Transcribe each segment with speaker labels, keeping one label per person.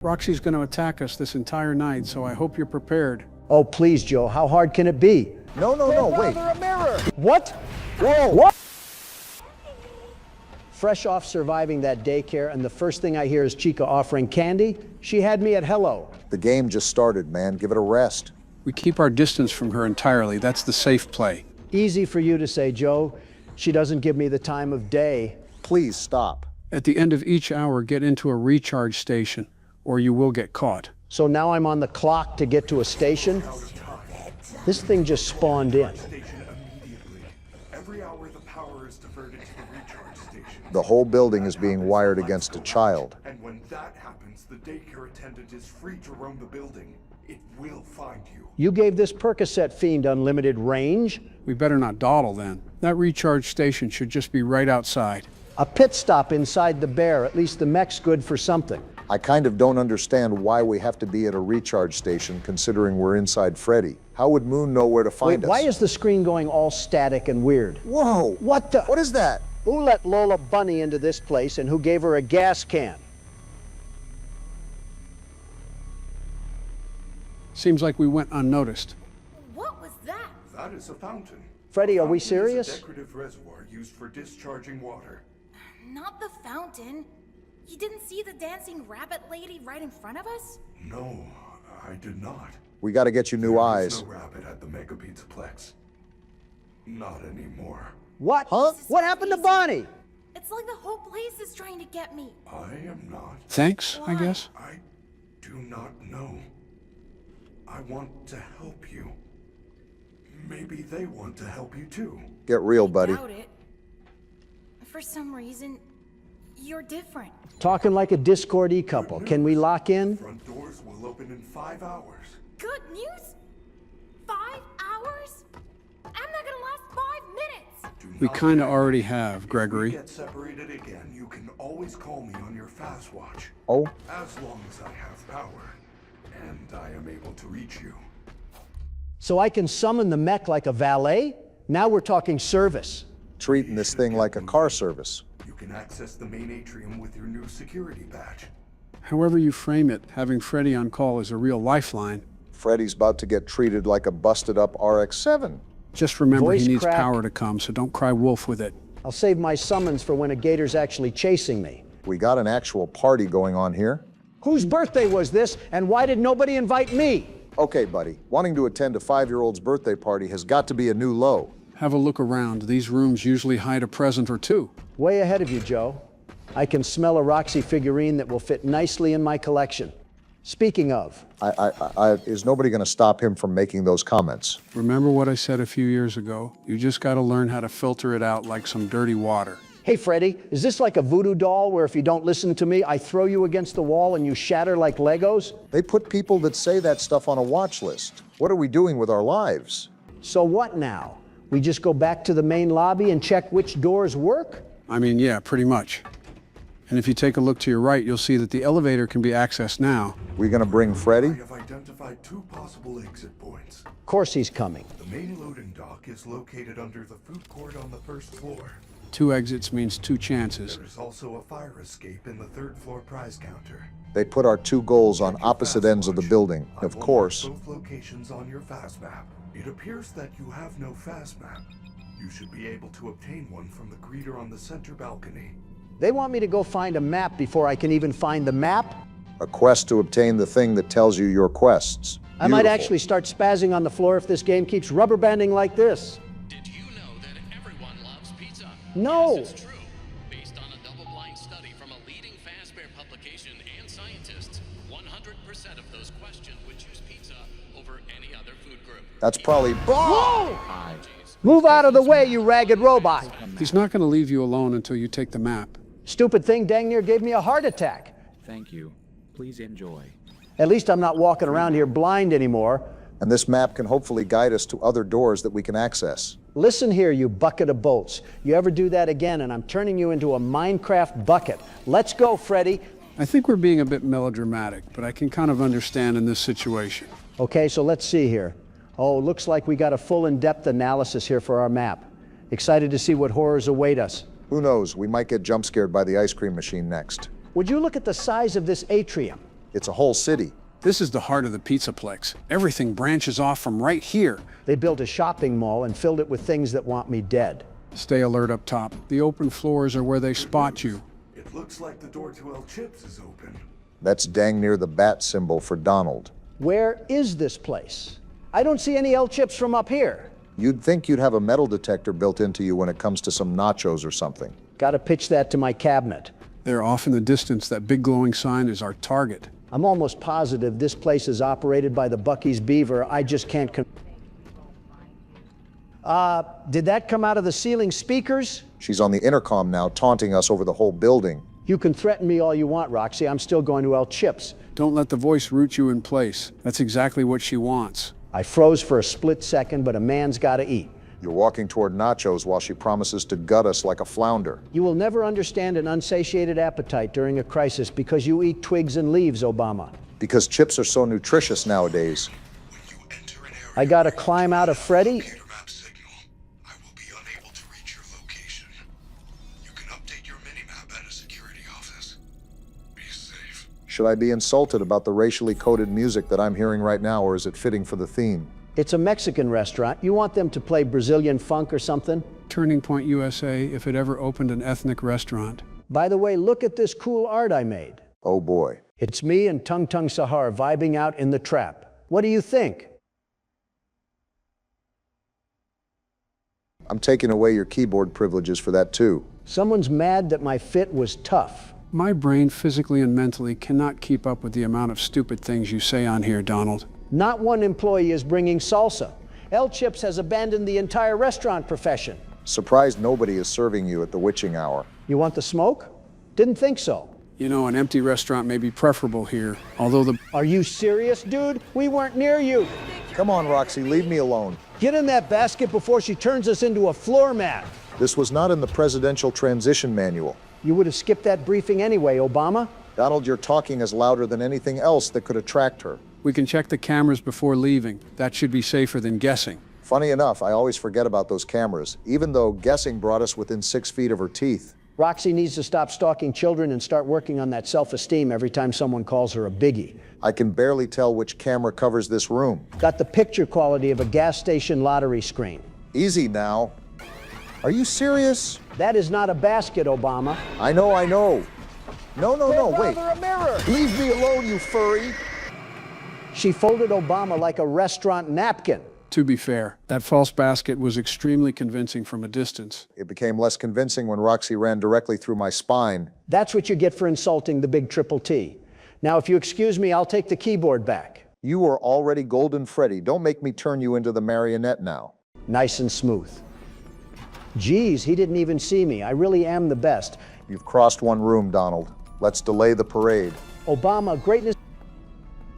Speaker 1: Roxy's going to attack us this entire night, so I hope you're prepared.
Speaker 2: Oh, please, Joe, how hard can it be?
Speaker 3: No, wait.
Speaker 2: A mirror. What?
Speaker 3: Whoa!
Speaker 2: What? Fresh off surviving that daycare, and the first thing I hear is Chica offering candy. She had me at hello.
Speaker 3: The game just started, man. Give it a rest.
Speaker 1: We keep our distance from her entirely. That's the safe play.
Speaker 2: Easy for you to say, Joe. She doesn't give me the time of day.
Speaker 3: Please stop.
Speaker 1: At the end of each hour, get into a recharge station, or you will get caught.
Speaker 2: So now I'm on the clock to get to a station? This thing just spawned in.
Speaker 4: Every hour the power is diverted to the recharge station.
Speaker 3: The whole building is being wired against a child.
Speaker 4: And when that happens, the daycare attendant is free to roam the building. It will find you.
Speaker 2: You gave this Percocet fiend unlimited range?
Speaker 1: We better not dawdle then. That recharge station should just be right outside.
Speaker 2: A pit stop inside the bear. At least the mech's good for something.
Speaker 3: I kind of don't understand why we have to be at a recharge station considering we're inside Freddy. How would Moon know where to find us?
Speaker 2: Why is the screen going all static and weird?
Speaker 3: Whoa!
Speaker 2: What the?
Speaker 3: What is that?
Speaker 2: Who let Lola Bunny into this place and who gave her a gas can?
Speaker 1: Seems like we went unnoticed.
Speaker 5: What was that?
Speaker 4: That is a fountain.
Speaker 2: Freddy, are we
Speaker 4: Fountain
Speaker 2: serious?
Speaker 4: is a decorative reservoir used for discharging water.
Speaker 5: Not the fountain. You didn't see the dancing rabbit lady right in front of us?
Speaker 4: No, I did not.
Speaker 3: We gotta get you new
Speaker 4: There
Speaker 3: eyes.
Speaker 4: is no rabbit at the Mega Pizzaplex. Not anymore.
Speaker 2: What?
Speaker 3: Huh?
Speaker 5: This is
Speaker 2: What happened to
Speaker 5: crazy.
Speaker 2: Bonnie?
Speaker 5: It's like the whole place is trying to get me.
Speaker 4: I am not.
Speaker 1: Thanks, I guess.
Speaker 4: I do not know. I want to help you. Maybe they want to help you too.
Speaker 3: Get real, buddy.
Speaker 5: Doubt it. For some reason, you're different.
Speaker 2: Talking like a Discord-y couple. Can we lock in?
Speaker 4: Front doors will open in 5 hours.
Speaker 5: Good news? 5 hours? I'm not gonna last 5 minutes.
Speaker 4: Do
Speaker 1: We
Speaker 4: not
Speaker 1: kinda
Speaker 4: panic.
Speaker 1: already have,
Speaker 4: If
Speaker 1: Gregory.
Speaker 4: we get separated again, you can always call me on your fast watch.
Speaker 3: Oh,
Speaker 4: As long as I have power, and I am able to reach you.
Speaker 2: So I can summon the mech like a valet? Now we're talking service.
Speaker 3: treating this thing like a car service.
Speaker 4: You can access the main atrium with your new security badge.
Speaker 1: However you frame it, having Freddy on call is a real lifeline.
Speaker 3: Freddy's about to get treated like a busted up RX-7.
Speaker 1: Just remember
Speaker 2: Voice
Speaker 1: he needs
Speaker 2: crack.
Speaker 1: power to come, so don't cry wolf with it.
Speaker 2: I'll save my summons for when a gator's actually chasing me.
Speaker 3: We got an actual party going on here.
Speaker 2: Whose birthday was this, and why did nobody invite me?
Speaker 3: Okay, buddy, wanting to attend a 5-year-old's birthday party has got to be a new low.
Speaker 1: Have a look around. These rooms usually hide a present or two.
Speaker 2: Way ahead of you, Joe. I can smell a Roxy figurine that will fit nicely in my collection. Speaking of,
Speaker 3: Is nobody gonna stop him from making those comments?
Speaker 1: Remember what I said a few years ago? You just gotta learn how to filter it out like some dirty water.
Speaker 2: hey Freddy, is this like a voodoo doll where if you don't listen to me, I throw you against the wall and you shatter like Legos?
Speaker 3: They put people that say that stuff on a watch list. What are we doing with our lives?
Speaker 2: So what now? We just go back to the main lobby and check which doors work?
Speaker 1: I mean, yeah, pretty much. And if you take a look to your right, you'll see that the elevator can be accessed now.
Speaker 3: We gonna bring
Speaker 4: I
Speaker 3: Freddy?
Speaker 4: have identified 2 possible exit points.
Speaker 2: Of course he's coming.
Speaker 4: The main loading dock is located under the food court on the 1st floor.
Speaker 1: 2 exits means 2 chances.
Speaker 4: There's also a fire escape in the 3rd floor prize counter.
Speaker 3: They put our 2 goals on opposite ends of the building,
Speaker 4: I
Speaker 3: of
Speaker 4: will
Speaker 3: course.
Speaker 4: have both locations on your fast map. It appears that you have no fast map. You should be able to obtain one from the greeter on the center balcony.
Speaker 2: They want me to go find a map before I can even find the map?
Speaker 3: A quest to obtain the thing that tells you your quests.
Speaker 2: I might
Speaker 3: Beautiful.
Speaker 2: actually start spazzing on the floor if this game keeps rubber banding like this.
Speaker 6: Did you know that everyone loves pizza?
Speaker 2: No.
Speaker 6: Yes, it's true. Based on a double-blind study from a leading fast-bear publication and scientists, 100% of those questioned would choose pizza over any other food group.
Speaker 3: That's probably.
Speaker 2: Whoa! Move out of the way, you ragged robot.
Speaker 1: He's not gonna leave you alone until you take the map.
Speaker 2: Stupid thing dang near gave me a heart attack.
Speaker 7: Thank you. Please enjoy.
Speaker 2: At least I'm not walking around here blind anymore.
Speaker 3: And this map can hopefully guide us to other doors that we can access.
Speaker 2: Listen here, you bucket of bolts. You ever do that again and I'm turning you into a Minecraft bucket. Let's go, Freddy.
Speaker 1: I think we're being a bit melodramatic, but I can kind of understand in this situation.
Speaker 2: Okay, so let's see here. Oh, looks like we got a full in-depth analysis here for our map. Excited to see what horrors await us.
Speaker 3: Who knows, we might get jump scared by the ice cream machine next.
Speaker 2: Would you look at the size of this atrium?
Speaker 3: It's a whole city.
Speaker 1: This is the heart of the Pizzaplex. Everything branches off from right here.
Speaker 2: They built a shopping mall and filled it with things that want me dead.
Speaker 1: Stay alert up top. The open floors are where they spot you.
Speaker 4: It looks like the door to El Chips is open.
Speaker 3: That's dang near the bat symbol for Donald.
Speaker 2: Where is this place? I don't see any El Chips from up here.
Speaker 3: You'd think you'd have a metal detector built into you when it comes to some nachos or something.
Speaker 2: Gotta pitch that to my cabinet.
Speaker 1: They're off in the distance. That big glowing sign is our target.
Speaker 2: I'm almost positive this place is operated by the Buc-ee's Beaver. I just can't did that come out of the ceiling speakers?
Speaker 3: She's on the intercom now, taunting us over the whole building.
Speaker 2: You can threaten me all you want, Roxy. I'm still going to El Chips.
Speaker 1: Don't let the voice root you in place. That's exactly what she wants.
Speaker 2: I froze for a split second, but a man's gotta eat.
Speaker 3: You're walking toward nachos while she promises to gut us like a flounder.
Speaker 2: You will never understand an unsatiated appetite during a crisis because you eat twigs and leaves, Obama.
Speaker 3: Because chips are so nutritious nowadays.
Speaker 4: When you enter an area
Speaker 2: I gotta climb out of Freddy?
Speaker 4: computer map signal, I will be unable to reach your location. You can update your minimap at a security office. Be safe.
Speaker 3: Should I be insulted about the racially coded music that I'm hearing right now, or is it fitting for the theme?
Speaker 2: It's a Mexican restaurant. You want them to play Brazilian funk or something?
Speaker 1: Turning Point USA, if it ever opened an ethnic restaurant.
Speaker 2: By the way, look at this cool art I made.
Speaker 3: Oh boy.
Speaker 2: It's me and Tung Tung Sahar vibing out in the trap. What do you think?
Speaker 3: I'm taking away your keyboard privileges for that too.
Speaker 2: Someone's mad that my fit was tough.
Speaker 1: My brain physically and mentally cannot keep up with the amount of stupid things you say on here, Donald.
Speaker 2: Not one employee is bringing salsa. El Chips has abandoned the entire restaurant profession.
Speaker 3: Surprised nobody is serving you at the witching hour.
Speaker 2: You want the smoke? Didn't think so.
Speaker 1: You know, an empty restaurant may be preferable here, although the...
Speaker 2: Are you serious, dude? We weren't near you.
Speaker 3: Come on, Roxy, leave me alone.
Speaker 2: Get in that basket before she turns us into a floor mat.
Speaker 3: This was not in the presidential transition manual.
Speaker 2: You would have skipped that briefing anyway, Obama.
Speaker 3: Donald, your talking is louder than anything else that could attract her.
Speaker 1: We can check the cameras before leaving. That should be safer than guessing.
Speaker 3: Funny enough, I always forget about those cameras, even though guessing brought us within 6 feet of her teeth.
Speaker 2: Roxy needs to stop stalking children and start working on that self-esteem every time someone calls her a biggie.
Speaker 3: I can barely tell which camera covers this room.
Speaker 2: Got the picture quality of a gas station lottery screen.
Speaker 3: Easy now. Are you serious?
Speaker 2: That is not a basket, Obama.
Speaker 3: I know. No, wait.
Speaker 2: Rather a mirror.
Speaker 3: Leave me alone, you furry.
Speaker 2: She folded Obama like a restaurant napkin.
Speaker 1: To be fair, that false basket was extremely convincing from a distance.
Speaker 3: It became less convincing when Roxy ran directly through my spine.
Speaker 2: That's what you get for insulting the big triple T. Now, if you excuse me, I'll take the keyboard back.
Speaker 3: You are already Golden Freddy. Don't make me turn you into the marionette now.
Speaker 2: Nice and smooth. Geez, he didn't even see me. I really am the best.
Speaker 3: You've crossed one room, Donald. Let's delay the parade.
Speaker 2: Obama, greatness.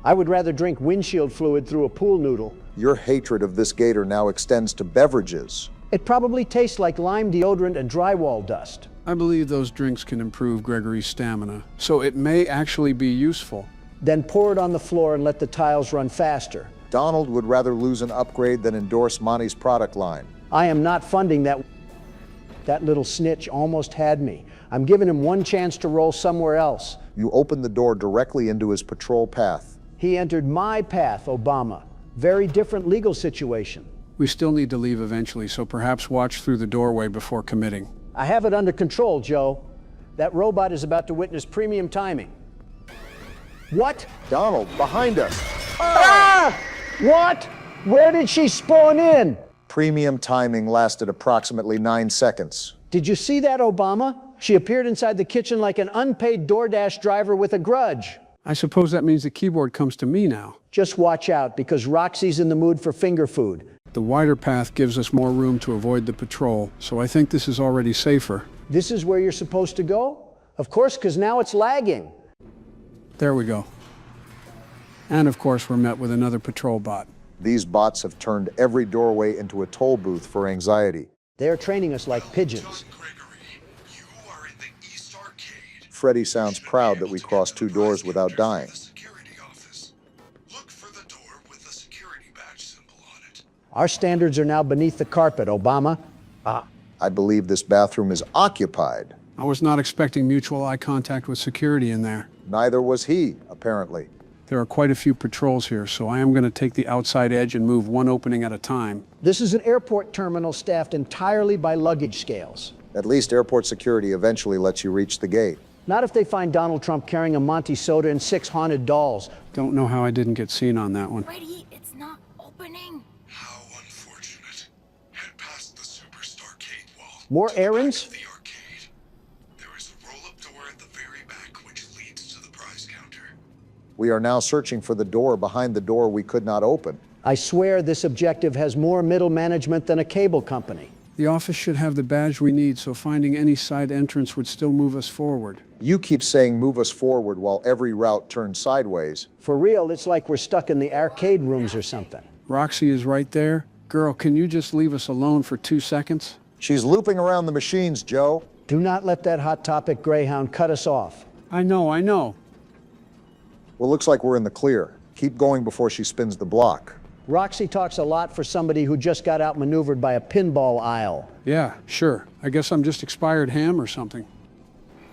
Speaker 2: I would rather drink windshield fluid through a pool noodle.
Speaker 3: Your hatred of this gator now extends to beverages.
Speaker 2: It probably tastes like lime deodorant and drywall dust.
Speaker 1: I believe those drinks can improve Gregory's stamina, so it may actually be useful.
Speaker 2: Then pour it on the floor and let the tiles run faster.
Speaker 3: Donald would rather lose an upgrade than endorse Monty's product line.
Speaker 2: I am not funding that. That little snitch almost had me. I'm giving him one chance to roll somewhere else.
Speaker 3: You opened the door directly into his patrol path.
Speaker 2: He entered my path, Obama. Very different legal situation.
Speaker 1: We still need to leave eventually, so perhaps watch through the doorway before committing.
Speaker 2: I have it under control, Joe. That robot is about to witness premium timing. What?
Speaker 3: Donald, behind us.
Speaker 2: Ah! What? Where did she spawn in?
Speaker 3: Premium timing lasted approximately 9 seconds.
Speaker 2: Did you see that, Obama? She appeared inside the kitchen like an unpaid DoorDash driver with a grudge.
Speaker 1: I suppose that means the keyboard comes to me now.
Speaker 2: Just watch out, because Roxy's in the mood for finger food.
Speaker 1: The wider path gives us more room to avoid the patrol, so I think this is already safer.
Speaker 2: This is where you're supposed to go? Of course, because now it's lagging.
Speaker 1: There we go. And of course, we're met with another patrol bot.
Speaker 3: These bots have turned every doorway into a toll booth for anxiety.
Speaker 2: They're training us like pigeons.
Speaker 4: Gregory, you are in the East Arcade.
Speaker 3: Freddy sounds proud that we crossed 2 doors without dying.
Speaker 4: The security office. Look for the door with the security badge symbol on it.
Speaker 2: Our standards are now beneath the carpet, Obama.
Speaker 3: I believe this bathroom is occupied.
Speaker 1: I was not expecting mutual eye contact with security in there.
Speaker 3: Neither was he, apparently.
Speaker 1: There are quite a few patrols here, so I am going to take the outside edge and move one opening at a time.
Speaker 2: This is an airport terminal staffed entirely by luggage scales.
Speaker 3: At least airport security eventually lets you reach the gate.
Speaker 2: Not if they find Donald Trump carrying a Monty soda and 6 haunted dolls.
Speaker 1: Don't know how I didn't get seen on that one.
Speaker 5: Freddy, it's not opening.
Speaker 4: How unfortunate. Head past the Superstar Arcade wall.
Speaker 2: More
Speaker 4: to the back
Speaker 2: errands?
Speaker 4: of the arcade. There is a roll-up door at the very back which leads to the prize counter.
Speaker 3: We are now searching for the door behind the door we could not open.
Speaker 2: I swear this objective has more middle management than a cable company.
Speaker 1: The office should have the badge we need, so finding any side entrance would still move us forward.
Speaker 3: You keep saying move us forward while every route turns sideways.
Speaker 2: For real, it's like we're stuck in the arcade rooms or something.
Speaker 1: Roxy is right there. Girl, can you just leave us alone for 2 seconds?
Speaker 3: She's looping around the machines, Joe.
Speaker 2: Do not let that Hot Topic Greyhound cut us off.
Speaker 1: I know.
Speaker 3: Well, looks like we're in the clear. Keep going before she spins the block.
Speaker 2: Roxy talks a lot for somebody who just got outmaneuvered by a pinball aisle.
Speaker 1: Yeah, sure. I guess I'm just expired ham or something.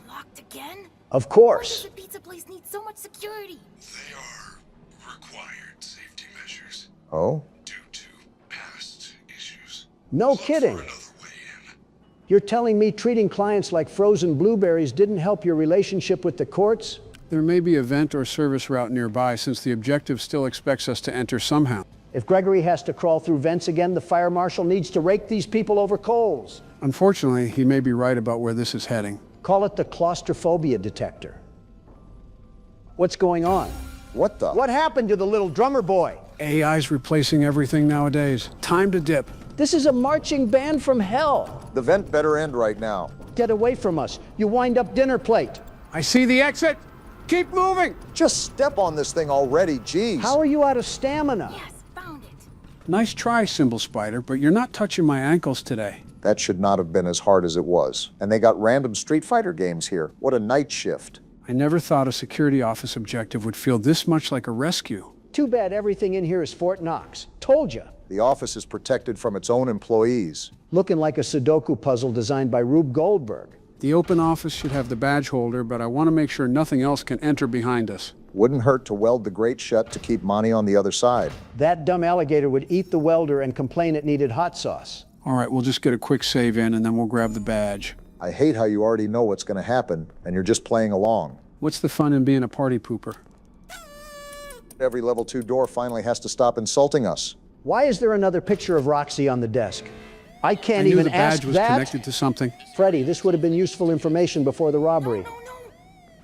Speaker 5: Locked again?
Speaker 2: Of
Speaker 5: Why
Speaker 2: course.
Speaker 5: does the pizza place need so much security?
Speaker 4: They are required safety measures
Speaker 3: Oh?
Speaker 4: due to past issues.
Speaker 2: No
Speaker 4: Look
Speaker 2: kidding.
Speaker 4: for another way in.
Speaker 2: You're telling me treating clients like frozen blueberries didn't help your relationship with the courts?
Speaker 1: There may be a vent or service route nearby, since the objective still expects us to enter somehow.
Speaker 2: If Gregory has to crawl through vents again, the fire marshal needs to rake these people over coals.
Speaker 1: Unfortunately, he may be right about where this is heading.
Speaker 2: Call it the claustrophobia detector. What's going on?
Speaker 3: What the?
Speaker 2: What happened to the little drummer boy?
Speaker 1: AI's replacing everything nowadays. Time to dip.
Speaker 2: This is a marching band from hell.
Speaker 3: The vent better end right now.
Speaker 2: Get away from us. You wind up dinner plate.
Speaker 1: I see the exit. Keep moving.
Speaker 3: Just step on this thing already, jeez.
Speaker 2: How are you out of stamina?
Speaker 5: Yes, found it.
Speaker 1: Nice try, Symbol Spider, but you're not touching my ankles today.
Speaker 3: That should not have been as hard as it was. And they got random Street Fighter games here. What a night shift.
Speaker 1: I never thought a security office objective would feel this much like a rescue.
Speaker 2: Too bad everything in here is Fort Knox. Told ya.
Speaker 3: The office is protected from its own employees.
Speaker 2: Looking like a Sudoku puzzle designed by Rube Goldberg.
Speaker 1: The open office should have the badge holder, but I want to make sure nothing else can enter behind us.
Speaker 3: Wouldn't hurt to weld the grate shut to keep Monty on the other side.
Speaker 2: That dumb alligator would eat the welder and complain it needed hot sauce.
Speaker 1: All right, we'll just get a quick save in and then we'll grab the badge.
Speaker 3: I hate how you already know what's going to happen, and you're just playing along.
Speaker 1: What's the fun in being a party pooper?
Speaker 3: Every level 2 door finally has to stop insulting us.
Speaker 2: Why is there another picture of Roxy on the desk? I can't
Speaker 1: I knew
Speaker 2: even
Speaker 1: the badge
Speaker 2: ask
Speaker 1: was
Speaker 2: that.
Speaker 1: connected to something.
Speaker 2: Freddy, this would have been useful information before the robbery.
Speaker 5: No.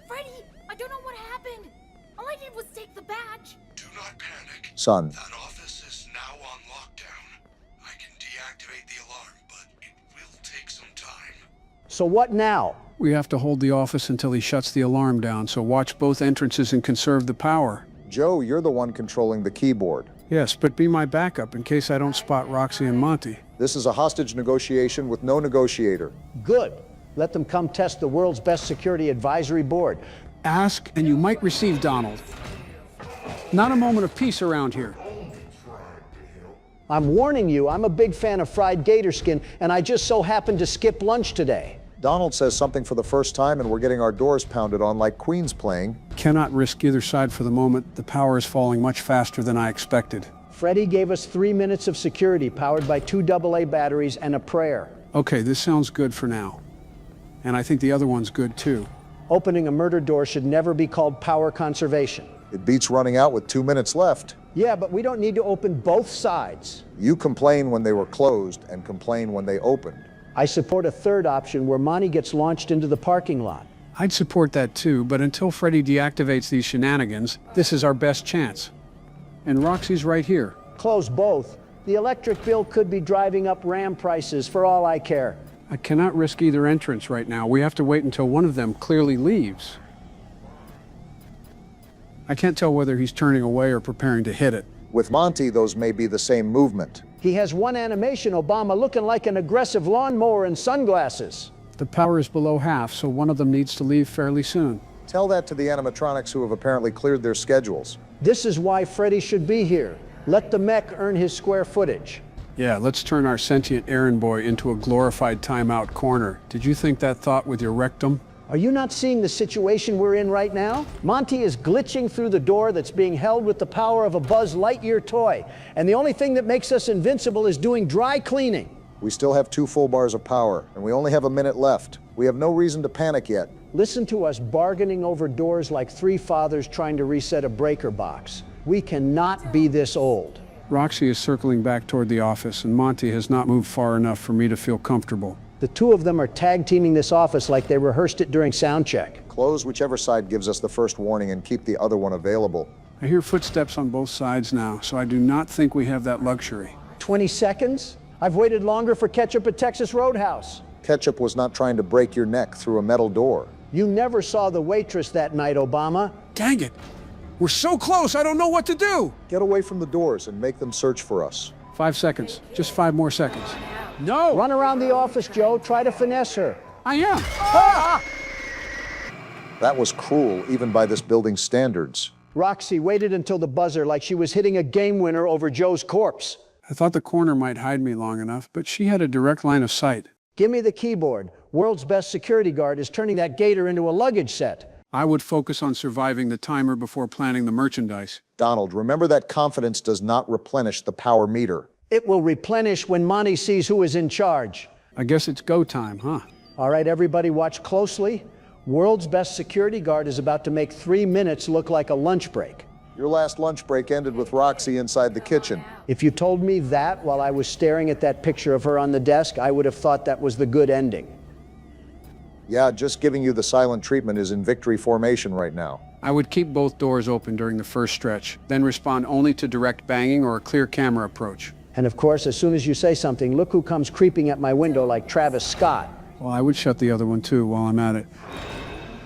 Speaker 5: Freddy, I don't know what happened. All I did was take the badge.
Speaker 4: Do not panic.
Speaker 3: Son,
Speaker 4: That office is now on lockdown. I can deactivate the alarm, but it will take some time.
Speaker 2: So what now?
Speaker 1: We have to hold the office until he shuts the alarm down, so watch both entrances and conserve the power.
Speaker 3: Joe, you're the one controlling the keyboard.
Speaker 1: Yes, but be my backup in case I don't spot Roxy and Monty.
Speaker 3: This is a hostage negotiation with no negotiator.
Speaker 2: Good. Let them come test the world's best security advisory board.
Speaker 1: Ask and you might receive, Donald. Not a moment of peace around here.
Speaker 2: I'm warning you, I'm a big fan of fried gator skin, and I just so happened to skip lunch today.
Speaker 3: Donald says something for the first time, and we're getting our doors pounded on like Queen's playing.
Speaker 1: Cannot risk either side for the moment. The power is falling much faster than I expected.
Speaker 2: Freddy gave us 3 minutes of security powered by 2 AA batteries and a prayer.
Speaker 1: Okay, this sounds good for now. And I think the other one's good too.
Speaker 2: Opening a murder door should never be called power conservation.
Speaker 3: It beats running out with 2 minutes left.
Speaker 2: Yeah, but we don't need to open both sides.
Speaker 3: You complain when they were closed and complain when they opened.
Speaker 2: I support a third option where Monty gets launched into the parking lot.
Speaker 1: I'd support that too, but until Freddy deactivates these shenanigans, this is our best chance. And Roxy's right here.
Speaker 2: Close both. The electric bill could be driving up RAM prices for all I care.
Speaker 1: I cannot risk either entrance right now. We have to wait until one of them clearly leaves. I can't tell whether he's turning away or preparing to hit it.
Speaker 3: With Monty, those may be the same movement.
Speaker 2: He has one animation, Obama, looking like an aggressive lawnmower and sunglasses.
Speaker 1: The power is below half, so one of them needs to leave fairly soon.
Speaker 3: Tell that to the animatronics who have apparently cleared their schedules.
Speaker 2: This is why Freddy should be here. Let the mech earn his square footage.
Speaker 1: Yeah, let's turn our sentient errand boy into a glorified timeout corner. Did you think that thought with your rectum?
Speaker 2: Are you not seeing the situation we're in right now? Monty is glitching through the door that's being held with the power of a Buzz Lightyear toy. And the only thing that makes us invincible is doing dry cleaning.
Speaker 3: We still have 2 full bars of power, and we only have a minute left. We have no reason to panic yet.
Speaker 2: Listen to us bargaining over doors like 3 fathers trying to reset a breaker box. We cannot be this old.
Speaker 1: Roxy is circling back toward the office, and Monty has not moved far enough for me to feel comfortable.
Speaker 2: The 2 of them are tag teaming this office like they rehearsed it during sound check.
Speaker 3: Close whichever side gives us the first warning and keep the other one available.
Speaker 1: I hear footsteps on both sides now, so I do not think we have that luxury.
Speaker 2: 20 seconds? I've waited longer for ketchup at Texas Roadhouse.
Speaker 3: Ketchup was not trying to break your neck through a metal door.
Speaker 2: You never saw the waitress that night, Obama.
Speaker 1: Dang it! We're so close, I don't know what to do!
Speaker 3: Get away from the doors and make them search for us.
Speaker 1: 5 seconds. Just 5 more seconds. No!
Speaker 2: Run around the office, Joe. Try to finesse her.
Speaker 1: I am!
Speaker 2: Ah!
Speaker 3: That was cruel, even by this building's standards.
Speaker 2: Roxy waited until the buzzer like she was hitting a game winner over Joe's corpse.
Speaker 1: I thought the corner might hide me long enough, but she had a direct line of sight.
Speaker 2: Give me the keyboard. World's best security guard is turning that gator into a luggage set.
Speaker 1: I would focus on surviving the timer before planning the merchandise.
Speaker 3: Donald, remember that confidence does not replenish the power meter.
Speaker 2: It will replenish when Monty sees who is in charge.
Speaker 1: I guess it's go time, huh?
Speaker 2: All right, everybody watch closely. World's best security guard is about to make 3 minutes look like a lunch break.
Speaker 3: Your last lunch break ended with Roxy inside the kitchen.
Speaker 2: If you told me that while I was staring at that picture of her on the desk, I would have thought that was the good ending.
Speaker 3: Yeah, just giving you the silent treatment is in victory formation right now.
Speaker 1: I would keep both doors open during the first stretch, then respond only to direct banging or a clear camera approach.
Speaker 2: And of course, as soon as you say something, look who comes creeping at my window like Travis Scott.
Speaker 1: Well, I would shut the other one too while I'm at it.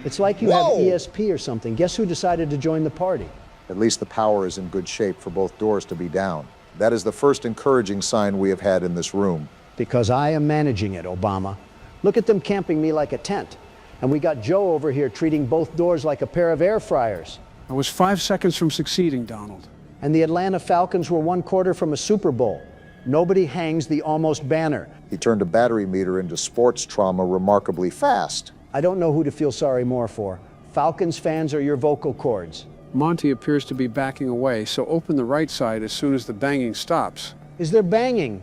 Speaker 2: It's like you have ESP or something. Guess who decided to join the party?
Speaker 3: At least the power is in good shape for both doors to be down. That is the first encouraging sign we have had in this room.
Speaker 2: Because I am managing it, Obama. Look at them camping me like a tent. And we got Joe over here treating both doors like a pair of air fryers.
Speaker 1: I was 5 seconds from succeeding, Donald.
Speaker 2: And the Atlanta Falcons were 1/4 from a Super Bowl. Nobody hangs the almost banner.
Speaker 3: He turned a battery meter into sports trauma remarkably fast.
Speaker 2: I don't know who to feel sorry more for. Falcons fans or your vocal cords.
Speaker 1: Monty appears to be backing away, so open the right side as soon as the banging stops.
Speaker 2: Is there banging?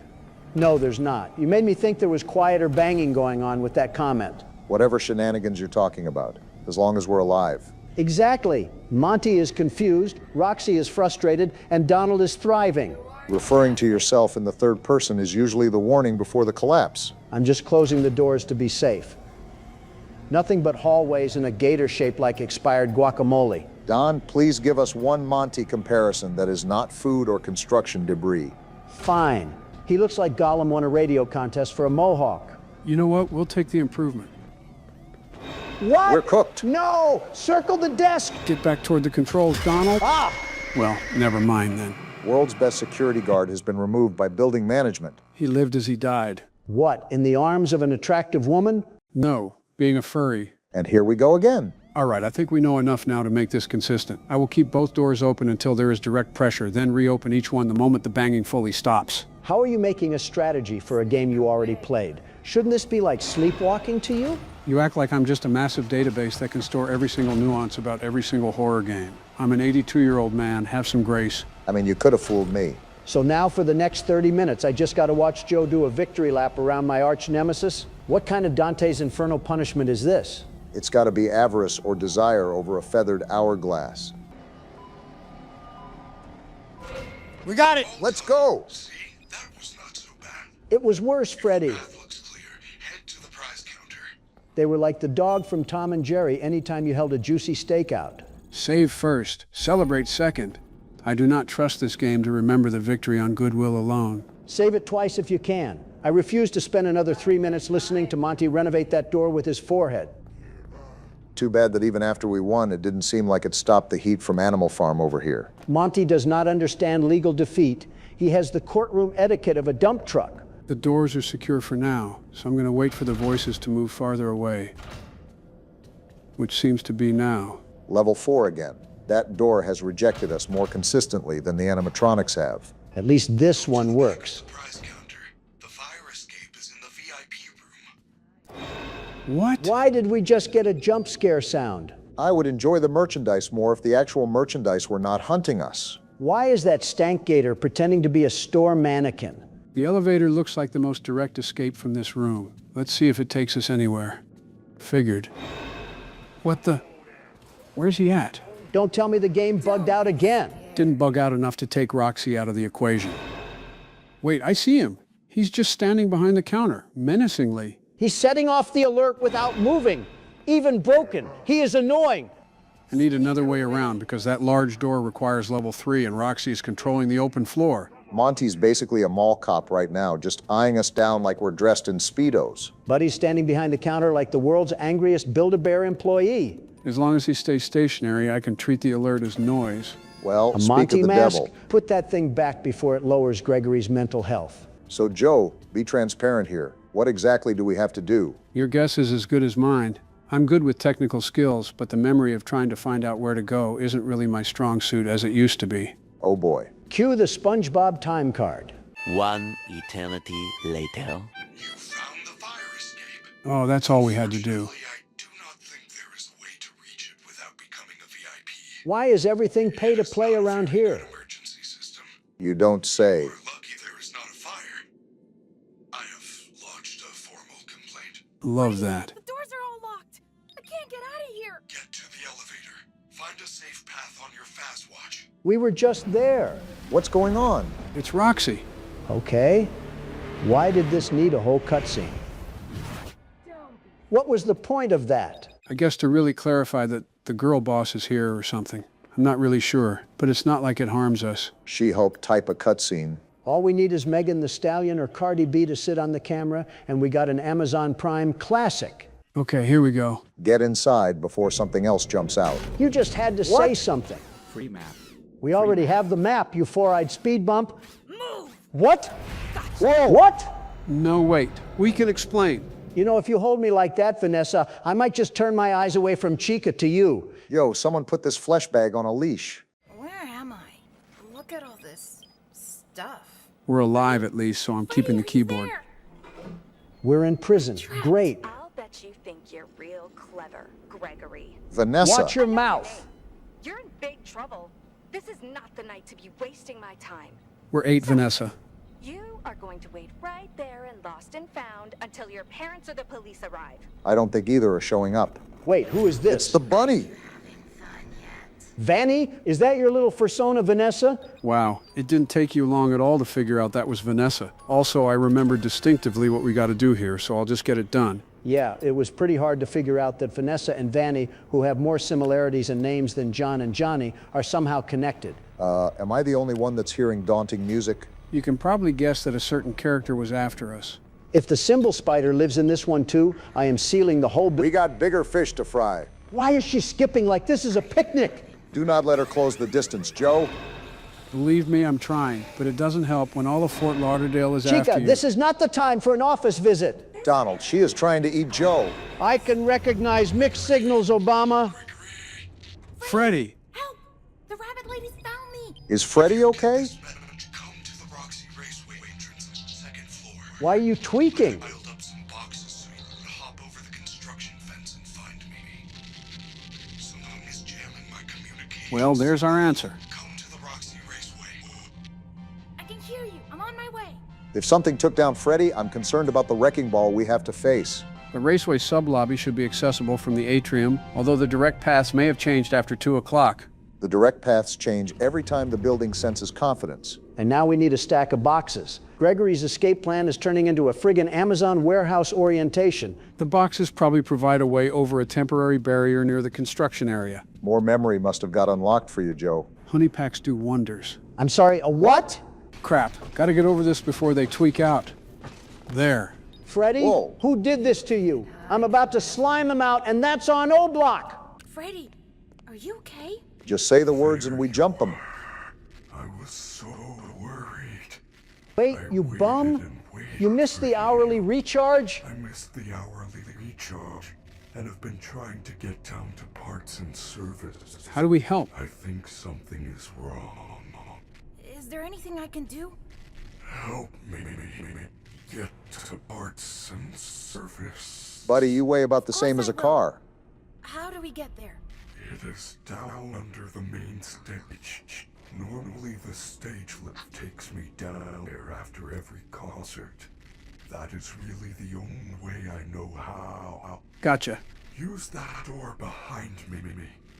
Speaker 2: No, there's not. You made me think there was quieter banging going on with that comment.
Speaker 3: Whatever shenanigans you're talking about, as long as we're alive.
Speaker 2: Exactly. Monty is confused, Roxy is frustrated, and Donald is thriving.
Speaker 3: Referring to yourself in the third person is usually the warning before the collapse.
Speaker 2: I'm just closing the doors to be safe. Nothing but hallways and a gator shaped like expired guacamole.
Speaker 3: Don, please give us one Monty comparison that is not food or construction debris.
Speaker 2: Fine. He looks like Gollum won a radio contest for a mohawk.
Speaker 1: You know what? We'll take the improvement.
Speaker 2: What?
Speaker 3: We're cooked.
Speaker 2: No! Circle the desk!
Speaker 1: Get back toward the controls, Donald.
Speaker 2: Ah!
Speaker 1: Well, never mind then.
Speaker 3: World's best security guard has been removed by building management.
Speaker 1: He lived as he died.
Speaker 2: What, in the arms of an attractive woman?
Speaker 1: No, being a furry.
Speaker 3: And here we go again.
Speaker 1: All right, I think we know enough now to make this consistent. I will keep both doors open until there is direct pressure, then reopen each one the moment the banging fully stops.
Speaker 2: How are you making a strategy for a game you already played? Shouldn't this be like sleepwalking to you?
Speaker 1: You act like I'm just a massive database that can store every single nuance about every single horror game. I'm an 82-year-old man. Have some grace.
Speaker 3: I mean, you could have fooled me.
Speaker 2: So now for the next 30 minutes, I just got to watch Joe do a victory lap around my arch nemesis? What kind of Dante's Inferno punishment is this?
Speaker 3: It's got to be avarice or desire over a feathered hourglass.
Speaker 8: We got it!
Speaker 3: Let's go!
Speaker 4: See, that was not so bad.
Speaker 2: It was worse, Freddy.
Speaker 4: Path looks clear. Head to the prize counter.
Speaker 2: They were like the dog from Tom and Jerry anytime you held a juicy steak out.
Speaker 1: Save first, celebrate second. I do not trust this game to remember the victory on goodwill alone.
Speaker 2: Save it twice if you can. I refuse to spend another 3 minutes listening to Monty renovate that door with his forehead.
Speaker 3: Too bad that even after we won, it didn't seem like it stopped the heat from Animal Farm over here.
Speaker 2: Monty does not understand legal defeat. He has the courtroom etiquette of a dump truck.
Speaker 1: The doors are secure for now, so I'm going to wait for the voices to move farther away. Which seems to be now.
Speaker 3: Level 4 again. That door has rejected us more consistently than the animatronics have.
Speaker 2: At least this one works.
Speaker 4: Prize counter.
Speaker 1: What?
Speaker 2: Why did we just get a jump scare sound?
Speaker 3: I would enjoy the merchandise more if the actual merchandise were not hunting us.
Speaker 2: Why is that stank gator pretending to be a store mannequin?
Speaker 1: The elevator looks like the most direct escape from this room. Let's see if it takes us anywhere. Figured. What the? Where's he at?
Speaker 2: Don't tell me the game bugged out again.
Speaker 1: Didn't bug out enough to take Roxy out of the equation. Wait, I see him. He's just standing behind the counter, menacingly.
Speaker 2: He's setting off the alert without moving. Even broken. He is annoying.
Speaker 1: I need another way around because that large door requires level 3 and Roxy is controlling the open floor.
Speaker 3: Monty's basically a mall cop right now, just eyeing us down like we're dressed in Speedos.
Speaker 2: Buddy's standing behind the counter like the world's angriest Build-A-Bear employee.
Speaker 1: As long as he stays stationary, I can treat the alert as noise.
Speaker 3: Well,
Speaker 2: A
Speaker 3: speak
Speaker 2: Monty
Speaker 3: of the
Speaker 2: mask?
Speaker 3: devil.
Speaker 2: Put that thing back before it lowers Gregory's mental health.
Speaker 3: So Joe, be transparent here. What exactly do we have to do?
Speaker 1: Your guess is as good as mine. I'm good with technical skills, but the memory of trying to find out where to go isn't really my strong suit as it used to be.
Speaker 3: Oh boy.
Speaker 2: Cue the SpongeBob time card.
Speaker 9: One eternity later.
Speaker 4: You found the fire escape.
Speaker 1: Oh, that's all we had to do.
Speaker 4: Unfortunately, I do not think there is a way to reach it without becoming a VIP.
Speaker 2: Why is everything pay to play around here?
Speaker 4: Emergency system.
Speaker 3: You don't say.
Speaker 4: We're lucky there is not a fire. I have lodged a formal complaint.
Speaker 1: Love that.
Speaker 5: The doors are all locked. I can't get out of here.
Speaker 4: Get to the elevator. Find a safe path on your fast watch.
Speaker 2: We were just there.
Speaker 3: What's going on?
Speaker 1: It's Roxy.
Speaker 2: Okay. Why did this need a whole cutscene? What was the point of that?
Speaker 1: I guess to really clarify that the girl boss is here or something. I'm not really sure, but it's not like it harms us.
Speaker 3: She-Hulk type a cutscene.
Speaker 2: All we need is Megan Thee Stallion or Cardi B to sit on the camera, and we got an Amazon Prime classic.
Speaker 1: Okay, here we go.
Speaker 3: Get inside before something else jumps out.
Speaker 2: You just had to say something.
Speaker 7: Free map.
Speaker 2: We already have the map, you four-eyed speed bump.
Speaker 5: Move!
Speaker 2: What? Whoa! What?
Speaker 1: No, wait. We can explain.
Speaker 2: You know, if you hold me like that, Vanessa, I might just turn my eyes away from Chica to you.
Speaker 3: Yo, someone put this flesh bag on a leash.
Speaker 5: Where am I? Look at all this stuff.
Speaker 1: We're alive at least, so I'm keeping the keyboard.
Speaker 5: There.
Speaker 2: We're in prison. Great.
Speaker 10: I'll bet you think you're real clever, Gregory.
Speaker 3: Vanessa.
Speaker 2: Watch your mouth.
Speaker 10: You're in big trouble. This is not the night to be wasting my time.
Speaker 1: We're 8, Vanessa.
Speaker 10: You are going to wait right there in Lost and Found until your parents or the police arrive.
Speaker 3: I don't think either are showing up.
Speaker 2: Wait, who is this?
Speaker 3: It's the bunny.
Speaker 2: Vanny? Is that your little persona, Vanessa?
Speaker 1: Wow, it didn't take you long at all to figure out that was Vanessa. Also, I remember distinctively what we got to do here, so I'll just get it done.
Speaker 2: Yeah, it was pretty hard to figure out that Vanessa and Vanny, who have more similarities in names than John and Johnny, are somehow connected.
Speaker 3: Am I the only one that's hearing daunting music?
Speaker 1: You can probably guess that a certain character was after us.
Speaker 2: If the symbol spider lives in this one too, I am sealing the whole
Speaker 3: We got bigger fish to fry.
Speaker 2: Why is she skipping like this is a picnic?
Speaker 3: Do not let her close the distance, Joe.
Speaker 1: Believe me, I'm trying, but it doesn't help when all of Fort Lauderdale is after
Speaker 2: Chica,
Speaker 1: you.
Speaker 2: this is not the time for an office visit.
Speaker 3: Donald, she is trying to eat Joe.
Speaker 2: I can recognize mixed signals, Obama.
Speaker 1: Freddy!
Speaker 5: Help! The rabbit ladies found me.
Speaker 3: Is Freddy okay?
Speaker 4: Come to the Roxy Raceway entrance, second floor.
Speaker 2: Why are you tweaking?
Speaker 4: Piled up some boxes so you could hop over the construction fence and find me. Someone is jamming my communications.
Speaker 1: Well, there's our answer.
Speaker 4: Come to the Roxy Raceway.
Speaker 5: I can hear you. I'm on my way.
Speaker 3: If something took down Freddy, I'm concerned about the wrecking ball we have to face.
Speaker 1: The Raceway sub-lobby should be accessible from the atrium, although the direct paths may have changed after 2 o'clock.
Speaker 3: The direct paths change every time the building senses confidence.
Speaker 2: And now we need a stack of boxes. Gregory's escape plan is turning into a friggin' Amazon warehouse orientation.
Speaker 1: The boxes probably provide a way over a temporary barrier near the construction area.
Speaker 3: More memory must have got unlocked for you, Joe.
Speaker 1: Honey packs do wonders.
Speaker 2: I'm sorry, a what?
Speaker 1: Crap, gotta get over this before they tweak out. There.
Speaker 2: Freddy?
Speaker 3: Whoa.
Speaker 2: Who did this to you? I'm about to slime him out, and that's on O-Block.
Speaker 5: Freddy, are you okay?
Speaker 3: Just say the words and we jump them.
Speaker 4: I was so worried.
Speaker 2: Wait,
Speaker 4: I
Speaker 2: you
Speaker 4: waited
Speaker 2: bum?
Speaker 4: and waited
Speaker 2: You missed
Speaker 4: for
Speaker 2: the
Speaker 4: you.
Speaker 2: hourly recharge?
Speaker 4: I missed the hourly recharge and have been trying to get down to parts and service.
Speaker 1: How do we help?
Speaker 4: I think something is wrong.
Speaker 5: Is there anything I can do?
Speaker 4: Help me get to parts and service.
Speaker 3: Buddy, you weigh about the same as a car.
Speaker 5: How do we get there?
Speaker 4: It is down under the main stage. Normally the stage lift takes me down there after every concert. That is really the only way I know how.
Speaker 1: Gotcha.
Speaker 4: Use that door behind me.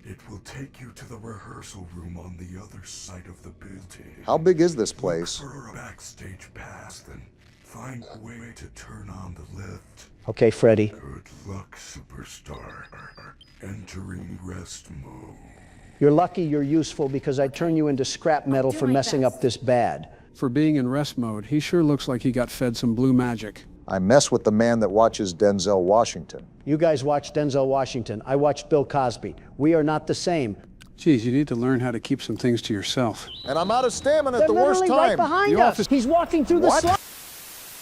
Speaker 4: It will take you to the rehearsal room on the other side of the building.
Speaker 3: How big is this place?
Speaker 4: Look for a backstage pass, then find a way to turn on the lift.
Speaker 2: Okay, Freddy.
Speaker 4: Good luck, superstar. Entering rest mode.
Speaker 2: You're lucky you're useful because I turn you into scrap metal for messing up this bad.
Speaker 1: For being in rest mode, he sure looks like he got fed some blue magic.
Speaker 3: I mess with the man that watches Denzel Washington.
Speaker 2: You guys watch Denzel Washington. I watched Bill Cosby. We are not the same.
Speaker 1: Geez, you need to learn how to keep some things to yourself.
Speaker 3: And I'm out of stamina at
Speaker 2: They're
Speaker 3: the worst
Speaker 2: literally right
Speaker 3: time.
Speaker 2: behind
Speaker 1: The
Speaker 2: us.
Speaker 1: office-
Speaker 2: He's walking through the slide.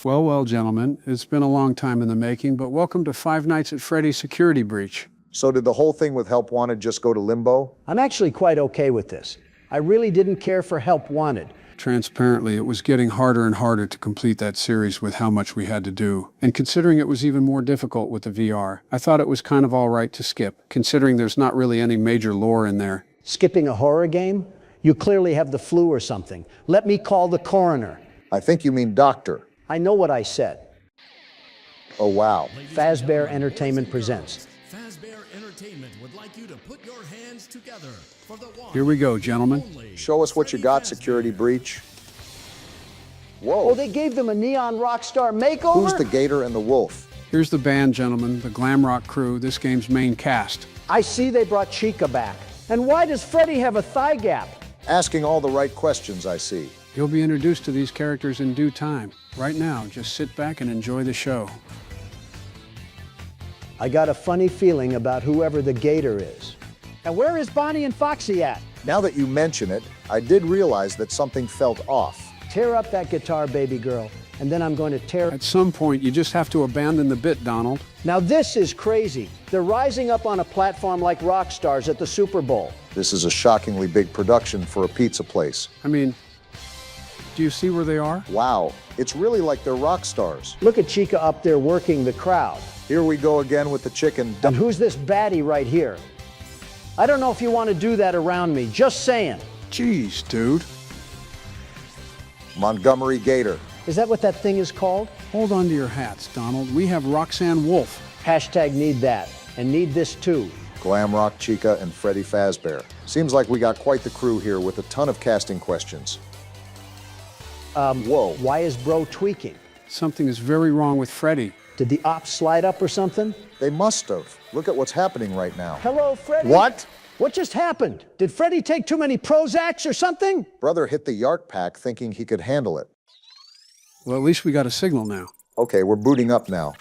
Speaker 1: Well, gentlemen, it's been a long time in the making, but welcome to Five Nights at Freddy's security breach.
Speaker 3: So did the whole thing with Help Wanted just go to limbo?
Speaker 2: I'm actually quite okay with this. I really didn't care for Help Wanted.
Speaker 1: Transparently, it was getting harder and harder to complete that series with how much we had to do. And considering it was even more difficult with the VR, I thought it was kind of all right to skip, considering there's not really any major lore in there.
Speaker 2: Skipping a horror game? You clearly have the flu or something. Let me call the coroner.
Speaker 3: I think you mean doctor.
Speaker 2: I know what I said.
Speaker 3: Oh, wow.
Speaker 2: Fazbear Entertainment presents.
Speaker 11: Fazbear Entertainment would like you to put your hands together for the one.
Speaker 1: Here we go, gentlemen.
Speaker 3: Show us what you got, security breach. Whoa.
Speaker 2: Oh, they gave them a neon rock star makeover?
Speaker 3: Who's the gator and the wolf?
Speaker 1: Here's the band, gentlemen, the glam rock crew, this game's main cast.
Speaker 2: I see they brought Chica back. And why does Freddy have a thigh gap?
Speaker 3: Asking all the right questions, I see.
Speaker 1: You'll be introduced to these characters in due time. Right now, just sit back and enjoy the show.
Speaker 2: I got a funny feeling about whoever the gator is. And where is Bonnie and Foxy at?
Speaker 3: Now that you mention it, I did realize that something felt off.
Speaker 2: Tear up that guitar, baby girl, and then I'm going to tear...
Speaker 1: At some point, you just have to abandon the bit, Donald.
Speaker 2: Now this is crazy. They're rising up on a platform like rock stars at the Super Bowl.
Speaker 3: This is a shockingly big production for a pizza place.
Speaker 1: I mean, do you see where they are?
Speaker 3: Wow, it's really like they're rock stars.
Speaker 2: Look at Chica up there working the crowd.
Speaker 3: Here we go again with the chicken.
Speaker 2: And who's this baddie right here? I don't know if you want to do that around me, just saying.
Speaker 1: Jeez, dude.
Speaker 3: Montgomery Gator.
Speaker 2: Is that what that thing is called?
Speaker 1: Hold on to your hats, Donald. We have Roxanne Wolf.
Speaker 2: Hashtag need that, and need this too.
Speaker 3: Glam Rock Chica and Freddy Fazbear. Seems like we got quite the crew here with a ton of casting questions. Whoa.
Speaker 2: Why is bro tweaking?
Speaker 1: Something is very wrong with Freddy.
Speaker 2: Did the ops slide up or something?
Speaker 3: They must have. Look at what's happening right now.
Speaker 2: Hello, Freddy?
Speaker 3: What?
Speaker 2: What just happened? Did Freddy take too many Prozacs or something?
Speaker 3: Brother hit the Yark pack thinking he could handle it.
Speaker 1: Well, at least we got a signal now.
Speaker 3: Okay, we're booting up now.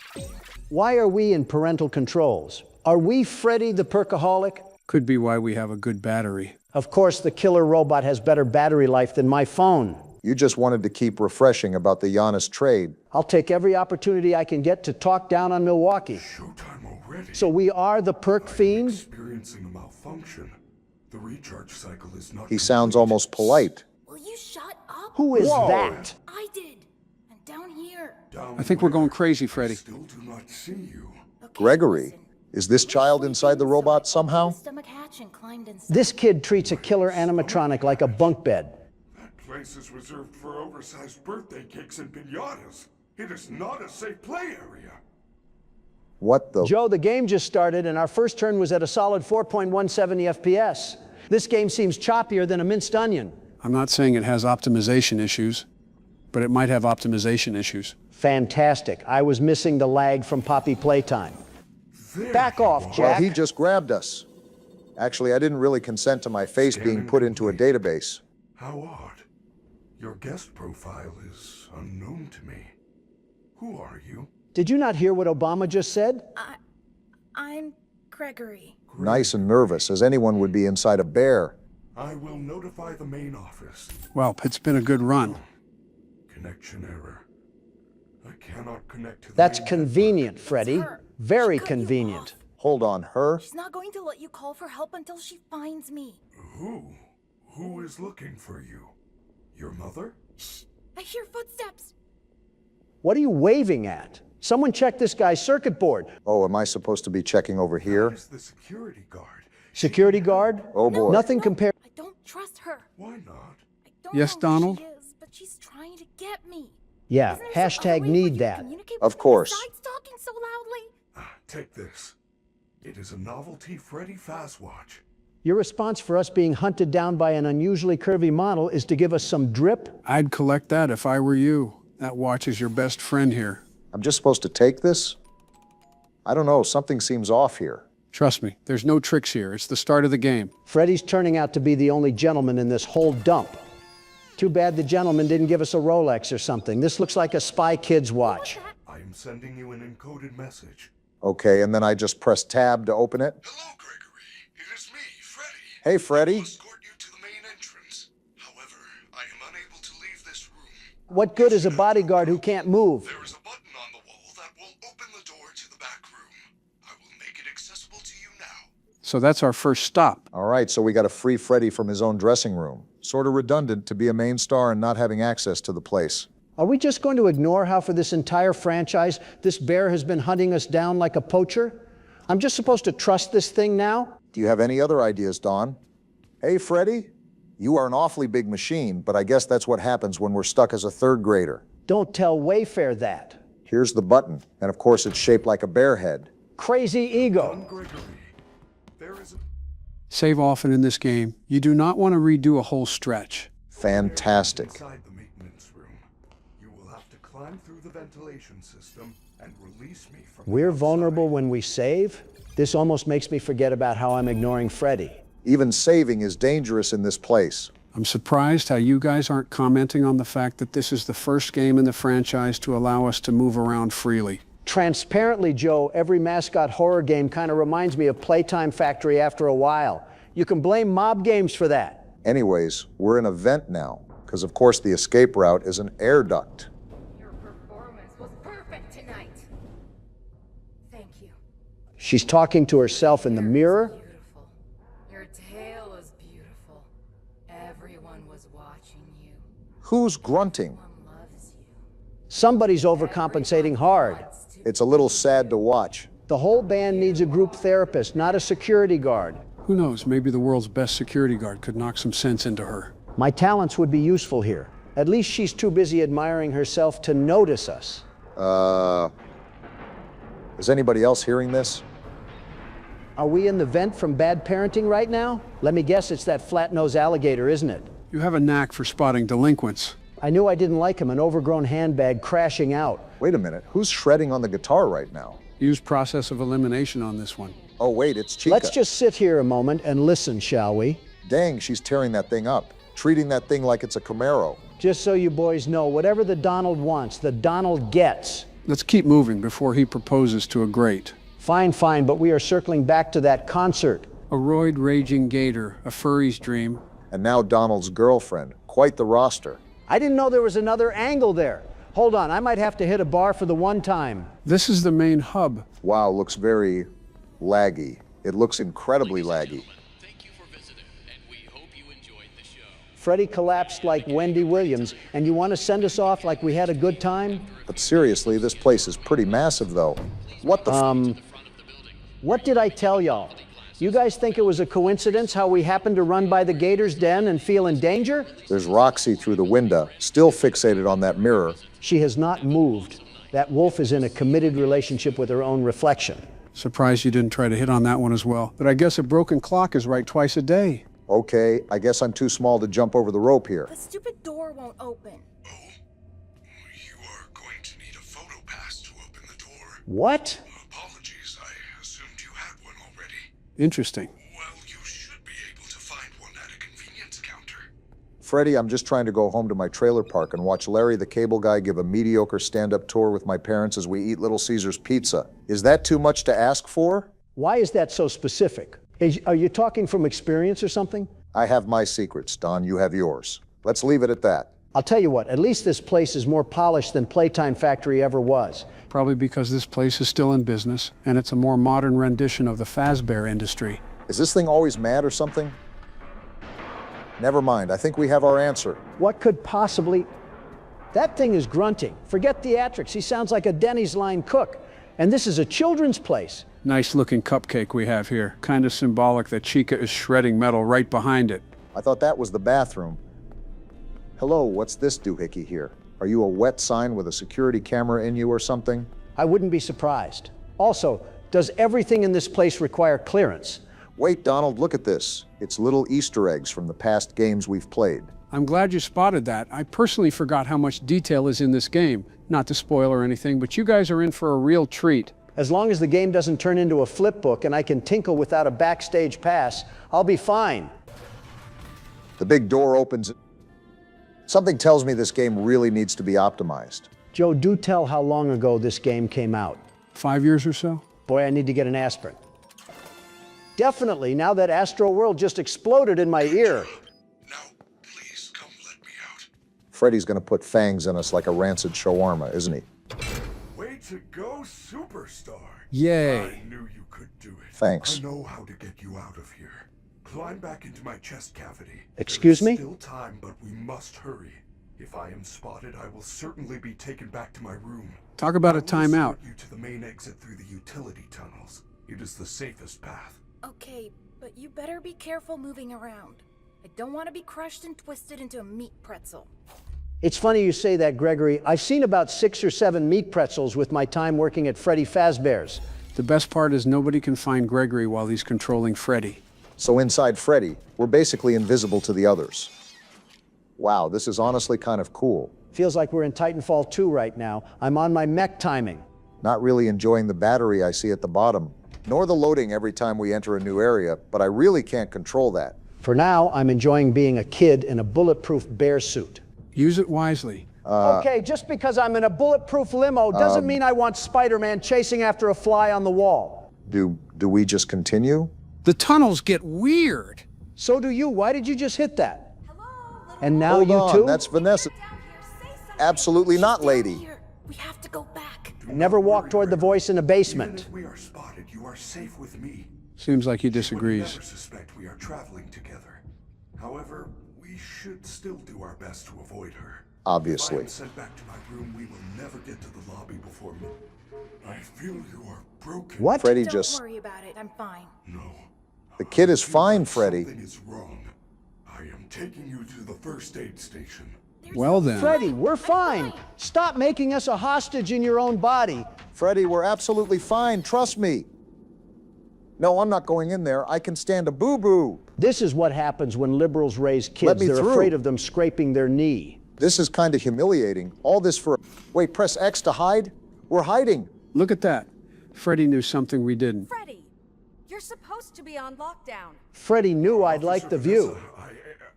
Speaker 2: Why are we in parental controls? Are we Freddy the Perkaholic?
Speaker 1: Could be why we have a good battery.
Speaker 2: Of course, the killer robot has better battery life than my phone.
Speaker 3: You just wanted to keep refreshing about the Giannis trade.
Speaker 2: I'll take every opportunity I can get to talk down on Milwaukee.
Speaker 4: Showtime already.
Speaker 2: So we are the perk fiends?
Speaker 4: Experiencing a malfunction. The recharge cycle is not.
Speaker 3: He sounds almost polite.
Speaker 5: Will you shut up?
Speaker 2: Who is
Speaker 3: Whoa.
Speaker 2: that?
Speaker 5: I did. And down here.
Speaker 1: I think we're going crazy, Freddy.
Speaker 4: Still do not see you.
Speaker 5: Okay,
Speaker 3: Gregory.
Speaker 5: listen.
Speaker 3: Is this child inside the robot somehow?
Speaker 5: Stomach hatch and climbed inside.
Speaker 2: This kid treats a killer animatronic like a bunk bed.
Speaker 4: That place is reserved for oversized birthday cakes and piñatas. It is not a safe play area.
Speaker 3: What the?
Speaker 2: Joe, the game just started and our first turn was at a solid 4.170 FPS. This game seems choppier than a minced onion.
Speaker 1: I'm not saying it has optimization issues, but it might have optimization issues.
Speaker 2: Fantastic. I was missing the lag from Poppy Playtime. Back off,
Speaker 3: Well,
Speaker 2: Jack.
Speaker 3: he just grabbed us. Actually, I didn't really consent to my face being put into a database.
Speaker 4: How odd. Your guest profile is unknown to me. Who are you?
Speaker 2: Did you not hear what Obama just said?
Speaker 5: I'm Gregory.
Speaker 3: Nice and nervous, as anyone would be inside a bear.
Speaker 4: I will notify the main office.
Speaker 1: Well, it's been a good run.
Speaker 4: Connection error. I cannot connect to the
Speaker 2: That's
Speaker 4: main
Speaker 2: convenient, Freddy.
Speaker 5: her.
Speaker 2: Very
Speaker 5: She cut you
Speaker 2: convenient.
Speaker 3: Hold on, her?
Speaker 5: She's not going to let you call for help until she finds me.
Speaker 4: network. Who is looking for you? Your mother?
Speaker 5: Shh! I hear footsteps.
Speaker 2: What are you waving at? Someone check this guy's circuit board.
Speaker 3: Oh, am I supposed to be checking over here?
Speaker 4: Where's the security guard?
Speaker 2: Security guard?
Speaker 3: Oh boy.
Speaker 2: Nothing compared.
Speaker 5: I don't trust her.
Speaker 4: Why not?
Speaker 5: I don't
Speaker 1: Yes,
Speaker 5: know who
Speaker 1: Donald?
Speaker 5: she is, but she's trying to get me.
Speaker 2: Yeah,
Speaker 5: Isn't there some other
Speaker 2: hashtag
Speaker 5: way for
Speaker 2: need
Speaker 5: you to
Speaker 2: that.
Speaker 5: communicate
Speaker 3: Of
Speaker 5: with me
Speaker 3: course.
Speaker 5: besides talking so loudly?
Speaker 4: Take this. It is a novelty Freddy Fast Watch.
Speaker 2: Your response for us being hunted down by an unusually curvy model is to give us some drip?
Speaker 1: I'd collect that if I were you. That watch is your best friend here.
Speaker 3: I'm just supposed to take this? I don't know, something seems off here.
Speaker 1: Trust me, there's no tricks here. It's the start of the game.
Speaker 2: Freddy's turning out to be the only gentleman in this whole dump. Too bad the gentleman didn't give us a Rolex or something. This looks like a Spy Kids watch.
Speaker 4: I am sending you an encoded message.
Speaker 3: Okay, and then I just press tab to open it.
Speaker 4: Hello, Gregory. It is me, Freddy.
Speaker 3: Hey, Freddy.
Speaker 4: I will escort you to the main entrance. However, I am unable to leave this room.
Speaker 2: What good is a bodyguard who can't move?
Speaker 4: There is a button on the wall that will open the door to the back room. I will make it accessible to you now.
Speaker 1: So that's our first stop.
Speaker 3: All right, so we got to free Freddy from his own dressing room. Sort of redundant to be a main star and not having access to the place.
Speaker 2: Are we just going to ignore how for this entire franchise, this bear has been hunting us down like a poacher? I'm just supposed to trust this thing now?
Speaker 3: Do you have any other ideas, Don? Hey, Freddy, you are an awfully big machine, but I guess that's what happens when we're stuck as a third grader.
Speaker 2: Don't tell Wayfair that.
Speaker 3: Here's the button, and of course it's shaped like a bear head.
Speaker 2: Crazy ego.
Speaker 4: Gregory, there is a...
Speaker 1: Save often in this game. You do not want to redo a whole stretch.
Speaker 3: Fantastic.
Speaker 4: Inside the maintenance room. You will have to climb through the ventilation system and release me from
Speaker 2: We're
Speaker 4: the outside.
Speaker 2: vulnerable when we save? This almost makes me forget about how I'm ignoring Freddy.
Speaker 3: Even saving is dangerous in this place.
Speaker 1: I'm surprised how you guys aren't commenting on the fact that this is the first game in the franchise to allow us to move around freely.
Speaker 2: Transparently, Joe, every mascot horror game kind of reminds me of Playtime Factory after a while. You can blame mob games for that.
Speaker 3: Anyways, we're in a vent now, because of course the escape route is an air duct.
Speaker 5: Your performance was perfect tonight. Thank you.
Speaker 2: She's talking to herself in the mirror.
Speaker 5: Beautiful. Your tail is beautiful. Everyone was watching you.
Speaker 3: Who's grunting?
Speaker 5: One loves you.
Speaker 2: Somebody's overcompensating hard.
Speaker 3: It's a little sad to watch.
Speaker 2: The whole band needs a group therapist, not a security guard.
Speaker 1: Who knows, maybe the world's best security guard could knock some sense into her.
Speaker 2: My talents would be useful here. At least she's too busy admiring herself to notice us.
Speaker 3: Is anybody else hearing this?
Speaker 2: Are we in the vent from bad parenting right now? Let me guess, it's that flat-nosed alligator, isn't it?
Speaker 1: You have a knack for spotting delinquents.
Speaker 2: I knew I didn't like him, an overgrown handbag crashing out.
Speaker 3: Wait a minute, who's shredding on the guitar right now?
Speaker 1: Use process of elimination on this one.
Speaker 3: Oh wait, it's Chica.
Speaker 2: Let's just sit here a moment and listen, shall we?
Speaker 3: Dang, she's tearing that thing up, treating that thing like it's a Camaro.
Speaker 2: Just so you boys know, whatever the Donald wants, the Donald gets.
Speaker 1: Let's keep moving before he proposes to a great.
Speaker 2: Fine, fine, but we are circling back to that concert.
Speaker 1: A roid raging gator, a furry's dream.
Speaker 3: And now Donald's girlfriend. Quite the roster.
Speaker 2: I didn't know there was another angle there. Hold on, I might have to hit a bar for the one time.
Speaker 1: This is the main hub.
Speaker 3: Wow, looks very laggy. It looks incredibly laggy.
Speaker 6: Thank you for visiting, and we hope you enjoyed the show.
Speaker 2: Freddie collapsed like Wendy Williams, and you want to send us off like we had a good time?
Speaker 3: But seriously, this place is pretty massive though. What the
Speaker 2: What did I tell y'all? You guys think it was a coincidence how we happened to run by the gator's den and feel in danger?
Speaker 3: There's Roxy through the window, still fixated on that mirror.
Speaker 2: She has not moved. That wolf is in a committed relationship with her own reflection.
Speaker 1: Surprised you didn't try to hit on that one as well. But I guess a broken clock is right twice a day.
Speaker 3: Okay, I guess I'm too small to jump over the rope here.
Speaker 5: The stupid door won't open.
Speaker 4: You are going to need a photo pass to open the door.
Speaker 2: What?
Speaker 4: Apologies, I assumed you had one already.
Speaker 1: Interesting.
Speaker 4: Well, you should be able to find one at a convenience counter.
Speaker 3: Freddie, I'm just trying to go home to my trailer park and watch Larry the Cable Guy give a mediocre stand-up tour with my parents as we eat Little Caesar's pizza. Is that too much to ask for?
Speaker 2: Why is that so specific? Are you talking from experience or something?
Speaker 3: I have my secrets, Don. You have yours. Let's leave it at that.
Speaker 2: I'll tell you what, at least this place is more polished than Playtime Factory ever was.
Speaker 1: Probably because this place is still in business, and it's a more modern rendition of the Fazbear industry.
Speaker 3: Is this thing always mad or something? Never mind. I think we have our answer.
Speaker 2: What could possibly... That thing is grunting. Forget theatrics. He sounds like a Denny's line cook. And this is a children's place.
Speaker 1: Nice looking cupcake we have here. Kind of symbolic that Chica is shredding metal right behind it.
Speaker 3: I thought that was the bathroom. Hello, what's this doohickey here? Are you a wet sign with a security camera in you or something?
Speaker 2: I wouldn't be surprised. Also, does everything in this place require clearance?
Speaker 3: Wait, Donald, look at this. It's little Easter eggs from the past games we've played.
Speaker 1: I'm glad you spotted that. I personally forgot how much detail is in this game. Not to spoil or anything, but you guys are in for a real treat.
Speaker 2: As long as the game doesn't turn into a flip book and I can tinkle without a backstage pass, I'll be fine.
Speaker 3: The big door opens. Something tells me this game really needs to be optimized.
Speaker 2: Joe, do tell how long ago this game came out.
Speaker 1: 5 years or so?
Speaker 2: Boy, I need to get an aspirin. Definitely, now that Astro World just exploded in my ear.
Speaker 4: Now, please, come let me out.
Speaker 3: Freddy's gonna put fangs in us like a rancid shawarma, isn't he?
Speaker 4: Way to go, superstar.
Speaker 1: Yay.
Speaker 4: I knew you could do it.
Speaker 3: Thanks.
Speaker 4: I know how to get you out of here. Climb back into my chest cavity.
Speaker 2: Excuse me?
Speaker 4: Still time, but we must hurry. If I am spotted, I will certainly be taken back to my room.
Speaker 1: Talk about a
Speaker 4: I will
Speaker 1: timeout.
Speaker 4: escort you to the main exit through the utility tunnels. It is the safest path.
Speaker 5: Okay, but you better be careful moving around. I don't want to be crushed and twisted into a meat pretzel.
Speaker 2: It's funny you say that, Gregory. I've seen about 6 or 7 meat pretzels with my time working at Freddy Fazbear's.
Speaker 1: The best part is nobody can find Gregory while he's controlling Freddy.
Speaker 3: So inside Freddy, we're basically invisible to the others. Wow, this is honestly kind of cool.
Speaker 2: Feels like we're in Titanfall 2 right now. I'm on my mech timing.
Speaker 3: Not really enjoying the battery I see at the bottom, nor the loading every time we enter a new area, but I really can't control that.
Speaker 2: For now, I'm enjoying being a kid in a bulletproof bear suit.
Speaker 1: Use it wisely.
Speaker 2: Okay, just because I'm in a bulletproof limo doesn't mean I want Spider-Man chasing after a fly on the wall.
Speaker 3: Do we just continue?
Speaker 1: The tunnels get weird.
Speaker 2: So do you. Why did you just hit that? And now
Speaker 3: Hold
Speaker 2: you
Speaker 3: on,
Speaker 2: too?
Speaker 3: that's Vanessa. Absolutely not, lady.
Speaker 5: Here, we have to go back.
Speaker 2: Never walk toward the voice in the
Speaker 4: Even
Speaker 2: basement.
Speaker 4: if we are spotted, you are safe with me.
Speaker 1: Seems like he
Speaker 4: She would
Speaker 1: disagrees.
Speaker 4: never suspect we are traveling together. However, we should still do our best to avoid her. If I
Speaker 3: Obviously.
Speaker 4: am sent back to my room, we will never get to the lobby before me. I feel you are broken.
Speaker 2: What?
Speaker 3: Freddy
Speaker 5: Don't
Speaker 3: just...
Speaker 5: worry about it. I'm fine.
Speaker 4: No.
Speaker 3: The kid is
Speaker 4: I feel
Speaker 3: fine,
Speaker 4: like
Speaker 3: Freddy.
Speaker 4: Something is wrong. I am taking you to the first aid station.
Speaker 1: Well then.
Speaker 2: Freddy, we're fine. Stop making us a hostage in your own body.
Speaker 3: Freddy, we're absolutely fine, trust me. No, I'm not going in there. I can stand a boo-boo.
Speaker 2: This is what happens when liberals raise
Speaker 3: Let
Speaker 2: kids.
Speaker 3: me
Speaker 2: They're
Speaker 3: through.
Speaker 2: afraid of them scraping their knee.
Speaker 3: This is kind of humiliating. All this for... Wait, press X to hide? We're hiding.
Speaker 1: Look at that. Freddy knew something we didn't.
Speaker 10: Freddy, you're supposed to be on lockdown.
Speaker 2: Freddy knew I'd like the
Speaker 4: Officer
Speaker 2: view.
Speaker 4: Vanessa,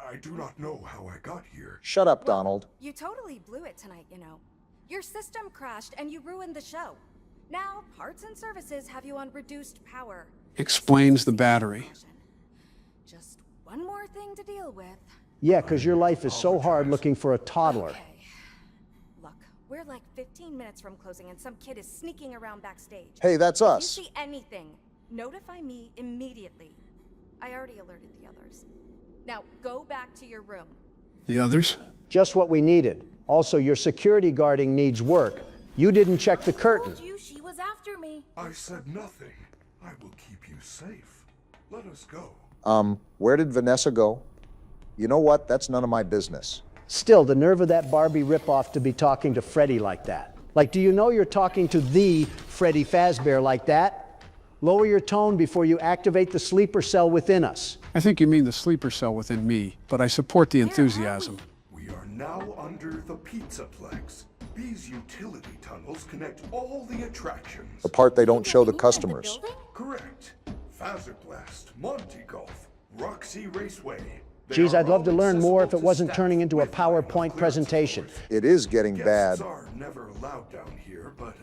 Speaker 4: I do not know how I got here.
Speaker 3: Shut up, Donald.
Speaker 10: You totally blew it tonight, you know. Your system crashed and you ruined the show. Now, parts and services have you on reduced power.
Speaker 1: Explains the battery.
Speaker 10: Just one more thing to deal with.
Speaker 2: Yeah, because your life is so hard looking for a toddler.
Speaker 10: Okay. Look, we're like 15 minutes from closing and some kid is sneaking around backstage.
Speaker 3: Hey, that's
Speaker 10: If
Speaker 3: us.
Speaker 10: you see anything, notify me immediately. I already alerted the others. Now, go back to your room.
Speaker 1: The others?
Speaker 2: Just what we needed. Also, your security guarding needs work. You didn't check the curtain.
Speaker 5: Told you she was after me.
Speaker 4: I said nothing. I will keep you safe. Let us go.
Speaker 3: Where did Vanessa go? You know what? That's none of my business.
Speaker 2: Still, the nerve of that Barbie ripoff to be talking to Freddy like that. Like, do you know you're talking to the Freddy Fazbear like that? Lower your tone before you activate the sleeper cell within us.
Speaker 1: I think you mean the sleeper cell within me, but I support the enthusiasm.
Speaker 4: We are now under the Pizzaplex. These utility tunnels connect all the attractions.
Speaker 3: The part they don't show the
Speaker 5: Inside
Speaker 3: customers.
Speaker 5: building?
Speaker 4: Correct. Fazerblast, Monte Golf, Roxy Raceway. They
Speaker 2: Geez,
Speaker 4: are
Speaker 2: I'd love to
Speaker 4: all
Speaker 2: learn more if
Speaker 4: accessible
Speaker 2: it
Speaker 4: to
Speaker 2: wasn't
Speaker 4: staff
Speaker 2: turning into a
Speaker 4: with line of
Speaker 2: PowerPoint
Speaker 4: clearance
Speaker 2: presentation.
Speaker 4: doors.
Speaker 3: It is getting
Speaker 4: Guests
Speaker 3: bad.
Speaker 4: are never allowed down here, but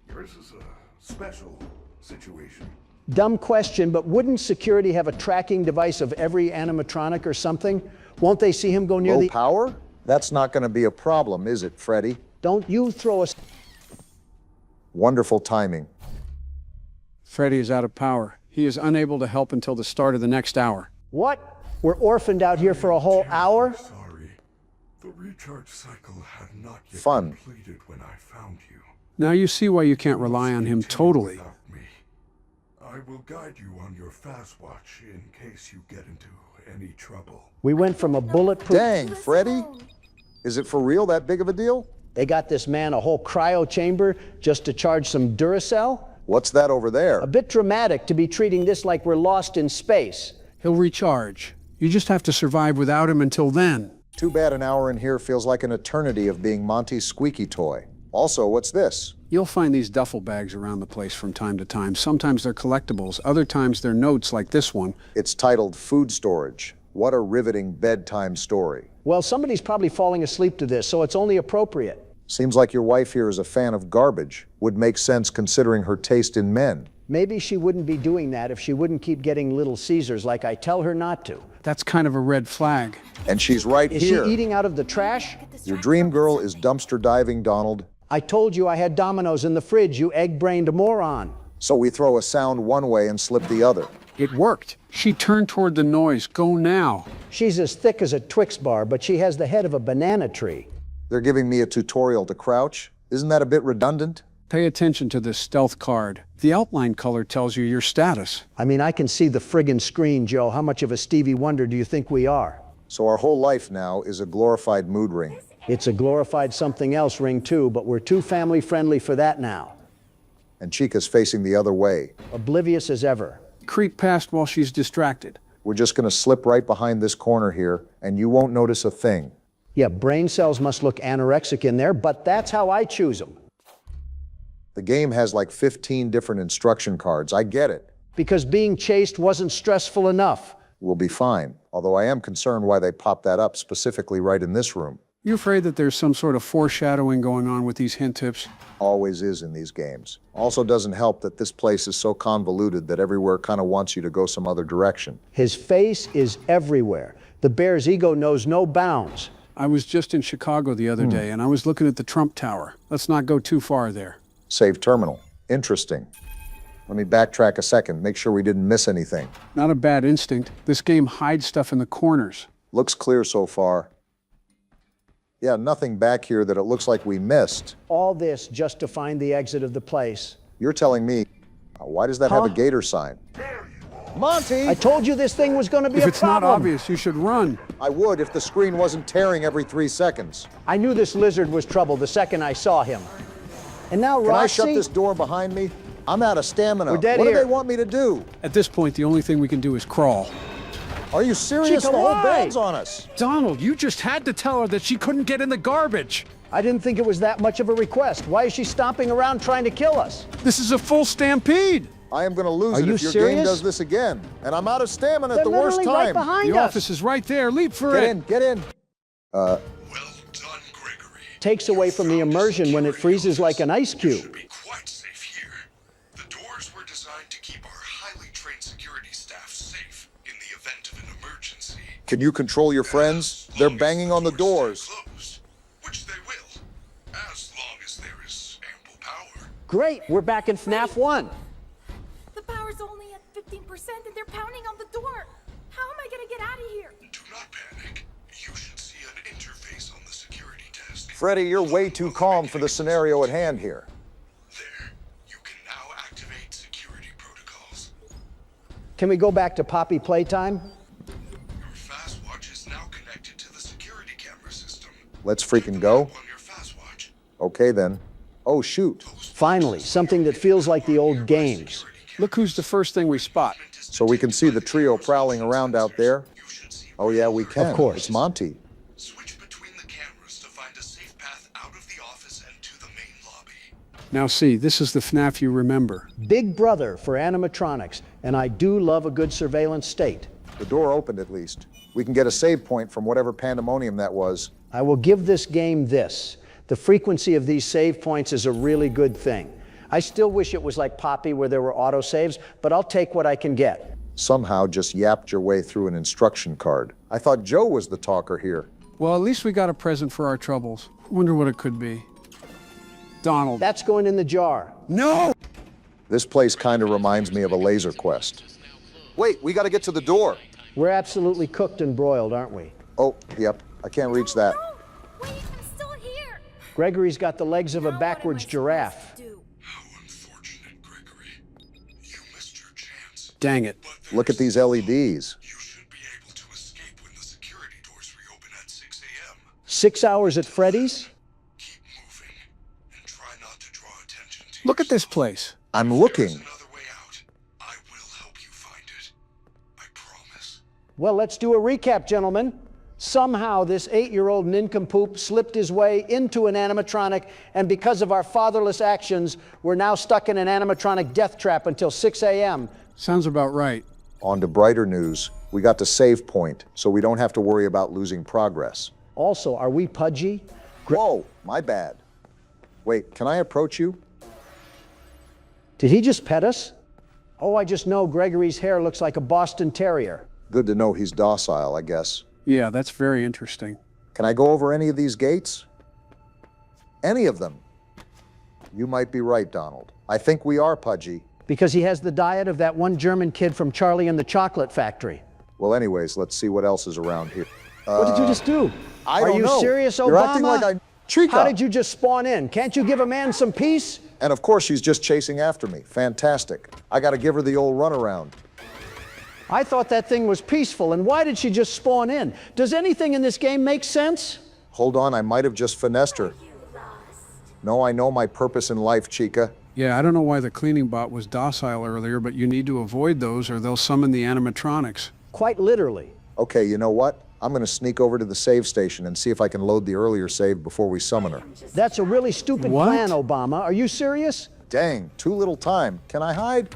Speaker 4: yours is a special situation.
Speaker 2: Dumb question, but wouldn't security have a tracking device of every animatronic or something? Won't they see him go near
Speaker 3: Low
Speaker 2: the...
Speaker 3: power? That's not going to be a problem, is it, Freddy?
Speaker 2: Don't you throw us...
Speaker 3: Wonderful timing.
Speaker 1: Freddy is out of power. He is unable to help until the start of the next hour.
Speaker 2: What? We're orphaned out here for a whole hour?
Speaker 4: Sorry. The recharge cycle had not yet
Speaker 3: Fun.
Speaker 4: completed when I found you.
Speaker 1: Now you see why you can't rely on him totally.
Speaker 4: Without me. I will guide you on your fast watch in case you get into any trouble.
Speaker 2: We went from a bulletproof...
Speaker 3: Dang, Freddy. Is it for real that big of a deal?
Speaker 2: They got this man a whole cryo chamber just to charge some Duracell?
Speaker 3: What's that over there?
Speaker 2: A bit dramatic to be treating this like we're lost in space.
Speaker 1: He'll recharge. You just have to survive without him until then.
Speaker 3: Too bad an hour in here feels like an eternity of being Monty's squeaky toy. Also, what's this?
Speaker 1: You'll find these duffel bags around the place from time to time. Sometimes they're collectibles, other times they're notes like this one.
Speaker 3: It's titled Food Storage. What a riveting bedtime story.
Speaker 2: Well, somebody's probably falling asleep to this, so it's only appropriate.
Speaker 3: Seems like your wife here is a fan of garbage. Would make sense considering her taste in men.
Speaker 2: Maybe she wouldn't be doing that if she wouldn't keep getting Little Caesars like I tell her not to.
Speaker 1: That's kind of a red flag.
Speaker 3: And she's right
Speaker 2: Is
Speaker 3: here.
Speaker 2: she eating out of the trash?
Speaker 3: Your dream girl is dumpster diving, Donald.
Speaker 2: I told you I had Dominoes in the fridge, you egg-brained moron.
Speaker 3: So we throw a sound one way and slip the other.
Speaker 1: It worked. She turned toward the noise. Go now.
Speaker 2: She's as thick as a Twix bar, but she has the head of a banana tree.
Speaker 3: They're giving me a tutorial to crouch. Isn't that a bit redundant?
Speaker 1: Pay attention to this stealth card. The outline color tells you your status.
Speaker 2: I mean, I can see the friggin' screen, Joe. How much of a Stevie Wonder do you think we are?
Speaker 3: So our whole life now is a glorified mood ring.
Speaker 2: It's a glorified something else ring too, but we're too family friendly for that now.
Speaker 3: And Chica's facing the other way.
Speaker 2: Oblivious as ever.
Speaker 1: Creep past while she's distracted.
Speaker 3: We're just gonna slip right behind this corner here, and you won't notice a thing.
Speaker 2: Yeah, brain cells must look anorexic in there, but that's how I choose them.
Speaker 3: The game has like 15 different instruction cards. I get it.
Speaker 2: Because being chased wasn't stressful enough.
Speaker 3: We'll be fine. Although I am concerned why they popped that up specifically right in this room.
Speaker 1: You afraid that there's some sort of foreshadowing going on with these hint tips?
Speaker 3: Always is in these games. Also doesn't help that this place is so convoluted that everywhere kind of wants you to go some other direction.
Speaker 2: His face is everywhere. The bear's ego knows no bounds.
Speaker 1: I was just in Chicago the other day, and I was looking at the Trump Tower. Let's not go too far there.
Speaker 3: Save terminal. Interesting. Let me backtrack a second, make sure we didn't miss anything.
Speaker 1: Not a bad instinct. This game hides stuff in the corners.
Speaker 3: Looks clear so far. Yeah, nothing back here that it looks like we missed.
Speaker 2: All this just to find the exit of the place.
Speaker 3: You're telling me, why does that have a gator sign? Monty!
Speaker 2: I told you this thing was going to be
Speaker 1: If
Speaker 2: a
Speaker 1: it's not
Speaker 2: problem.
Speaker 1: obvious, you should run.
Speaker 3: I would if the screen wasn't tearing every 3 seconds.
Speaker 2: I knew this lizard was trouble the second I saw him. And now,
Speaker 3: Can I
Speaker 2: Roxy,
Speaker 3: shut this door behind me? I'm out of stamina.
Speaker 2: We're dead
Speaker 3: what
Speaker 2: here.
Speaker 3: do they want me to do?
Speaker 1: At this point, the only thing we can do is crawl.
Speaker 3: Are you serious?
Speaker 2: Chica,
Speaker 3: The whole
Speaker 2: why?
Speaker 3: band's on us.
Speaker 1: Donald, you just had to tell her that she couldn't get in the garbage.
Speaker 2: I didn't think it was that much of a request. Why is she stomping around trying to kill us?
Speaker 1: This is a full stampede.
Speaker 3: I am going to lose
Speaker 2: Are
Speaker 3: it
Speaker 2: you
Speaker 3: if your game
Speaker 2: serious?
Speaker 3: does this again. And I'm out of stamina at
Speaker 2: They're
Speaker 3: the worst
Speaker 2: literally right
Speaker 3: time.
Speaker 2: behind
Speaker 1: The
Speaker 2: us.
Speaker 1: office is right there. Leap for
Speaker 3: Get
Speaker 1: it.
Speaker 3: in, get in.
Speaker 4: Well done, Gregory.
Speaker 2: Takes away from the immersion when it freezes like an ice
Speaker 4: You
Speaker 2: cube.
Speaker 4: should be quite safe here. The doors were designed to keep our highly trained security staff safe in the event of an emergency.
Speaker 3: Can you control your friends? They're banging on the doors.
Speaker 4: Closed, which they will, as long as there is ample power.
Speaker 2: Great, we're back in FNAF 1.
Speaker 5: The power's only at 15% and they're pounding on the door. How am I gonna get out of here?
Speaker 4: Do not panic. You should see an interface on the security desk.
Speaker 3: Freddy, you're way too calm for the scenario at hand here.
Speaker 4: There, you can now activate security protocols.
Speaker 2: Can we go back to Poppy Playtime?
Speaker 4: Your fast watch is now connected to the security camera system.
Speaker 3: Let's freaking go.
Speaker 4: On your fast watch.
Speaker 3: Okay then. Oh shoot.
Speaker 2: Finally, something that feels like the old games.
Speaker 1: Look who's the first thing we spot.
Speaker 3: So we can see the trio prowling around out there? Oh yeah, we can.
Speaker 2: Of course.
Speaker 3: It's Monty.
Speaker 4: Switch between the cameras to find a safe path out of the office and to the main lobby.
Speaker 1: Now see, this is the FNAF you remember.
Speaker 2: Big brother for animatronics, and I do love a good surveillance state.
Speaker 3: The door opened at least. We can get a save point from whatever pandemonium that was.
Speaker 2: I will give this game this. The frequency of these save points is a really good thing. I still wish it was like Poppy where there were autosaves, but I'll take what I can get.
Speaker 3: Somehow just yapped your way through an instruction card. I thought Joe was the talker here.
Speaker 1: Well, at least we got a present for our troubles. Wonder what it could be. Donald.
Speaker 2: That's going in the jar.
Speaker 1: No!
Speaker 3: This place kind of reminds me of a laser quest. Wait, we got to get to the door.
Speaker 2: We're absolutely cooked and broiled, aren't we?
Speaker 3: Oh, yep. I can't reach that.
Speaker 2: Gregory's got the legs of a
Speaker 5: Now what am I
Speaker 2: backwards
Speaker 5: supposed
Speaker 2: giraffe.
Speaker 5: to do?
Speaker 4: How unfortunate, Gregory. You missed your chance.
Speaker 1: Dang it.
Speaker 3: Look at these LEDs.
Speaker 4: You should be able to escape when the security doors reopen at 6 a.m.
Speaker 2: 6 hours at Freddy's?
Speaker 4: Keep moving and try not to draw attention to
Speaker 1: Look at this place.
Speaker 3: I'm
Speaker 4: There's
Speaker 3: looking.
Speaker 4: another way out. I will help you find it. I promise.
Speaker 2: Well, let's do a recap, gentlemen. Somehow this 8-year-old nincompoop slipped his way into an animatronic, and because of our fatherless actions, we're now stuck in an animatronic death trap until 6 a.m.
Speaker 1: Sounds about right.
Speaker 3: On to brighter news. We got to save point, so we don't have to worry about losing progress.
Speaker 2: Also, are we pudgy?
Speaker 3: Whoa, my bad. Wait, can I approach you?
Speaker 2: Did he just pet us? Oh, I just know Gregory's hair looks like a Boston Terrier.
Speaker 3: Good to know he's docile, I guess.
Speaker 1: Yeah, that's very interesting.
Speaker 3: Can I go over any of these gates? Any of them? You might be right, Donald. I think we are pudgy.
Speaker 2: Because he has the diet of that one German kid from Charlie and the Chocolate Factory.
Speaker 3: Well, anyways, let's see what else is around here.
Speaker 2: What did you just do?
Speaker 3: I
Speaker 2: Are
Speaker 3: don't
Speaker 2: you
Speaker 3: know.
Speaker 2: serious, Obama?
Speaker 3: You're acting like I... Chica!
Speaker 2: How did you just spawn in? Can't you give a man some peace?
Speaker 3: And of course she's just chasing after me. Fantastic. I gotta give her the old runaround.
Speaker 2: I thought that thing was peaceful, and why did she just spawn in? Does anything in this game make sense?
Speaker 3: Hold on, I might have just finessed her. No, I know my purpose in life, Chica.
Speaker 1: Yeah, I don't know why the cleaning bot was docile earlier, but you need to avoid those or they'll summon the animatronics.
Speaker 2: Quite literally.
Speaker 3: Okay, you know what? I'm gonna sneak over to the save station and see if I can load the earlier save before we summon her.
Speaker 2: That's a really stupid
Speaker 1: What?
Speaker 2: plan, Obama. Are you serious?
Speaker 3: Dang, too little time. Can I hide?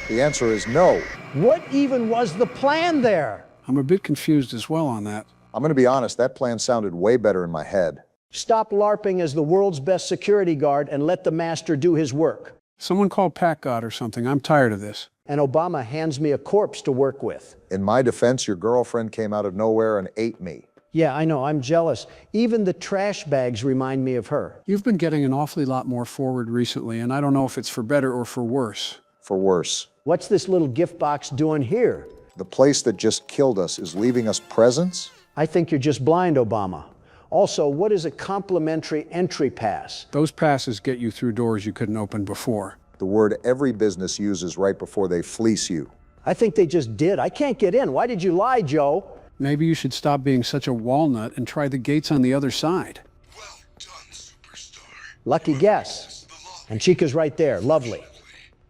Speaker 3: The answer is no.
Speaker 2: What even was the plan there?
Speaker 1: I'm a bit confused as well on that.
Speaker 3: I'm gonna be honest, that plan sounded way better in my head.
Speaker 2: Stop LARPing as the world's best security guard and let the master do his work.
Speaker 1: Someone call Pack God or something. I'm tired of this.
Speaker 2: And Obama hands me a corpse to work with.
Speaker 3: In my defense, your girlfriend came out of nowhere and ate me.
Speaker 2: Yeah, I know, I'm jealous. Even the trash bags remind me of her.
Speaker 1: You've been getting an awfully lot more forward recently, and I don't know if it's for better or for worse.
Speaker 3: For worse.
Speaker 2: What's this little gift box doing here?
Speaker 3: The place that just killed us is leaving us presents?
Speaker 2: I think you're just blind, Obama. Also, what is a complimentary entry pass?
Speaker 1: Those passes get you through doors you couldn't open before.
Speaker 3: The word every business uses right before they fleece you.
Speaker 2: I think they just did. I can't get in. Why did you lie, Joe?
Speaker 1: Maybe you should stop being such a walnut and try the gates on the other side.
Speaker 4: Well done, superstar.
Speaker 2: Lucky guess. And Chica's right there. Lovely.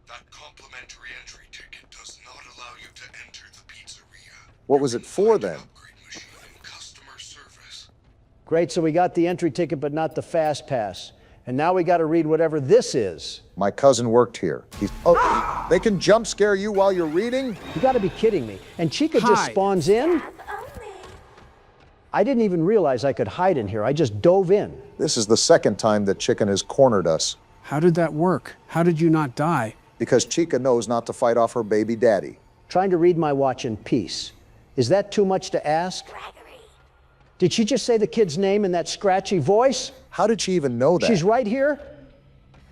Speaker 4: That complimentary entry ticket does not allow you to enter the pizzeria.
Speaker 3: What was it for then?
Speaker 4: Upgrade machine and customer service.
Speaker 2: Great, so we got the entry ticket, but not the fast pass. And now we got to read whatever this is.
Speaker 3: My cousin worked here. Oh, they can jump scare you while you're reading?
Speaker 2: You got to be kidding me. And Chica just
Speaker 1: Hi.
Speaker 2: spawns in? I didn't even realize I could hide in here. I just dove in.
Speaker 3: This is the second time that Chicken has cornered us.
Speaker 1: How did that work? How did you not die?
Speaker 3: Because Chica knows not to fight off her baby daddy.
Speaker 2: Trying to read my watch in peace. Is that too much to ask? Did she just say the kid's name in that scratchy voice?
Speaker 3: How did she even know that?
Speaker 2: She's right here?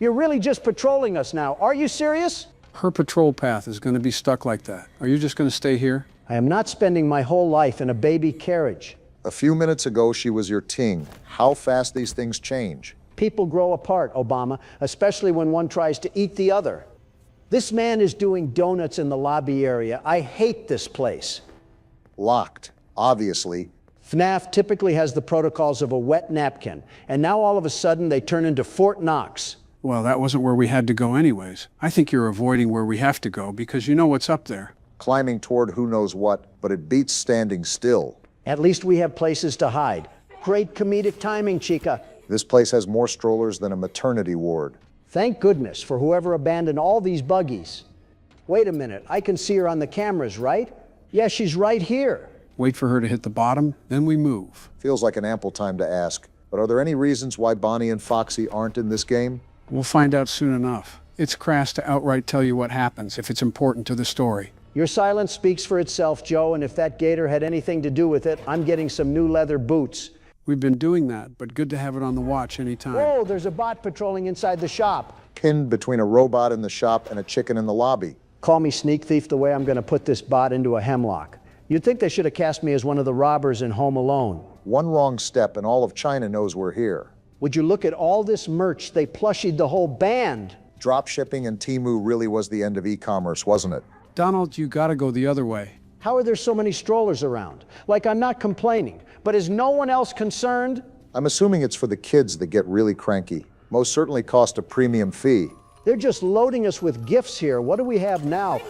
Speaker 2: You're really just patrolling us now. Are you serious?
Speaker 1: Her patrol path is going to be stuck like that. Are you just going to stay here?
Speaker 2: I am not spending my whole life in a baby carriage.
Speaker 3: A few minutes ago, she was your ting. How fast these things change.
Speaker 2: People grow apart, Obama, especially when one tries to eat the other. This man is doing donuts in the lobby area. I hate this place.
Speaker 3: Locked, obviously.
Speaker 2: FNAF typically has the protocols of a wet napkin, and now all of a sudden they turn into Fort Knox.
Speaker 1: Well, that wasn't where we had to go anyways. I think you're avoiding where we have to go because you know what's up there.
Speaker 3: Climbing toward who knows what, but it beats standing still.
Speaker 2: At least we have places to hide. Great comedic timing, Chica.
Speaker 3: This place has more strollers than a maternity ward.
Speaker 2: Thank goodness for whoever abandoned all these buggies. Wait a minute, I can see her on the cameras, right? Yeah, she's right here.
Speaker 1: Wait for her to hit the bottom, then we move.
Speaker 3: Feels like an ample time to ask. But are there any reasons why Bonnie and Foxy aren't in this game?
Speaker 1: We'll find out soon enough. It's crass to outright tell you what happens if it's important to the story.
Speaker 2: Your silence speaks for itself, Joe, and if that gator had anything to do with it, I'm getting some new leather boots.
Speaker 1: We've been doing that, but good to have it on the watch anytime.
Speaker 2: Whoa, there's a bot patrolling inside the shop.
Speaker 3: Pinned between a robot in the shop and a chicken in the lobby.
Speaker 2: Call me sneak thief the way I'm going to put this bot into a hemlock. You'd think they should have cast me as one of the robbers in Home Alone.
Speaker 3: One wrong step and all of China knows we're here.
Speaker 2: Would you look at all this merch? They plushied the whole band.
Speaker 3: Drop shipping and Temu really was the end of e-commerce, wasn't it?
Speaker 1: Donald, you gotta go the other way.
Speaker 2: How are there so many strollers around? Like, I'm not complaining, but is no one else concerned?
Speaker 3: I'm assuming it's for the kids that get really cranky. Most certainly cost a premium fee.
Speaker 2: They're just loading us with gifts here. What do we have now?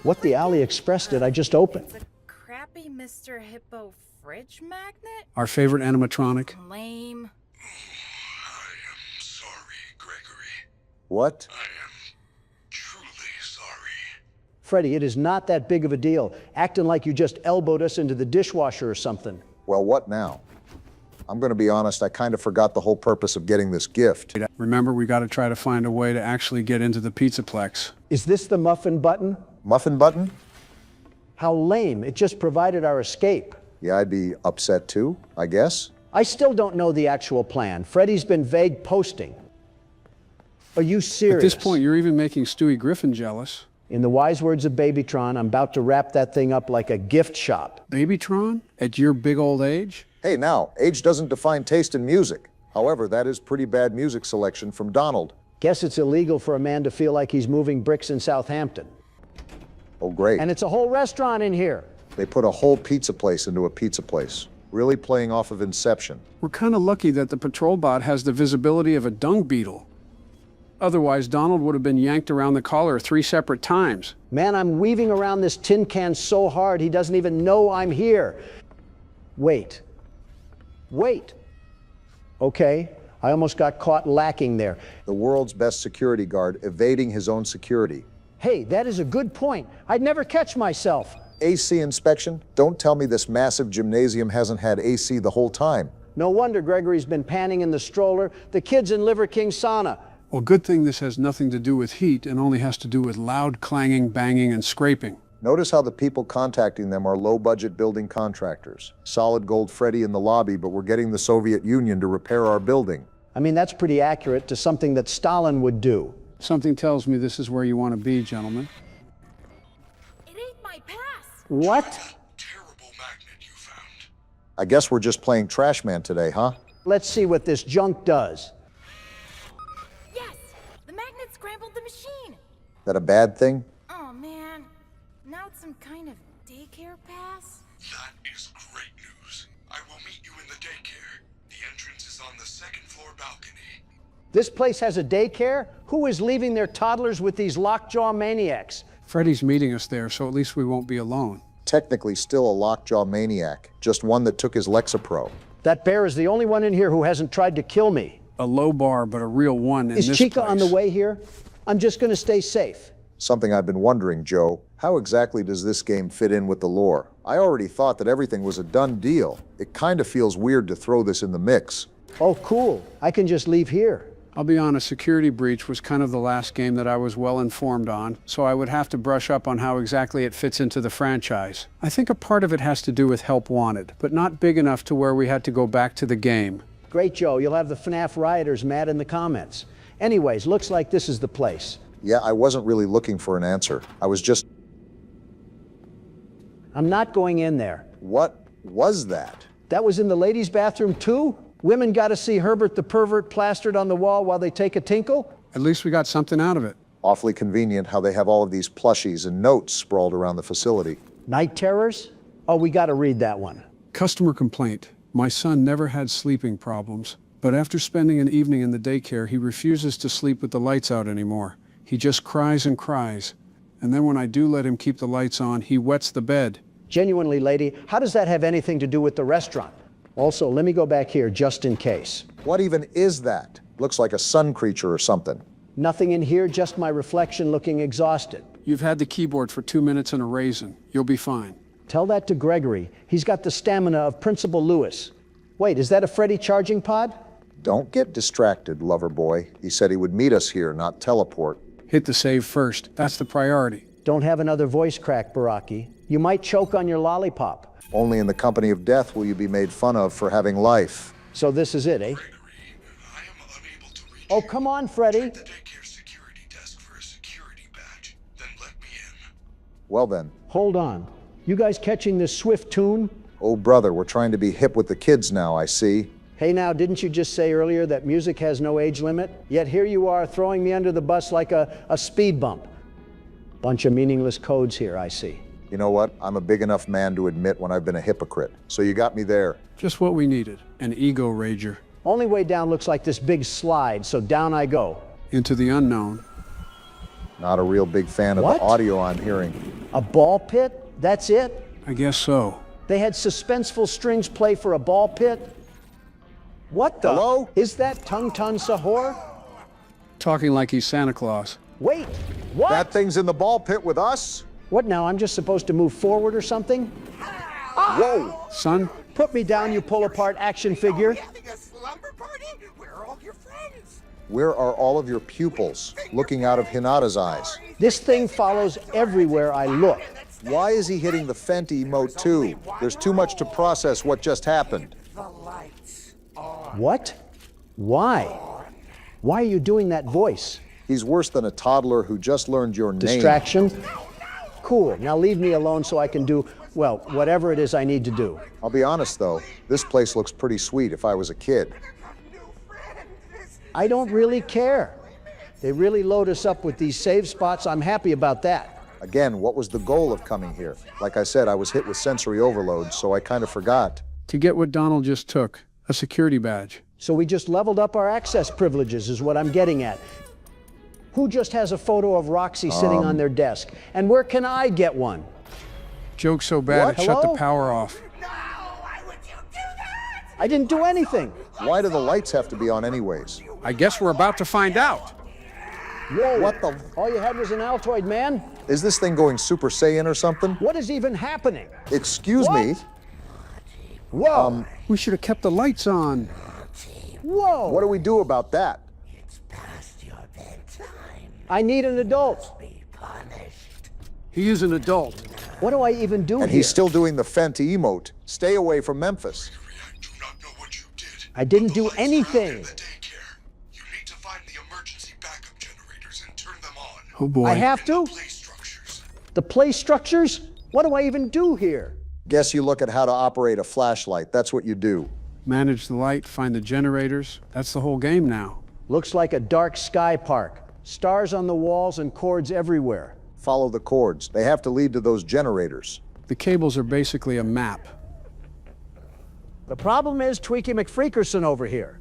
Speaker 2: What the AliExpress did I just open?
Speaker 5: It's a crappy Mr. Hippo fridge magnet?
Speaker 1: Our favorite animatronic.
Speaker 5: Lame.
Speaker 4: I am sorry, Gregory.
Speaker 3: What?
Speaker 4: I am truly sorry.
Speaker 2: Freddy, it is not that big of a deal. Acting like you just elbowed us into the dishwasher or something.
Speaker 3: Well, what now? I'm going to be honest, I kind of forgot the whole purpose of getting this gift.
Speaker 1: Remember, we gotta try to find a way to actually get into the Pizzaplex.
Speaker 2: Is this the muffin button?
Speaker 3: Muffin button?
Speaker 2: How lame. It just provided our escape.
Speaker 3: Yeah, I'd be upset too, I guess.
Speaker 2: I still don't know the actual plan. Freddy's been vague posting. Are you serious?
Speaker 1: At this point, you're even making Stewie Griffin jealous.
Speaker 2: In the wise words of Babytron, I'm about to wrap that thing up like a gift shop.
Speaker 1: Babytron? At your big old age?
Speaker 3: Hey, now, age doesn't define taste in music. However, that is pretty bad music selection from Donald.
Speaker 2: Guess it's illegal for a man to feel like he's moving bricks in Southampton.
Speaker 3: Oh, great.
Speaker 2: And it's a whole restaurant in here.
Speaker 3: They put a whole pizza place into a pizza place. Really playing off of Inception.
Speaker 1: We're kind of lucky that the patrol bot has the visibility of a dung beetle. Otherwise, Donald would have been yanked around the collar 3 separate times.
Speaker 2: Man, I'm weaving around this tin can so hard he doesn't even know I'm here. Wait. Okay, I almost got caught lacking there.
Speaker 3: The world's best security guard evading his own security.
Speaker 2: Hey, that is a good point. I'd never catch myself.
Speaker 3: AC inspection? Don't tell me this massive gymnasium hasn't had AC the whole time.
Speaker 2: No wonder Gregory's been panning in the stroller. The kid's in Liver King sauna.
Speaker 1: Well, good thing this has nothing to do with heat and only has to do with loud clanging, banging, and scraping.
Speaker 3: Notice how the people contacting them are low-budget building contractors. Solid gold Freddy in the lobby, but we're getting the Soviet Union to repair our building.
Speaker 2: I mean, that's pretty accurate to something that Stalin would do.
Speaker 1: Something tells me this is where you want to be, gentlemen.
Speaker 5: It ain't my pass.
Speaker 2: What?
Speaker 4: Terrible magnet you found.
Speaker 3: I guess we're just playing Trash Man today, huh?
Speaker 2: Let's see what this junk does.
Speaker 5: Yes! The magnet scrambled the machine!
Speaker 3: That a bad thing?
Speaker 5: Oh man. Now it's some kind of daycare pass?
Speaker 4: That is great news. I will meet you in the daycare. The entrance is on the 2nd floor balcony.
Speaker 2: This place has a daycare? Who is leaving their toddlers with these lockjaw maniacs?
Speaker 1: Freddy's meeting us there, so at least we won't be alone.
Speaker 3: Technically still a lockjaw maniac, just one that took his Lexapro.
Speaker 2: That bear is the only one in here who hasn't tried to kill me.
Speaker 1: A low bar, but a real one in
Speaker 2: Is
Speaker 1: this
Speaker 2: Chica
Speaker 1: place.
Speaker 2: on the way here? I'm just gonna stay safe.
Speaker 3: Something I've been wondering, Joe. How exactly does this game fit in with the lore? I already thought that everything was a done deal. It kind of feels weird to throw this in the mix.
Speaker 2: Oh, cool. I can just leave here.
Speaker 1: I'll be honest, Security Breach was kind of the last game that I was well informed on, so I would have to brush up on how exactly it fits into the franchise. I think a part of it has to do with Help Wanted, but not big enough to where we had to go back to the game.
Speaker 2: Great, Joe. You'll have the FNAF rioters mad in the comments. Anyways, looks like this is the place.
Speaker 3: Yeah, I wasn't really looking for an answer. I was just...
Speaker 2: I'm not going in there.
Speaker 3: What was that?
Speaker 2: That was in the ladies' bathroom too? Women gotta see Herbert the pervert plastered on the wall while they take a tinkle?
Speaker 1: At least we got something out of it.
Speaker 3: Awfully convenient how they have all of these plushies and notes sprawled around the facility.
Speaker 2: Night terrors? Oh, we gotta read that one.
Speaker 1: Customer complaint. My son never had sleeping problems, but after spending an evening in the daycare, he refuses to sleep with the lights out anymore. He just cries and cries. And then when I do let him keep the lights on, he wets the bed.
Speaker 2: Genuinely, lady, how does that have anything to do with the restaurant? Also, let me go back here just in case.
Speaker 3: What even is that? Looks like a sun creature or something.
Speaker 2: Nothing in here, just my reflection looking exhausted.
Speaker 1: You've had the keyboard for 2 minutes and a raisin. You'll be fine.
Speaker 2: Tell that to Gregory. He's got the stamina of Principal Lewis. Wait, is that a Freddy charging pod?
Speaker 3: Don't get distracted, lover boy. He said he would meet us here, not teleport.
Speaker 1: Hit the save first. That's the priority.
Speaker 2: Don't have another voice crack, Baraki. You might choke on your lollipop.
Speaker 3: Only in the company of death will you be made fun of for having life.
Speaker 2: So this is it, eh?
Speaker 4: Gregory, I am unable to reach
Speaker 2: Oh,
Speaker 4: you.
Speaker 2: come on, Freddy.
Speaker 4: Check the daycare security desk for a security badge, then let me in.
Speaker 3: Well then.
Speaker 2: Hold on. You guys catching this swift tune?
Speaker 3: Oh brother, we're trying to be hip with the kids now, I see.
Speaker 2: Hey now, didn't you just say earlier that music has no age limit? Yet here you are throwing me under the bus like a speed bump. Bunch of meaningless codes here, I see.
Speaker 3: You know what? I'm a big enough man to admit when I've been a hypocrite. So you got me there.
Speaker 1: Just what we needed, an ego rager.
Speaker 2: Only way down looks like this big slide, so down I go.
Speaker 1: Into the unknown.
Speaker 3: Not a real big fan of
Speaker 2: What?
Speaker 3: the audio I'm hearing.
Speaker 2: A ball pit? That's it?
Speaker 1: I guess so.
Speaker 2: They had suspenseful strings play for a ball pit? What the?
Speaker 3: Hello?
Speaker 2: Is that Tung Tun Sahur?
Speaker 1: Talking like he's Santa Claus.
Speaker 2: Wait, what?
Speaker 3: That thing's in the ball pit with us?
Speaker 2: What now, I'm just supposed to move forward or something?
Speaker 3: Whoa!
Speaker 1: Son,
Speaker 2: Put me down, you pull-apart action figure.
Speaker 8: Having a slumber party? Where are all your friends?
Speaker 3: Where are all of your pupils looking out of Hinata's eyes?
Speaker 2: This thing follows everywhere I look.
Speaker 3: Why is he hitting the Fenty emote too? There's too much to process what just happened.
Speaker 8: The lights on.
Speaker 2: What? Why? Why are you doing that voice?
Speaker 3: He's worse than a toddler who just learned your name.
Speaker 2: Distraction? Cool, now leave me alone so I can do, well, whatever it is I need to do.
Speaker 3: I'll be honest though, this place looks pretty sweet if I was a kid.
Speaker 2: I don't really care. They really load us up with these save spots. I'm happy about that.
Speaker 3: Again, what was the goal of coming here? Like I said, I was hit with sensory overload, so I kind of forgot.
Speaker 1: to get what Donald just took, a security badge.
Speaker 2: So we just leveled up our access privileges is what I'm getting at. Who just has a photo of Roxy sitting on their desk? And where can I get one?
Speaker 1: Joke's so bad
Speaker 2: What?
Speaker 1: it shut the
Speaker 2: Hello?
Speaker 1: power off.
Speaker 8: No! Why would you do that?
Speaker 2: I didn't do anything.
Speaker 3: Why do the lights have to be on anyways?
Speaker 1: I guess we're about to find out.
Speaker 2: Whoa.
Speaker 3: What the?
Speaker 2: All you had was an Altoid, man.
Speaker 3: Is this thing going Super Saiyan or something?
Speaker 2: What is even happening?
Speaker 3: Excuse
Speaker 2: What?
Speaker 3: me.
Speaker 2: Whoa.
Speaker 1: We should have kept the lights on.
Speaker 2: Whoa.
Speaker 3: What do we do about that?
Speaker 8: It's past your bedtime.
Speaker 2: I need an adult.
Speaker 8: Be punished.
Speaker 1: He is an adult.
Speaker 2: What do I even do
Speaker 3: And
Speaker 2: here?
Speaker 3: he's still doing the Fenty emote. Stay away from Memphis.
Speaker 4: I do not know what you did.
Speaker 2: I didn't
Speaker 4: The
Speaker 2: do
Speaker 4: lights are out
Speaker 2: anything.
Speaker 4: in the daycare. You need to find the emergency backup generators and turn them on.
Speaker 1: Oh boy.
Speaker 2: I have to?
Speaker 4: Play structures.
Speaker 2: The play structures? What do I even do here?
Speaker 3: Guess you look at how to operate a flashlight. That's what you do.
Speaker 1: Manage the light, find the generators. That's the whole game now.
Speaker 2: Looks like a dark sky park. Stars on the walls and cords everywhere.
Speaker 3: Follow the cords. They have to lead to those generators.
Speaker 1: The cables are basically a map.
Speaker 2: The problem is Tweaky McFreakerson over here.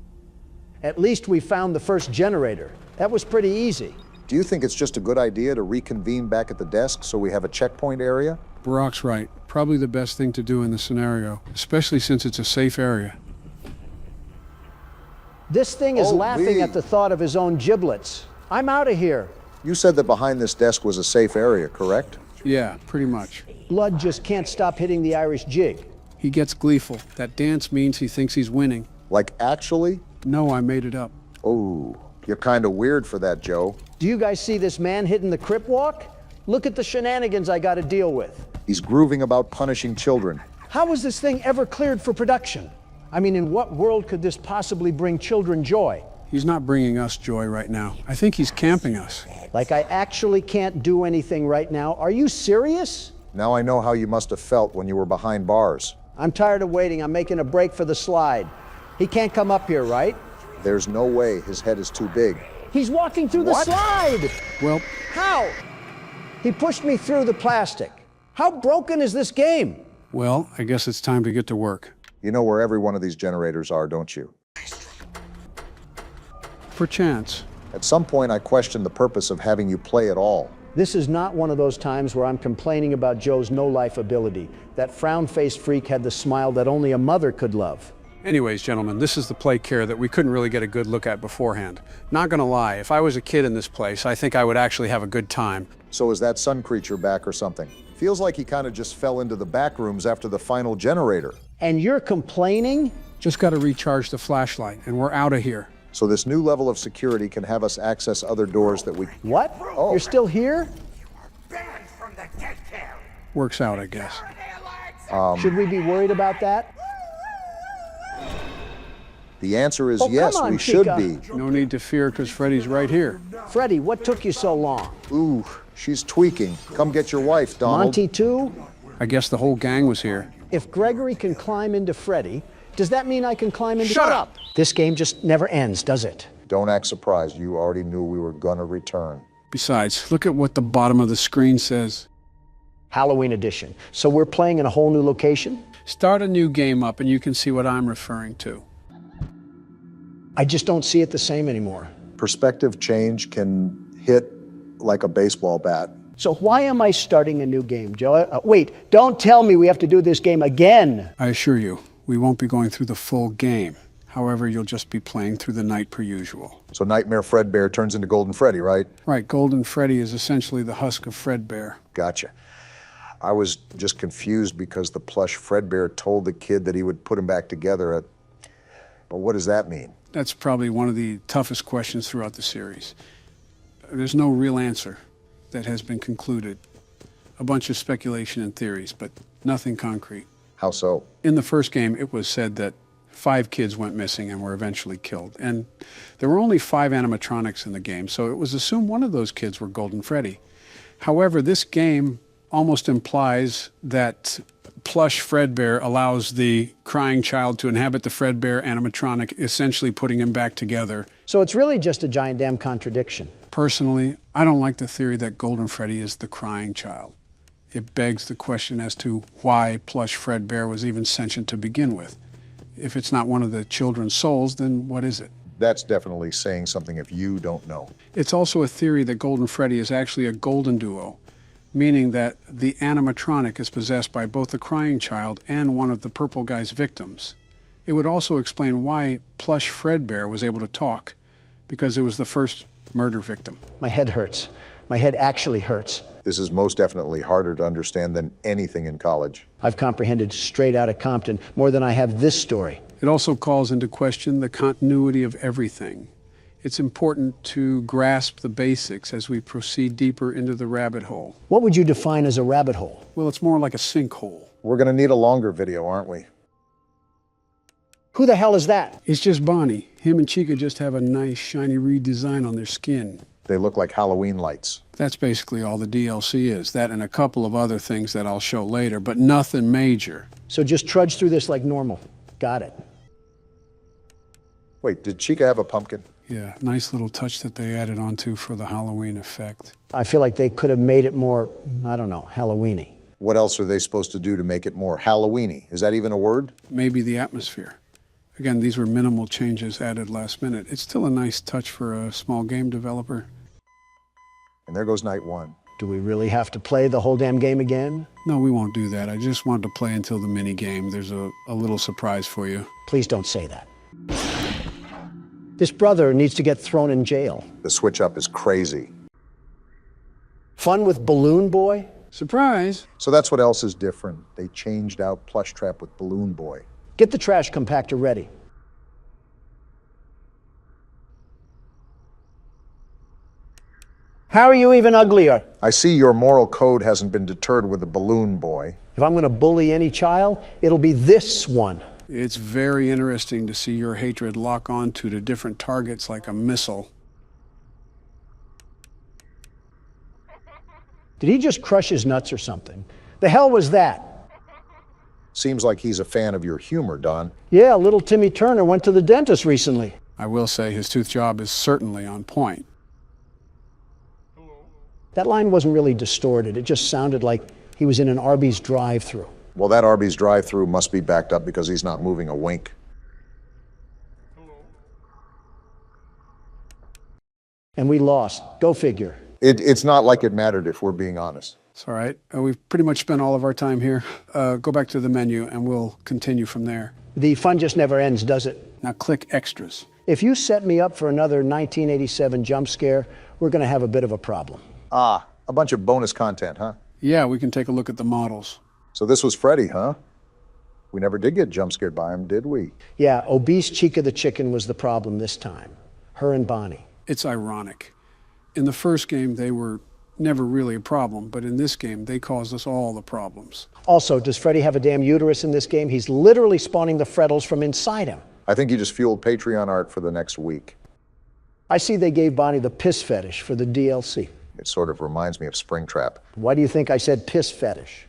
Speaker 2: At least we found the first generator. That was pretty easy.
Speaker 3: Do you think it's just a good idea to reconvene back at the desk so we have a checkpoint area?
Speaker 1: Barack's right. Probably the best thing to do in the scenario, especially since it's a safe area.
Speaker 2: This thing is
Speaker 3: Oh,
Speaker 2: laughing
Speaker 3: Lee.
Speaker 2: at the thought of his own giblets. I'm out of here.
Speaker 3: You said that behind this desk was a safe area, correct?
Speaker 1: Yeah, pretty much.
Speaker 2: Blood just can't stop hitting the Irish jig.
Speaker 1: He gets gleeful. That dance means he thinks he's winning.
Speaker 3: Like actually?
Speaker 1: No, I made it up.
Speaker 3: Oh, you're kind of weird for that, Joe.
Speaker 2: Do you guys see this man hitting the crip walk? Look at the shenanigans I got to deal with.
Speaker 3: He's grooving about punishing children.
Speaker 2: How was this thing ever cleared for production? I mean, in what world could this possibly bring children joy?
Speaker 1: He's not bringing us joy right now. I think he's camping us.
Speaker 2: Like I actually can't do anything right now. Are you serious?
Speaker 3: Now I know how you must have felt when you were behind bars.
Speaker 2: I'm tired of waiting. I'm making a break for the slide. He can't come up here, right?
Speaker 3: There's no way his head is too big.
Speaker 2: He's walking through the
Speaker 3: What?
Speaker 2: slide.
Speaker 1: Well,
Speaker 2: How? He pushed me through the plastic. How broken is this game?
Speaker 1: well, I guess it's time to get to work.
Speaker 3: You know where every one of these generators are, don't you?
Speaker 1: Perchance.
Speaker 3: At some point, I questioned the purpose of having you play at all.
Speaker 2: This is not one of those times where I'm complaining about Joe's no-life ability. That frown-faced freak had the smile that only a mother could love.
Speaker 1: Anyways, gentlemen, this is the play care that we couldn't really get a good look at beforehand. Not gonna lie, if I was a kid in this place, I think I would actually have a good time.
Speaker 3: So is that sun creature back or something? Feels like he kind of just fell into the back rooms after the final generator.
Speaker 2: And you're complaining?
Speaker 1: Just gotta recharge the flashlight, and we're out of here.
Speaker 3: So this new level of security can have us access other doors that we...
Speaker 2: What?
Speaker 3: Oh.
Speaker 2: You're still here?
Speaker 8: Banned from the daycare.
Speaker 1: Works out, I guess.
Speaker 2: Should we be worried about that?
Speaker 3: The answer is
Speaker 2: Oh, come
Speaker 3: yes,
Speaker 2: on,
Speaker 3: we should
Speaker 2: Chica.
Speaker 3: be.
Speaker 1: No need to fear, because Freddy's right here.
Speaker 2: Freddy, what took you so long?
Speaker 3: Ooh, she's tweaking. Come get your wife, Donald.
Speaker 2: Monty too?
Speaker 1: I guess the whole gang was here.
Speaker 2: If Gregory can climb into Freddy, Does that mean I can climb into—
Speaker 1: Shut up!
Speaker 2: This game just never ends, does it?
Speaker 3: Don't act surprised. You already knew we were gonna return.
Speaker 1: Besides, look at what the bottom of the screen says.
Speaker 2: Halloween edition. So we're playing in a whole new location?
Speaker 1: Start a new game up and you can see what I'm referring to.
Speaker 2: I just don't see it the same anymore.
Speaker 3: Perspective change can hit like a baseball bat.
Speaker 2: So why am I starting a new game, Joe? Wait, don't tell me we have to do this game again.
Speaker 1: I assure you, we won't be going through the full game. However, you'll just be playing through the night per usual.
Speaker 3: So Nightmare Fredbear turns into Golden Freddy, right?
Speaker 1: Right, Golden Freddy is essentially the husk of Fredbear.
Speaker 3: Gotcha. I was just confused because the plush Fredbear told the kid that he would put him back together. But what does that mean?
Speaker 1: That's probably one of the toughest questions throughout the series. There's no real answer that has been concluded. A bunch of speculation and theories, but nothing concrete.
Speaker 3: How so?
Speaker 1: In the first game, it was said that 5 kids went missing and were eventually killed. And there were only 5 animatronics in the game, so it was assumed one of those kids were Golden Freddy. However, this game almost implies that plush Fredbear allows the crying child to inhabit the Fredbear animatronic, essentially putting him back together.
Speaker 2: So it's really just a giant damn contradiction.
Speaker 1: Personally, I don't like the theory that Golden Freddy is the crying child. It begs the question as to why plush Fredbear was even sentient to begin with. If it's not one of the children's souls, then what is it?
Speaker 3: That's definitely saying something if you don't know.
Speaker 1: It's also a theory that Golden Freddy is actually a golden duo, meaning that the animatronic is possessed by both the crying child and one of the purple guy's victims. It would also explain why plush Fredbear was able to talk, because it was the first murder victim.
Speaker 2: My head hurts. My head actually hurts.
Speaker 3: This is most definitely harder to understand than anything in college.
Speaker 2: I've comprehended straight out of Compton more than I have this story.
Speaker 1: It also calls into question the continuity of everything. It's important to grasp the basics as we proceed deeper into the rabbit hole.
Speaker 2: What would you define as a rabbit hole?
Speaker 1: Well, it's more like a sinkhole.
Speaker 3: We're gonna need a longer video, aren't we?
Speaker 2: Who the hell is that?
Speaker 1: It's just Bonnie. Him and Chica just have a nice shiny redesign on their skin.
Speaker 3: They look like Halloween lights.
Speaker 1: That's basically all the DLC is. That and a couple of other things that I'll show later, but nothing major.
Speaker 2: So just trudge through this like normal. Got it.
Speaker 3: Wait, did Chica have a pumpkin?
Speaker 1: Yeah, nice little touch that they added onto for the Halloween effect.
Speaker 2: I feel like they could have made it more, I don't know, Halloween-y.
Speaker 3: What else are they supposed to do to make it more Halloween-y? Is that even a word?
Speaker 1: Maybe the atmosphere. Again, these were minimal changes added last minute. It's still a nice touch for a small game developer.
Speaker 3: And there goes night 1.
Speaker 2: Do we really have to play the whole damn game again?
Speaker 1: No, we won't do that. I just wanted to play until the mini game. There's a little surprise for you.
Speaker 2: Please don't say that. This brother needs to get thrown in jail.
Speaker 3: The switch up is crazy.
Speaker 2: Fun with Balloon Boy?
Speaker 1: Surprise!
Speaker 3: So that's what else is different. They changed out Plush Trap with Balloon Boy.
Speaker 2: Get the trash compactor ready. How are you even uglier?
Speaker 3: I see your moral code hasn't been deterred with the Balloon Boy.
Speaker 2: If I'm going to bully any child, it'll be this one.
Speaker 1: It's very interesting to see your hatred lock onto to different targets like a missile.
Speaker 2: Did he just crush his nuts or something? The hell was that?
Speaker 3: Seems like he's a fan of your humor, Don.
Speaker 2: Yeah, little Timmy Turner went to the dentist recently.
Speaker 1: I will say his tooth job is certainly on point.
Speaker 2: That line wasn't really distorted. It just sounded like he was in an Arby's drive-thru.
Speaker 3: Well, that Arby's drive-thru must be backed up because he's not moving a wink.
Speaker 2: And we lost. Go figure.
Speaker 3: It's not like it mattered, if we're being honest.
Speaker 1: It's all right. We've pretty much spent all of our time here. Go back to the menu and we'll continue from there.
Speaker 2: The fun just never ends, does it?
Speaker 1: Now click extras.
Speaker 2: If you set me up for another 1987 jump scare, we're going to have a bit of a problem.
Speaker 3: Ah, a bunch of bonus content, huh?
Speaker 1: Yeah, we can take a look at the models.
Speaker 3: So this was Freddy, huh? We never did get jump scared by him, did we?
Speaker 2: Yeah, obese Chica the chicken was the problem this time. Her and Bonnie.
Speaker 1: It's ironic. In the first game, they were never really a problem, but in this game, they caused us all the problems.
Speaker 2: Also, does Freddy have a damn uterus in this game? He's literally spawning the Freddles from inside him.
Speaker 3: I think you just fueled Patreon art for the next week.
Speaker 2: I see they gave Bonnie the piss fetish for the DLC.
Speaker 3: It sort of reminds me of Springtrap.
Speaker 2: Why do you think I said piss fetish?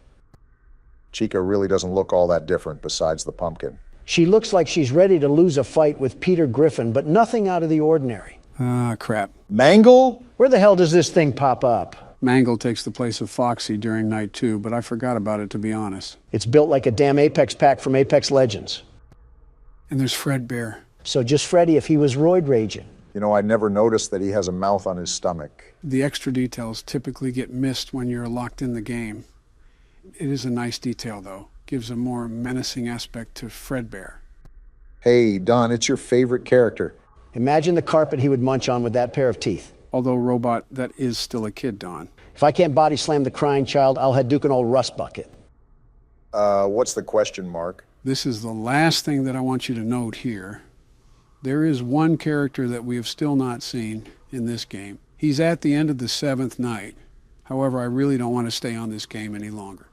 Speaker 3: Chica really doesn't look all that different besides the pumpkin.
Speaker 2: She looks like she's ready to lose a fight with Peter Griffin, but nothing out of the ordinary.
Speaker 1: Ah, crap.
Speaker 3: Mangle?
Speaker 2: Where the hell does this thing pop up?
Speaker 1: Mangle takes the place of Foxy during night 2, but I forgot about it, to be honest.
Speaker 2: It's built like a damn Apex pack from Apex Legends.
Speaker 1: And there's Fredbear.
Speaker 2: So just Freddy if he was roid raging.
Speaker 3: You know, I never noticed that he has a mouth on his stomach.
Speaker 1: The extra details typically get missed when you're locked in the game. It is a nice detail, though. Gives a more menacing aspect to Fredbear.
Speaker 3: Hey, Don, it's your favorite character.
Speaker 2: Imagine the carpet he would munch on with that pair of teeth.
Speaker 1: Although, Robot, that is still a kid, Don.
Speaker 2: If I can't body slam the crying child, I'll head Duke an old rust bucket.
Speaker 3: What's the question, Mark?
Speaker 1: This is the last thing that I want you to note here. There is one character that we have still not seen in this game. He's at the end of the 7th night. However, I really don't want to stay on this game any longer.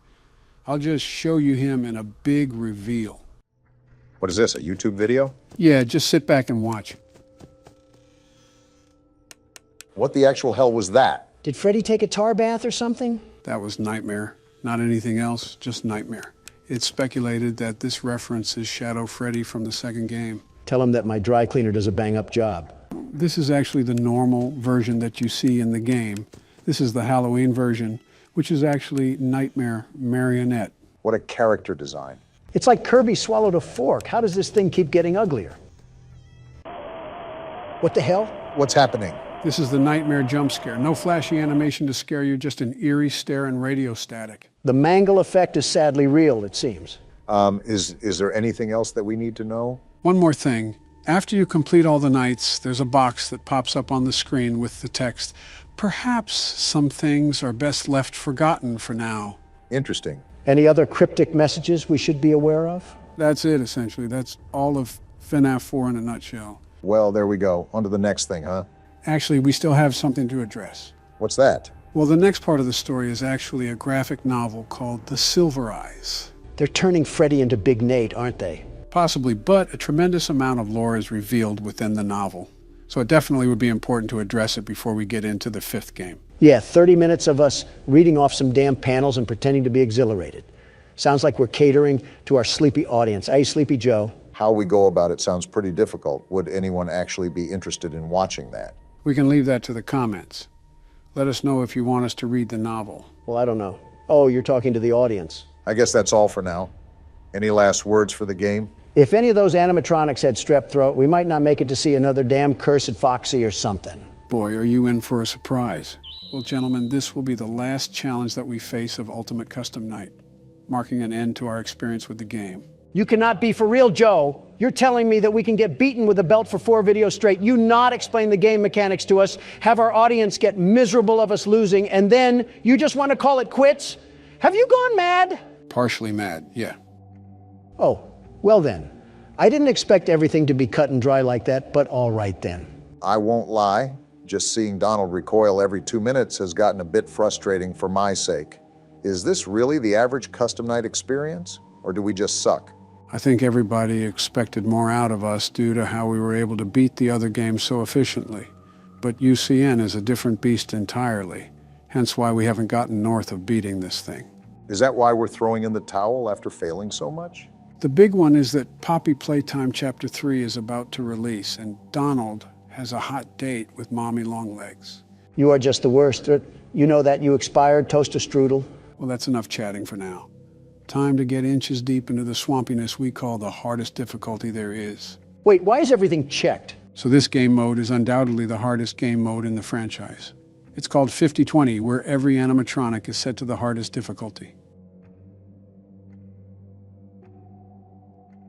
Speaker 1: I'll just show you him in a big reveal.
Speaker 3: What is this, a YouTube video?
Speaker 1: Yeah, just sit back and watch.
Speaker 3: What the actual hell was that?
Speaker 2: Did Freddy take a tar bath or something?
Speaker 1: That was Nightmare. Not anything else, just Nightmare. It's speculated that this reference is Shadow Freddy from the 2nd game.
Speaker 2: Tell him that my dry cleaner does a bang-up job.
Speaker 1: This is actually the normal version that you see in the game. This is the Halloween version, which is actually Nightmare Marionette.
Speaker 3: What a character design.
Speaker 2: It's like Kirby swallowed a fork. How does this thing keep getting uglier? What the hell?
Speaker 3: What's happening?
Speaker 1: This is the Nightmare jump scare. No flashy animation to scare you, just an eerie stare and radio static.
Speaker 2: The Mangle effect is sadly real, it seems.
Speaker 3: Is there anything else that we need to know?
Speaker 1: One more thing. After you complete all the nights, there's a box that pops up on the screen with the text, "Perhaps some things are best left forgotten for now."
Speaker 3: Interesting.
Speaker 2: Any other cryptic messages we should be aware of?
Speaker 1: That's it, essentially. That's all of FNAF 4 in a nutshell.
Speaker 3: Well, there we go. On to the next thing, huh?
Speaker 1: Actually, we still have something to address.
Speaker 3: What's that?
Speaker 1: Well, the next part of the story is actually a graphic novel called The Silver Eyes.
Speaker 2: They're turning Freddy into Big Nate, aren't they?
Speaker 1: Possibly, but a tremendous amount of lore is revealed within the novel. So it definitely would be important to address it before we get into the 5th game.
Speaker 2: Yeah, 30 minutes of us reading off some damn panels and pretending to be exhilarated. Sounds like we're catering to our sleepy audience. Hey, Sleepy Joe.
Speaker 3: How we go about it sounds pretty difficult. Would anyone actually be interested in watching that?
Speaker 1: We can leave that to the comments. Let us know if you want us to read the novel.
Speaker 2: Well, I don't know. Oh, you're talking to the audience.
Speaker 3: I guess that's all for now. Any last words for the game?
Speaker 2: If any of those animatronics had strep throat, we might not make it to see another damn cursed Foxy or something.
Speaker 1: Boy, are you in for a surprise. Well, gentlemen, this will be the last challenge that we face of Ultimate Custom Night, marking an end to our experience with the game.
Speaker 2: You cannot be for real, Joe. You're telling me that we can get beaten with a belt for 4 videos straight, you not explain the game mechanics to us, have our audience get miserable of us losing, and then you just want to call it quits? Have you gone mad?
Speaker 1: Partially mad, yeah.
Speaker 2: Oh, well then. I didn't expect everything to be cut and dry like that, but all right then.
Speaker 3: I won't lie. Just seeing Donald recoil every 2 minutes has gotten a bit frustrating for my sake. Is this really the average custom night experience? Or do we just suck?
Speaker 1: I think everybody expected more out of us due to how we were able to beat the other games so efficiently. But UCN is a different beast entirely, hence why we haven't gotten north of beating this thing.
Speaker 3: Is that why we're throwing in the towel after failing so much?
Speaker 1: The big one is that Poppy Playtime Chapter 3 is about to release, and Donald has a hot date with Mommy Longlegs.
Speaker 2: You are just the worst. You know that you expired, toaster strudel.
Speaker 1: Well, that's enough chatting for now. Time to get inches deep into the swampiness we call the hardest difficulty there is.
Speaker 2: Wait, why is everything checked?
Speaker 1: So this game mode is undoubtedly the hardest game mode in the franchise. It's called 50-20, where every animatronic is set to the hardest difficulty.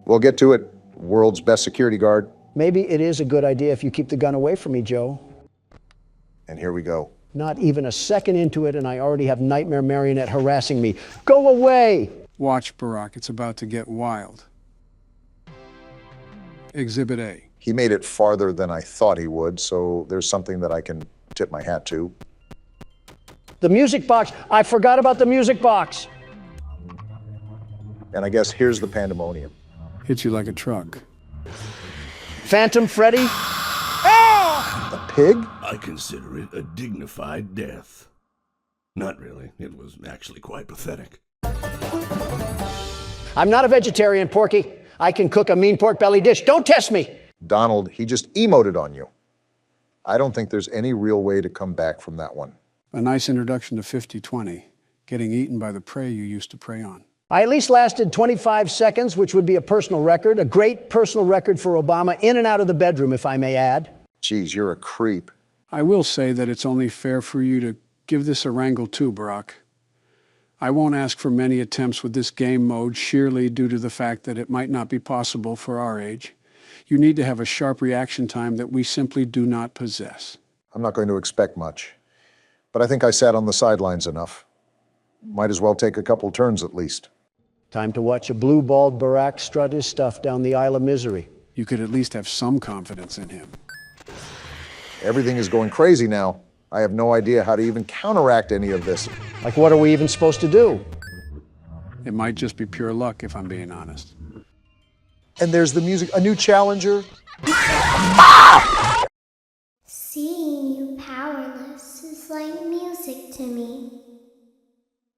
Speaker 3: We'll get to it. World's best security guard.
Speaker 2: Maybe it is a good idea if you keep the gun away from me, Joe.
Speaker 3: And here we go.
Speaker 2: Not even a second into it, and I already have Nightmare Marionette harassing me. Go away!
Speaker 1: Watch, Barack, it's about to get wild. Exhibit A.
Speaker 3: He made it farther than I thought he would, so there's something that I can tip my hat to.
Speaker 2: The music box! I forgot about the music box!
Speaker 3: And I guess here's the pandemonium.
Speaker 1: Hit you like a truck.
Speaker 2: Phantom Freddy?
Speaker 3: A pig?
Speaker 11: I consider it a dignified death. Not really. It was actually quite pathetic.
Speaker 2: I'm not a vegetarian, Porky. I can cook a mean pork belly dish. Don't test me.
Speaker 3: Donald, he just emoted on you. I don't think there's any real way to come back from that one.
Speaker 1: A nice introduction to 50-20, getting eaten by the prey you used to prey on.
Speaker 2: I at least lasted 25 seconds, which would be a personal record, a great personal record for Obama, in and out of the bedroom, if I may add.
Speaker 3: Geez, you're a creep.
Speaker 1: I will say that it's only fair for you to give this a wrangle too, Barack. I won't ask for many attempts with this game mode, sheerly due to the fact that it might not be possible for our age. You need to have a sharp reaction time that we simply do not possess.
Speaker 3: I'm not going to expect much, but I think I sat on the sidelines enough. Might as well take a couple turns at least.
Speaker 2: Time to watch a blue-balled Barack strut his stuff down the Isle of Misery.
Speaker 1: You could at least have some confidence in him.
Speaker 3: Everything is going crazy now. I have no idea how to even counteract any of this.
Speaker 2: Like, what are we even supposed to do?
Speaker 1: It might just be pure luck, if I'm being honest.
Speaker 3: And there's the music, a new challenger.
Speaker 12: Seeing you powerless is like music to me.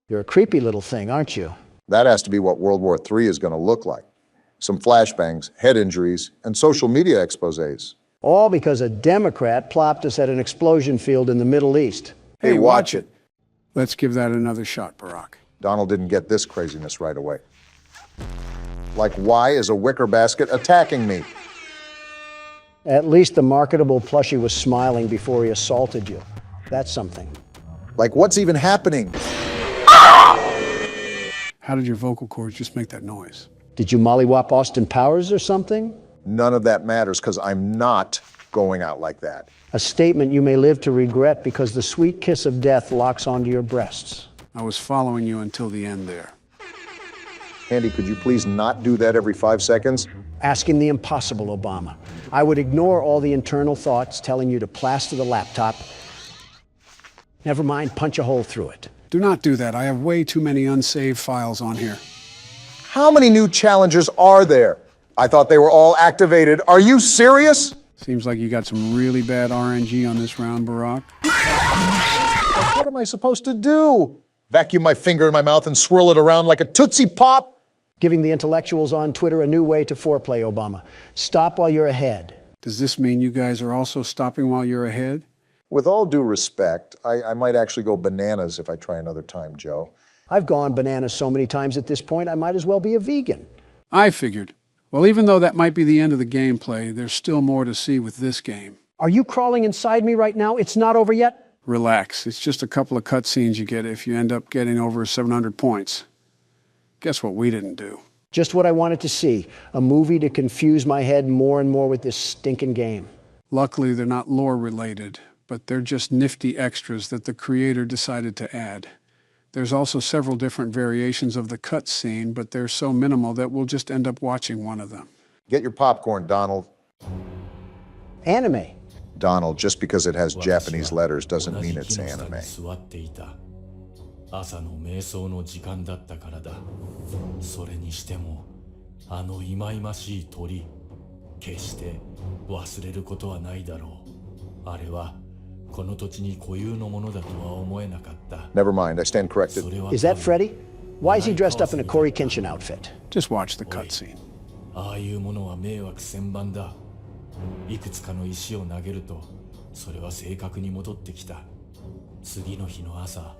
Speaker 2: You're a creepy little thing, aren't you?
Speaker 3: That has to be what World War III is going to look like. Some flashbangs, head injuries, and social media exposés.
Speaker 2: All because a Democrat plopped us at an explosion field in the Middle East.
Speaker 3: Hey, watch it.
Speaker 1: Let's give that another shot, Barack.
Speaker 3: Donald didn't get this craziness right away. Like, why is a wicker basket attacking me?
Speaker 2: At least the marketable plushie was smiling before he assaulted you. That's something.
Speaker 3: Like, what's even happening?
Speaker 1: How did your vocal cords just make that noise?
Speaker 2: Did you mollywop Austin Powers or something?
Speaker 3: None of that matters, because I'm not going out like that.
Speaker 2: A statement you may live to regret because the sweet kiss of death locks onto your breasts.
Speaker 1: I was following you until the end there.
Speaker 3: Andy, could you please not do that every 5 seconds?
Speaker 2: Asking the impossible, Obama. I would ignore all the internal thoughts telling you to plaster the laptop. Never mind, punch a hole through it.
Speaker 1: Do not do that. I have way too many unsaved files on here.
Speaker 3: How many new challengers are there? I thought they were all activated. Are you serious?
Speaker 1: Seems like you got some really bad RNG on this round, Barack.
Speaker 3: What am I supposed to do? Vacuum my finger in my mouth and swirl it around like a Tootsie Pop?
Speaker 2: Giving the intellectuals on Twitter a new way to foreplay, Obama. Stop while you're ahead.
Speaker 1: Does this mean you guys are also stopping while you're ahead?
Speaker 3: With all due respect, I might actually go bananas if I try another time, Joe.
Speaker 2: I've gone bananas so many times at this point, I might as well be a vegan.
Speaker 1: I figured. Well, even though that might be the end of the gameplay, there's still more to see with this game.
Speaker 2: Are you crawling inside me right now? It's not over yet?
Speaker 1: Relax. It's just a couple of cutscenes you get if you end up getting over 700 points. Guess what we didn't do?
Speaker 2: Just what I wanted to see. A movie to confuse my head more and more with this stinking game.
Speaker 1: Luckily, they're not lore related, but they're just nifty extras that the creator decided to add. There's also several different variations of the cutscene, but they're so minimal that we'll just end up watching one of them.
Speaker 3: Get your popcorn, Donald.
Speaker 2: Anime.
Speaker 3: Donald, just because it has Japanese letters doesn't mean it's anime.
Speaker 11: 朝の瞑想の時間だったからだ。それにしても、あの忌々しい鳥、決して忘れることはないだろう。あれはこの土地に固有のものだとは思えなかった。
Speaker 3: Never mind, I stand corrected.
Speaker 2: Is that Freddy? Why is he dressed up in a Corey Kenshin outfit?
Speaker 1: Just watch the cutscene.
Speaker 11: ああいうものは迷惑千万だ。いくつかの石を投げると、それは正確に戻ってきた。次の日の朝。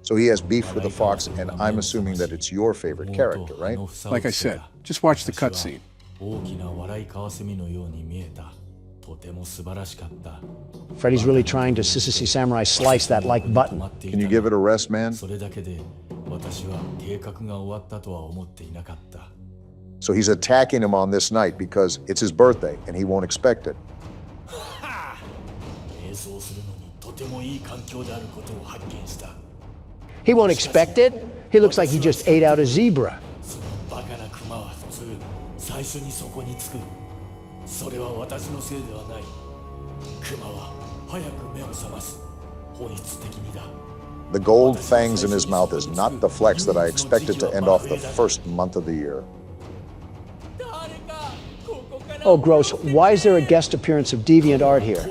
Speaker 3: So he has beef with the fox, and I'm assuming that it's your favorite character, right?
Speaker 1: Like I said, just watch the cutscene.
Speaker 2: Freddy's really trying to Sissy Samurai slice that like button.
Speaker 3: Can you give it a rest, man? So he's attacking him on this night because it's his birthday, and he won't expect it.
Speaker 2: He won't expect it. He looks like he just ate out a zebra.
Speaker 3: The gold fangs in his mouth is not the flex that I expected to end off the first month of the year.
Speaker 2: Oh, gross. Why is there a guest appearance of deviant art here?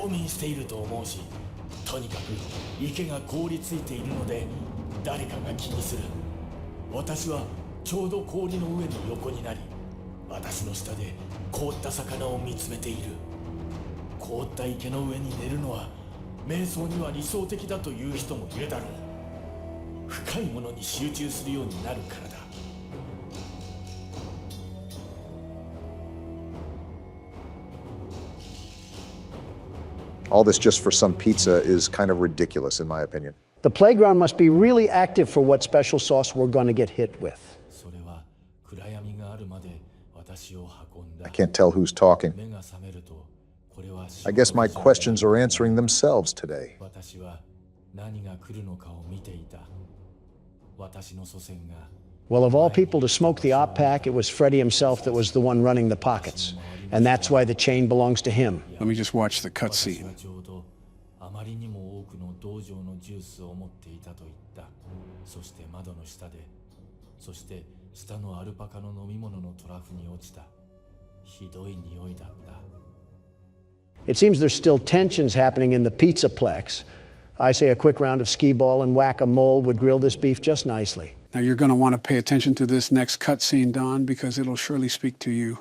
Speaker 11: ちょうど氷の上に横になり、私の下で凍った魚を見つめている。凍った池の上に寝るのは瞑想には理想的だという人もいるだろう。深いものに集中するようになるからだ。
Speaker 3: All this just for some pizza is kind of ridiculous, in my opinion.
Speaker 2: The playground must be really active for what special sauce we're going to get hit with.
Speaker 3: I can't tell who's talking. I guess my questions are answering themselves today.
Speaker 2: Well, of all people to smoke the op pack, it was Freddy himself that was the one running the pockets. And that's why the chain belongs to him.
Speaker 1: Let me just watch the cutscene.
Speaker 11: あまりにも多くの道場のジュースを持っていたと言った。そして窓の下で、そして下のアルパカの飲み物のトラフに落ちた。ひどい匂いだった。
Speaker 2: It seems there's still tensions happening in the Pizzaplex. I say a quick round of skee ball and whack-a-mole would grill this beef just nicely.
Speaker 1: Now you're going to want to pay attention to this next cutscene, Don, because it'll surely speak to you.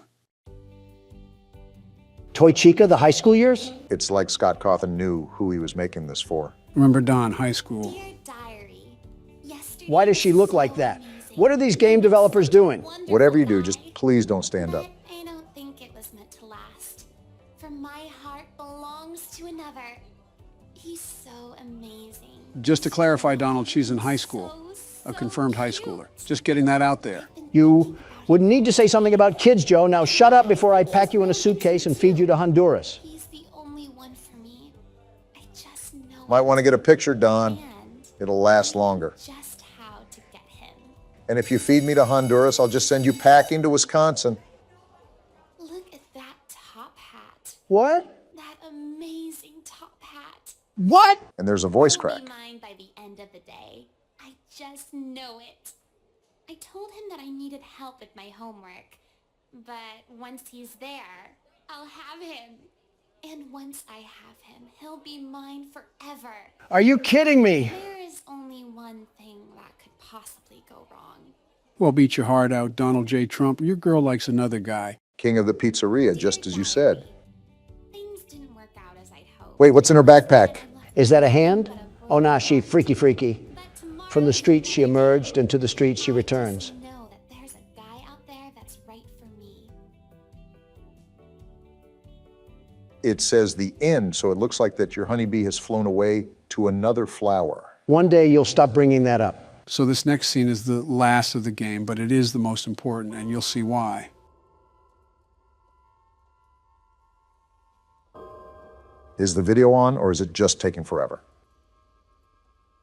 Speaker 2: Toy Chica, the high school years?
Speaker 3: It's like Scott Cawthon knew who he was making this for.
Speaker 1: Remember Don, high school.
Speaker 2: Why does she look like that? What are these game developers doing?
Speaker 3: Whatever you do, just please don't stand up.
Speaker 12: I don't think it was meant to last. For my heart belongs to another. He's so amazing.
Speaker 1: Just to clarify, Donald, she's in high school. A confirmed high schooler. Just getting that out there.
Speaker 2: You wouldn't need to say something about kids, Joe. Now shut up before I pack you in a suitcase and feed you to Honduras.
Speaker 12: He's the only one for me. I just know.
Speaker 3: Might want to get a picture, Don. It'll last longer.
Speaker 12: Just how to get him.
Speaker 3: And if you feed me to Honduras, I'll just send you packing to Wisconsin.
Speaker 12: Look at that top hat.
Speaker 2: What?
Speaker 12: That amazing top hat.
Speaker 2: What?
Speaker 3: And there's a voice
Speaker 12: He'll
Speaker 3: crack.
Speaker 12: be mine by the end of the day. I just know it. I told him that I needed help with my homework. But once he's there, I'll have him. And once I have him, he'll be mine forever.
Speaker 2: Are you kidding me?
Speaker 12: There is only one thing that could possibly go wrong.
Speaker 1: Well, beat your heart out, Donald J. Trump. Your girl likes another guy.
Speaker 3: King of the pizzeria, just as you said.
Speaker 12: Things didn't work out as I'd hoped.
Speaker 3: Wait, what's in her backpack?
Speaker 2: Is that a hand? Oh, nah, she freaky. From the streets she emerged, and to the streets she returns.
Speaker 12: Know that there's a guy out there that's right for me.
Speaker 3: It says the end, so it looks like that your honeybee has flown away to another flower.
Speaker 2: One day you'll stop bringing that up.
Speaker 1: So this next scene is the last of the game, but it is the most important, and you'll see why.
Speaker 3: Is the video on, or is it just taking forever?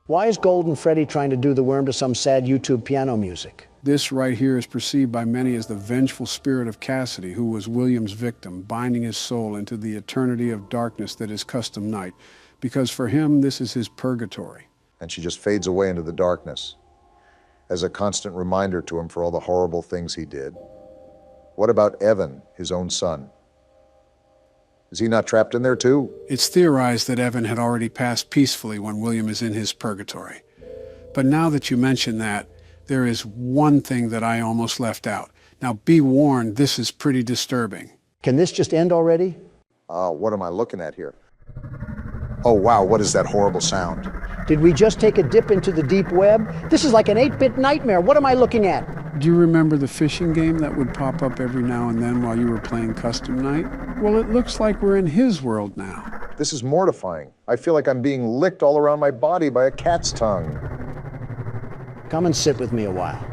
Speaker 2: Why is Golden Freddy trying to do the worm to some sad YouTube piano music?
Speaker 1: This right here is perceived by many as the vengeful spirit of Cassidy, who was William's victim, binding his soul into the eternity of darkness that is custom night, because for him, this is his purgatory.
Speaker 3: And she just fades away into the darkness as a constant reminder to him for all the horrible things he did. What about Evan, his own son? Is he not trapped in there too?
Speaker 1: It's theorized that Evan had already passed peacefully when William is in his purgatory. But now that you mention that, there is one thing that I almost left out. Now be warned, this is pretty disturbing.
Speaker 2: Can this just end already?
Speaker 3: What am I looking at here? Oh wow, what is that horrible sound?
Speaker 2: Did we just take a dip into the deep web? This is like an 8-bit nightmare. What am I looking at?
Speaker 1: Do you remember the fishing game that would pop up every now and then while you were playing Custom Night? Well, it looks like we're in his world now.
Speaker 3: This is mortifying. I feel like I'm being licked all around my body by a cat's tongue.
Speaker 2: Come and sit with me a while.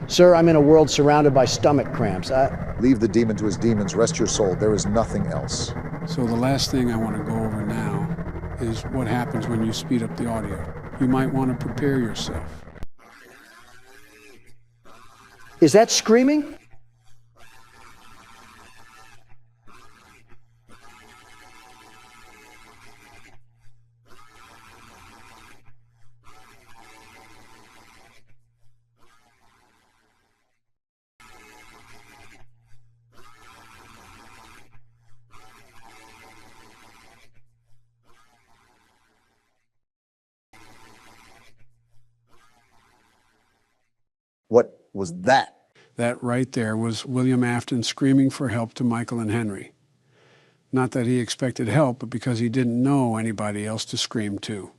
Speaker 2: Sir, I'm in a world surrounded by stomach cramps.
Speaker 3: Leave the demon to his demons. Rest your soul. There is nothing else.
Speaker 1: So the last thing I want to go over now is what happens when you speed up the audio. You might want to prepare yourself.
Speaker 2: Is that screaming?
Speaker 3: What was that?
Speaker 1: That right there was William Afton screaming for help to Michael and Henry. Not that he expected help, but because he didn't know anybody else to scream to.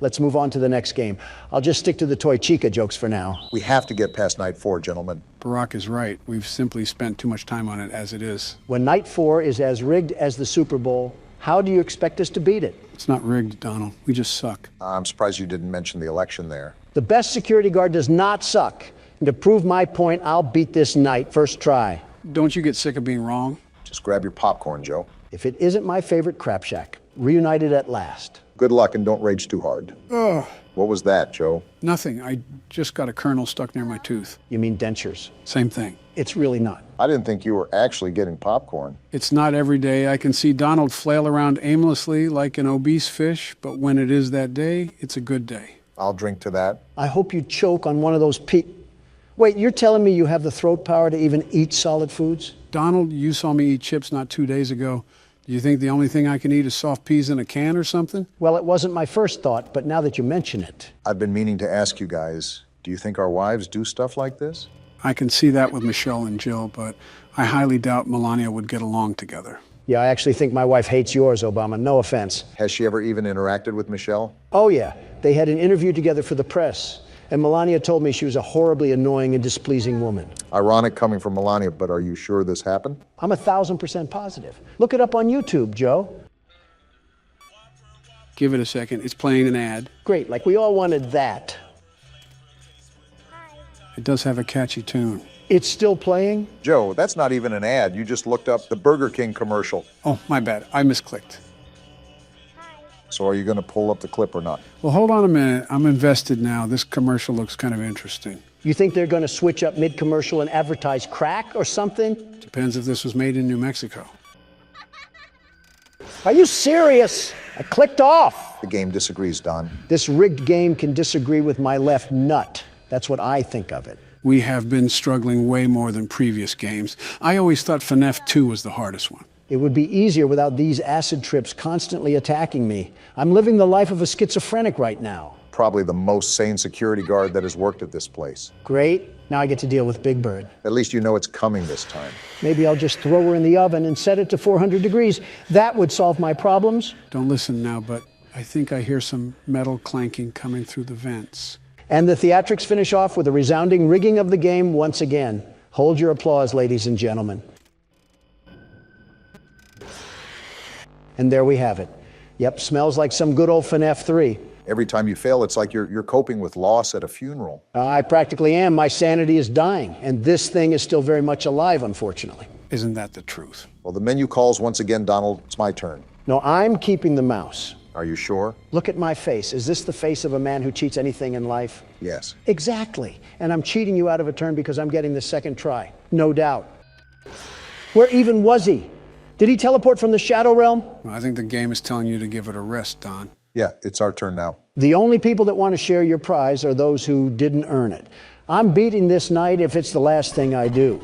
Speaker 2: Let's move on to the next game. I'll just stick to the Toy Chica jokes for now.
Speaker 3: We have to get past night 4, gentlemen.
Speaker 1: Barack is right. We've simply spent too much time on it as it is.
Speaker 2: When night 4 is as rigged as the Super Bowl, how do you expect us to beat it?
Speaker 1: It's not rigged, Donald. We just suck.
Speaker 3: I'm surprised you didn't mention the election there.
Speaker 2: The best security guard does not suck. And to prove my point, I'll beat this night first try.
Speaker 1: Don't you get sick of being wrong?
Speaker 3: Just grab your popcorn, Joe.
Speaker 2: If it isn't my favorite crap shack, reunited at last.
Speaker 3: Good luck and don't rage too hard.
Speaker 1: Ugh.
Speaker 3: What was that, Joe?
Speaker 1: Nothing. I just got a kernel stuck near my tooth.
Speaker 2: You mean dentures?
Speaker 1: Same thing.
Speaker 2: It's really not.
Speaker 3: I didn't think you were actually getting popcorn.
Speaker 1: It's not every day. I can see Donald flail around aimlessly like an obese fish, but when it is that day, it's a good day.
Speaker 3: I'll drink to that.
Speaker 2: I hope you choke on one of those Wait, you're telling me you have the throat power to even eat solid foods?
Speaker 1: Donald, you saw me eat chips not 2 days ago. Do you think the only thing I can eat is soft peas in a can or something?
Speaker 2: Well, it wasn't my first thought, but now that you mention it.
Speaker 3: I've been meaning to ask you guys, do you think our wives do stuff like this?
Speaker 1: I can see that with Michelle and Jill, but I highly doubt Melania would get along together.
Speaker 2: Yeah, I actually think my wife hates yours, Obama. No offense.
Speaker 3: Has she ever even interacted with Michelle?
Speaker 2: Oh, yeah. They had an interview together for the press. And Melania told me she was a horribly annoying and displeasing woman.
Speaker 3: Ironic coming from Melania, but are you sure this happened?
Speaker 2: I'm 1,000% positive. Look it up on YouTube, Joe.
Speaker 1: Give it a second. It's playing an ad.
Speaker 2: Great, like we all wanted that.
Speaker 1: It does have a catchy tune.
Speaker 2: It's still playing?
Speaker 3: Joe, that's not even an ad. You just looked up the Burger King commercial.
Speaker 1: Oh, my bad. I misclicked.
Speaker 3: So are you going to pull up the clip or not?
Speaker 1: Well, hold on a minute. I'm invested now. This commercial looks kind of interesting.
Speaker 2: You think they're going to switch up mid-commercial and advertise crack or something?
Speaker 1: Depends if this was made in New Mexico.
Speaker 2: Are you serious? I clicked off.
Speaker 3: The game disagrees, Don.
Speaker 2: This rigged game can disagree with my left nut. That's what I think of it.
Speaker 1: We have been struggling way more than previous games. I always thought FNAF 2 was the hardest one.
Speaker 2: It would be easier without these acid trips constantly attacking me. I'm living the life of a schizophrenic right now.
Speaker 3: Probably the most sane security guard that has worked at this place.
Speaker 2: Great. Now I get to deal with Big Bird.
Speaker 3: At least you know it's coming this time.
Speaker 2: Maybe I'll just throw her in the oven and set it to 400 degrees. That would solve my problems.
Speaker 1: Don't listen now, but I think I hear some metal clanking coming through the vents.
Speaker 2: And the theatrics finish off with a resounding rigging of the game once again. Hold your applause, ladies and gentlemen. And there we have it. Yep, smells like some good old FNAF 3.
Speaker 3: Every time you fail, it's like you're coping with loss at a funeral.
Speaker 2: I practically am. My sanity is dying, and this thing is still very much alive, unfortunately.
Speaker 1: Isn't that the truth?
Speaker 3: Well, the menu calls once again, Donald. It's my turn.
Speaker 2: No, I'm keeping the mouse.
Speaker 3: Are you sure?
Speaker 2: Look at my face. Is this the face of a man who cheats anything in life?
Speaker 3: Yes.
Speaker 2: Exactly. And I'm cheating you out of a turn because I'm getting the second try. No doubt. Where even was he? Did he teleport from the Shadow Realm?
Speaker 1: Well, I think the game is telling you to give it a rest, Don.
Speaker 3: Yeah, it's our turn now.
Speaker 2: The only people that want to share your prize are those who didn't earn it. I'm beating this night if it's the last thing I do.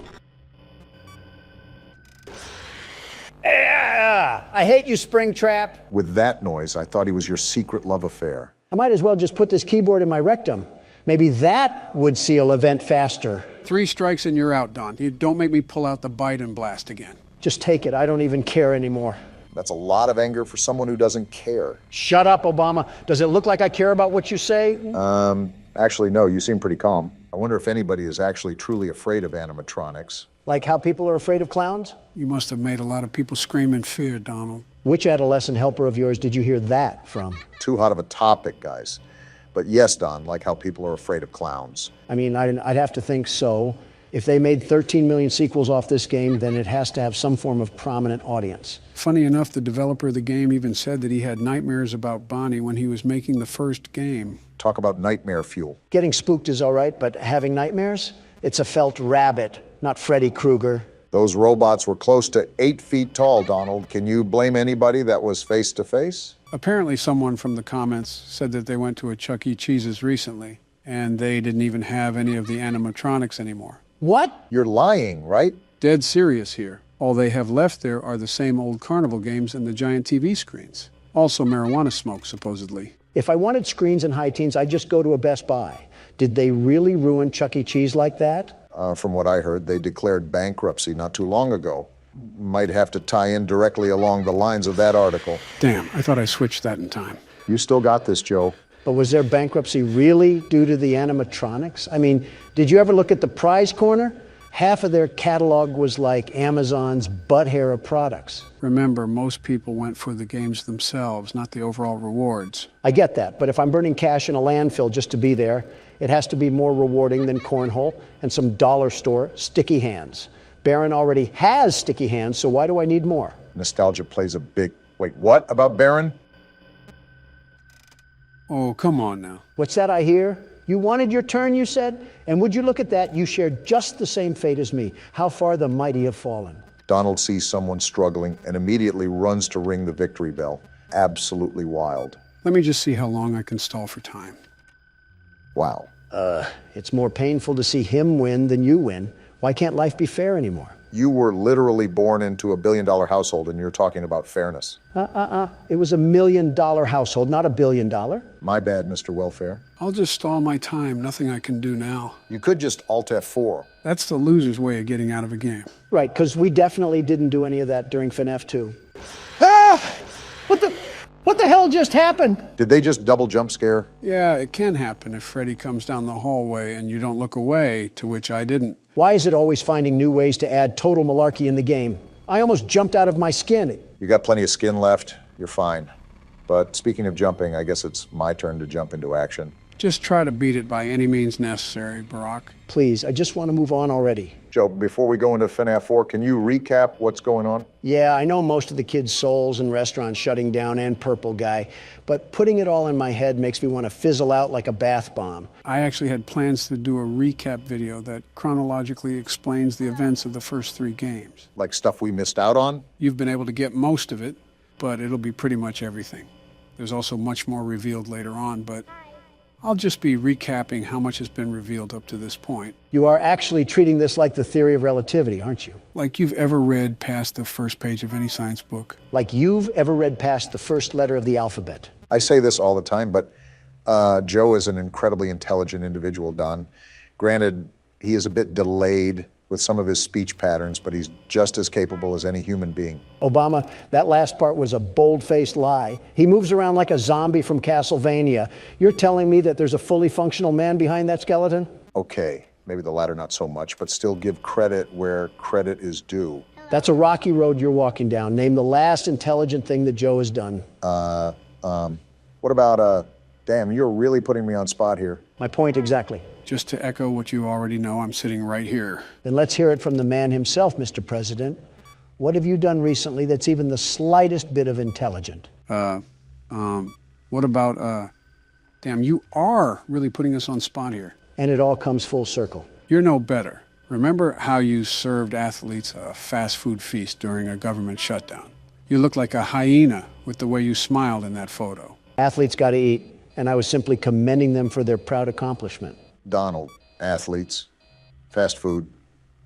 Speaker 2: I hate you, Springtrap.
Speaker 3: With that noise, I thought he was your secret love affair.
Speaker 2: I might as well just put this keyboard in my rectum. Maybe that would seal event faster.
Speaker 1: 3 strikes and you're out, Don. You don't make me pull out the Biden blast again.
Speaker 2: Just take it. I don't even care anymore.
Speaker 3: That's a lot of anger for someone who doesn't care.
Speaker 2: Shut up, Obama. Does it look like I care about what you say?
Speaker 3: Actually, no, you seem pretty calm. I wonder if anybody is actually truly afraid of animatronics.
Speaker 2: Like how people are afraid of clowns?
Speaker 1: You must have made a lot of people scream in fear, Donald.
Speaker 2: Which adolescent helper of yours did you hear that from?
Speaker 3: Too hot of a topic, guys. But yes, Don, like how people are afraid of clowns.
Speaker 2: I mean, I'd have to think so. If they made 13 million sequels off this game, then it has to have some form of prominent audience.
Speaker 1: Funny enough, the developer of the game even said that he had nightmares about Bonnie when he was making the first game.
Speaker 3: Talk about nightmare fuel.
Speaker 2: Getting spooked is all right, but having nightmares? It's a felt rabbit, not Freddy Krueger.
Speaker 3: Those robots were close to 8 feet tall, Donald. Can you blame anybody that was face to face?
Speaker 1: Apparently someone from the comments said that they went to a Chuck E. Cheese's recently, and they didn't even have any of the animatronics anymore.
Speaker 2: What?
Speaker 3: You're lying, right?
Speaker 1: Dead serious here. All they have left there are the same old carnival games and the giant TV screens. Also marijuana smoke, supposedly.
Speaker 2: If I wanted screens and high teens, I'd just go to a Best Buy. Did they really ruin Chuck E. Cheese like that?
Speaker 3: From what I heard, they declared bankruptcy not too long ago. Might have to tie in directly along the lines of that article.
Speaker 1: Damn, I thought I switched that in time.
Speaker 3: You still got this, Joe.
Speaker 2: But was their bankruptcy really due to the animatronics? I mean, did you ever look at the prize corner? Half of their catalog was like Amazon's butt hair of products.
Speaker 1: Remember, most people went for the games themselves, not the overall rewards.
Speaker 2: I get that, but if I'm burning cash in a landfill just to be there, it has to be more rewarding than cornhole and some dollar store sticky hands. Baron already has sticky hands, so why do I need more?
Speaker 3: Nostalgia plays a big... Wait, what about Baron?
Speaker 1: Oh, come on now.
Speaker 2: What's that I hear? You wanted your turn, you said? And would you look at that? You shared just the same fate as me. How far the mighty have fallen.
Speaker 3: Donald sees someone struggling and immediately runs to ring the victory bell. Absolutely wild.
Speaker 1: Let me just see how long I can stall for time.
Speaker 3: Wow.
Speaker 2: It's more painful to see him win than you win. Why can't life be fair anymore?
Speaker 3: You were literally born into a billion-dollar household and you're talking about fairness.
Speaker 2: It was $1 million household, not $1 billion.
Speaker 3: My bad, Mr. Welfare.
Speaker 1: I'll just stall my time. Nothing I can do now.
Speaker 3: You could just Alt F4.
Speaker 1: That's the loser's way of getting out of a game.
Speaker 2: Right, because we definitely didn't do any of that during FNAF 2. What the hell just happened?
Speaker 3: Did they just double jump scare?
Speaker 1: Yeah, it can happen if Freddy comes down the hallway and you don't look away, to which I didn't.
Speaker 2: Why is it always finding new ways to add total malarkey in the game? I almost jumped out of my skin.
Speaker 3: You got plenty of skin left. You're fine. But speaking of jumping, I guess it's my turn to jump into action.
Speaker 1: Just try to beat it by any means necessary, Barack.
Speaker 2: Please, I just want to move on already.
Speaker 3: Joe, before we go into FNAF 4, can you recap what's going on?
Speaker 2: Yeah, I know most of the kids' souls and restaurants shutting down and Purple Guy, but putting it all in my head makes me want to fizzle out like a bath bomb.
Speaker 1: I actually had plans to do a recap video that chronologically explains the events of the first 3 games.
Speaker 3: Like stuff we missed out on?
Speaker 1: You've been able to get most of it, but it'll be pretty much everything. There's also much more revealed later on, but I'll just be recapping how much has been revealed up to this point.
Speaker 2: You are actually treating this like the theory of relativity, aren't you?
Speaker 1: Like you've ever read past the first page of any science book.
Speaker 2: Like you've ever read past the first letter of the alphabet.
Speaker 3: I say this all the time, but Joe is an incredibly intelligent individual, Don. Granted, he is a bit delayed with some of his speech patterns, but he's just as capable as any human being.
Speaker 2: Obama, that last part was a bold-faced lie. He moves around like a zombie from Castlevania. You're telling me that there's a fully functional man behind that skeleton?
Speaker 3: Okay, maybe the latter not so much, but still give credit where credit is due.
Speaker 2: That's a rocky road you're walking down. Name the last intelligent thing that Joe has done.
Speaker 3: What about, damn, you're really putting me on spot here.
Speaker 2: My point exactly.
Speaker 1: Just to echo what you already know, I'm sitting right here.
Speaker 2: Then let's hear it from the man himself, Mr. President. What have you done recently that's even the slightest bit of intelligent?
Speaker 1: What about, damn, you are really putting us on spot here.
Speaker 2: And it all comes full circle.
Speaker 1: You're no better. Remember how you served athletes a fast food feast during a government shutdown? You look like a hyena with the way you smiled in that photo.
Speaker 2: Athletes got to eat, and I was simply commending them for their proud accomplishment.
Speaker 3: Donald, athletes, fast food.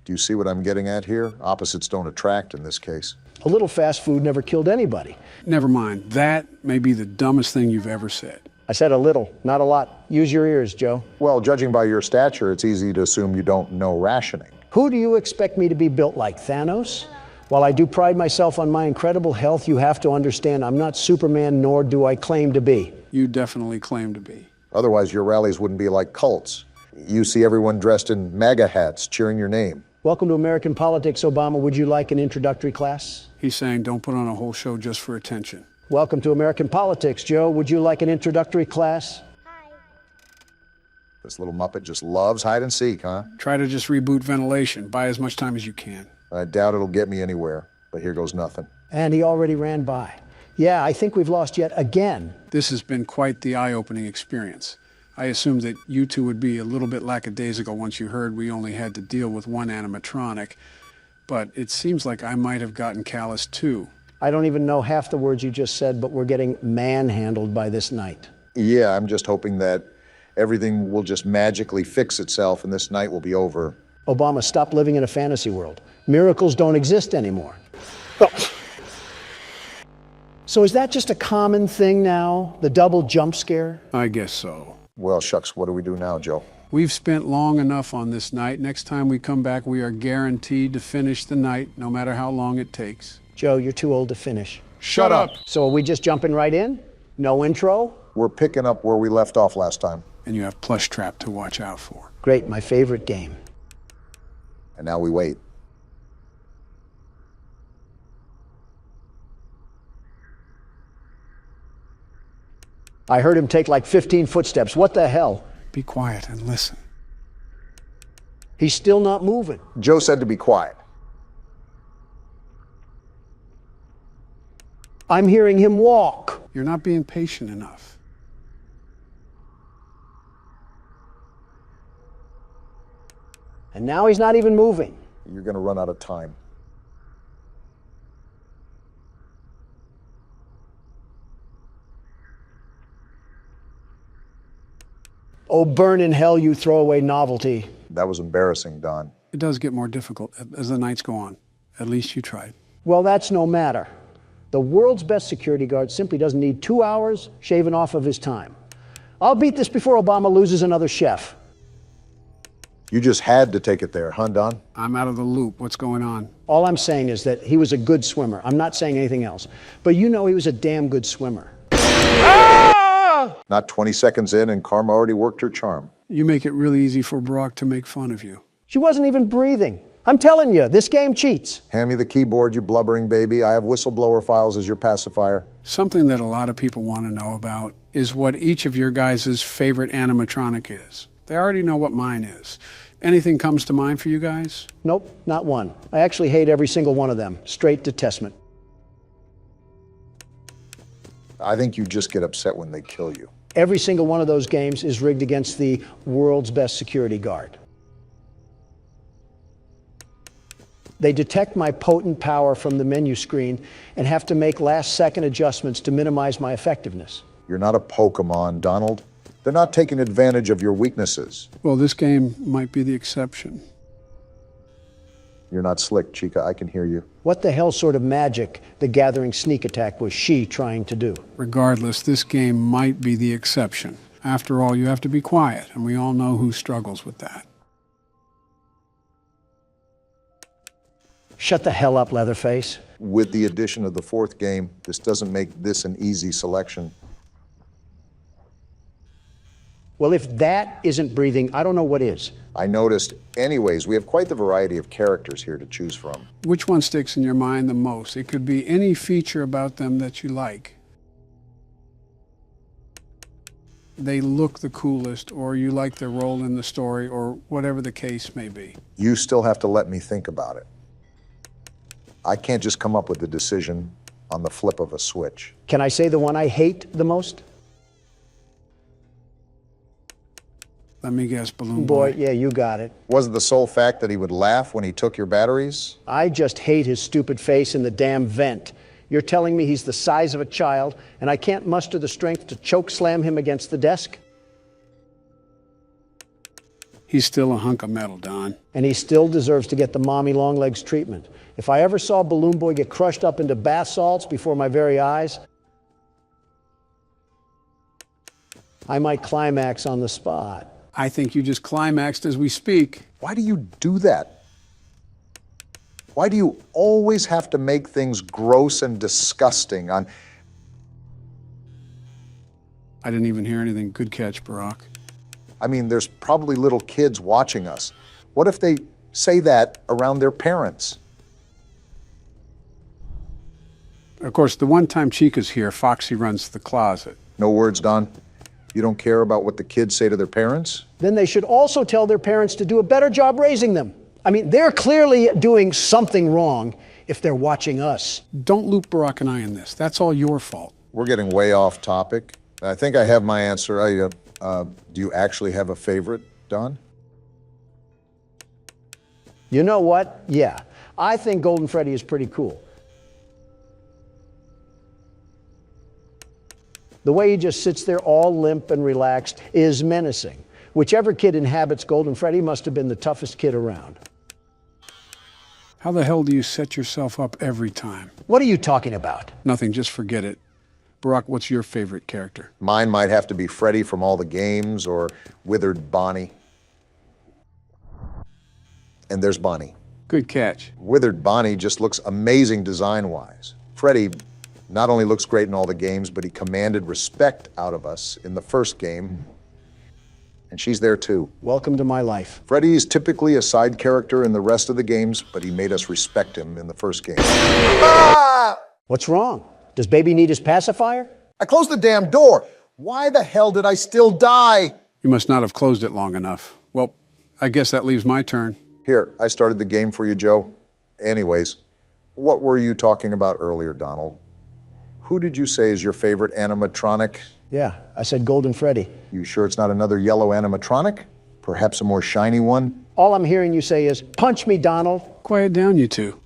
Speaker 3: Do you see what I'm getting at here? Opposites don't attract in this case.
Speaker 2: A little fast food never killed anybody.
Speaker 1: Never mind. That may be the dumbest thing you've ever said.
Speaker 2: I said a little, not a lot. Use your ears, Joe.
Speaker 3: Well, judging by your stature, it's easy to assume you don't know rationing.
Speaker 2: Who do you expect me to be built like, Thanos? While I do pride myself on my incredible health, you have to understand I'm not Superman, nor do I claim to be.
Speaker 1: You definitely claim to be.
Speaker 3: Otherwise, your rallies wouldn't be like cults. You see everyone dressed in MAGA hats cheering your name.
Speaker 2: Welcome to American politics, Obama. Would you like an introductory class?
Speaker 1: He's saying don't put on a whole show just for attention.
Speaker 2: Welcome to American politics, Joe. Would you like an introductory class?
Speaker 3: This little Muppet just loves hide and seek, huh?
Speaker 1: Try to just reboot ventilation. Buy as much time as you can.
Speaker 3: I doubt it'll get me anywhere, but here goes nothing.
Speaker 2: And he already ran by. Yeah, I think we've lost yet again.
Speaker 1: This has been quite the eye-opening experience. I assumed that you two would be a little bit lackadaisical once you heard we only had to deal with one animatronic, but it seems like I might have gotten callous too.
Speaker 2: I don't even know half the words you just said, but we're getting manhandled by this night.
Speaker 3: Yeah, I'm just hoping that everything will just magically fix itself and this night will be over.
Speaker 2: Obama, stop living in a fantasy world. Miracles don't exist anymore. So is that just a common thing now, the double jump scare?
Speaker 1: I guess so.
Speaker 3: Well, shucks, what do we do now, Joe?
Speaker 1: We've spent long enough on this night. Next time we come back, we are guaranteed to finish the night, no matter how long it takes.
Speaker 2: Joe, you're too old to finish.
Speaker 1: Shut up!
Speaker 2: So are we just jumping right in? No intro?
Speaker 3: We're picking up where we left off last time.
Speaker 1: And you have Plush Trap to watch out for.
Speaker 2: Great, my favorite game.
Speaker 3: And now we wait.
Speaker 2: I heard him take like 15 footsteps. What the hell?
Speaker 1: Be quiet and listen.
Speaker 2: He's still not moving.
Speaker 3: Joe said to be quiet.
Speaker 2: I'm hearing him walk.
Speaker 1: You're not being patient enough.
Speaker 2: And now he's not even moving.
Speaker 3: You're going to run out of time.
Speaker 2: Oh, burn in hell, you throwaway novelty.
Speaker 3: That was embarrassing, Don.
Speaker 1: It does get more difficult as the nights go on. At least you tried.
Speaker 2: Well, that's no matter. The world's best security guard simply doesn't need 2 hours shaving off of his time. I'll beat this before Obama loses another chef.
Speaker 3: You just had to take it there, huh, Don?
Speaker 1: I'm out of the loop. What's going on?
Speaker 2: All I'm saying is that he was a good swimmer. I'm not saying anything else. But you know he was a damn good swimmer.
Speaker 3: Not 20 seconds in, and Karma already worked her charm.
Speaker 1: You make it really easy for Brock to make fun of you.
Speaker 2: She wasn't even breathing. I'm telling you, this game cheats.
Speaker 3: Hand me the keyboard, you blubbering baby. I have whistleblower files as your pacifier.
Speaker 1: Something that a lot of people want to know about is what each of your guys' favorite animatronic is. They already know what mine is. Anything comes to mind for you guys?
Speaker 2: Nope, not one. I actually hate every single one of them. Straight detestment.
Speaker 3: I think you just get upset when they kill you.
Speaker 2: Every single one of those games is rigged against the world's best security guard. They detect my potent power from the menu screen and have to make last-second adjustments to minimize my effectiveness.
Speaker 3: You're not a Pokemon, Donald. They're not taking advantage of your weaknesses.
Speaker 1: Well, this game might be the exception.
Speaker 3: You're not slick, Chica. I can hear you.
Speaker 2: What the hell sort of magic the Gathering sneak attack was she trying to do?
Speaker 1: Regardless, this game might be the exception. After all, you have to be quiet, and we all know who struggles with that.
Speaker 2: Shut the hell up, Leatherface.
Speaker 3: With the addition of the fourth game, this doesn't make this an easy selection.
Speaker 2: Well, if that isn't breathing, I don't know what is.
Speaker 3: I noticed. Anyways, we have quite the variety of characters here to choose from.
Speaker 1: Which one sticks in your mind the most? It could be any feature about them that you like. They look the coolest, or you like their role in the story, or whatever the case may be.
Speaker 3: You still have to let me think about it. I can't just come up with a decision on the flip of a switch.
Speaker 2: Can I say the one I hate the most?
Speaker 1: Let me guess, Balloon
Speaker 2: Boy, yeah, you got it.
Speaker 3: Was it the sole fact that he would laugh when he took your batteries?
Speaker 2: I just hate his stupid face in the damn vent. You're telling me he's the size of a child, and I can't muster the strength to choke slam him against the desk?
Speaker 1: He's still a hunk of metal, Don.
Speaker 2: And he still deserves to get the mommy long legs treatment. If I ever saw Balloon Boy get crushed up into bath salts before my very eyes, I might climax on the spot.
Speaker 1: I think you just climaxed as we speak.
Speaker 3: Why do you do that? Why do you always have to make things gross and disgusting on...
Speaker 1: I didn't even hear anything. Good catch, Barack.
Speaker 3: I mean, there's probably little kids watching us. What if they say that around their parents?
Speaker 1: Of course, the one time Chica's here, Foxy runs the closet.
Speaker 3: No words, Don? You don't care about what the kids say to their parents?
Speaker 2: Then they should also tell their parents to do a better job raising them. I mean, they're clearly doing something wrong if they're watching us.
Speaker 1: Don't loop Barack and I in this. That's all your fault.
Speaker 3: We're getting way off topic. I think I have my answer. Do you actually have a favorite, Don?
Speaker 2: You know what? Yeah, I think Golden Freddy is pretty cool. The way he just sits there all limp and relaxed is menacing. Whichever kid inhabits Golden Freddy must have been the toughest kid around.
Speaker 1: How the hell do you set yourself up every time?
Speaker 2: What are you talking about?
Speaker 1: Nothing, just forget it. Barack, what's your favorite character?
Speaker 3: Mine might have to be Freddy from all the games or Withered Bonnie. And there's Bonnie.
Speaker 1: Good catch.
Speaker 3: Withered Bonnie just looks amazing design-wise. Freddy not only looks great in all the games, but he commanded respect out of us in the first game. And she's there too.
Speaker 2: Welcome to my life.
Speaker 3: Freddy is typically a side character in the rest of the games, but he made us respect him in the first game. Ah!
Speaker 2: What's wrong? Does baby need his pacifier?
Speaker 3: I closed the damn door. Why the hell did I still die?
Speaker 1: You must not have closed it long enough. Well, I guess that leaves my turn.
Speaker 3: Here, I started the game for you, Joe. Anyways, what were you talking about earlier, Donald? Who did you say is your favorite animatronic?
Speaker 2: Yeah, I said Golden Freddy.
Speaker 3: You sure it's not another yellow animatronic? Perhaps a more shiny one?
Speaker 2: All I'm hearing you say is, punch me, Donald.
Speaker 1: Quiet down, you two.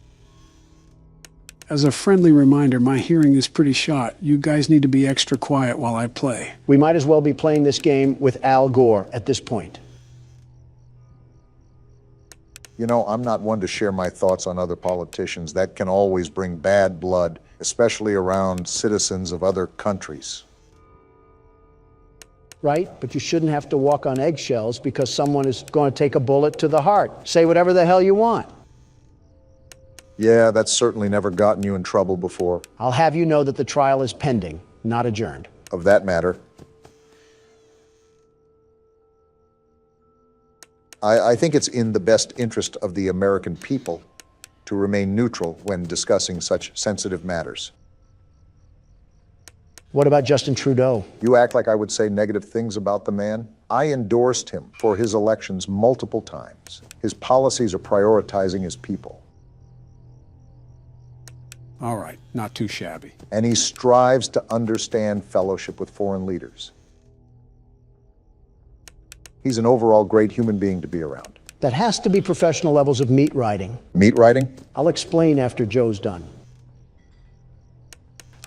Speaker 1: As a friendly reminder, my hearing is pretty shot. You guys need to be extra quiet while I play.
Speaker 2: We might as well be playing this game with Al Gore at this point.
Speaker 3: You know, I'm not one to share my thoughts on other politicians. That can always bring bad blood, especially around citizens of other countries.
Speaker 2: Right? But you shouldn't have to walk on eggshells because someone is going to take a bullet to the heart. Say whatever the hell you want.
Speaker 3: Yeah, that's certainly never gotten you in trouble before.
Speaker 2: I'll have you know that the trial is pending, not adjourned.
Speaker 3: Of that matter. I think it's in the best interest of the American people to remain neutral when discussing such sensitive matters.
Speaker 2: What about Justin Trudeau?
Speaker 3: You act like I would say negative things about the man. I endorsed him for his elections multiple times. His policies are prioritizing his people.
Speaker 1: All right, not too shabby.
Speaker 3: And he strives to understand fellowship with foreign leaders. He's an overall great human being to be around.
Speaker 2: That has to be professional levels of meat riding.
Speaker 3: Meat riding?
Speaker 2: I'll explain after Joe's done.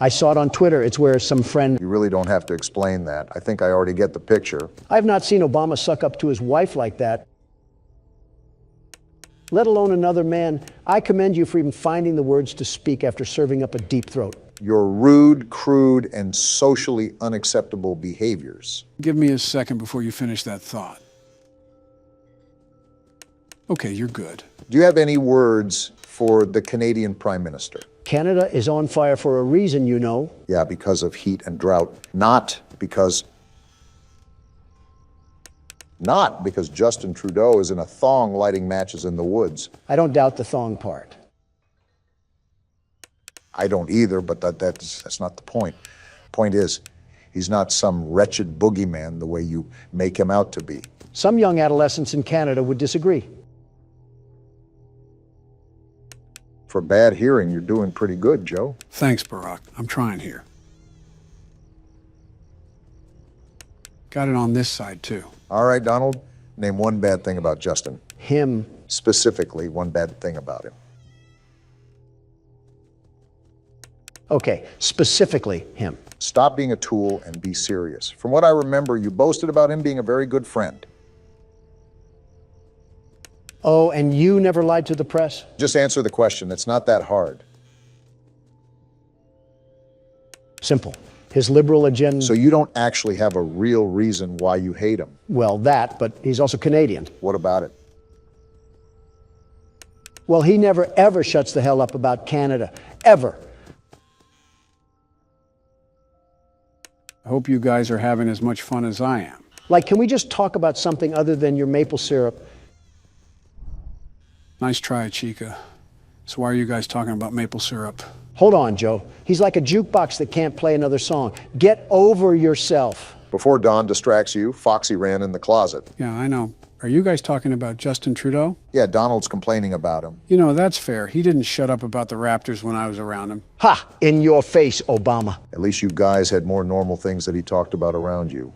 Speaker 2: I saw it on Twitter. It's where some friend...
Speaker 3: You really don't have to explain that. I think I already get the picture.
Speaker 2: I've not seen Obama suck up to his wife like that, let alone another man. I commend you for even finding the words to speak after serving up a deep throat.
Speaker 3: Your rude, crude, and socially unacceptable behaviors.
Speaker 1: Give me a second before you finish that thought. Okay, you're good.
Speaker 3: Do you have any words for the Canadian Prime Minister?
Speaker 2: Canada is on fire for a reason, you know.
Speaker 3: Yeah, because of heat and drought. Not because Justin Trudeau is in a thong lighting matches in the woods.
Speaker 2: I don't doubt the thong part.
Speaker 3: I don't either, but that's not the point. Point is, he's not some wretched boogeyman the way you make him out to be.
Speaker 2: Some young adolescents in Canada would disagree.
Speaker 3: For bad hearing, you're doing pretty good, Joe.
Speaker 1: Thanks, Barack. I'm trying here. Got it on this side, too.
Speaker 3: All right, Donald, name one bad thing about Justin.
Speaker 2: Him.
Speaker 3: Specifically, one bad thing about him.
Speaker 2: Okay, specifically him.
Speaker 3: Stop being a tool and be serious. From what I remember, you boasted about him being a very good friend.
Speaker 2: Oh, and you never lied to the press?
Speaker 3: Just answer the question. It's not that hard.
Speaker 2: Simple. His liberal agenda...
Speaker 3: So you don't actually have a real reason why you hate him?
Speaker 2: Well, that, but he's also Canadian.
Speaker 3: What about it?
Speaker 2: Well, he never, ever shuts the hell up about Canada. Ever.
Speaker 1: I hope you guys are having as much fun as I am.
Speaker 2: Like, can we just talk about something other than your maple syrup?
Speaker 1: Nice try, Chica. So why are you guys talking about maple syrup?
Speaker 2: Hold on, Joe. He's like a jukebox that can't play another song. Get over yourself.
Speaker 3: Before Don distracts you, Foxy ran in the closet.
Speaker 1: Yeah, I know. Are you guys talking about Justin Trudeau?
Speaker 3: Yeah, Donald's complaining about him.
Speaker 1: You know, that's fair. He didn't shut up about the Raptors when I was around him.
Speaker 2: Ha! In your face, Obama.
Speaker 3: At least you guys had more normal things that he talked about around you.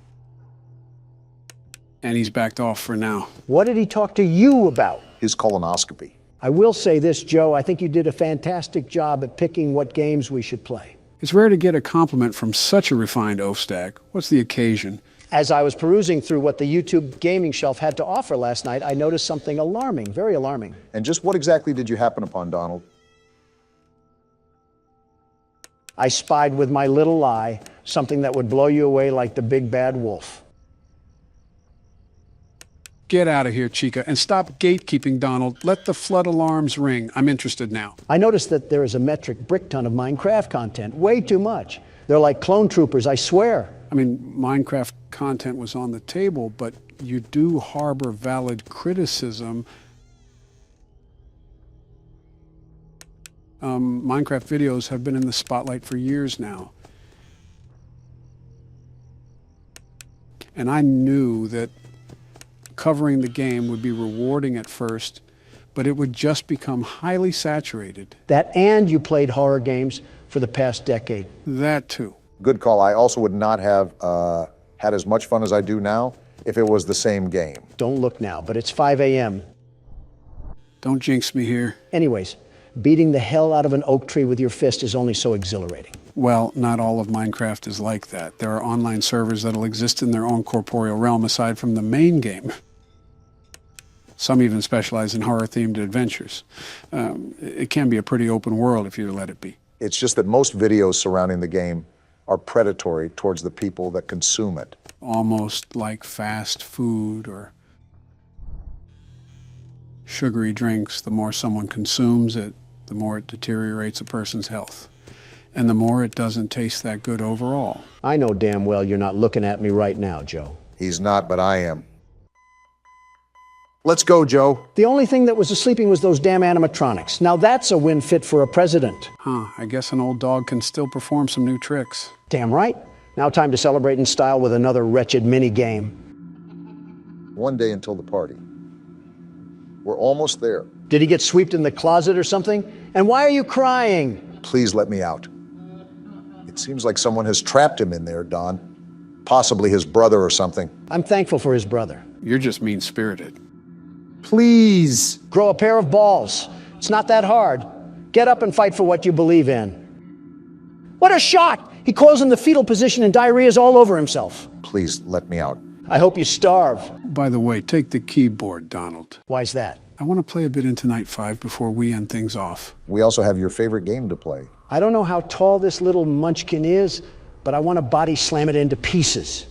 Speaker 1: And he's backed off for now.
Speaker 2: What did he talk to you about?
Speaker 3: His colonoscopy.
Speaker 2: I will say this, Joe. I think you did a fantastic job at picking what games we should play.
Speaker 1: It's rare to get a compliment from such a refined oaf stack. What's the occasion?
Speaker 2: As I was perusing through what the YouTube gaming shelf had to offer last night, I noticed something alarming, very alarming.
Speaker 3: And just what exactly did you happen upon, Donald?
Speaker 2: I spied with my little eye something that would blow you away like the big bad wolf.
Speaker 1: Get out of here, Chica, and stop gatekeeping, Donald. Let the flood alarms ring. I'm interested now.
Speaker 2: I noticed that there is a metric brick ton of Minecraft content, way too much. They're like clone troopers, I swear.
Speaker 1: I mean, Minecraft content was on the table, but you do harbor valid criticism. Minecraft videos have been in the spotlight for years now. And I knew that covering the game would be rewarding at first, but it would just become highly saturated.
Speaker 2: That and you played horror games for the past decade.
Speaker 1: That too.
Speaker 3: Good call. I also would not have had as much fun as I do now if it was the same game.
Speaker 2: Don't look now, but it's 5 a.m.
Speaker 1: Don't jinx me here.
Speaker 2: Anyways, beating the hell out of an oak tree with your fist is only so exhilarating.
Speaker 1: Well, not all of Minecraft is like that. There are online servers that'll exist in their own corporeal realm aside from the main game. Some even specialize in horror-themed adventures. It can be a pretty open world if you let it be.
Speaker 3: It's just that most videos surrounding the game are predatory towards the people that consume it.
Speaker 1: Almost like fast food or sugary drinks. The more someone consumes it, the more it deteriorates a person's health. And the more it doesn't taste that good overall.
Speaker 2: I know damn well you're not looking at me right now, Joe.
Speaker 3: He's not, but I am. Let's go, Joe.
Speaker 2: The only thing that was sleeping was those damn animatronics. Now that's a win fit for a president.
Speaker 1: I guess an old dog can still perform some new tricks.
Speaker 2: Damn right. Now time to celebrate in style with another wretched mini game.
Speaker 3: One day until the party. We're almost there.
Speaker 2: Did he get swept in the closet or something? And why are you crying?
Speaker 3: Please let me out. It seems like someone has trapped him in there, Don. Possibly his brother or something.
Speaker 2: I'm thankful for his brother.
Speaker 1: You're just mean-spirited.
Speaker 2: Please. Grow a pair of balls. It's not that hard. Get up and fight for what you believe in. What a shock! He calls in the fetal position and diarrhea's all over himself.
Speaker 3: Please let me out.
Speaker 2: I hope you starve.
Speaker 1: By the way, take the keyboard, Donald.
Speaker 2: Why's that?
Speaker 1: I want to play a bit into Night 5 before we end things off.
Speaker 3: We also have your favorite game to play.
Speaker 2: I don't know how tall this little munchkin is, but I want to body slam it into pieces.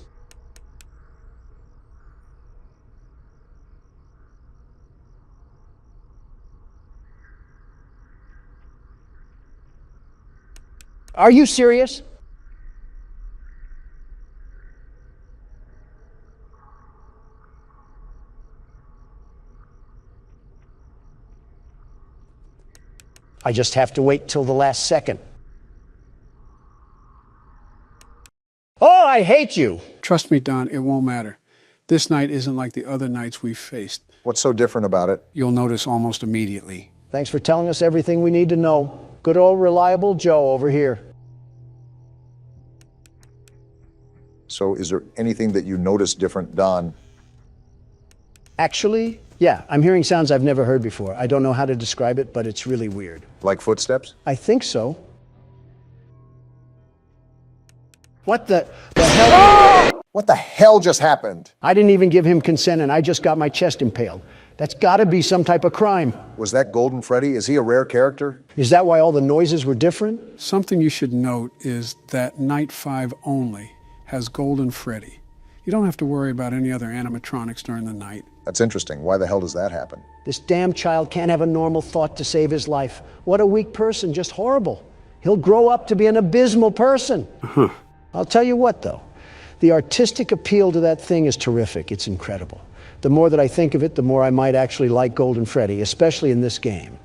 Speaker 2: Are you serious? I just have to wait till the last second. Oh, I hate you!
Speaker 1: Trust me, Don, it won't matter. This night isn't like the other nights we've faced.
Speaker 3: What's so different about it?
Speaker 1: You'll notice almost immediately.
Speaker 2: Thanks for telling us everything we need to know. Good old reliable Joe over here.
Speaker 3: So is there anything that you noticed different, Don?
Speaker 2: Actually, yeah, I'm hearing sounds I've never heard before. I don't know how to describe it, but it's really weird.
Speaker 3: Like footsteps?
Speaker 2: I think so. What the hell?
Speaker 3: What the hell just happened?
Speaker 2: I didn't even give him consent and I just got my chest impaled. That's gotta be some type of crime.
Speaker 3: Was that Golden Freddy? Is he a rare character?
Speaker 2: Is that why all the noises were different?
Speaker 1: Something you should note is that Night 5 only has Golden Freddy. You don't have to worry about any other animatronics during the night.
Speaker 3: That's interesting. Why the hell does that happen?
Speaker 2: This damn child can't have a normal thought to save his life. What a weak person, just horrible. He'll grow up to be an abysmal person. I'll tell you what, though. The artistic appeal to that thing is terrific. It's incredible. The more that I think of it, the more I might actually like Golden Freddy, especially in this game.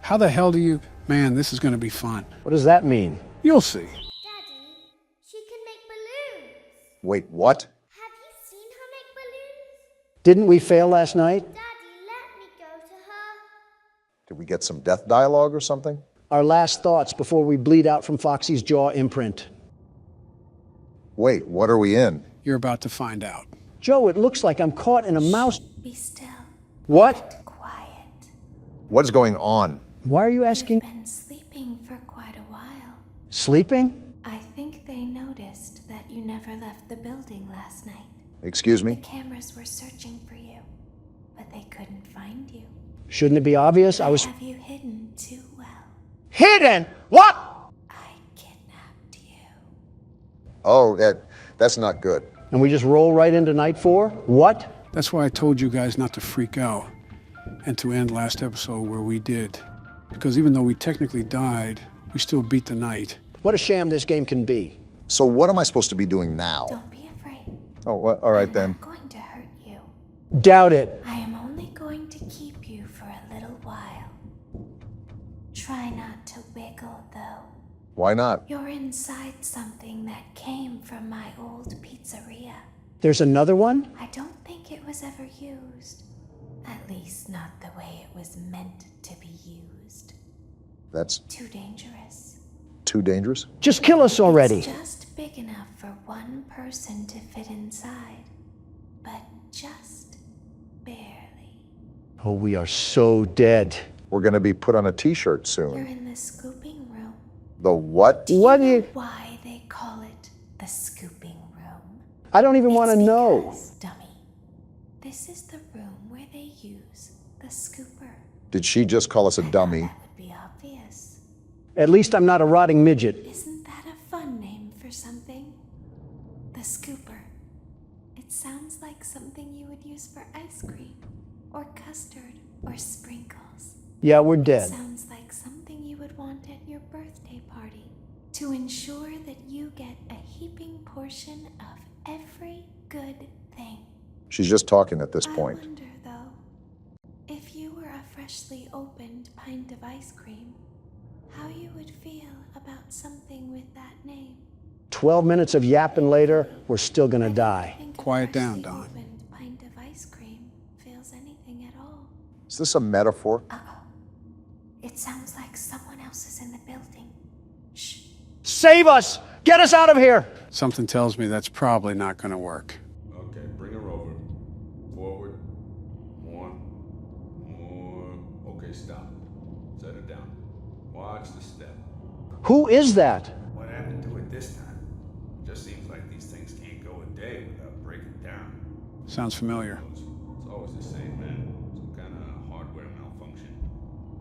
Speaker 1: How the hell do you... Man, this is going to be fun.
Speaker 2: What does that mean?
Speaker 1: You'll see.
Speaker 12: Daddy, she can make balloons.
Speaker 3: Wait, what?
Speaker 12: Have you seen her make balloons?
Speaker 2: Didn't we fail last night?
Speaker 12: Daddy, let me go to her.
Speaker 3: Did we get some death dialogue or something?
Speaker 2: Our last thoughts before we bleed out from Foxy's jaw imprint.
Speaker 3: Wait, what are we in?
Speaker 1: You're about to find out.
Speaker 2: Joe, it looks like I'm caught in a mouse...
Speaker 12: Be still.
Speaker 2: What?
Speaker 12: Quiet.
Speaker 3: What is going on?
Speaker 2: Why are you asking?
Speaker 12: Been sleeping for quite a while.
Speaker 2: Sleeping?
Speaker 12: I think they noticed that
Speaker 13: that you never left the building last night.
Speaker 3: Excuse
Speaker 13: The
Speaker 3: me?
Speaker 13: cameras were searching for you, but they couldn't find you.
Speaker 2: Shouldn't it be obvious? I was
Speaker 13: Have you hidden too well?
Speaker 2: hidden. What?
Speaker 13: I kidnapped you.
Speaker 3: Oh, that's not good.
Speaker 2: And we just roll right into night 4? What?
Speaker 1: That's why I told you guys not to freak out and to end last episode where we did. Because even though we technically died, we still beat the night.
Speaker 2: What a sham this game can be.
Speaker 3: So what am I supposed to be doing now?
Speaker 13: Don't be afraid.
Speaker 3: Oh, well, all right
Speaker 13: I'm
Speaker 3: then.
Speaker 13: not going to hurt you.
Speaker 2: Doubt it.
Speaker 13: I am only going to keep you for a little while. Try not to wiggle, though.
Speaker 3: Why not?
Speaker 13: You're inside something that came from my old pizzeria.
Speaker 2: There's another one?
Speaker 13: I don't think it was ever used. At least not the way it was meant to be used.
Speaker 3: That's
Speaker 13: Too dangerous.
Speaker 3: too dangerous?
Speaker 2: Just kill us already.
Speaker 13: It's just big enough for one person to fit inside. But just barely.
Speaker 2: Oh, we are so dead.
Speaker 3: We're going to be put on a t-shirt
Speaker 13: You're
Speaker 3: soon.
Speaker 13: in the scooping room.
Speaker 3: The what?
Speaker 2: What?
Speaker 13: Why they call it the scooping room?
Speaker 2: I don't even want to know.
Speaker 13: Because, dummy, this is the room where they use the scooper.
Speaker 3: Did she just call us a dummy?
Speaker 13: That would be obvious.
Speaker 2: At least I'm not a rotting midget.
Speaker 13: Isn't that a fun name for something? The scooper. It sounds like something you would use for ice cream, or custard, or sprinkles.
Speaker 2: Yeah, we're dead.
Speaker 13: Sounds like something you would want at your birthday party, to ensure that you get a heaping portion of every good thing.
Speaker 3: She's just talking at this
Speaker 13: I
Speaker 3: point.
Speaker 13: wonder, though, if you were a freshly opened pint of ice cream, how you would feel about something with that name.
Speaker 2: 12 minutes of yapping later, we're still gonna die.
Speaker 1: Quiet down, Don.
Speaker 13: Opened pint of ice cream feels anything at all.
Speaker 3: Is this a metaphor?
Speaker 13: It sounds like someone else is in the building. Shh.
Speaker 2: Save us! Get us out of here!
Speaker 1: Something tells me that's probably not going to work.
Speaker 4: Okay, bring her over. Forward. More. Okay, stop. Set her down. Watch the step.
Speaker 2: Who is that?
Speaker 14: What happened to it this time? Just seems like these things can't go a day without breaking down.
Speaker 1: Sounds familiar.
Speaker 4: It's always the same, man. Some kind of hardware malfunction.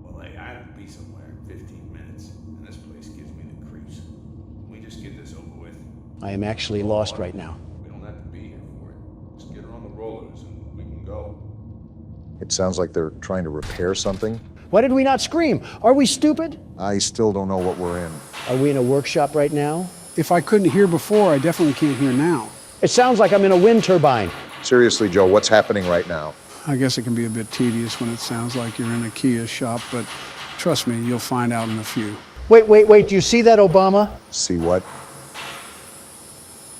Speaker 14: Well, hey, I have to be somewhere in 15 minutes, and this place gives me the creeps. Can we just get this over with?
Speaker 2: I am actually lost right now.
Speaker 4: We don't have to be here for it. Just get her on the rollers and we can go.
Speaker 3: It sounds like they're trying to repair something.
Speaker 2: Why did we not scream? Are we stupid?
Speaker 3: I still don't know what we're in.
Speaker 2: Are we in a workshop right now?
Speaker 1: If I couldn't hear before, I definitely can't hear now.
Speaker 2: It sounds like I'm in a wind turbine.
Speaker 3: Seriously, Joe, what's happening right now?
Speaker 1: I guess it can be a bit tedious when it sounds like you're in a Kia shop, but trust me, you'll find out in a few.
Speaker 2: Wait, do you see that, Obama?
Speaker 3: See what?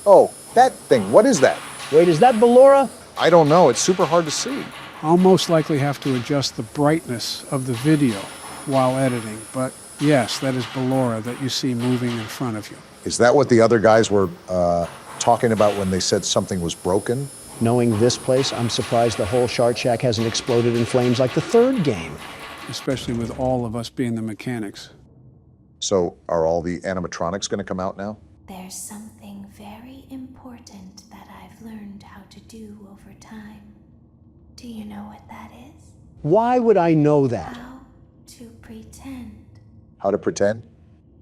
Speaker 3: Oh, that thing. What is that?
Speaker 2: Wait, is that Ballora?
Speaker 3: I don't know. It's super hard to see.
Speaker 1: I'll most likely have to adjust the brightness of the video while editing, but yes, that is Ballora that you see moving in front of you.
Speaker 3: Is that what the other guys were talking about when they said something was broken?
Speaker 2: Knowing this place, I'm surprised the whole Shark Shack hasn't exploded in flames like the third game.
Speaker 1: Especially with all of us being the mechanics.
Speaker 3: So are all the animatronics going to come out now?
Speaker 13: There's something very important that I've learned how to do over time. Do you know what that is?
Speaker 2: Why would I know that?
Speaker 13: How to pretend.
Speaker 3: How to pretend?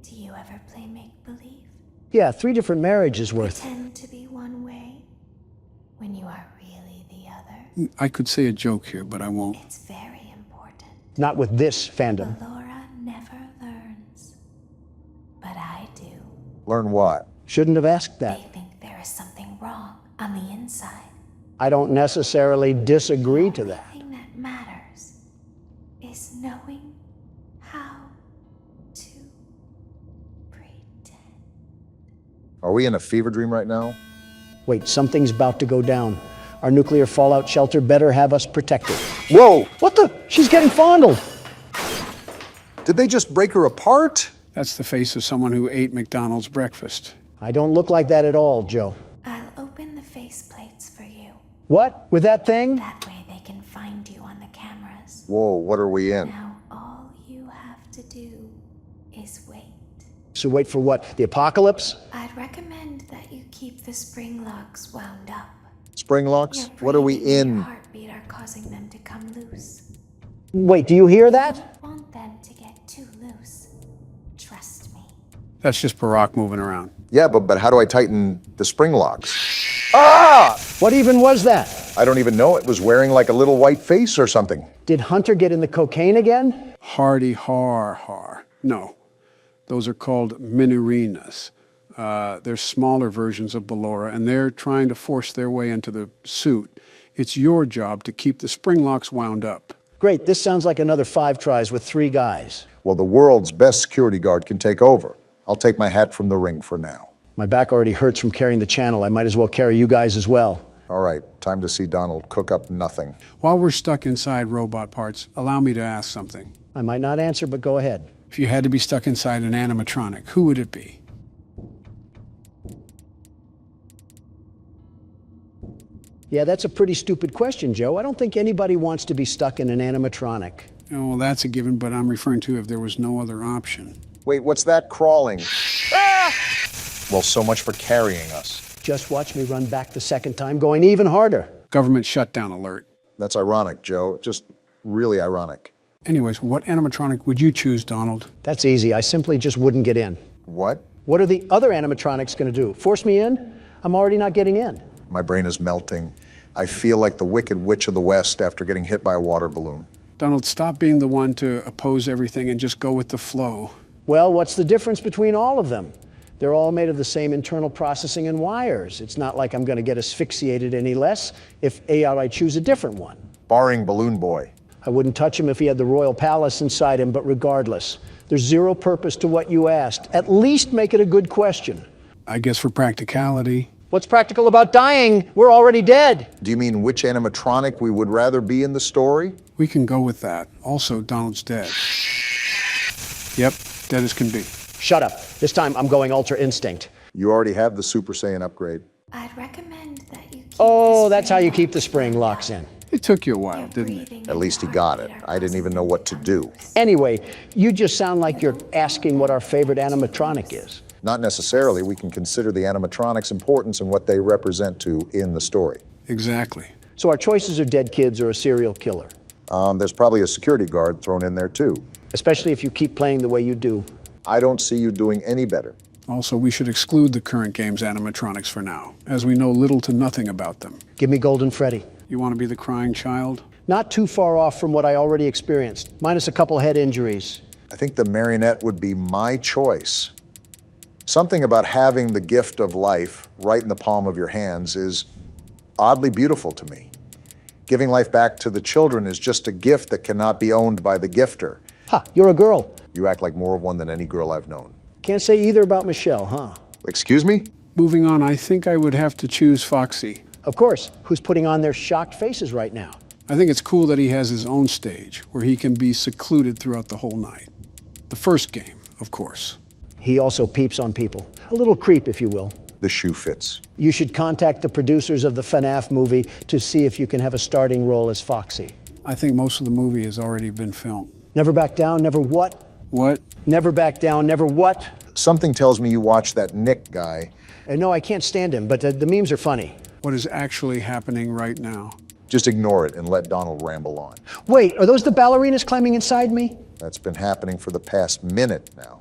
Speaker 13: Do you ever play make-believe?
Speaker 2: Yeah, 3 different marriages worth.
Speaker 13: Pretend to be one way when you are really the other.
Speaker 1: I could say a joke here, but I won't.
Speaker 13: It's very important.
Speaker 2: Not with this fandom.
Speaker 13: Laura never learns. But I do.
Speaker 3: Learn what?
Speaker 2: Shouldn't have asked that.
Speaker 13: They think there is something wrong on the inside.
Speaker 2: I don't necessarily disagree to that.
Speaker 13: The thing that matters is knowing how to pretend.
Speaker 3: Are we in a fever dream right now?
Speaker 2: Wait, something's about to go down. Our nuclear fallout shelter better have us protected.
Speaker 3: Whoa!
Speaker 2: What the? She's getting fondled.
Speaker 3: Did they just break her apart?
Speaker 1: That's the face of someone who ate McDonald's breakfast.
Speaker 2: I don't look like that at all, Joe.
Speaker 13: I'll open the faceplates for you.
Speaker 2: What? With that thing?
Speaker 13: That way they can find you on the cameras.
Speaker 3: Whoa, what are we in?
Speaker 13: Now all you have to do is wait.
Speaker 2: So wait for what? The apocalypse?
Speaker 13: I'd recommend that you keep the spring locks wound up.
Speaker 3: Spring locks?
Speaker 13: Your
Speaker 3: What are we
Speaker 13: breathing and
Speaker 3: in?
Speaker 13: your heartbeat are causing them to come loose.
Speaker 2: Wait, do you hear that?
Speaker 13: I want them to get too loose. Trust me.
Speaker 1: That's just Barack moving around.
Speaker 3: Yeah, but how do I tighten the spring locks?
Speaker 2: Ah! What even was that?
Speaker 3: I don't even know. It was wearing like a little white face or something.
Speaker 2: Did Hunter get in the cocaine again?
Speaker 1: Hardy har. No, those are called minurinas. They're smaller versions of Ballora, and they're trying to force their way into the suit. It's your job to keep the spring locks wound up.
Speaker 2: Great, this sounds like another 5 tries with 3 guys.
Speaker 3: Well, the world's best security guard can take over. I'll take my hat from the ring for now.
Speaker 2: My back already hurts from carrying the channel. I might as well carry you guys as well.
Speaker 3: All right, time to see Donald cook up nothing.
Speaker 1: While we're stuck inside robot parts, allow me to ask something.
Speaker 2: I might not answer, but go ahead.
Speaker 1: If you had to be stuck inside an animatronic, who would it be?
Speaker 2: Yeah, that's a pretty stupid question, Joe. I don't think anybody wants to be stuck in an animatronic.
Speaker 1: Oh, well, that's a given, but I'm referring to if there was no other option.
Speaker 3: Wait, what's that crawling? Ah! Well, so much for carrying us.
Speaker 2: Just watch me run back the second time, going even harder.
Speaker 1: Government shutdown alert.
Speaker 3: That's ironic, Joe. Just really ironic.
Speaker 1: Anyways, what animatronic would you choose, Donald?
Speaker 2: That's easy. I simply just wouldn't get in.
Speaker 3: What?
Speaker 2: What are the other animatronics going to do? Force me in? I'm already not getting in.
Speaker 3: My brain is melting. I feel like the Wicked Witch of the West after getting hit by a water balloon.
Speaker 1: Donald, stop being the one to oppose everything and just go with the flow.
Speaker 2: Well, what's the difference between all of them? They're all made of the same internal processing and wires. It's not like I'm going to get asphyxiated any less if I choose a different one.
Speaker 3: Barring Balloon Boy.
Speaker 2: I wouldn't touch him if he had the royal palace inside him, but regardless, there's zero purpose to what you asked. At least make it a good question.
Speaker 1: I guess for practicality.
Speaker 2: What's practical about dying? We're already dead.
Speaker 3: Do you mean which animatronic we would rather be in the story?
Speaker 1: We can go with that. Also, Donald's dead. Yep, dead as can be.
Speaker 2: Shut up. This time I'm going Ultra Instinct.
Speaker 3: You already have the Super Saiyan upgrade.
Speaker 13: I'd recommend that you keep
Speaker 2: Oh, that's how you keep the spring locks in.
Speaker 1: It took you a while, didn't it?
Speaker 3: At least he got it. I didn't even know what to do.
Speaker 2: Anyway, you just sound like you're asking what our favorite animatronic is.
Speaker 3: Not necessarily. We can consider the animatronics' importance and what they represent to in the story.
Speaker 1: Exactly.
Speaker 2: So our choices are dead kids or a serial killer.
Speaker 3: There's probably a security guard thrown in there too.
Speaker 2: Especially if you keep playing the way you do.
Speaker 3: I don't see you doing any better.
Speaker 1: Also, we should exclude the current game's animatronics for now, as we know little to nothing about them.
Speaker 2: Give me Golden Freddy.
Speaker 1: You want to be the crying child?
Speaker 2: Not too far off from what I already experienced, minus a couple head injuries.
Speaker 3: I think the marionette would be my choice. Something about having the gift of life right in the palm of your hands is oddly beautiful to me. Giving life back to the children is just a gift that cannot be owned by the gifter.
Speaker 2: Ha, you're a girl.
Speaker 3: You act like more of one than any girl I've known.
Speaker 2: Can't say either about Michelle, huh?
Speaker 3: Excuse me?
Speaker 1: Moving on, I think I would have to choose Foxy.
Speaker 2: Of course. Who's putting on their shocked faces right now?
Speaker 1: I think it's cool that he has his own stage, where he can be secluded throughout the whole night. The first game, of course.
Speaker 2: He also peeps on people. A little creep, if you will.
Speaker 3: The shoe fits.
Speaker 2: You should contact the producers of the FNAF movie to see if you can have a starting role as Foxy.
Speaker 1: I think most of the movie has already been filmed.
Speaker 2: Never back down, never what?
Speaker 1: What?
Speaker 2: Never back down, never what?
Speaker 3: Something tells me you watched that Nick guy.
Speaker 2: No, I can't stand him, but the memes are funny.
Speaker 1: What is actually happening right now?
Speaker 3: Just ignore it and let Donald ramble on.
Speaker 2: Wait, are those the ballerinas climbing inside me?
Speaker 3: That's been happening for the past minute now.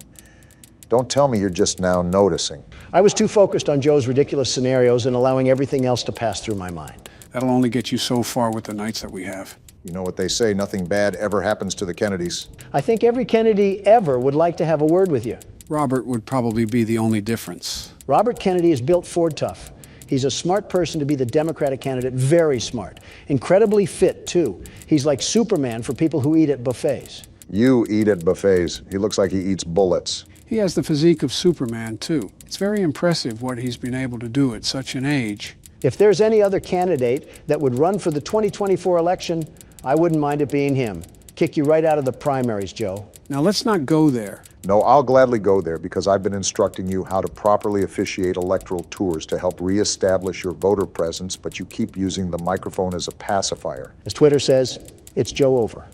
Speaker 3: Don't tell me you're just now noticing.
Speaker 2: I was too focused on Joe's ridiculous scenarios and allowing everything else to pass through my mind.
Speaker 1: That'll only get you so far with the nights that we have.
Speaker 3: You know what they say, nothing bad ever happens to the Kennedys.
Speaker 2: I think every Kennedy ever would like to have a word with you.
Speaker 1: Robert would probably be the only difference.
Speaker 2: Robert Kennedy is built Ford tough. He's a smart person to be the Democratic candidate, very smart. Incredibly fit, too. He's like Superman for people who eat at buffets.
Speaker 3: You eat at buffets. He looks like he eats bullets.
Speaker 1: He has the physique of Superman, too. It's very impressive what he's been able to do at such an age.
Speaker 2: If there's any other candidate that would run for the 2024 election, I wouldn't mind it being him. Kick you right out of the primaries, Joe.
Speaker 1: Now, let's not go there.
Speaker 3: No, I'll gladly go there because I've been instructing you how to properly officiate electoral tours to help reestablish your voter presence, but you keep using the microphone as a pacifier.
Speaker 2: As Twitter says, it's Joe over.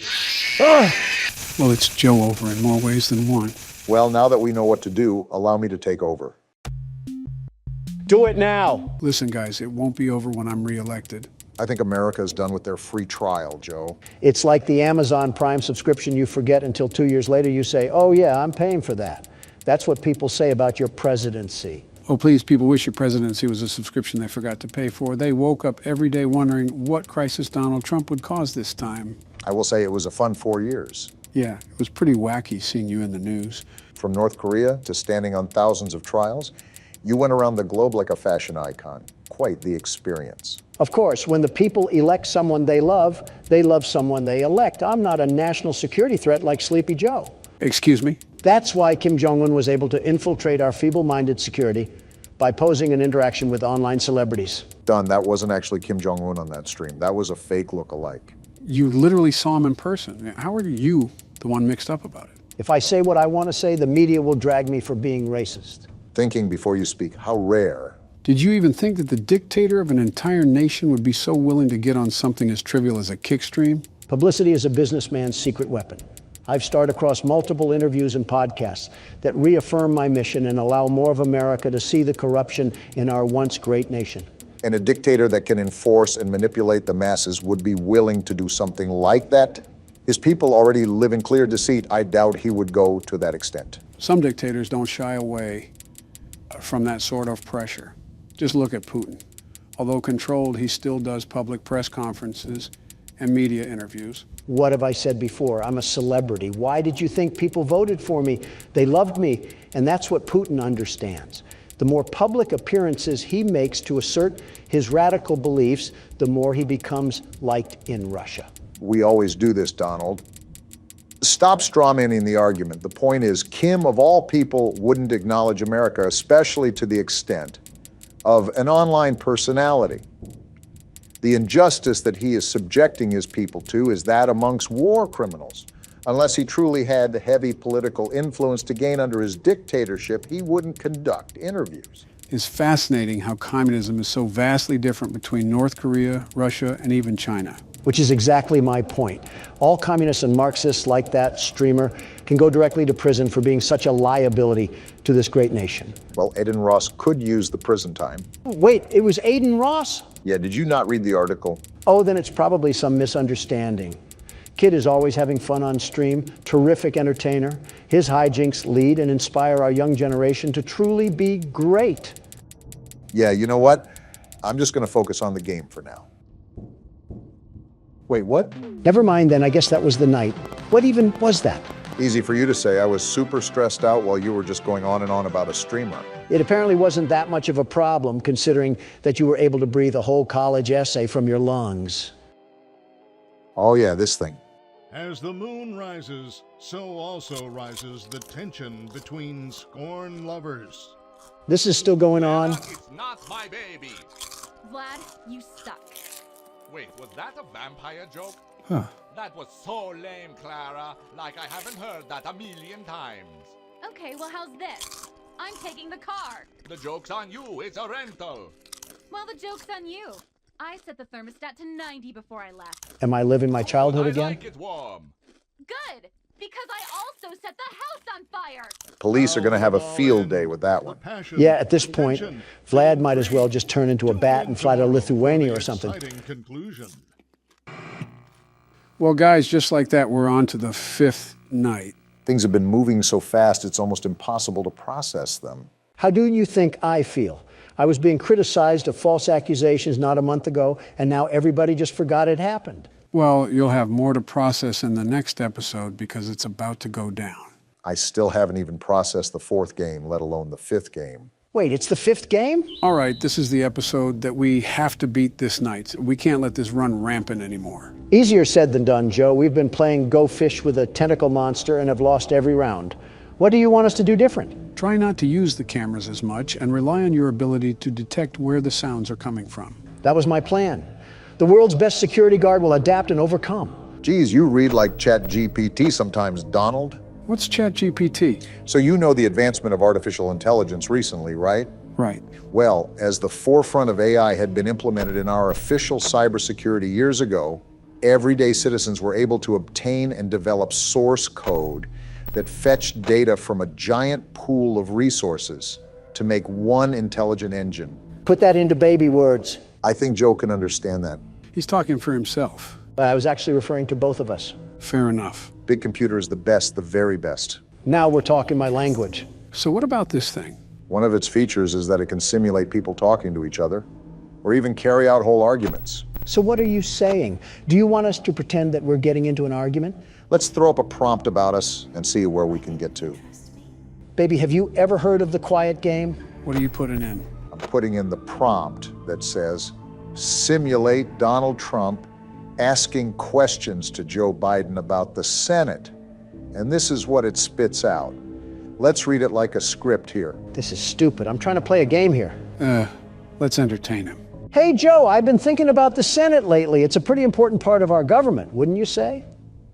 Speaker 1: Well, it's Joe over in more ways than one.
Speaker 3: Well, now that we know what to do, allow me to take over.
Speaker 2: Do it now.
Speaker 1: Listen, guys, it won't be over when I'm reelected.
Speaker 3: I think America is done with their free trial, Joe.
Speaker 2: It's like the Amazon Prime subscription you forget until 2 years later you say, oh yeah, I'm paying for that. That's what people say about your presidency.
Speaker 1: Oh, please, people wish your presidency was a subscription they forgot to pay for. They woke up every day wondering what crisis Donald Trump would cause this time.
Speaker 3: I will say it was a fun 4 years.
Speaker 1: Yeah, it was pretty wacky seeing you in the news.
Speaker 3: From North Korea to standing on thousands of trials, you went around the globe like a fashion icon. Quite the experience.
Speaker 2: Of course, when the people elect someone they love someone they elect. I'm not a national security threat like Sleepy Joe.
Speaker 1: Excuse me?
Speaker 2: That's why Kim Jong-un was able to infiltrate our feeble-minded security by posing an interaction with online celebrities.
Speaker 3: Don, that wasn't actually Kim Jong-un on that stream. That was a fake look-alike.
Speaker 1: You literally saw him in person. How are you the one mixed up about it?
Speaker 2: If I say what I want to say, the media will drag me for being racist.
Speaker 3: Thinking before you speak, how rare.
Speaker 1: Did you even think that the dictator of an entire nation would be so willing to get on something as trivial as a kick stream?
Speaker 2: Publicity is a businessman's secret weapon. I've starred across multiple interviews and podcasts that reaffirm my mission and allow more of America to see the corruption in our once great nation.
Speaker 3: And a dictator that can enforce and manipulate the masses would be willing to do something like that? His people already live in clear deceit. I doubt he would go to that extent.
Speaker 1: Some dictators don't shy away from that sort of pressure. Just look at Putin. Although controlled, he still does public press conferences and media interviews.
Speaker 2: What have I said before? I'm a celebrity. Why did you think people voted for me? They loved me, and that's what Putin understands. The more public appearances he makes to assert his radical beliefs, the more he becomes liked in Russia.
Speaker 3: We always do this, Donald. Stop strawmanning the argument. The point is, Kim, of all people, wouldn't acknowledge America, especially to the extent of an online personality. The injustice that he is subjecting his people to is that amongst war criminals. Unless he truly had the heavy political influence to gain under his dictatorship, he wouldn't conduct interviews.
Speaker 1: It's fascinating how communism is so vastly different between North Korea, Russia, and even China.
Speaker 2: Which is exactly my point. All communists and Marxists like that streamer can go directly to prison for being such a liability to this great nation.
Speaker 3: Well, Aiden Ross could use the prison time.
Speaker 2: Wait, it was Aiden Ross?
Speaker 3: Yeah, did you not read the article?
Speaker 2: Oh, then it's probably some misunderstanding. Kid is always having fun on stream, terrific entertainer. His hijinks lead and inspire our young generation to truly be great.
Speaker 3: Yeah, you know what? I'm just going to focus on the game for now. Wait, what?
Speaker 2: Never mind then, I guess that was the night. What even was that?
Speaker 3: Easy for you to say. I was super stressed out while you were just going on and on about a streamer.
Speaker 2: It apparently wasn't that much of a problem, considering that you were able to breathe a whole college essay from your lungs.
Speaker 3: Oh yeah, this thing.
Speaker 15: As the moon rises, so also rises the tension between scorn lovers.
Speaker 2: This is still going on?
Speaker 16: It's not my baby.
Speaker 10: Vlad, you suck.
Speaker 16: Wait, was that a vampire joke?
Speaker 1: Huh.
Speaker 16: That was so lame, Clara. Like I haven't heard that a million times.
Speaker 10: Okay, well, how's this? I'm taking the car.
Speaker 16: The joke's on you. It's a rental.
Speaker 10: Well, the joke's on you. I set the thermostat to 90 before I left.
Speaker 2: Am I living my childhood again?
Speaker 16: I like it warm.
Speaker 10: Good, because I also set the house on fire.
Speaker 3: Police are going to have a field day with that one.
Speaker 2: Yeah, at this point, Vlad might as well just turn into a bat and fly to Lithuania or something.
Speaker 1: Well, guys, just like that, we're on to the 5th night.
Speaker 3: Things have been moving so fast, it's almost impossible to process them.
Speaker 2: How do you think I feel? I was being criticized of false accusations not a month ago, and now everybody just forgot it happened.
Speaker 1: Well, you'll have more to process in the next episode because it's about to go down.
Speaker 3: I still haven't even processed the 4th game, let alone the 5th game.
Speaker 2: Wait, it's the 5th game?
Speaker 1: All right, this is the episode that we have to beat this night. We can't let this run rampant anymore.
Speaker 2: Easier said than done, Joe. We've been playing Go Fish with a tentacle monster and have lost every round. What do you want us to do different?
Speaker 1: Try not to use the cameras as much and rely on your ability to detect where the sounds are coming from.
Speaker 2: That was my plan. The world's best security guard will adapt and overcome.
Speaker 3: Geez, you read like ChatGPT sometimes, Donald.
Speaker 1: What's ChatGPT?
Speaker 3: So you know the advancement of artificial intelligence recently, right?
Speaker 1: Right.
Speaker 3: Well, as the forefront of AI had been implemented in our official cybersecurity years ago, everyday citizens were able to obtain and develop source code that fetched data from a giant pool of resources to make one intelligent engine.
Speaker 2: Put that into baby words.
Speaker 3: I think Joe can understand that.
Speaker 1: He's talking for himself.
Speaker 2: I was actually referring to both of us.
Speaker 1: Fair enough.
Speaker 3: Big computer is the best, the very best.
Speaker 2: Now we're talking my language.
Speaker 1: So what about this thing?
Speaker 3: One of its features is that it can simulate people talking to each other, or even carry out whole arguments.
Speaker 2: So what are you saying? Do you want us to pretend that we're getting into an argument?
Speaker 3: Let's throw up a prompt about us and see where we can get to.
Speaker 2: Baby, have you ever heard of the quiet game?
Speaker 1: What are you putting in?
Speaker 3: I'm putting in the prompt that says, simulate Donald Trump asking questions to Joe Biden about the Senate. And this is what it spits out. Let's read it like a script here.
Speaker 2: This is stupid. I'm trying to play a game here.
Speaker 1: Let's entertain him.
Speaker 2: Hey, Joe, I've been thinking about the Senate lately. It's a pretty important part of our government, wouldn't you say?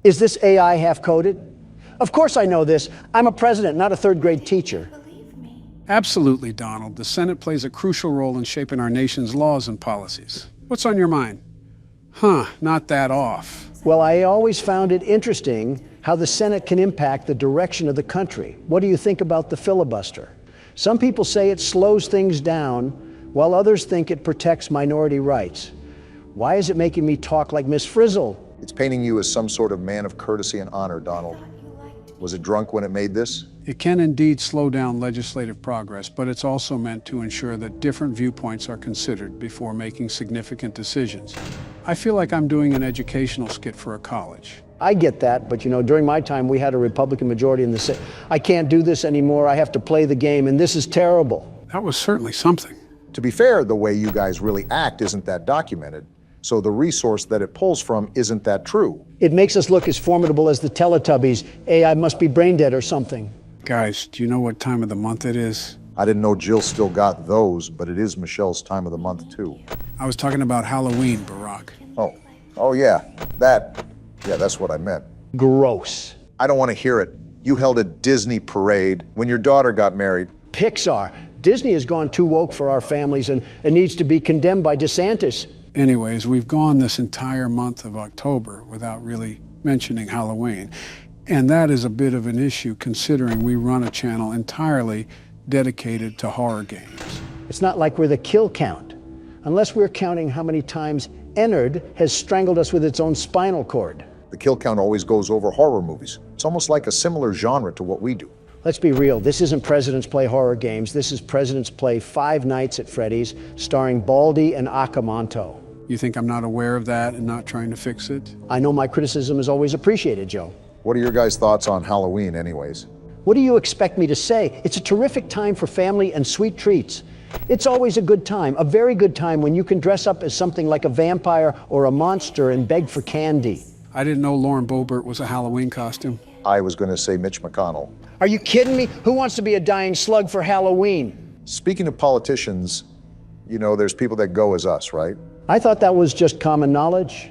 Speaker 2: Is this AI half-coded? Of course I know this. I'm a president, not a third-grade teacher.
Speaker 1: Absolutely, Donald. The Senate plays a crucial role in shaping our nation's laws and policies. What's on your mind? Huh, not that off.
Speaker 2: Well, I always found it interesting how the Senate can impact the direction of the country. What do you think about the filibuster? Some people say it slows things down, while others think it protects minority rights. Why is it making me talk like Miss Frizzle?
Speaker 3: It's painting you as some sort of man of courtesy and honor, Donald. Was it drunk when it made this?
Speaker 1: It can indeed slow down legislative progress, but it's also meant to ensure that different viewpoints are considered before making significant decisions. I feel like I'm doing an educational skit for a college.
Speaker 2: I get that, but you know, during my time, we had a Republican majority in the Senate. I can't do this anymore. I have to play the game, and this is terrible.
Speaker 1: That was certainly something.
Speaker 3: To be fair, the way you guys really act isn't that documented, so the resource that it pulls from isn't that true.
Speaker 2: It makes us look as formidable as the Teletubbies. AI must be brain dead or something.
Speaker 1: Guys, do you know what time of the month it is?
Speaker 3: I didn't know Jill still got those, but it is Michelle's time of the month, too.
Speaker 1: I was talking about Halloween, Barack.
Speaker 3: Oh yeah, that's what I meant.
Speaker 2: Gross.
Speaker 3: I don't want to hear it. You held a Disney parade when your daughter got married.
Speaker 2: Pixar. Disney has gone too woke for our families and needs to be condemned by DeSantis.
Speaker 1: Anyways, we've gone this entire month of October without really mentioning Halloween. And that is a bit of an issue considering we run a channel entirely dedicated to horror games.
Speaker 2: It's not like we're the kill count, unless we're counting how many times Ennard has strangled us with its own spinal cord.
Speaker 3: The kill count always goes over horror movies. It's almost like a similar genre to what we do.
Speaker 2: Let's be real, this isn't Presidents Play Horror Games, this is Presidents Play Five Nights at Freddy's, starring Baldy and Akamanto.
Speaker 1: You think I'm not aware of that and not trying to fix it?
Speaker 2: I know my criticism is always appreciated, Joe.
Speaker 3: What are your guys' thoughts on Halloween anyways?
Speaker 2: What do you expect me to say? It's a terrific time for family and sweet treats. It's always a good time, a very good time when you can dress up as something like a vampire or a monster and beg for candy.
Speaker 1: I didn't know Lauren Boebert was a Halloween costume.
Speaker 3: I was going to say Mitch McConnell.
Speaker 2: Are you kidding me? Who wants to be a dying slug for Halloween?
Speaker 3: Speaking of politicians, you know, there's people that go as us, right?
Speaker 2: I thought that was just common knowledge.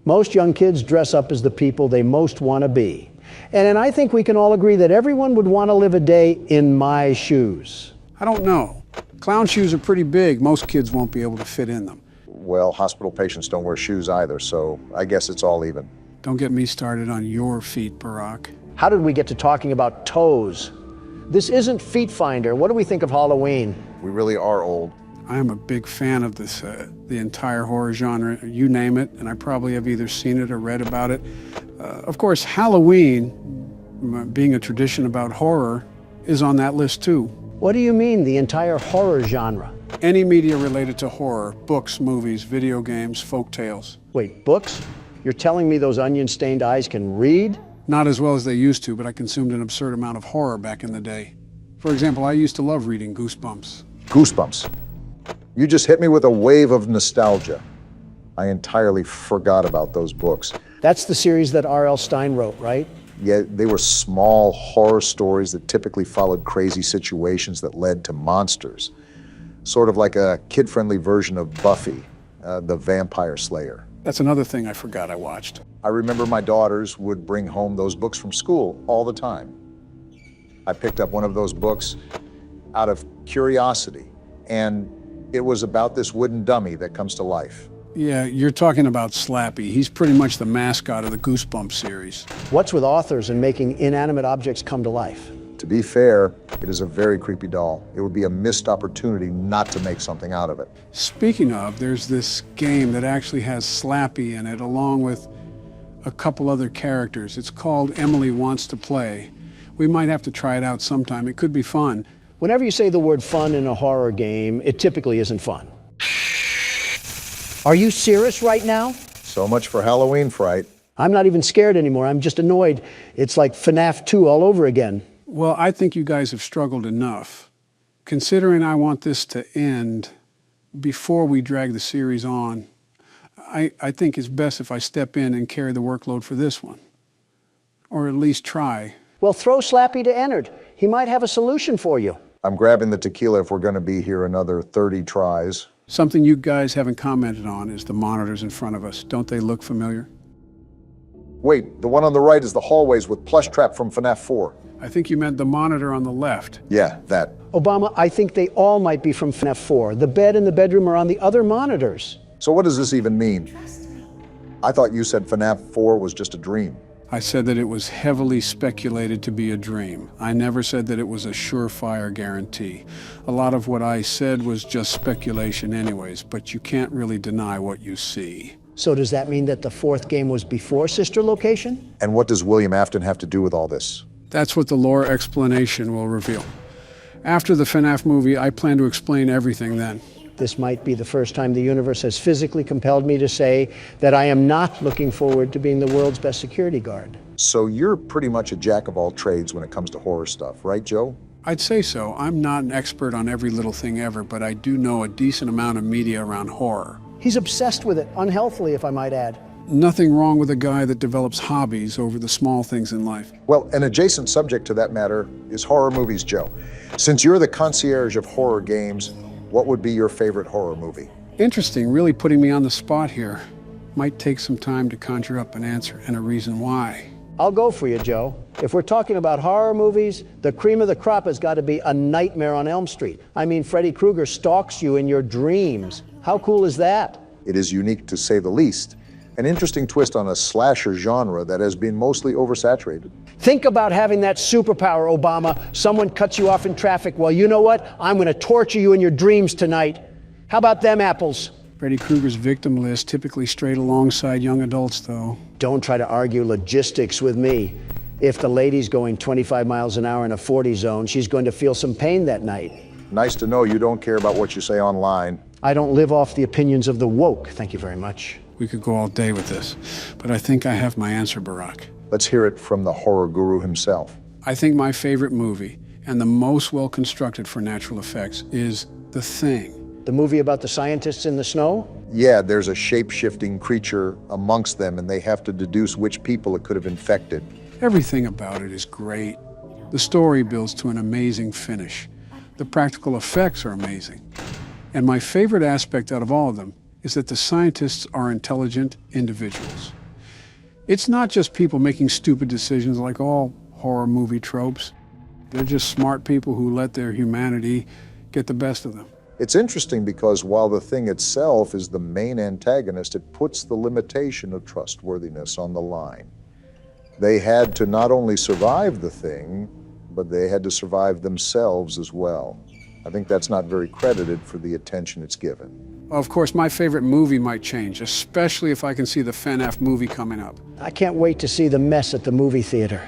Speaker 2: Most young kids dress up as the people they most want to be. And I think we can all agree that everyone would want to live a day in my shoes.
Speaker 1: I don't know. Clown shoes are pretty big. Most kids won't be able to fit in them.
Speaker 3: Well, hospital patients don't wear shoes either, so I guess it's all even.
Speaker 1: Don't get me started on your feet, Barack.
Speaker 2: How did we get to talking about toes? This isn't Feet Finder. What do we think of Halloween?
Speaker 3: We really are old.
Speaker 1: I am a big fan of this, the entire horror genre, you name it, and I probably have either seen it or read about it. Of course, Halloween, being a tradition about horror, is on that list too.
Speaker 2: What do you mean, the entire horror genre?
Speaker 1: Any media related to horror, books, movies, video games, folk tales.
Speaker 2: Wait, books? You're telling me those onion-stained eyes can read?
Speaker 1: Not as well as they used to, but I consumed an absurd amount of horror back in the day. For example, I used to love reading Goosebumps.
Speaker 3: Goosebumps. You just hit me with a wave of nostalgia. I entirely forgot about those books.
Speaker 2: That's the series that R.L. Stine wrote, right?
Speaker 3: Yeah, they were small horror stories that typically followed crazy situations that led to monsters. Sort of like a kid-friendly version of Buffy, the Vampire Slayer.
Speaker 1: That's another thing I forgot I watched.
Speaker 3: I remember my daughters would bring home those books from school all the time. I picked up one of those books out of curiosity, and it was about this wooden dummy that comes to life.
Speaker 1: Yeah, you're talking about Slappy. He's pretty much the mascot of the Goosebumps series.
Speaker 2: What's with authors and making inanimate objects come to life?
Speaker 3: To be fair, it is a very creepy doll. It would be a missed opportunity not to make something out of it.
Speaker 1: Speaking of, there's this game that actually has Slappy in it, along with a couple other characters. It's called Emily Wants to Play. We might have to try it out sometime. It could be fun.
Speaker 2: Whenever you say the word fun in a horror game, it typically isn't fun. Are you serious right now?
Speaker 3: So much for Halloween fright.
Speaker 2: I'm not even scared anymore. I'm just annoyed. It's like FNAF 2 all over again.
Speaker 1: Well, I think you guys have struggled enough. Considering I want this to end before we drag the series on, I think it's best if I step in and carry the workload for this one. Or at least try.
Speaker 2: Well, throw Slappy to Ennard. He might have a solution for you.
Speaker 3: I'm grabbing the tequila if we're going to be here another 30 tries.
Speaker 1: Something you guys haven't commented on is the monitors in front of us. Don't they look familiar?
Speaker 3: Wait, the one on the right is the hallways with Plush Trap from FNAF 4.
Speaker 1: I think you meant the monitor on the left.
Speaker 3: Yeah, that.
Speaker 2: Obama, I think they all might be from FNAF 4. The bed and the bedroom are on the other monitors.
Speaker 3: So what does this even mean? I thought you said FNAF 4 was just a dream.
Speaker 1: I said that it was heavily speculated to be a dream. I never said that it was a surefire guarantee. A lot of what I said was just speculation anyways, but you can't really deny what you see.
Speaker 2: So does that mean that the fourth game was before Sister Location?
Speaker 3: And what does William Afton have to do with all this?
Speaker 1: That's what the lore explanation will reveal. After the FNAF movie, I plan to explain everything then.
Speaker 2: This might be the first time the universe has physically compelled me to say that I am not looking forward to being the world's best security guard.
Speaker 3: So you're pretty much a jack of all trades when it comes to horror stuff, right, Joe?
Speaker 1: I'd say so. I'm not an expert on every little thing ever, but I do know a decent amount of media around horror.
Speaker 2: He's obsessed with it, unhealthily, if I might add.
Speaker 1: Nothing wrong with a guy that develops hobbies over the small things in life.
Speaker 3: Well, an adjacent subject to that matter is horror movies, Joe. Since you're the concierge of horror games, what would be your favorite horror movie?
Speaker 1: Interesting, really putting me on the spot here. Might take some time to conjure up an answer and a reason why.
Speaker 2: I'll go for you, Joe. If we're talking about horror movies, the cream of the crop has got to be A Nightmare on Elm Street. I mean, Freddy Krueger stalks you in your dreams. How cool is that?
Speaker 3: It is unique to say the least. An interesting twist on a slasher genre that has been mostly oversaturated.
Speaker 2: Think about having that superpower, Obama. Someone cuts you off in traffic. Well, you know what? I'm going to torture you in your dreams tonight. How about them apples?
Speaker 1: Freddy Krueger's victim list typically strayed alongside young adults, though.
Speaker 2: Don't try to argue logistics with me. If the lady's going 25 miles an hour in a 40 zone, she's going to feel some pain that night.
Speaker 3: Nice to know you don't care about what you say online.
Speaker 2: I don't live off the opinions of the woke. Thank you very much.
Speaker 1: We could go all day with this, but I think I have my answer, Barack.
Speaker 3: Let's hear it from the horror guru himself.
Speaker 1: I think my favorite movie, and the most well-constructed for natural effects, is The Thing.
Speaker 2: The movie about the scientists in the snow?
Speaker 3: Yeah, there's a shape-shifting creature amongst them, and they have to deduce which people it could have infected.
Speaker 1: Everything about it is great. The story builds to an amazing finish. The practical effects are amazing. And my favorite aspect out of all of them is that the scientists are intelligent individuals. It's not just people making stupid decisions like all horror movie tropes. They're just smart people who let their humanity get the best of them.
Speaker 3: It's interesting because while the thing itself is the main antagonist, it puts the limitation of trustworthiness on the line. They had to not only survive the thing, but they had to survive themselves as well. I think that's not very credited for the attention it's given.
Speaker 1: Of course, my favorite movie might change, especially if I can see the FNAF movie coming up.
Speaker 2: I can't wait to see the mess at the movie theater.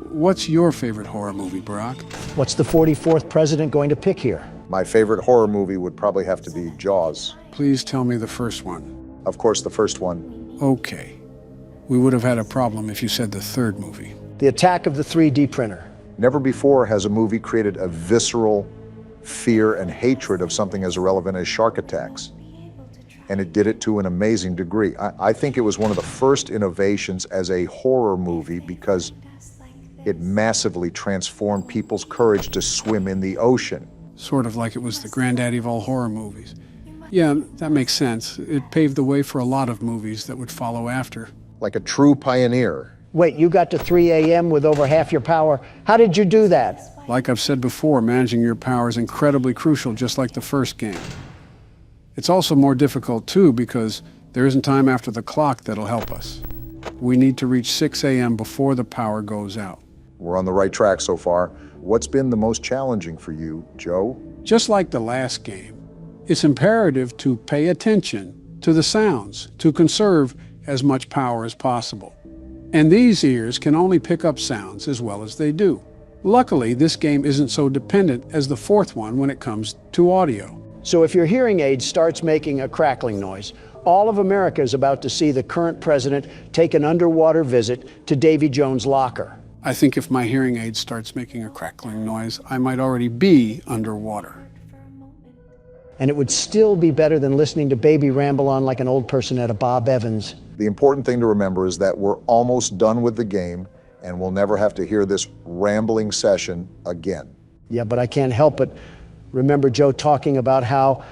Speaker 1: What's your favorite horror movie, Barack?
Speaker 2: What's the 44th president going to pick here?
Speaker 3: My favorite horror movie would probably have to be Jaws.
Speaker 1: Please tell me the first one.
Speaker 3: Of course, the first one.
Speaker 1: Okay. We would have had a problem if you said the third movie.
Speaker 2: The Attack of the 3D Printer.
Speaker 3: Never before has a movie created a visceral fear and hatred of something as irrelevant as shark attacks. And it did it to an amazing degree. I think it was one of the first innovations as a horror movie because it massively transformed people's courage to swim in the ocean.
Speaker 1: Sort of like it was the granddaddy of all horror movies. Yeah, that makes sense. It paved the way for a lot of movies that would follow after.
Speaker 3: Like a true pioneer.
Speaker 2: Wait, you got to 3 a.m. with over half your power. How did you do that?
Speaker 1: Like I've said before, managing your power is incredibly crucial, just like the first game. It's also more difficult, too, because there isn't time after the clock that'll help us. We need to reach 6 a.m. before the power goes out.
Speaker 3: We're on the right track so far. What's been the most challenging for you, Joe?
Speaker 1: Just like the last game, it's imperative to pay attention to the sounds, to conserve as much power as possible. And these ears can only pick up sounds as well as they do. Luckily, this game isn't so dependent as the fourth one when it comes to audio.
Speaker 2: So if your hearing aid starts making a crackling noise, all of America is about to see the current president take an underwater visit to Davy Jones' locker.
Speaker 1: I think if my hearing aid starts making a crackling noise, I might already be underwater.
Speaker 2: And it would still be better than listening to Baby ramble on like an old person at a Bob Evans.
Speaker 3: The important thing to remember is that we're almost done with the game, and we'll never have to hear this rambling session again.
Speaker 2: Yeah, but I can't help but remember Joe talking about how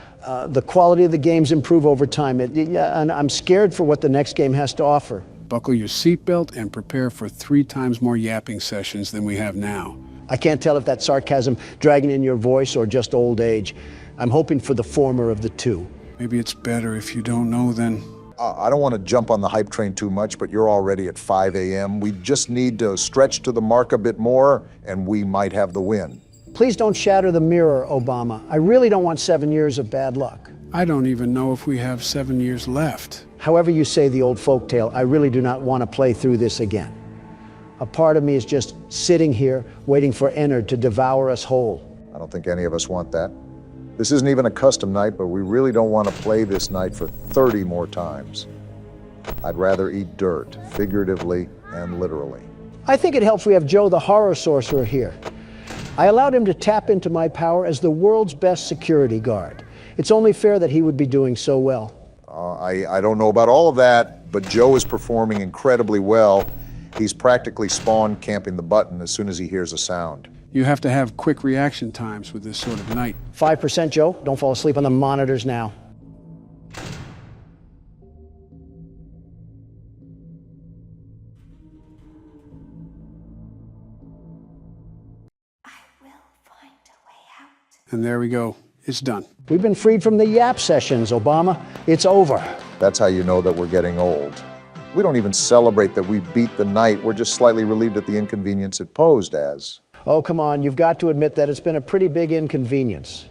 Speaker 2: the quality of the games improve over time. And I'm scared for what the next game has to offer.
Speaker 1: Buckle your seatbelt and prepare for 3 times more yapping sessions than we have now.
Speaker 2: I can't tell if that's sarcasm dragging in your voice or just old age. I'm hoping for the former of the two.
Speaker 1: Maybe it's better if you don't know then.
Speaker 3: I don't want to jump on the hype train too much, but you're already at 5 a.m. We just need to stretch to the mark a bit more, and we might have the win.
Speaker 2: Please don't shatter the mirror, Obama. I really don't want 7 years of bad luck.
Speaker 1: I don't even know if we have 7 years left.
Speaker 2: However you say the old folktale, I really do not want to play through this again. A part of me is just sitting here waiting for Ennard to devour us whole.
Speaker 3: I don't think any of us want that. This isn't even a custom night, but we really don't want to play this night for 30 more times. I'd rather eat dirt, figuratively and literally.
Speaker 2: I think it helps we have Joe the horror sorcerer here. I allowed him to tap into my power as the world's best security guard. It's only fair that he would be doing so well.
Speaker 3: I don't know about all of that, but Joe is performing incredibly well. He's practically spawn camping the button as soon as he hears a sound.
Speaker 1: You have to have quick reaction times with this sort of night.
Speaker 2: 5%, Joe. Don't fall asleep on the monitors now.
Speaker 1: And there we go. It's done.
Speaker 2: We've been freed from the yap sessions, Obama. It's over.
Speaker 3: That's how you know that we're getting old. We don't even celebrate that we beat the night. We're just slightly relieved at the inconvenience it posed as.
Speaker 2: Oh, come on. You've got to admit that it's been a pretty big inconvenience.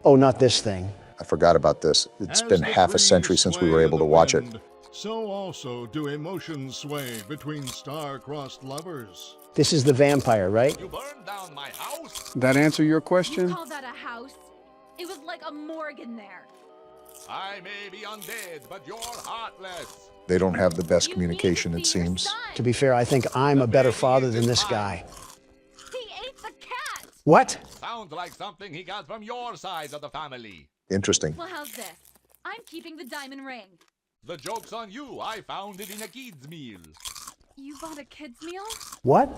Speaker 2: Oh, not this thing.
Speaker 3: I forgot about this. It's been half a century since we were able to watch it.
Speaker 15: So also do emotions sway between star-crossed lovers.
Speaker 2: This is the vampire, right?
Speaker 16: You burned down my house?
Speaker 1: That answer your question?
Speaker 5: You call that a house? It was like a morgue in there.
Speaker 16: I may be undead, but you're heartless.
Speaker 3: They don't have the best communication, it seems.
Speaker 2: To be fair, I think I'm a better father than this guy.
Speaker 5: He ate the cat!
Speaker 2: What?
Speaker 16: Sounds like something he got from your side of the family.
Speaker 3: Interesting.
Speaker 5: Well, how's this? I'm keeping the diamond ring.
Speaker 16: The joke's on you. I found it in a kid's meal.
Speaker 5: You bought a kid's meal?
Speaker 2: What?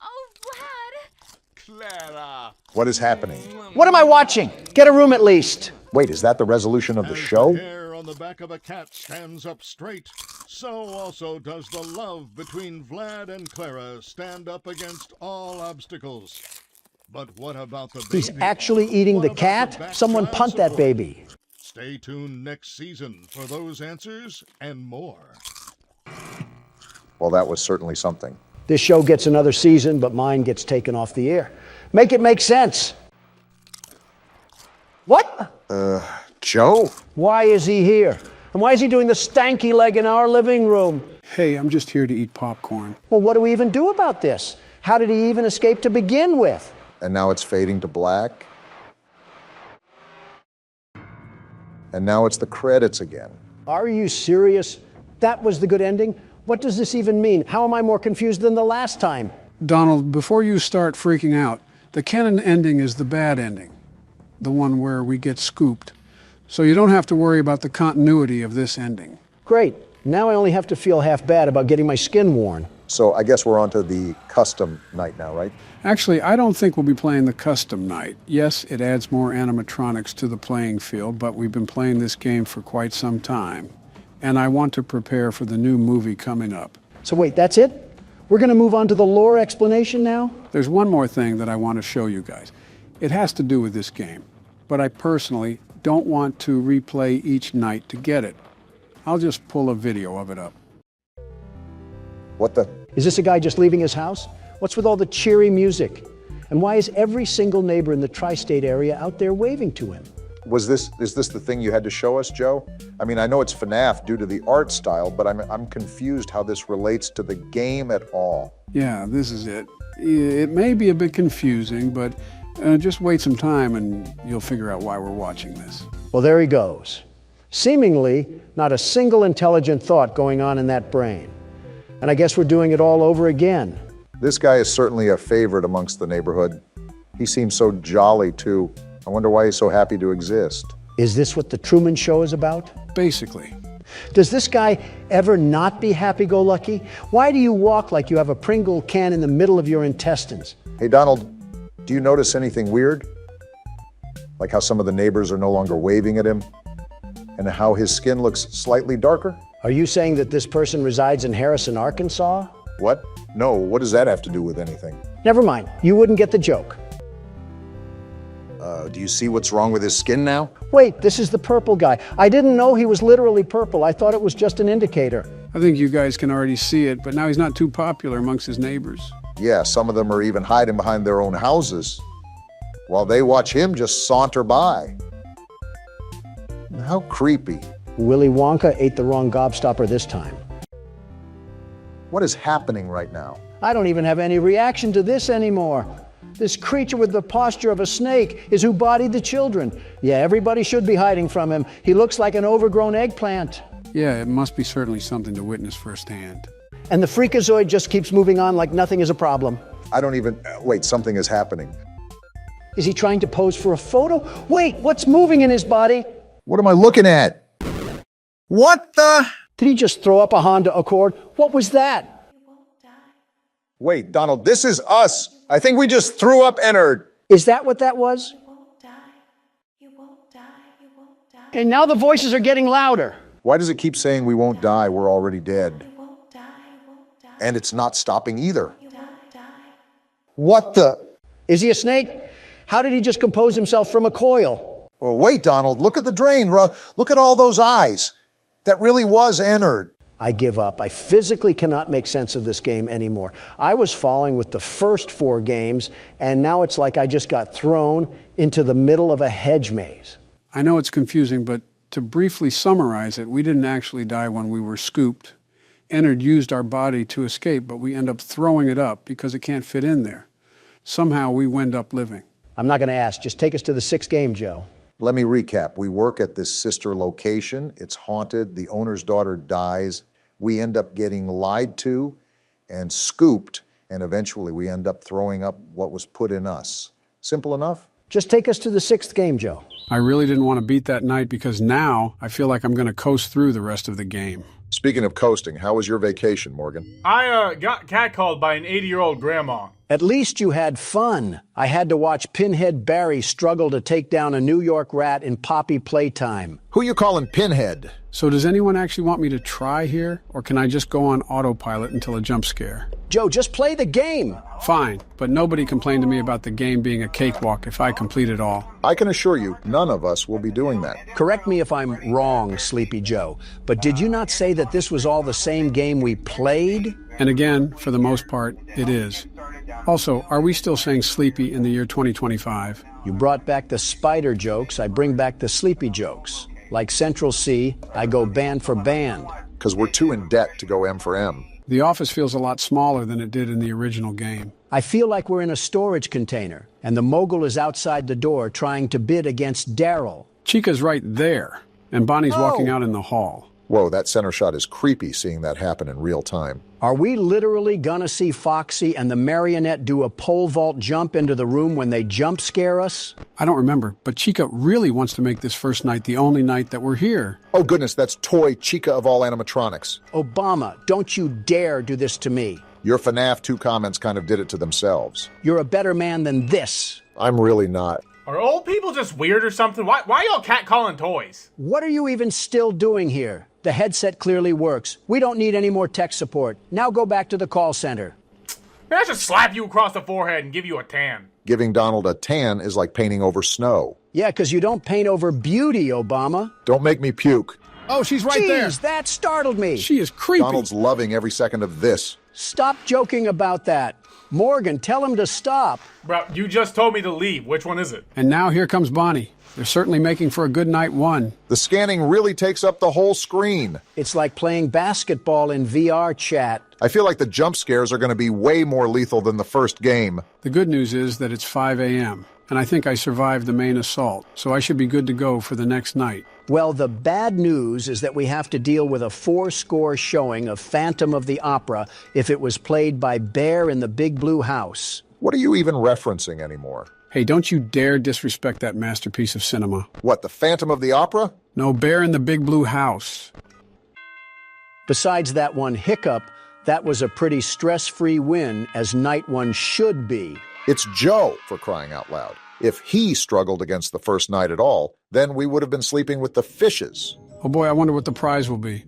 Speaker 5: Oh, Vlad!
Speaker 16: Clara!
Speaker 3: What is happening?
Speaker 2: What am I watching? Get a room at least.
Speaker 3: Wait, is that the resolution of the show?
Speaker 15: The hair on the back of a cat stands up straight, so also does the love between Vlad and Clara stand up against all obstacles. But what about the baby?
Speaker 2: He's actually eating the cat? Someone punt that baby.
Speaker 15: Stay tuned next season for those answers and more.
Speaker 3: Well, that was certainly something.
Speaker 2: This show gets another season, but mine gets taken off the air. Make it make sense. What?
Speaker 3: Joe?
Speaker 2: Why is he here? And why is he doing the stanky leg in our living room?
Speaker 1: Hey, I'm just here to eat popcorn.
Speaker 2: Well, what do we even do about this? How did he even escape to begin with?
Speaker 3: And now it's fading to black. And now it's the credits again.
Speaker 2: Are you serious? That was the good ending? What does this even mean? How am I more confused than the last time?
Speaker 1: Donald, before you start freaking out, the canon ending is the bad ending. The one where we get scooped. So you don't have to worry about the continuity of this ending.
Speaker 2: Great. Now I only have to feel half bad about getting my skin worn.
Speaker 3: So I guess we're on to the custom night now, right?
Speaker 1: Actually, I don't think we'll be playing the custom night. Yes, it adds more animatronics to the playing field, but we've been playing this game for quite some time. And I want to prepare for the new movie coming up.
Speaker 2: So wait, that's it? We're going to move on to the lore explanation now?
Speaker 1: There's one more thing that I want to show you guys. It has to do with this game, but I personally don't want to replay each night to get it. I'll just pull a video of it up.
Speaker 3: What the?
Speaker 2: Is this a guy just leaving his house? What's with all the cheery music? And why is every single neighbor in the tri-state area out there waving to him?
Speaker 3: Is this the thing you had to show us, Joe? I mean, I know it's FNAF due to the art style, but I'm confused how this relates to the game at all.
Speaker 1: Yeah, this is it. It may be a bit confusing, but just wait some time and you'll figure out why we're watching this.
Speaker 2: Well, there he goes. Seemingly, not a single intelligent thought going on in that brain. And I guess we're doing it all over again.
Speaker 3: This guy is certainly a favorite amongst the neighborhood. He seems so jolly, too. I wonder why he's so happy to exist.
Speaker 2: Is this what the Truman Show is about?
Speaker 1: Basically.
Speaker 2: Does this guy ever not be happy-go-lucky? Why do you walk like you have a Pringle can in the middle of your intestines?
Speaker 3: Hey, Donald, do you notice anything weird? Like how some of the neighbors are no longer waving at him? And how his skin looks slightly darker?
Speaker 2: Are you saying that this person resides in Harrison, Arkansas?
Speaker 3: What? No, what does that have to do with anything?
Speaker 2: Never mind, you wouldn't get the joke.
Speaker 3: Do you see what's wrong with his skin now?
Speaker 2: Wait, this is the purple guy. I didn't know he was literally purple. I thought it was just an indicator.
Speaker 1: I think you guys can already see it, but now he's not too popular amongst his neighbors.
Speaker 3: Yeah, some of them are even hiding behind their own houses while they watch him just saunter by. How creepy.
Speaker 2: Willy Wonka ate the wrong gobstopper this time.
Speaker 3: What is happening right now?
Speaker 2: I don't even have any reaction to this anymore. This creature with the posture of a snake is who bodied the children. Yeah, everybody should be hiding from him. He looks like an overgrown eggplant.
Speaker 1: Yeah, it must be certainly something to witness firsthand.
Speaker 2: And the freakazoid just keeps moving on like nothing is a problem.
Speaker 3: I don't even... wait, something is happening.
Speaker 2: Is he trying to pose for a photo? Wait, what's moving in his body?
Speaker 3: What am I looking at? What the...
Speaker 2: Did he just throw up a Honda Accord? What was that?
Speaker 3: Wait, Donald, this is us. I think we just threw up Ennard.
Speaker 2: Is that what that was? And now the voices are getting louder.
Speaker 3: Why does it keep saying we won't die, we're already dead? And it's not stopping either. What the...
Speaker 2: Is he a snake? How did he just compose himself from a coil?
Speaker 3: Well, wait, Donald, look at the drain. Look at all those eyes. That really was Ennard.
Speaker 2: I give up. I physically cannot make sense of this game anymore. I was following with the first 4 games, and now it's like I just got thrown into the middle of a hedge maze.
Speaker 1: I know it's confusing, but to briefly summarize it, we didn't actually die when we were scooped. Ennard used our body to escape, but we end up throwing it up because it can't fit in there. Somehow we wind up living.
Speaker 2: I'm not going to ask. Just take us to the 6th game, Joe.
Speaker 3: Let me recap. We work at this sister location. It's haunted. The owner's daughter dies. We end up getting lied to and scooped, and eventually we end up throwing up what was put in us. Simple enough?
Speaker 2: Just take us to the 6th game, Joe.
Speaker 1: I really didn't want to beat that night because now I feel like I'm going to coast through the rest of the game.
Speaker 3: Speaking of coasting, how was your vacation, Morgan?
Speaker 17: I got catcalled by an 80-year-old grandma.
Speaker 2: At least you had fun. I had to watch Pinhead Barry struggle to take down a New York rat in Poppy Playtime.
Speaker 3: Who you calling Pinhead?
Speaker 1: So does anyone actually want me to try here? Or can I just go on autopilot until a jump scare?
Speaker 2: Joe, just play the game.
Speaker 1: Fine, but nobody complained to me about the game being a cakewalk if I complete it all.
Speaker 3: I can assure you, none of us will be doing that.
Speaker 2: Correct me if I'm wrong, Sleepy Joe, but did you not say that this was all the same game we played?
Speaker 1: And again, for the most part, it is. Also, are we still saying sleepy in the year 2025?
Speaker 2: You brought back the spider jokes, I bring back the sleepy jokes. Like Central C, I go band for band.
Speaker 3: Because we're too in debt to go M for M.
Speaker 1: The office feels a lot smaller than it did in the original game.
Speaker 2: I feel like we're in a storage container, and the mogul is outside the door trying to bid against Daryl.
Speaker 1: Chica's right there, and Bonnie's walking out in the hall.
Speaker 3: Whoa, that center shot is creepy seeing that happen in real time.
Speaker 2: Are we literally gonna see Foxy and the marionette do a pole vault jump into the room when they jump scare us?
Speaker 1: I don't remember, but Chica really wants to make this first night the only night that we're here.
Speaker 3: Oh goodness, that's Toy Chica of all animatronics.
Speaker 2: Obama, don't you dare do this to me.
Speaker 3: Your FNAF 2 comments kind of did it to themselves.
Speaker 2: You're a better man than this.
Speaker 3: I'm really not.
Speaker 17: Are old people just weird or something? Why y'all catcalling toys?
Speaker 2: What are you even still doing here? The headset clearly works. We don't need any more tech support. Now go back to the call center.
Speaker 17: Man, I should slap you across the forehead and give you a tan.
Speaker 3: Giving Donald a tan is like painting over snow.
Speaker 2: Yeah, because you don't paint over beauty, Obama.
Speaker 3: Don't make me puke.
Speaker 1: Oh, she's right there.
Speaker 2: Jeez, that startled me.
Speaker 1: She is creepy.
Speaker 3: Donald's loving every second of this.
Speaker 2: Stop joking about that. Morgan, tell him to stop.
Speaker 17: Bro, you just told me to leave. Which one is it?
Speaker 1: And now here comes Bonnie. They're certainly making for a good night one.
Speaker 3: The scanning really takes up the whole screen.
Speaker 2: It's like playing basketball in VR chat.
Speaker 3: I feel like the jump scares are going to be way more lethal than the first game.
Speaker 1: The good news is that it's 5 a.m., and I think I survived the main assault, so I should be good to go for the next night.
Speaker 2: Well, the bad news is that we have to deal with a 4-score showing of Phantom of the Opera if it was played by Bear in the Big Blue House.
Speaker 3: What are you even referencing anymore?
Speaker 1: Hey, don't you dare disrespect that masterpiece of cinema.
Speaker 3: What, the Phantom of the Opera?
Speaker 1: No, Bear in the Big Blue House.
Speaker 2: Besides that one hiccup, that was a pretty stress-free win, as night one should be.
Speaker 3: It's Joe, for crying out loud. If he struggled against the first night at all, then we would have been sleeping with the fishes.
Speaker 1: Oh boy, I wonder what the prize will be.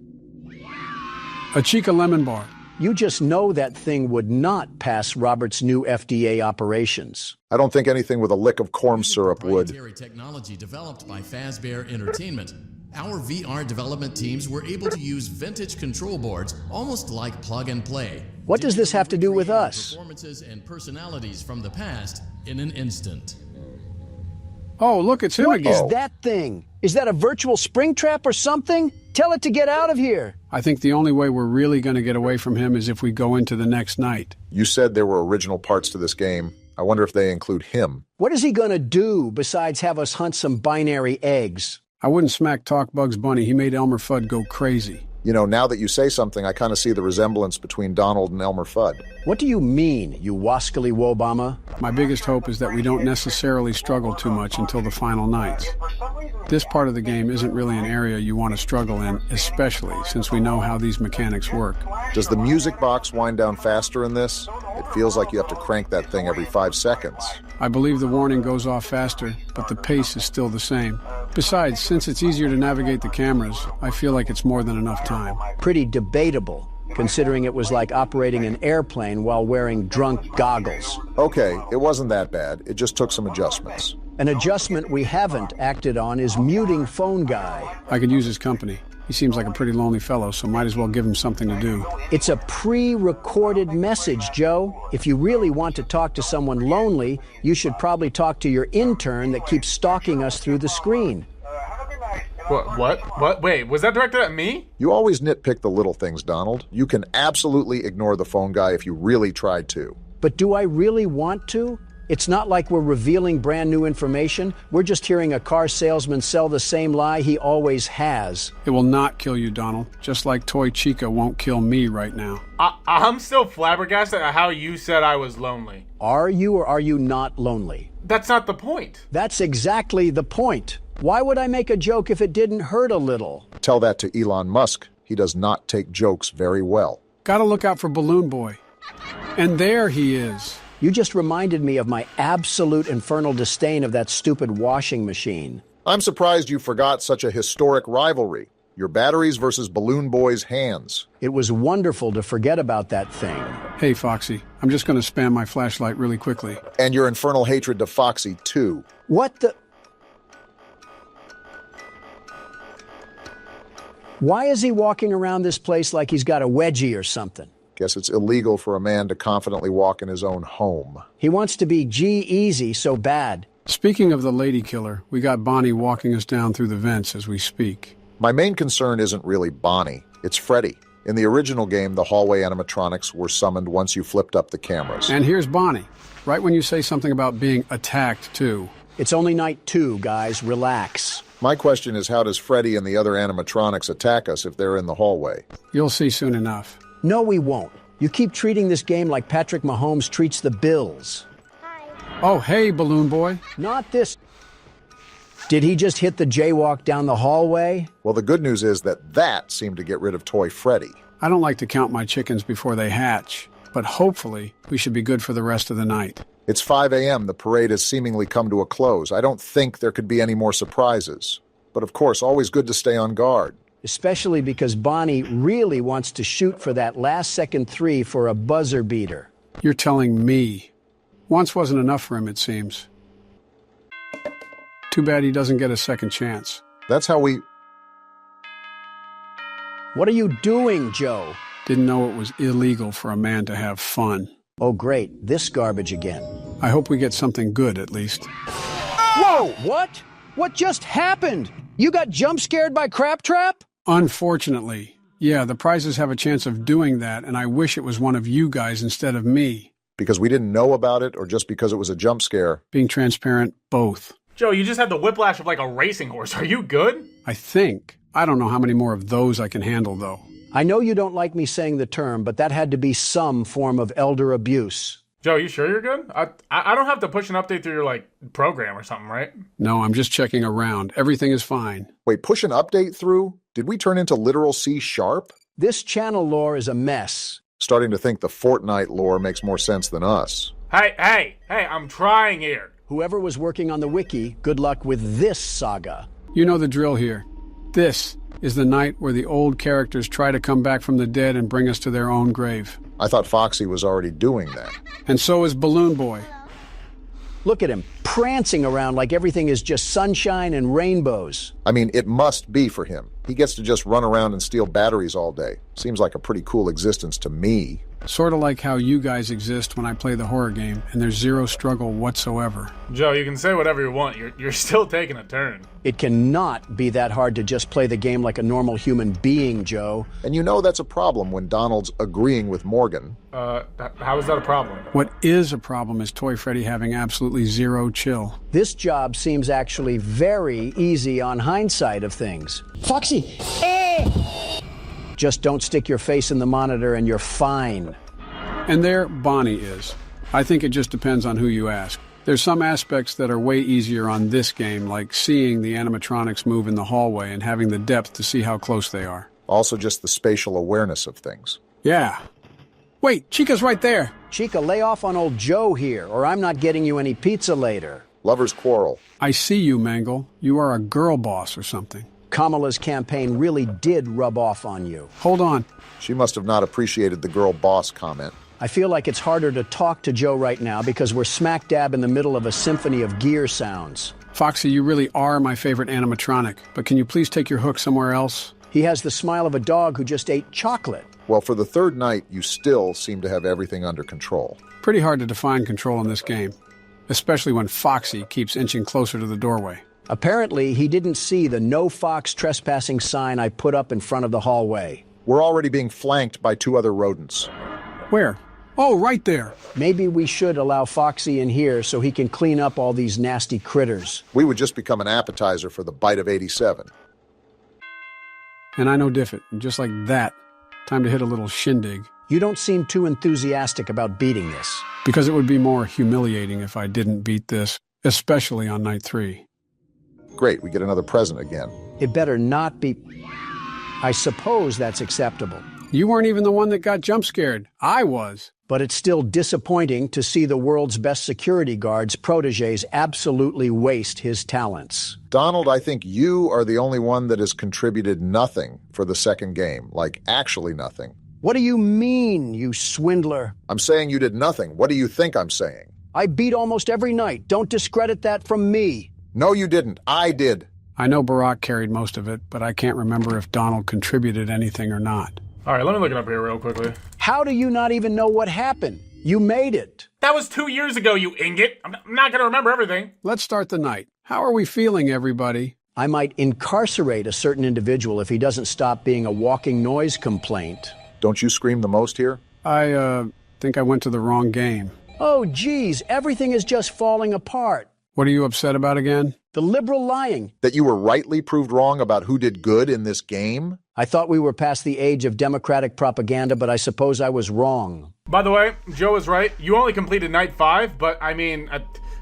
Speaker 1: A Chica lemon bar.
Speaker 2: You just know that thing would not pass Robert's new FDA operations.
Speaker 3: I don't think anything with a lick of corn syrup would.
Speaker 11: Proprietary technology developed by Fazbear Entertainment. Our VR development teams were able to use vintage control boards, almost like plug and play.
Speaker 2: What does this have to do with us?
Speaker 11: Performances and personalities from the past in an instant.
Speaker 1: Oh, look, it's him
Speaker 2: What
Speaker 1: again.
Speaker 2: is that thing? Is that a virtual spring trap or something? Tell it to get out of here.
Speaker 1: I think the only way we're really going to get away from him is if we go into the next night.
Speaker 3: You said there were original parts to this game. I wonder if they include him.
Speaker 2: What is he going to do besides have us hunt some binary eggs?
Speaker 1: I wouldn't smack talk Bugs Bunny. He made Elmer Fudd go crazy.
Speaker 3: You know, now that you say something, I kind of see the resemblance between Donald and Elmer Fudd.
Speaker 2: What do you mean, you wascally wobama?
Speaker 1: My biggest hope is that we don't necessarily struggle too much until the final nights. This part of the game isn't really an area you want to struggle in, especially since we know how these mechanics work.
Speaker 3: Does the music box wind down faster in this? It feels like you have to crank that thing every 5 seconds.
Speaker 1: I believe the warning goes off faster, but the pace is still the same. Besides, since it's easier to navigate the cameras, I feel like it's more than enough time.
Speaker 2: Pretty debatable, considering it was like operating an airplane while wearing drunk goggles.
Speaker 3: Okay, it wasn't that bad. It just took some adjustments.
Speaker 2: An adjustment we haven't acted on is muting Phone Guy.
Speaker 1: I could use his company. He seems like a pretty lonely fellow, so might as well give him something to do.
Speaker 2: It's a pre-recorded message, Joe. If you really want to talk to someone lonely, you should probably talk to your intern that keeps stalking us through the screen.
Speaker 17: What? Wait, was that directed at me?
Speaker 3: You always nitpick the little things, Donald. You can absolutely ignore the phone guy if you really tried to.
Speaker 2: But do I really want to? It's not like we're revealing brand new information. We're just hearing a car salesman sell the same lie he always has.
Speaker 1: It will not kill you, Donald, just like Toy Chica won't kill me right now.
Speaker 17: I'm still flabbergasted at how you said I was lonely.
Speaker 2: Are you or are you not lonely?
Speaker 17: That's not the point.
Speaker 2: That's exactly the point. Why would I make a joke if it didn't hurt a little?
Speaker 3: Tell that to Elon Musk. He does not take jokes very well.
Speaker 1: Gotta look out for Balloon Boy. And there he is.
Speaker 2: You just reminded me of my absolute infernal disdain of that stupid washing machine.
Speaker 3: I'm surprised you forgot such a historic rivalry. Your batteries versus Balloon Boy's hands.
Speaker 2: It was wonderful to forget about that thing.
Speaker 1: Hey, Foxy, I'm just gonna spam my flashlight really quickly.
Speaker 3: And your infernal hatred to Foxy, too.
Speaker 2: What the... Why is he walking around this place like he's got a wedgie or something?
Speaker 3: Guess it's illegal for a man to confidently walk in his own home.
Speaker 2: He wants to be G-Easy so bad.
Speaker 1: Speaking of the lady killer, we got Bonnie walking us down through the vents as we speak.
Speaker 3: My main concern isn't really Bonnie, it's Freddy. In the original game, the hallway animatronics were summoned once you flipped up the cameras.
Speaker 1: And here's Bonnie, right when you say something about being attacked, too.
Speaker 2: It's only night 2, guys. Relax.
Speaker 3: My question is, how does Freddy and the other animatronics attack us if they're in the hallway?
Speaker 1: You'll see soon enough.
Speaker 2: No, we won't. You keep treating this game like Patrick Mahomes treats the Bills.
Speaker 1: Oh, hey, Balloon Boy.
Speaker 2: Not this. Did he just hit the jaywalk down the hallway?
Speaker 3: Well, the good news is that seemed to get rid of Toy Freddy.
Speaker 1: I don't like to count my chickens before they hatch, but hopefully we should be good for the rest of the night.
Speaker 3: It's 5 a.m. The parade has seemingly come to a close. I don't think there could be any more surprises. But of course, always good to stay on guard.
Speaker 2: Especially because Bonnie really wants to shoot for that last-second 3 for a buzzer beater.
Speaker 1: You're telling me. Once wasn't enough for him, it seems. Too bad he doesn't get a second chance.
Speaker 3: That's how we...
Speaker 2: What are you doing, Joe?
Speaker 1: Didn't know it was illegal for a man to have fun.
Speaker 2: Oh, great. This garbage again.
Speaker 1: I hope we get something good, at least.
Speaker 2: Whoa! What? What just happened? You got jump scared by Crap Trap?
Speaker 1: Unfortunately. Yeah, the prizes have a chance of doing that, and I wish it was one of you guys instead of me.
Speaker 3: Because we didn't know about it, or just because it was a jump scare?
Speaker 1: Being transparent, both.
Speaker 17: Joe, you just had the whiplash of like a racing horse. Are you good?
Speaker 1: I think. I don't know how many more of those I can handle, though.
Speaker 2: I know you don't like me saying the term, but that had to be some form of elder abuse.
Speaker 17: Joe, you sure you're good? I don't have to push an update through your, like, program or something, right?
Speaker 1: No, I'm just checking around. Everything is fine.
Speaker 3: Wait, push an update through? Did we turn into literal C#?
Speaker 2: This channel lore is a mess.
Speaker 3: Starting to think the Fortnite lore makes more sense than us.
Speaker 17: Hey, I'm trying here.
Speaker 2: Whoever was working on the wiki, good luck with this saga.
Speaker 1: You know the drill here. This is the night where the old characters try to come back from the dead and bring us to their own grave.
Speaker 3: I thought Foxy was already doing that.
Speaker 1: And so is Balloon Boy.
Speaker 2: Look at him, prancing around like everything is just sunshine and rainbows.
Speaker 3: I mean, it must be for him. He gets to just run around and steal batteries all day. Seems like a pretty cool existence to me.
Speaker 1: Sort of like how you guys exist when I play the horror game, and there's zero struggle whatsoever.
Speaker 17: Joe, you can say whatever you want. You're still taking a turn.
Speaker 2: It cannot be that hard to just play the game like a normal human being, Joe.
Speaker 3: And you know that's a problem when Donald's agreeing with Morgan.
Speaker 17: How is that a problem?
Speaker 1: What is a problem is Toy Freddy having absolutely zero chill.
Speaker 2: This job seems actually very easy on hindsight of things. Foxy! Just don't stick your face in the monitor and you're fine.
Speaker 1: And there Bonnie is. I think it just depends on who you ask. There's some aspects that are way easier on this game, like seeing the animatronics move in the hallway and having the depth to see how close they are.
Speaker 3: Also just the spatial awareness of things.
Speaker 1: Yeah. Wait, Chica's right there.
Speaker 2: Chica, lay off on old Joe here, or I'm not getting you any pizza later.
Speaker 3: Lovers quarrel.
Speaker 1: I see you, Mangle. You are a girl boss or something.
Speaker 2: Kamala's campaign really did rub off on you.
Speaker 1: Hold on.
Speaker 3: She must have not appreciated the girl boss comment.
Speaker 2: I feel like it's harder to talk to Joe right now because we're smack dab in the middle of a symphony of gear sounds.
Speaker 1: Foxy, you really are my favorite animatronic, but can you please take your hook somewhere else?
Speaker 2: He has the smile of a dog who just ate chocolate.
Speaker 3: Well, for the third night, you still seem to have everything under control.
Speaker 1: Pretty hard to define control in this game, especially when Foxy keeps inching closer to the doorway.
Speaker 2: Apparently, he didn't see the no fox trespassing sign I put up in front of the hallway.
Speaker 3: We're already being flanked by 2 other rodents.
Speaker 1: Where? Oh, right there.
Speaker 2: Maybe we should allow Foxy in here so he can clean up all these nasty critters.
Speaker 3: We would just become an appetizer for the bite of 87.
Speaker 1: And I know Diffit, and just like that, time to hit a little shindig.
Speaker 2: You don't seem too enthusiastic about beating this.
Speaker 1: Because it would be more humiliating if I didn't beat this, especially on night 3.
Speaker 3: Great, we get another present again.
Speaker 2: It better not be... I suppose that's acceptable.
Speaker 1: You weren't even the one that got jump scared. I was.
Speaker 2: But it's still disappointing to see the world's best security guard's protégés absolutely waste his talents.
Speaker 3: Donald, I think you are the only one that has contributed nothing for the second game. Like, actually nothing.
Speaker 2: What do you mean, you swindler?
Speaker 3: I'm saying you did nothing. What do you think I'm saying?
Speaker 2: I beat almost every night. Don't discredit that from me.
Speaker 3: No, you didn't. I did.
Speaker 1: I know Barack carried most of it, but I can't remember if Donald contributed anything or not.
Speaker 17: All right, let me look it up here real quickly.
Speaker 2: How do you not even know what happened? You made it.
Speaker 17: That was 2 years ago, you ingot. I'm not going to remember everything.
Speaker 1: Let's start the night. How are we feeling, everybody?
Speaker 2: I might incarcerate a certain individual if he doesn't stop being a walking noise complaint.
Speaker 3: Don't you scream the most here?
Speaker 1: I think I went to the wrong game.
Speaker 2: Oh, geez, everything is just falling apart.
Speaker 1: What are you upset about again?
Speaker 2: The liberal lying.
Speaker 3: That you were rightly proved wrong about who did good in this game?
Speaker 2: I thought we were past the age of democratic propaganda, but I suppose I was wrong.
Speaker 17: By the way, Joe is right. You only completed night 5, but I mean,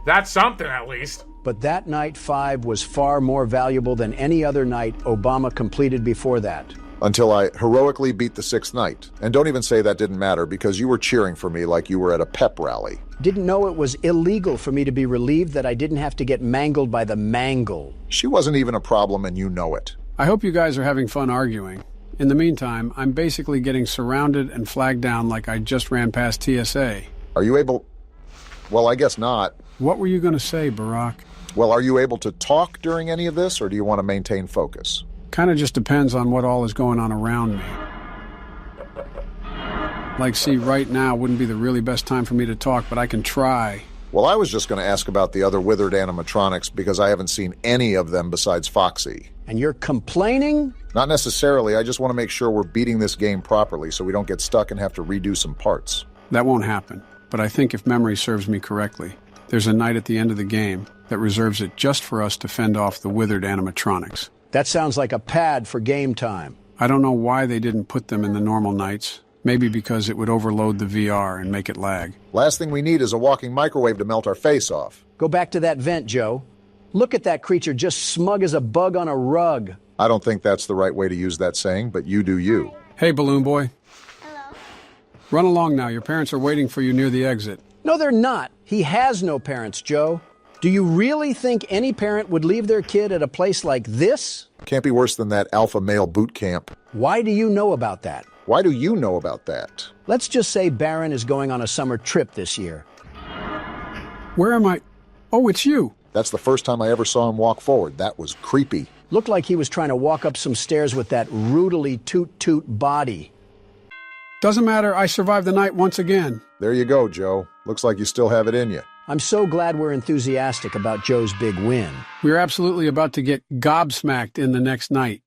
Speaker 17: that's something at least.
Speaker 2: But that night 5 was far more valuable than any other night Obama completed before that.
Speaker 3: Until I heroically beat the 6th night. And don't even say that didn't matter, because you were cheering for me like you were at a pep rally.
Speaker 2: Didn't know it was illegal for me to be relieved that I didn't have to get mangled by the mangle.
Speaker 3: She wasn't even a problem, and you know it.
Speaker 1: I hope you guys are having fun arguing. In the meantime, I'm basically getting surrounded and flagged down like I just ran past TSA.
Speaker 3: Are you able... Well, I guess not.
Speaker 1: What were you going to say, Barack?
Speaker 3: Well, are you able to talk during any of this, or do you want to maintain focus?
Speaker 1: Kind of just depends on what all is going on around me. Like, see, right now wouldn't be the really best time for me to talk, but I can try.
Speaker 3: Well, I was just going to ask about the other withered animatronics because I haven't seen any of them besides Foxy.
Speaker 2: And you're complaining?
Speaker 3: Not necessarily. I just want to make sure we're beating this game properly so we don't get stuck and have to redo some parts.
Speaker 1: That won't happen, but I think if memory serves me correctly, there's a night at the end of the game that reserves it just for us to fend off the withered animatronics.
Speaker 2: That sounds like a pad for game time.
Speaker 1: I don't know why they didn't put them in the normal nights. Maybe because it would overload the VR and make it lag.
Speaker 3: Last thing we need is a walking microwave to melt our face off.
Speaker 2: Go back to that vent, Joe. Look at that creature just smug as a bug on a rug.
Speaker 3: I don't think that's the right way to use that saying, but you do you.
Speaker 1: Hey, Balloon Boy. Hello. Run along now. Your parents are waiting for you near the exit.
Speaker 2: No, they're not. He has no parents, Joe. Do you really think any parent would leave their kid at a place like this?
Speaker 3: Can't be worse than that alpha male boot camp.
Speaker 2: Why do you know about that?
Speaker 3: Why do you know about that?
Speaker 2: Let's just say Baron is going on a summer trip this year.
Speaker 1: Where am I? Oh, it's you.
Speaker 3: That's the first time I ever saw him walk forward. That was creepy.
Speaker 2: Looked like he was trying to walk up some stairs with that rudely toot-toot body.
Speaker 1: Doesn't matter. I survived the night once again.
Speaker 3: There you go, Joe. Looks like you still have it in you.
Speaker 2: I'm so glad we're enthusiastic about Joe's big win.
Speaker 1: We're absolutely about to get gobsmacked in the next night.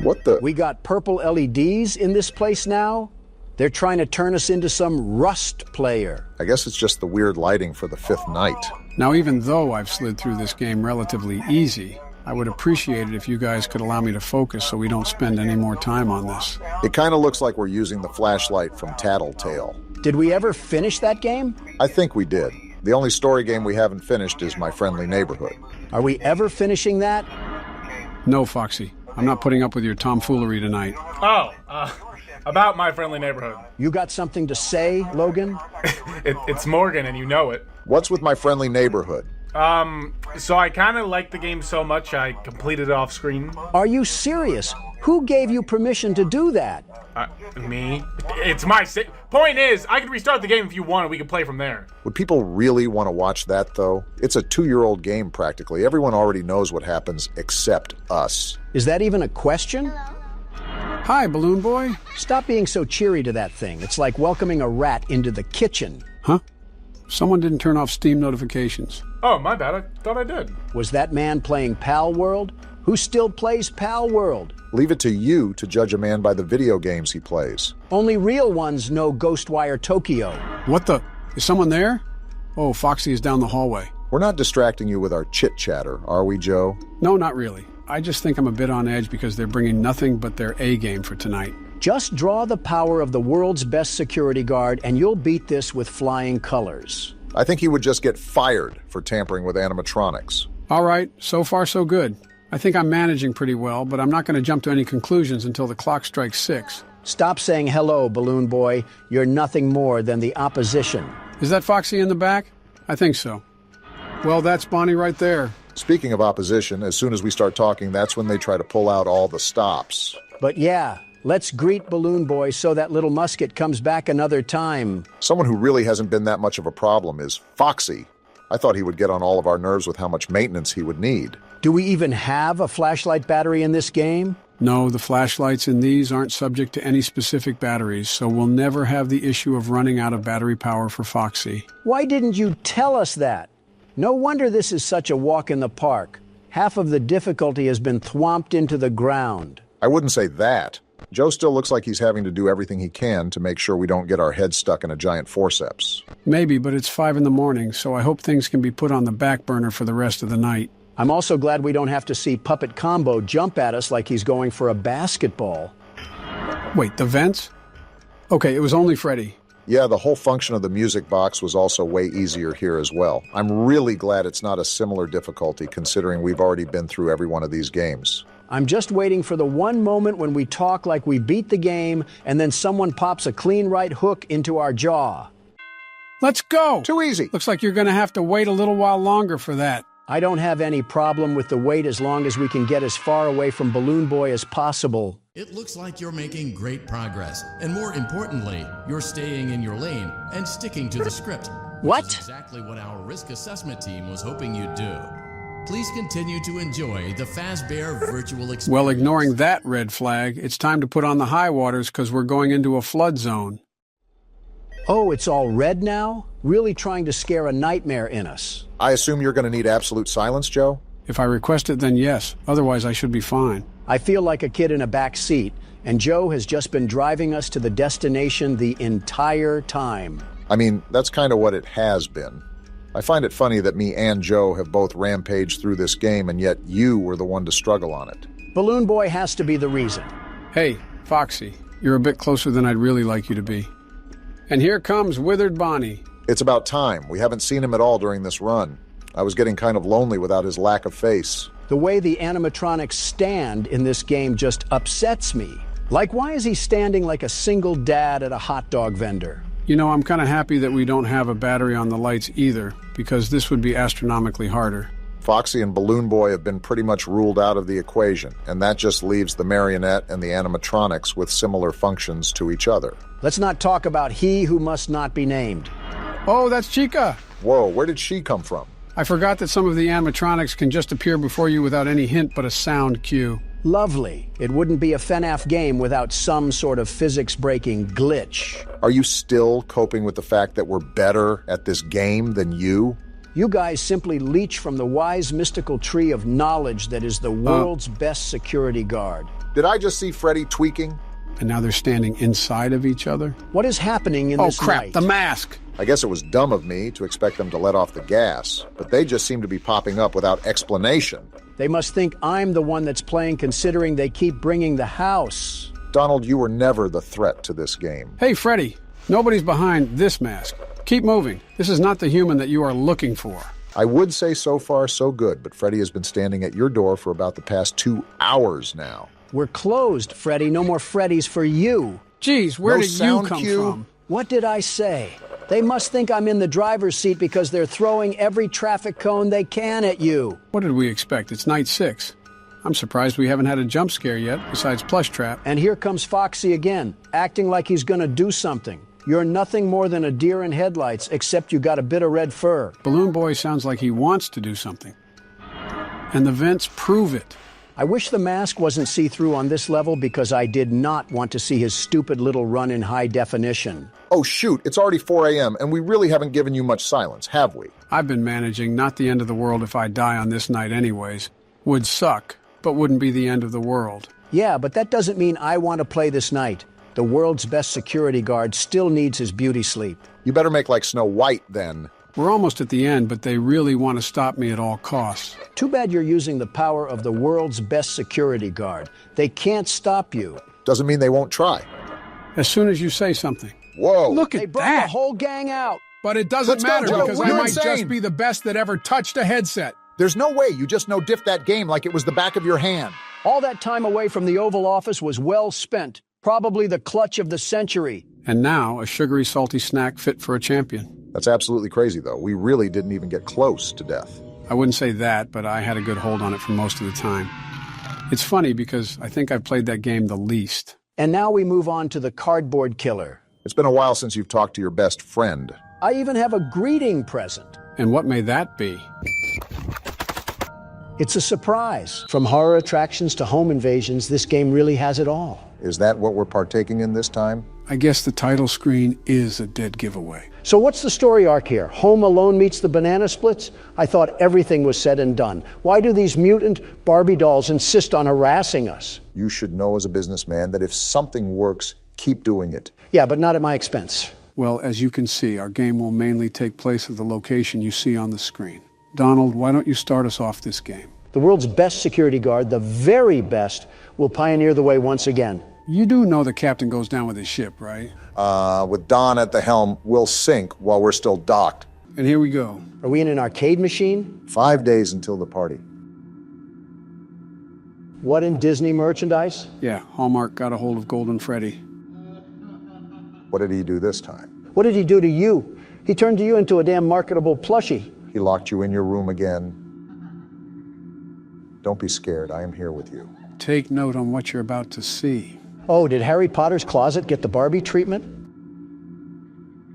Speaker 3: What the?
Speaker 2: We got purple LEDs in this place now? They're trying to turn us into some Rust player.
Speaker 3: I guess it's just the weird lighting for the fifth night.
Speaker 1: Now, even though I've slid through this game relatively easy, I would appreciate it if you guys could allow me to focus so we don't spend any more time on this.
Speaker 3: It kind of looks like we're using the flashlight from Tattletale.
Speaker 2: Did we ever finish that game?
Speaker 3: I think we did. The only story game we haven't finished is My Friendly Neighborhood.
Speaker 2: Are we ever finishing that?
Speaker 1: No, Foxy. I'm not putting up with your tomfoolery tonight.
Speaker 17: Oh, about My Friendly Neighborhood.
Speaker 2: You got something to say, Logan?
Speaker 17: It's Morgan, and you know it.
Speaker 3: What's with My Friendly Neighborhood?
Speaker 17: So I kind of liked the game so much I completed it off screen.
Speaker 2: Are you serious? Who gave you permission to do that?
Speaker 17: Me. It's my point is, I could restart the game if you wanted. We could play from there.
Speaker 3: Would people really want to watch that, though? It's a 2-year-old game, practically. Everyone already knows what happens except us.
Speaker 2: Is that even a question?
Speaker 1: Hi, Balloon Boy.
Speaker 2: Stop being so cheery to that thing. It's like welcoming a rat into the kitchen.
Speaker 1: Huh? Someone didn't turn off Steam notifications.
Speaker 17: Oh, my bad. I thought I did.
Speaker 2: Was that man playing Pal World? Who still plays Pal World?
Speaker 3: Leave it to you to judge a man by the video games he plays.
Speaker 2: Only real ones know Ghostwire Tokyo.
Speaker 1: What the? Is someone there? Oh, Foxy is down the hallway.
Speaker 3: We're not distracting you with our chit-chatter, are we, Joe?
Speaker 1: No, not really. I just think I'm a bit on edge because they're bringing nothing but their A game for tonight.
Speaker 2: Just draw the power of the world's best security guard and you'll beat this with flying colors.
Speaker 3: I think he would just get fired for tampering with animatronics.
Speaker 1: All right, so far so good. I think I'm managing pretty well, but I'm not going to jump to any conclusions until the clock strikes 6.
Speaker 2: Stop saying hello, Balloon Boy. You're nothing more than the opposition.
Speaker 1: Is that Foxy in the back? I think so. Well, that's Bonnie right there.
Speaker 3: Speaking of opposition, as soon as we start talking, that's when they try to pull out all the stops.
Speaker 2: But yeah, let's greet Balloon Boy so that little musket comes back another time.
Speaker 3: Someone who really hasn't been that much of a problem is Foxy. I thought he would get on all of our nerves with how much maintenance he would need.
Speaker 2: Do we even have a flashlight battery in this game?
Speaker 1: No, the flashlights in these aren't subject to any specific batteries, so we'll never have the issue of running out of battery power for Foxy.
Speaker 2: Why didn't you tell us that? No wonder this is such a walk in the park. Half of the difficulty has been thwomped into the ground.
Speaker 3: I wouldn't say that. Joe still looks like he's having to do everything he can to make sure we don't get our heads stuck in a giant forceps.
Speaker 1: Maybe, but it's 5 in the morning, so I hope things can be put on the back burner for the rest of the night.
Speaker 2: I'm also glad we don't have to see Puppet Combo jump at us like he's going for a basketball.
Speaker 1: Wait, the vents? Okay, it was only Freddy.
Speaker 3: Yeah, the whole function of the music box was also way easier here as well. I'm really glad it's not a similar difficulty considering we've already been through every one of these games.
Speaker 2: I'm just waiting for the one moment when we talk like we beat the game and then someone pops a clean right hook into our jaw.
Speaker 1: Let's go!
Speaker 3: Too easy.
Speaker 1: Looks like you're going to have to wait a little while longer for that.
Speaker 2: I don't have any problem with the wait as long as we can get as far away from Balloon Boy as possible.
Speaker 11: It looks like you're making great progress, and more importantly, you're staying in your lane and sticking to the script.
Speaker 2: What?
Speaker 11: Which is exactly what our risk assessment team was hoping you'd do. Please continue to enjoy the Fazbear virtual experience.
Speaker 1: Well, ignoring that red flag, it's time to put on the high waters because we're going into a flood zone.
Speaker 2: Oh, it's all red now? Really trying to scare a nightmare in us.
Speaker 3: I assume you're going to need absolute silence, Joe?
Speaker 1: If I request it, then yes. Otherwise, I should be fine.
Speaker 2: I feel like a kid in a back seat, and Joe has just been driving us to the destination the entire time.
Speaker 3: I mean, that's kind of what it has been. I find it funny that me and Joe have both rampaged through this game, and yet you were the one to struggle on it.
Speaker 2: Balloon Boy has to be the reason.
Speaker 1: Hey, Foxy, you're a bit closer than I'd really like you to be. And here comes Withered Bonnie.
Speaker 3: It's about time. We haven't seen him at all during this run. I was getting kind of lonely without his lack of face.
Speaker 2: The way the animatronics stand in this game just upsets me. Like, why is he standing like a single dad at a hot dog vendor?
Speaker 1: You know, I'm kind of happy that we don't have a battery on the lights either, because this would be astronomically harder.
Speaker 3: Foxy and Balloon Boy have been pretty much ruled out of the equation, and that just leaves the marionette and the animatronics with similar functions to each other.
Speaker 2: Let's not talk about he who must not be named.
Speaker 1: Oh, that's Chica!
Speaker 3: Whoa, where did she come from?
Speaker 1: I forgot that some of the animatronics can just appear before you without any hint but a sound cue.
Speaker 2: Lovely. It wouldn't be a FNAF game without some sort of physics-breaking glitch.
Speaker 3: Are you still coping with the fact that we're better at this game than you?
Speaker 2: You guys simply leech from the wise mystical tree of knowledge that is the world's best security guard.
Speaker 3: Did I just see Freddy tweaking?
Speaker 1: And now they're standing inside of each other?
Speaker 2: What is happening in this
Speaker 1: night? Oh crap,
Speaker 2: night?
Speaker 1: the mask!
Speaker 3: I guess it was dumb of me to expect them to let off the gas, but they just seem to be popping up without explanation.
Speaker 2: They must think I'm the one that's playing, considering they keep bringing the house.
Speaker 3: Donald, you were never the threat to this game.
Speaker 1: Hey, Freddy, nobody's behind this mask. Keep moving. This is not the human that you are looking for.
Speaker 3: I would say so far so good, but Freddy has been standing at your door for about the past 2 hours now.
Speaker 2: We're closed, Freddy. No more Freddys for you.
Speaker 1: Geez, where did you come from?
Speaker 2: What did I say? They must think I'm in the driver's seat because they're throwing every traffic cone they can at you.
Speaker 1: What did we expect? It's night 6. I'm surprised we haven't had a jump scare yet, besides Plush Trap.
Speaker 2: And here comes Foxy again, acting like he's gonna do something. You're nothing more than a deer in headlights, except you got a bit of red fur.
Speaker 1: Balloon Boy sounds like he wants to do something. And the vents prove it.
Speaker 2: I wish the mask wasn't see-through on this level because I did not want to see his stupid little run in high definition.
Speaker 3: Oh shoot, it's already 4 a.m. and we really haven't given you much silence, have we?
Speaker 1: I've been managing, not the end of the world if I die on this night anyways. Would suck, but wouldn't be the end of the world.
Speaker 2: Yeah, but that doesn't mean I want to play this night. The world's best security guard still needs his beauty sleep.
Speaker 3: You better make like Snow White then.
Speaker 1: We're almost at the end, but they really want to stop me at all costs.
Speaker 2: Too bad you're using the power of the world's best security guard. They can't stop you.
Speaker 3: Doesn't mean they won't try.
Speaker 1: As soon as you say something.
Speaker 3: Whoa.
Speaker 1: Look
Speaker 2: They
Speaker 1: at
Speaker 2: brought
Speaker 1: that!
Speaker 2: the whole gang out.
Speaker 1: But it doesn't
Speaker 3: Let's go,
Speaker 1: matter
Speaker 3: Joe.
Speaker 1: because
Speaker 3: We're
Speaker 1: I might
Speaker 3: insane.
Speaker 1: just be the best that ever touched a headset.
Speaker 3: There's no way you just no-diff that game like it was the back of your hand.
Speaker 2: All that time away from the Oval Office was well spent. Probably the clutch of the century.
Speaker 1: And now, a sugary, salty snack fit for a champion.
Speaker 3: That's absolutely crazy, though. We really didn't even get close to death.
Speaker 1: I wouldn't say that, but I had a good hold on it for most of the time. It's funny because I think I've played that game the least.
Speaker 2: And now we move on to the cardboard killer.
Speaker 3: It's been a while since you've talked to your best friend.
Speaker 2: I even have a greeting present.
Speaker 1: And what may that be?
Speaker 2: It's a surprise. From horror attractions to home invasions, this game really has it all.
Speaker 3: Is that what we're partaking in this time?
Speaker 1: I guess the title screen is a dead giveaway.
Speaker 2: So what's the story arc here? Home Alone meets the Banana Splits? I thought everything was said and done. Why do these mutant Barbie dolls insist on harassing us?
Speaker 3: You should know as a businessman that if something works, keep doing it.
Speaker 2: Yeah, but not at my expense.
Speaker 1: Well, as you can see, our game will mainly take place at the location you see on the screen. Donald, why don't you start us off this game?
Speaker 2: The world's best security guard, the very best, will pioneer the way once again.
Speaker 1: You do know the captain goes down with his ship, right?
Speaker 3: With Don at the helm, we'll sink while we're still docked.
Speaker 1: And here we go.
Speaker 2: Are we in an arcade machine?
Speaker 3: 5 days until the party.
Speaker 2: What in Disney merchandise?
Speaker 1: Yeah, Hallmark got a hold of Golden Freddy.
Speaker 3: What did he do this time?
Speaker 2: What did he do to you? He turned you into a damn marketable plushie.
Speaker 3: He locked you in your room again. Don't be scared, I am here with you.
Speaker 1: Take note on what you're about to see.
Speaker 2: Oh, did Harry Potter's closet get the Barbie treatment?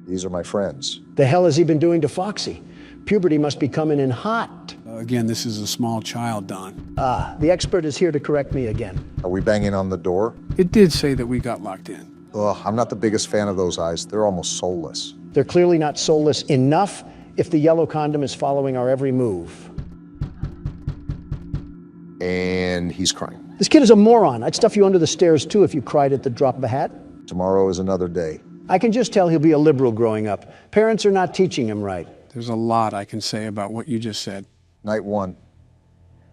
Speaker 3: These are my friends.
Speaker 2: The hell has he been doing to Foxy? Puberty must be coming in hot.
Speaker 1: Again, this is a small child, Don.
Speaker 2: Ah, the expert is here to correct me again.
Speaker 3: Are we banging on the door?
Speaker 1: It did say that we got locked in.
Speaker 3: Ugh, I'm not the biggest fan of those eyes. They're almost soulless.
Speaker 2: They're clearly not soulless enough if the yellow condom is following our every move.
Speaker 3: And he's crying.
Speaker 2: This kid is a moron. I'd stuff you under the stairs too if you cried at the drop of a hat.
Speaker 3: Tomorrow is another day.
Speaker 2: I can just tell he'll be a liberal growing up. Parents are not teaching him right.
Speaker 1: There's a lot I can say about what you just said.
Speaker 3: Night 1.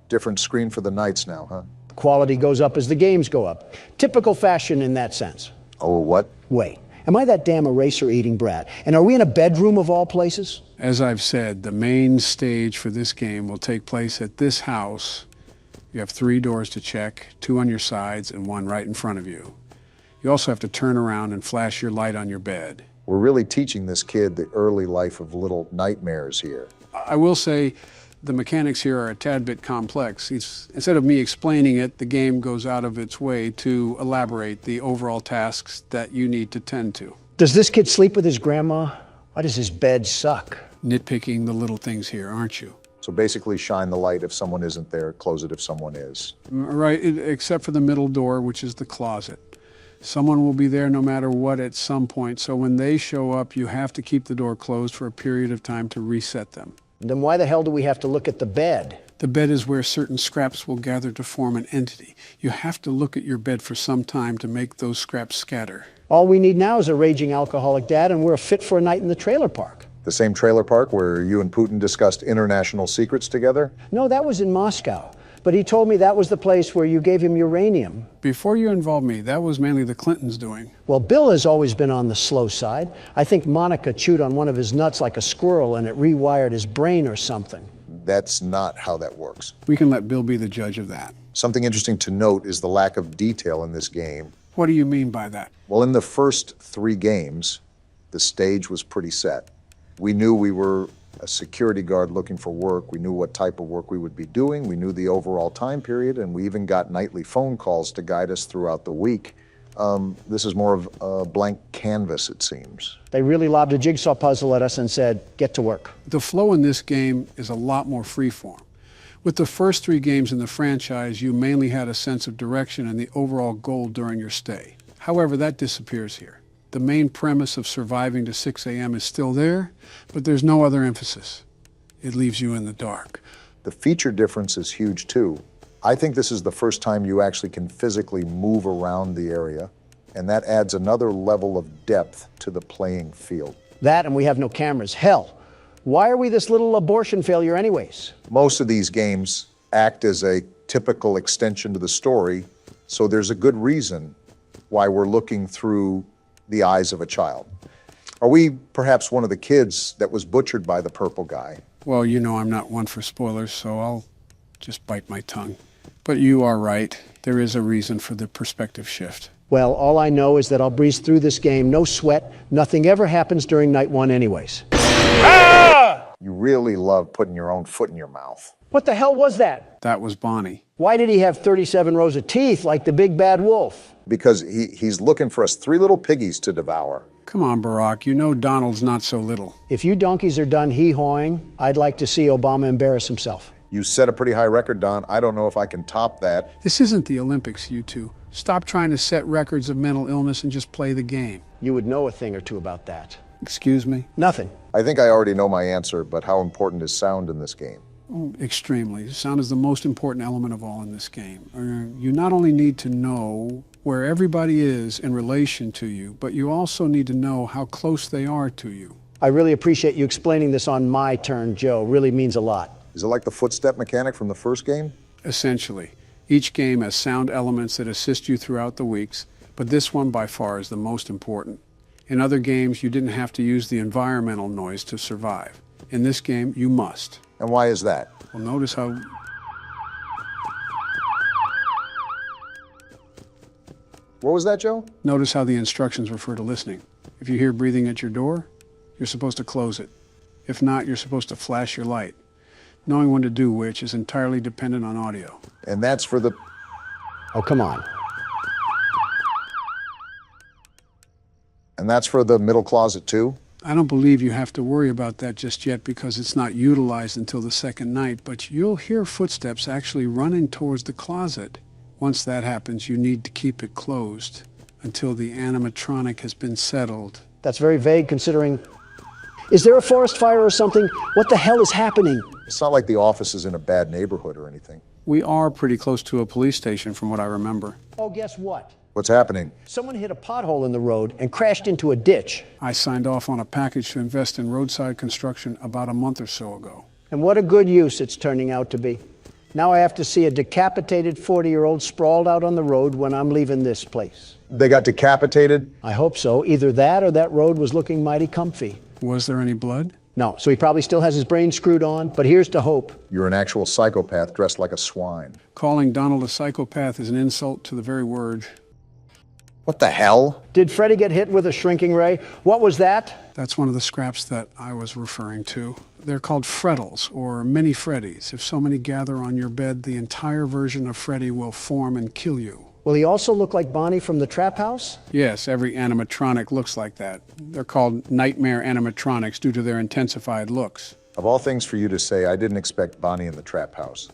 Speaker 3: Different screen for the nights now, huh?
Speaker 2: Quality goes up as the games go up. Typical fashion in that sense.
Speaker 3: Oh, what?
Speaker 2: Wait, am I that damn eraser-eating brat? And are we in a bedroom of all places?
Speaker 1: As I've said, the main stage for this game will take place at this house. You have 3 doors to check, 2 on your sides and 1 right in front of you. You also have to turn around and flash your light on your bed.
Speaker 3: We're really teaching this kid the early life of little nightmares here.
Speaker 1: I will say the mechanics here are a tad bit complex. Instead of me explaining it, the game goes out of its way to elaborate the overall tasks that you need to tend to.
Speaker 2: Does this kid sleep with his grandma? Why does his bed suck?
Speaker 1: Nitpicking the little things here, aren't you?
Speaker 3: So basically shine the light if someone isn't there, close it if someone is.
Speaker 1: Right, except for the middle door, which is the closet. Someone will be there no matter what at some point, so when they show up, you have to keep the door closed for a period of time to reset them.
Speaker 2: Then why the hell do we have to look at the bed?
Speaker 1: The bed is where certain scraps will gather to form an entity. You have to look at your bed for some time to make those scraps scatter.
Speaker 2: All we need now is a raging alcoholic dad, and we're fit for a night in the trailer park.
Speaker 3: The same trailer park where you and Putin discussed international secrets together?
Speaker 2: No, that was in Moscow. But he told me that was the place where you gave him uranium.
Speaker 1: Before you involved me, that was mainly the Clintons' doing.
Speaker 2: Well, Bill has always been on the slow side. I think Monica chewed on one of his nuts like a squirrel and it rewired his brain or something.
Speaker 3: That's not how that works.
Speaker 1: We can let Bill be the judge of that.
Speaker 3: Something interesting to note is the lack of detail in this game.
Speaker 1: What do you mean by that?
Speaker 3: Well, in the first 3 games, the stage was pretty set. We knew we were a security guard looking for work. We knew what type of work we would be doing. We knew the overall time period, and we even got nightly phone calls to guide us throughout the week. This is more of a blank canvas, it seems.
Speaker 2: They really lobbed a jigsaw puzzle at us and said, get to work.
Speaker 1: The flow in this game is a lot more freeform. With the first 3 games in the franchise, you mainly had a sense of direction and the overall goal during your stay. However, that disappears here. The main premise of surviving to 6 a.m. is still there, but there's no other emphasis. It leaves you in the dark.
Speaker 3: The feature difference is huge too. I think this is the first time you actually can physically move around the area, and that adds another level of depth to the playing field.
Speaker 2: That and we have no cameras. Hell, why are we this little abortion failure anyways?
Speaker 3: Most of these games act as a typical extension to the story, so there's a good reason why we're looking through the eyes of a child. Are we perhaps one of the kids that was butchered by the purple guy?
Speaker 1: Well, you know I'm not one for spoilers, so I'll just bite my tongue. But you are right. There is a reason for the perspective shift.
Speaker 2: Well, all I know is that I'll breeze through this game, no sweat. Nothing ever happens during night 1 anyways.
Speaker 3: You really love putting your own foot in your mouth.
Speaker 2: What the hell was that?
Speaker 1: That was Bonnie.
Speaker 2: Why did he have 37 rows of teeth like the big bad wolf?
Speaker 3: Because he's looking for us 3 little piggies to devour.
Speaker 1: Come on, Barack. You know Donald's not so little.
Speaker 2: If you donkeys are done hee-hawing, I'd like to see Obama embarrass himself.
Speaker 3: You set a pretty high record, Don. I don't know if I can top that.
Speaker 1: This isn't the Olympics, you two. Stop trying to set records of mental illness and just play the game.
Speaker 2: You would know a thing or two about that.
Speaker 1: Excuse me?
Speaker 2: Nothing.
Speaker 3: I think I already know my answer, but how important is sound in this game?
Speaker 1: Oh, extremely. Sound is the most important element of all in this game. You not only need to know where everybody is in relation to you, but you also need to know how close they are to you.
Speaker 2: I really appreciate you explaining this on my turn, Joe. Really means a lot.
Speaker 3: Is it like the footstep mechanic from the first game?
Speaker 1: Essentially. Each game has sound elements that assist you throughout the weeks, but this one by far is the most important. In other games, you didn't have to use the environmental noise to survive. In this game, you must.
Speaker 3: And why is that?
Speaker 1: Well, notice how...
Speaker 3: What was that, Joe?
Speaker 1: Notice how the instructions refer to listening. If you hear breathing at your door, you're supposed to close it. If not, you're supposed to flash your light. Knowing when to do which is entirely dependent on audio.
Speaker 3: And that's for the...
Speaker 2: Oh, come on.
Speaker 3: And that's for the middle closet, too?
Speaker 1: I don't believe you have to worry about that just yet because it's not utilized until the second night, but you'll hear footsteps actually running towards the closet. Once that happens, you need to keep it closed until the animatronic has been settled.
Speaker 2: That's very vague considering... Is there a forest fire or something? What the hell is happening?
Speaker 3: It's not like the office is in a bad neighborhood or anything.
Speaker 1: We are pretty close to a police station from what I remember.
Speaker 2: Oh, guess what?
Speaker 3: What's happening?
Speaker 2: Someone hit a pothole in the road and crashed into a ditch.
Speaker 1: I signed off on a package to invest in roadside construction about a month or so ago.
Speaker 2: And what a good use it's turning out to be. Now I have to see a decapitated 40-year-old sprawled out on the road when I'm leaving this place.
Speaker 3: They got decapitated?
Speaker 2: I hope so. Either that or that road was looking mighty comfy.
Speaker 1: Was there any blood?
Speaker 2: No, so he probably still has his brain screwed on, but here's to hope.
Speaker 3: You're an actual psychopath dressed like a swine.
Speaker 1: Calling Donald a psychopath is an insult to the very word.
Speaker 3: What the hell?
Speaker 2: Did Freddy get hit with a shrinking ray? What was that?
Speaker 1: That's one of the scraps that I was referring to. They're called frettles, or mini Freddys. If so many gather on your bed, the entire version of Freddy will form and kill you.
Speaker 2: Will he also look like Bonnie from the Trap House?
Speaker 1: Yes, every animatronic looks like that. They're called nightmare animatronics due to their intensified looks.
Speaker 3: Of all things for you to say, I didn't expect Bonnie in the Trap House.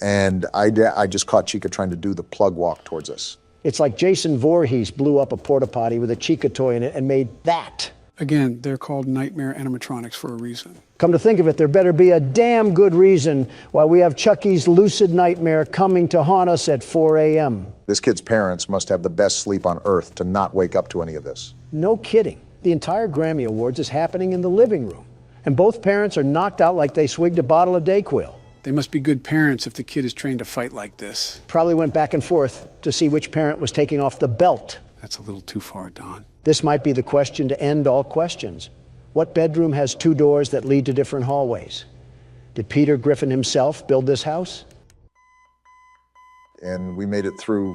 Speaker 3: And I just caught Chica trying to do the plug walk towards us.
Speaker 2: It's like Jason Voorhees blew up a porta potty with a Chica toy in it and made that.
Speaker 1: Again, they're called nightmare animatronics for a reason.
Speaker 2: Come to think of it, there better be a damn good reason why we have Chucky's lucid nightmare coming to haunt us at 4 a.m.
Speaker 3: This kid's parents must have the best sleep on earth to not wake up to any of this.
Speaker 2: No kidding. The entire Grammy Awards is happening in the living room. And both parents are knocked out like they swigged a bottle of Dayquil.
Speaker 1: They must be good parents if the kid is trained to fight like this.
Speaker 2: Probably went back and forth to see which parent was taking off the belt.
Speaker 1: That's a little too far, Don.
Speaker 2: This might be the question to end all questions. What bedroom has two doors that lead to different hallways? Did Peter Griffin himself build this house?
Speaker 3: And we made it through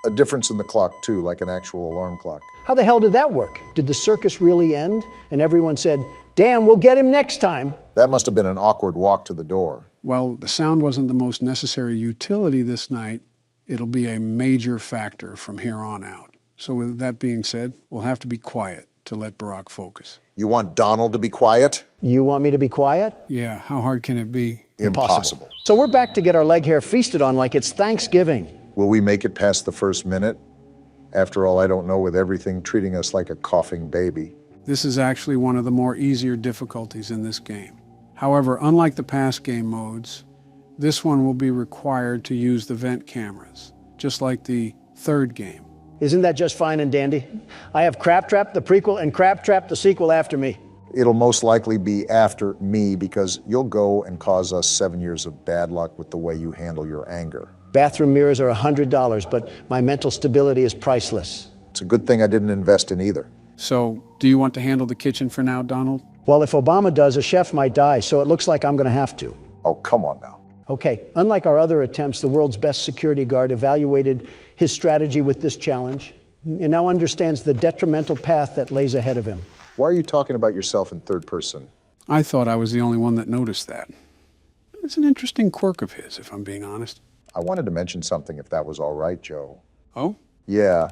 Speaker 3: a difference in the clock, too, like an actual alarm clock.
Speaker 2: How the hell did that work? Did the circus really end? And everyone said, damn, we'll get him next time.
Speaker 3: That must have been an awkward walk to the door.
Speaker 1: Well, the sound wasn't the most necessary utility this night. It'll be a major factor from here on out. So with that being said, we'll have to be quiet to let Barack focus.
Speaker 3: You want Donald to be quiet?
Speaker 2: You want me to be quiet?
Speaker 1: Yeah, how hard can it be?
Speaker 3: Impossible.
Speaker 2: So we're back to get our leg hair feasted on like it's Thanksgiving.
Speaker 3: Will we make it past the first minute? After all, I don't know, with everything treating us like a coughing baby.
Speaker 1: This is actually one of the more easier difficulties in this game. However, unlike the past game modes, this one will be required to use the vent cameras, just like the third game.
Speaker 2: Isn't that just fine and dandy? I have Crap Trap, the prequel, and Crap Trap, the sequel after me.
Speaker 3: It'll most likely be after me because you'll go and cause us 7 years of bad luck with the way you handle your anger.
Speaker 2: Bathroom mirrors are $100, but my mental stability is priceless.
Speaker 3: It's a good thing I didn't invest in either.
Speaker 1: So, do you want to handle the kitchen for now, Donald?
Speaker 2: Well, if Obama does, a chef might die, so it looks like I'm going to have to.
Speaker 3: Oh, come on now.
Speaker 2: Okay, unlike our other attempts, the world's best security guard evaluated his strategy with this challenge and now understands the detrimental path that lays ahead of him.
Speaker 3: Why are you talking about yourself in third person?
Speaker 1: I thought I was the only one that noticed that. It's an interesting quirk of his, if I'm being honest.
Speaker 3: I wanted to mention something, if that was all right, Joe.
Speaker 1: Oh?
Speaker 3: Yeah.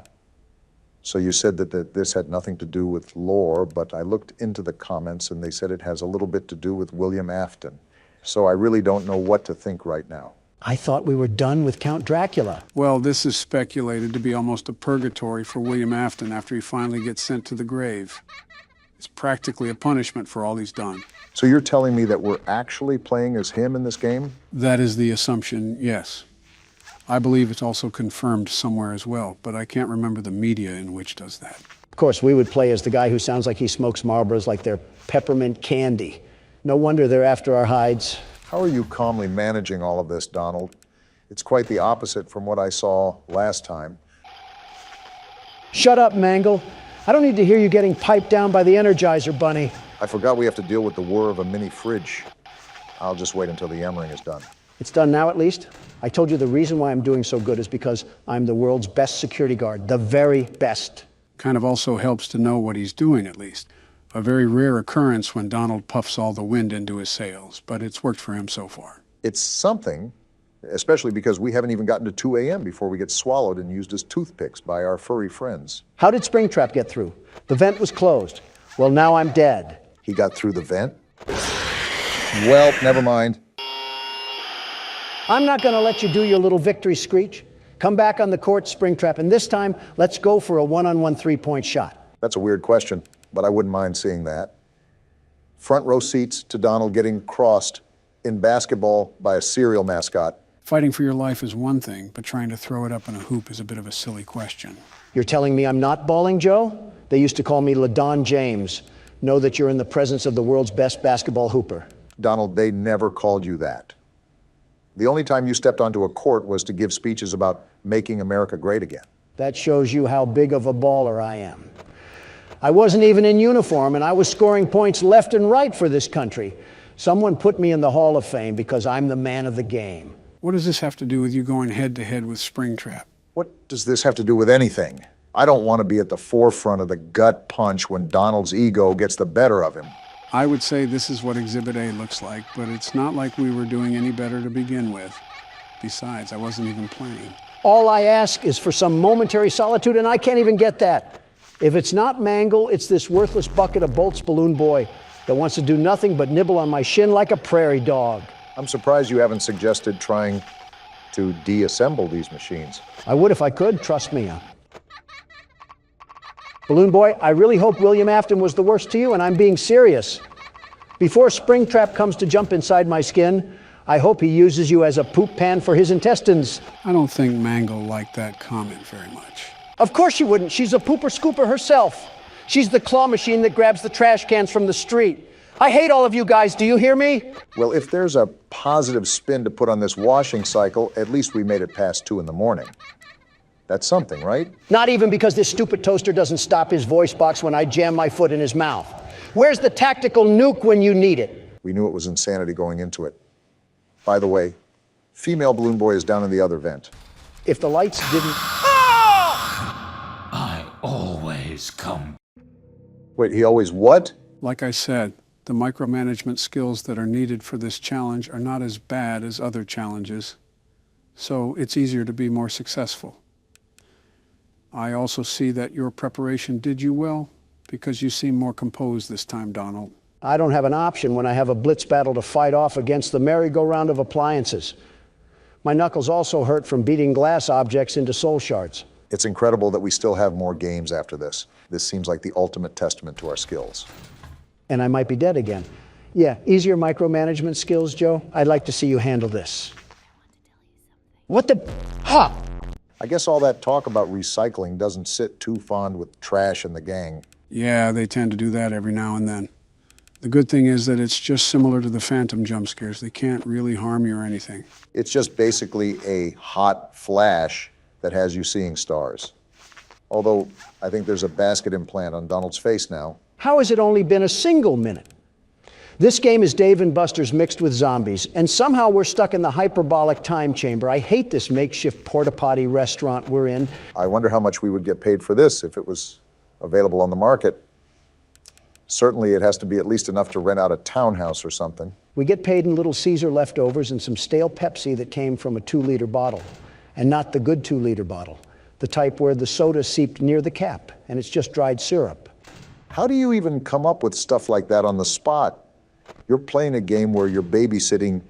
Speaker 3: So you said that this had nothing to do with lore, but I looked into the comments and they said it has a little bit to do with William Afton. So I really don't know what to think right now.
Speaker 2: I thought we were done with Count Dracula.
Speaker 1: Well, this is speculated to be almost a purgatory for William Afton after he finally gets sent to the grave. It's practically a punishment for all he's done.
Speaker 3: So you're telling me that we're actually playing as him in this game?
Speaker 1: That is the assumption, yes. I believe it's also confirmed somewhere as well, but I can't remember the media in which does that.
Speaker 2: Of course, we would play as the guy who sounds like he smokes Marlboros like they're peppermint candy. No wonder they're after our hides.
Speaker 3: How are you calmly managing all of this, Donald? It's quite the opposite from what I saw last time.
Speaker 2: Shut up, Mangle. I don't need to hear you getting piped down by the Energizer Bunny.
Speaker 3: I forgot we have to deal with the whir of a mini fridge. I'll just wait until the yammering is done.
Speaker 2: It's done now, at least. I told you the reason why I'm doing so good is because I'm the world's best security guard, the very best.
Speaker 1: Kind of also helps to know what he's doing, at least. A very rare occurrence when Donald puffs all the wind into his sails, but it's worked for him so far.
Speaker 3: It's something. especially because we haven't even gotten to 2 a.m. before we get swallowed and used as toothpicks by our furry friends.
Speaker 2: How did Springtrap get through? The vent was closed. Well, now I'm dead.
Speaker 3: He got through the vent? Well, never mind.
Speaker 2: I'm not going to let you do your little victory screech. Come back on the court, Springtrap, and this time, let's go for a one-on-one three-point shot.
Speaker 3: That's a weird question, but I wouldn't mind seeing that. Front row seats to Donald getting crossed in basketball by a cereal mascot.
Speaker 1: Fighting for your life is one thing, but trying to throw it up in a hoop is a bit of a silly question.
Speaker 2: You're telling me I'm not balling, Joe? They used to call me LaDon James. Know that you're in the presence of the world's best basketball hooper.
Speaker 3: Donald, they never called you that. The only time you stepped onto a court was to give speeches about making America great again.
Speaker 2: That shows you how big of a baller I am. I wasn't even in uniform, and I was scoring points left and right for this country. Someone put me in the Hall of Fame because I'm the man of the game.
Speaker 1: What does this have to do with you going head-to-head with Springtrap?
Speaker 3: What does this have to do with anything? I don't want to be at the forefront of the gut punch when Donald's ego gets the better of him.
Speaker 1: I would say this is what Exhibit A looks like, but it's not like we were doing any better to begin with. Besides, I wasn't even playing.
Speaker 2: All I ask is for some momentary solitude, and I can't even get that. If it's not Mangle, it's this worthless bucket of bolts balloon boy that wants to do nothing but nibble on my shin like a prairie dog.
Speaker 3: I'm surprised you haven't suggested trying to deassemble these machines.
Speaker 2: I would if I could, trust me. Balloon boy, I really hope William Afton was the worst to you, and I'm being serious. Before Springtrap comes to jump inside my skin, I hope he uses you as a poop pan for his intestines.
Speaker 1: I don't think Mangle liked that comment very much.
Speaker 2: Of course she wouldn't. She's a pooper scooper herself. She's the claw machine that grabs the trash cans from the street. I hate all of you guys. Do you hear me?
Speaker 3: Well, if there's a positive spin to put on this washing cycle, at least we made it past 2 in the morning. That's something, right?
Speaker 2: Not even because this stupid toaster doesn't stop his voice box when I jam my foot in his mouth. Where's the tactical nuke when you need it?
Speaker 3: We knew it was insanity going into it. By the way, female balloon boy is down in the other vent.
Speaker 2: If the lights didn't...
Speaker 11: I always come.
Speaker 3: Wait, he always what?
Speaker 1: Like I said, the micromanagement skills that are needed for this challenge are not as bad as other challenges, so it's easier to be more successful. I also see that your preparation did you well, because you seem more composed this time, Donald.
Speaker 2: I don't have an option when I have a blitz battle to fight off against the merry-go-round of appliances. My knuckles also hurt from beating glass objects into soul shards.
Speaker 3: It's incredible that we still have more games after this. This seems like the ultimate testament to our skills.
Speaker 2: And I might be dead again. Yeah, easier micromanagement skills, Joe. I'd like to see you handle this. What the... Ha!
Speaker 3: I guess all that talk about recycling doesn't sit too fond with Trash and the gang.
Speaker 1: Yeah, they tend to do that every now and then. The good thing is that it's just similar to the Phantom jump scares. They can't really harm you or anything.
Speaker 3: It's just basically a hot flash that has you seeing stars. Although, I think there's a basket implant on Donald's face now.
Speaker 2: How has it only been a single minute? This game is Dave and Buster's mixed with zombies, and somehow we're stuck in the hyperbolic time chamber. I hate this makeshift porta-potty restaurant we're in.
Speaker 3: I wonder how much we would get paid for this if it was available on the market. Certainly it has to be at least enough to rent out a townhouse or something.
Speaker 2: We get paid in Little Caesar leftovers and some stale Pepsi that came from a 2-liter bottle, and not the good 2-liter bottle, the type where the soda seeped near the cap, and it's just dried syrup.
Speaker 3: How do you even come up with stuff like that on the spot? You're playing a game where you're babysitting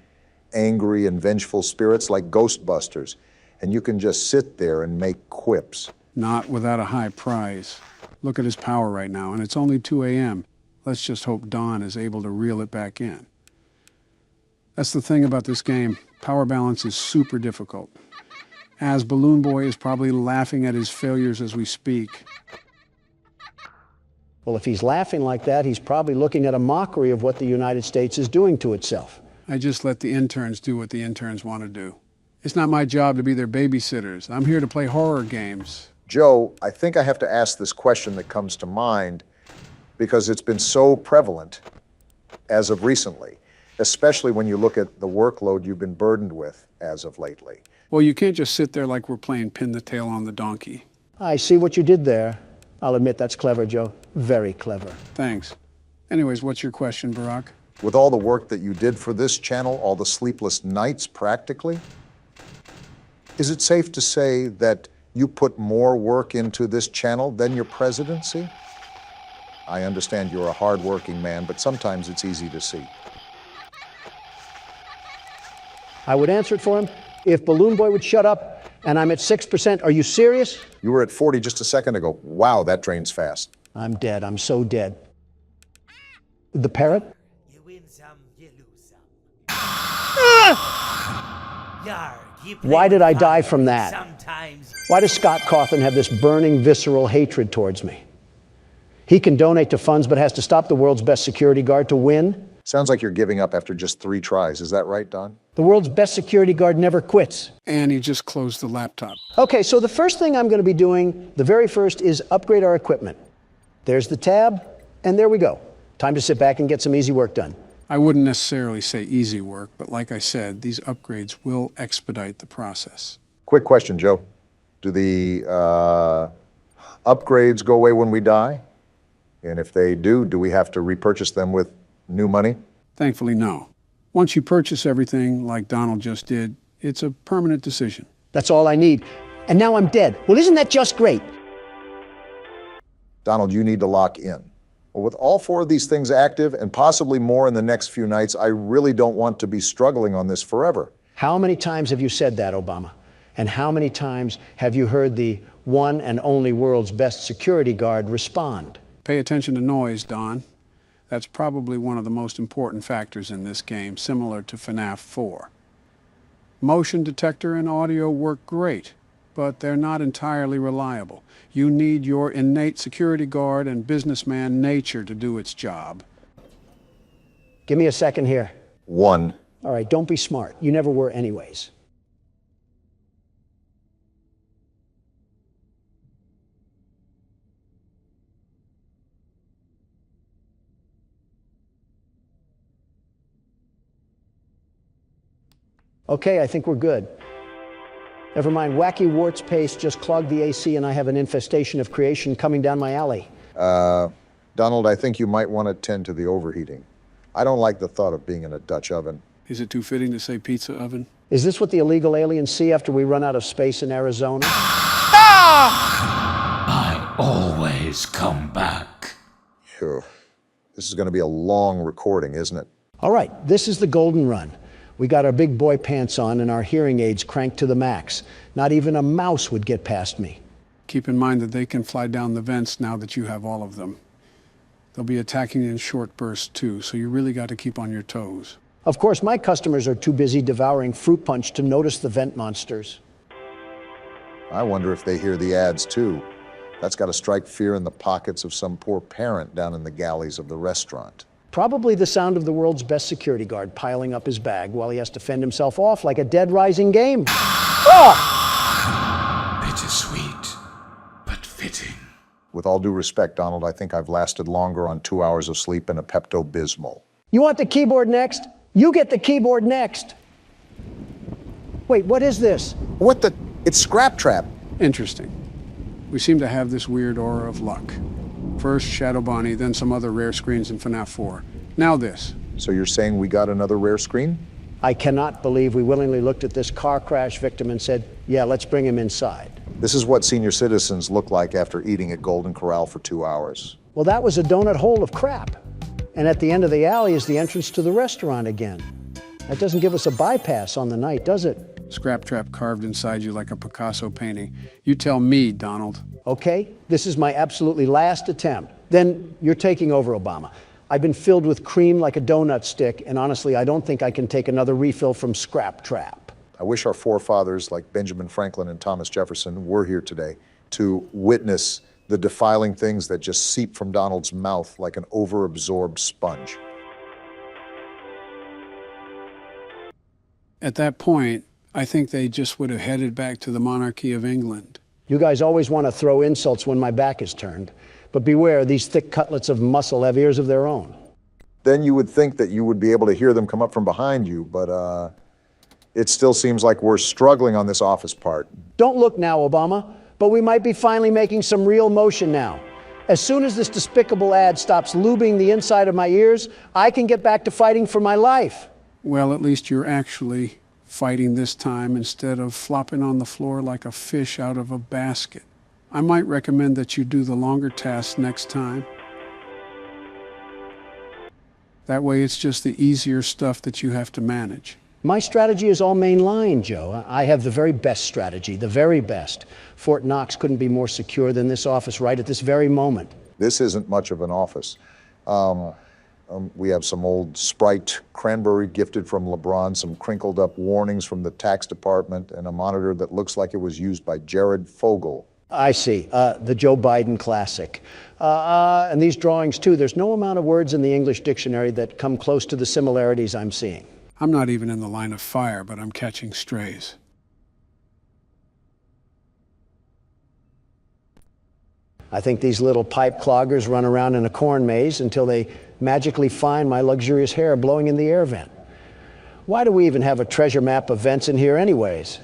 Speaker 3: angry and vengeful spirits like Ghostbusters, and you can just sit there and make quips.
Speaker 1: Not without a high prize. Look at his power right now, and it's only 2 a.m. Let's just hope Don is able to reel it back in. That's the thing about this game. Power balance is super difficult. As Balloon Boy is probably laughing at his failures as we speak.
Speaker 2: Well, if he's laughing like that, he's probably looking at a mockery of what the United States is doing to itself.
Speaker 1: I just let the interns do what the interns want to do. It's not my job to be their babysitters. I'm here to play horror games.
Speaker 3: Joe, I think I have to ask this question that comes to mind because it's been so prevalent as of recently, especially when you look at the workload you've been burdened with as of lately.
Speaker 1: Well, you can't just sit there like we're playing pin the tail on the donkey.
Speaker 2: I see what you did there. I'll admit that's clever, Joe. Very clever.
Speaker 1: Thanks. Anyways, what's your question, Barack?
Speaker 3: With all the work that you did for this channel, all the sleepless nights practically, Is it safe to say that you put more work into this channel than your presidency? I understand you're a hard-working man, but sometimes it's easy to see.
Speaker 2: I would answer it for him if Balloon Boy would shut up, and I'm at 6%. Are you serious?
Speaker 3: You were at 40 just a second ago. Wow, that drains fast.
Speaker 2: I'm dead. I'm so dead. The parrot?
Speaker 8: You win some, you lose some. Yarg, you play
Speaker 2: Why did
Speaker 8: with
Speaker 2: I die
Speaker 8: fire,
Speaker 2: from that?
Speaker 8: Sometimes.
Speaker 2: Why does Scott Cawthon have this burning, visceral hatred towards me? He can donate to funds, but has to stop the world's best security guard to win.
Speaker 3: Sounds like you're giving up after just 3 tries. Is that right, Don?
Speaker 2: The world's best security guard never quits.
Speaker 1: And he just closed the laptop.
Speaker 2: Okay, so the first thing I'm going to be doing, the very first, is upgrade our equipment. There's the tab, and there we go. Time to sit back and get some easy work done.
Speaker 1: I wouldn't necessarily say easy work, but like I said, these upgrades will expedite the process.
Speaker 3: Quick question, Joe. Do the upgrades go away when we die? And if they do we have to repurchase them with new money?
Speaker 1: Thankfully, no. Once you purchase everything like Donald just did, it's a permanent decision.
Speaker 2: That's all I need. And now I'm dead. Well, isn't that just great?
Speaker 3: Donald, you need to lock in. Well, with all 4 of these things active, and possibly more in the next few nights, I really don't want to be struggling on this forever.
Speaker 2: How many times have you said that, Obama? And how many times have you heard the one and only world's best security guard respond?
Speaker 1: Pay attention to noise, Don. That's probably one of the most important factors in this game, similar to FNAF 4. Motion detector and audio work great, but they're not entirely reliable. You need your innate security guard and businessman nature to do its job.
Speaker 2: Give me a second here.
Speaker 3: 1.
Speaker 2: All right, don't be smart. You never were anyways. Okay, I think we're good. Never mind, wacky warts paste just clogged the AC and I have an infestation of creation coming down my alley.
Speaker 3: Donald, I think you might want to tend to the overheating. I don't like the thought of being in a Dutch oven.
Speaker 1: Is it too fitting to say pizza oven?
Speaker 2: Is this what the illegal aliens see after we run out of space in Arizona?
Speaker 11: I always come back.
Speaker 3: Phew. This is going to be a long recording, isn't it?
Speaker 2: All right, this is the golden run. We got our big boy pants on and our hearing aids cranked to the max. Not even a mouse would get past me.
Speaker 1: Keep in mind that they can fly down the vents now that you have all of them. They'll be attacking in short bursts too, so you really got to keep on your toes.
Speaker 2: Of course, my customers are too busy devouring fruit punch to notice the vent monsters.
Speaker 3: I wonder if they hear the ads too. That's got to strike fear in the pockets of some poor parent down in the galleys of the restaurant.
Speaker 2: Probably the sound of the world's best security guard piling up his bag while he has to fend himself off like a dead rising game. Ah!
Speaker 11: Bittersweet, but fitting.
Speaker 3: With all due respect, Donald, I think I've lasted longer on 2 hours of sleep and a Pepto-Bismol.
Speaker 2: You want the keyboard next? You get the keyboard next. Wait, what is this?
Speaker 3: What the? It's Scrap Trap.
Speaker 1: Interesting. We seem to have this weird aura of luck. First Shadow Bonnie, then some other rare screens in FNAF 4. Now this.
Speaker 3: So you're saying we got another rare screen?
Speaker 2: I cannot believe we willingly looked at this car crash victim and said, yeah, let's bring him inside.
Speaker 3: This is what senior citizens look like after eating at Golden Corral for 2 hours.
Speaker 2: Well, that was a donut hole of crap. And at the end of the alley is the entrance to the restaurant again. That doesn't give us a bypass on the night, does it?
Speaker 1: Scrap trap carved inside you like a Picasso painting. You tell me, Donald.
Speaker 2: Okay, this is my absolutely last attempt. Then you're taking over, Obama. I've been filled with cream like a donut stick, and honestly, I don't think I can take another refill from Scrap Trap.
Speaker 3: I wish our forefathers like Benjamin Franklin and Thomas Jefferson were here today to witness the defiling things that just seep from Donald's mouth like an overabsorbed sponge.
Speaker 1: At that point, I think they just would have headed back to the monarchy of England.
Speaker 2: You guys always want to throw insults when my back is turned. But beware, these thick cutlets of muscle have ears of their own.
Speaker 3: Then you would think that you would be able to hear them come up from behind you, but it still seems like we're struggling on this office part.
Speaker 2: Don't look now, Obama, but we might be finally making some real motion now. As soon as this despicable ad stops lubing the inside of my ears, I can get back to fighting for my life.
Speaker 1: Well, at least you're actually fighting this time instead of flopping on the floor like a fish out of a basket. I might recommend that you do the longer tasks next time. That way it's just the easier stuff that you have to manage.
Speaker 2: My strategy is all mainline, Joe. I have the very best strategy, the very best. Fort Knox couldn't be more secure than this office right at this very moment.
Speaker 3: This isn't much of an office. We have some old Sprite cranberry gifted from LeBron, some crinkled up warnings from the tax department, and a monitor that looks like it was used by Jared Fogle.
Speaker 2: I see, the Joe Biden classic. And these drawings too, there's no amount of words in the English dictionary that come close to the similarities I'm seeing.
Speaker 1: I'm not even in the line of fire, but I'm catching strays.
Speaker 2: I think these little pipe cloggers run around in a corn maze until they magically find my luxurious hair blowing in the air vent. Why do we even have a treasure map of vents in here anyways?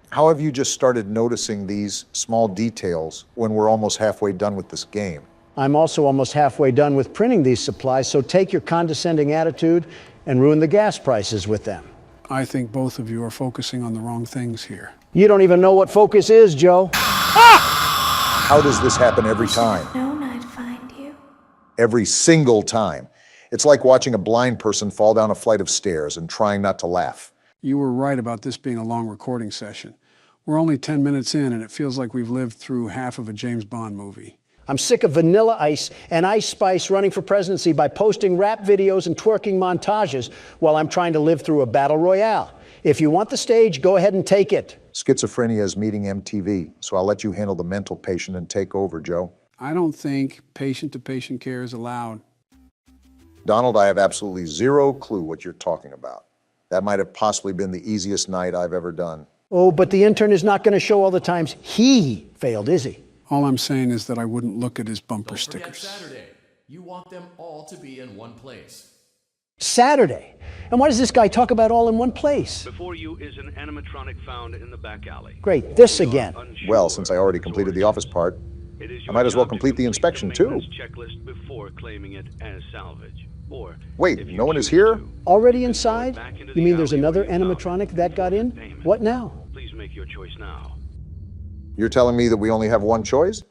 Speaker 3: How have you just started noticing these small details when we're almost halfway done with this game?
Speaker 2: I'm also almost halfway done with printing these supplies, so take your condescending attitude and ruin the gas prices with them.
Speaker 1: I think both of you are focusing on the wrong things here.
Speaker 2: You don't even know what focus is, Joe.
Speaker 3: How does this happen every time?
Speaker 13: Known I'd find you.
Speaker 3: Every single time. It's like watching a blind person fall down a flight of stairs and trying not to laugh.
Speaker 1: You were right about this being a long recording session. We're only 10 minutes in, and it feels like we've lived through half of a James Bond movie.
Speaker 2: I'm sick of Vanilla Ice and Ice Spice running for presidency by posting rap videos and twerking montages while I'm trying to live through a battle royale. If you want the stage, go ahead and take it.
Speaker 3: Schizophrenia is meeting MTV, so I'll let you handle the mental patient and take over, Joe.
Speaker 1: I don't think patient-to-patient care is allowed.
Speaker 3: Donald, I have absolutely zero clue what you're talking about. That might have possibly been the easiest night I've ever done.
Speaker 2: Oh, but the intern is not going to show all the times he failed, is he?
Speaker 1: All I'm saying is that I wouldn't look at his bumper
Speaker 11: Don't forget
Speaker 1: stickers.
Speaker 11: Saturday. You want them all to be in one place.
Speaker 2: Saturday. And why does this guy talk about all in one place?
Speaker 18: Before you is an animatronic found in the back alley.
Speaker 2: Great, this again.
Speaker 3: Well, since I already completed the office part, I might as well complete the inspection too.
Speaker 18: Checklist before claiming it as salvage. Or
Speaker 3: wait, no one is here?
Speaker 2: Already inside? You mean there's another animatronic that got in? What now?
Speaker 18: Please make your choice now.
Speaker 3: You're telling me that we only have one choice?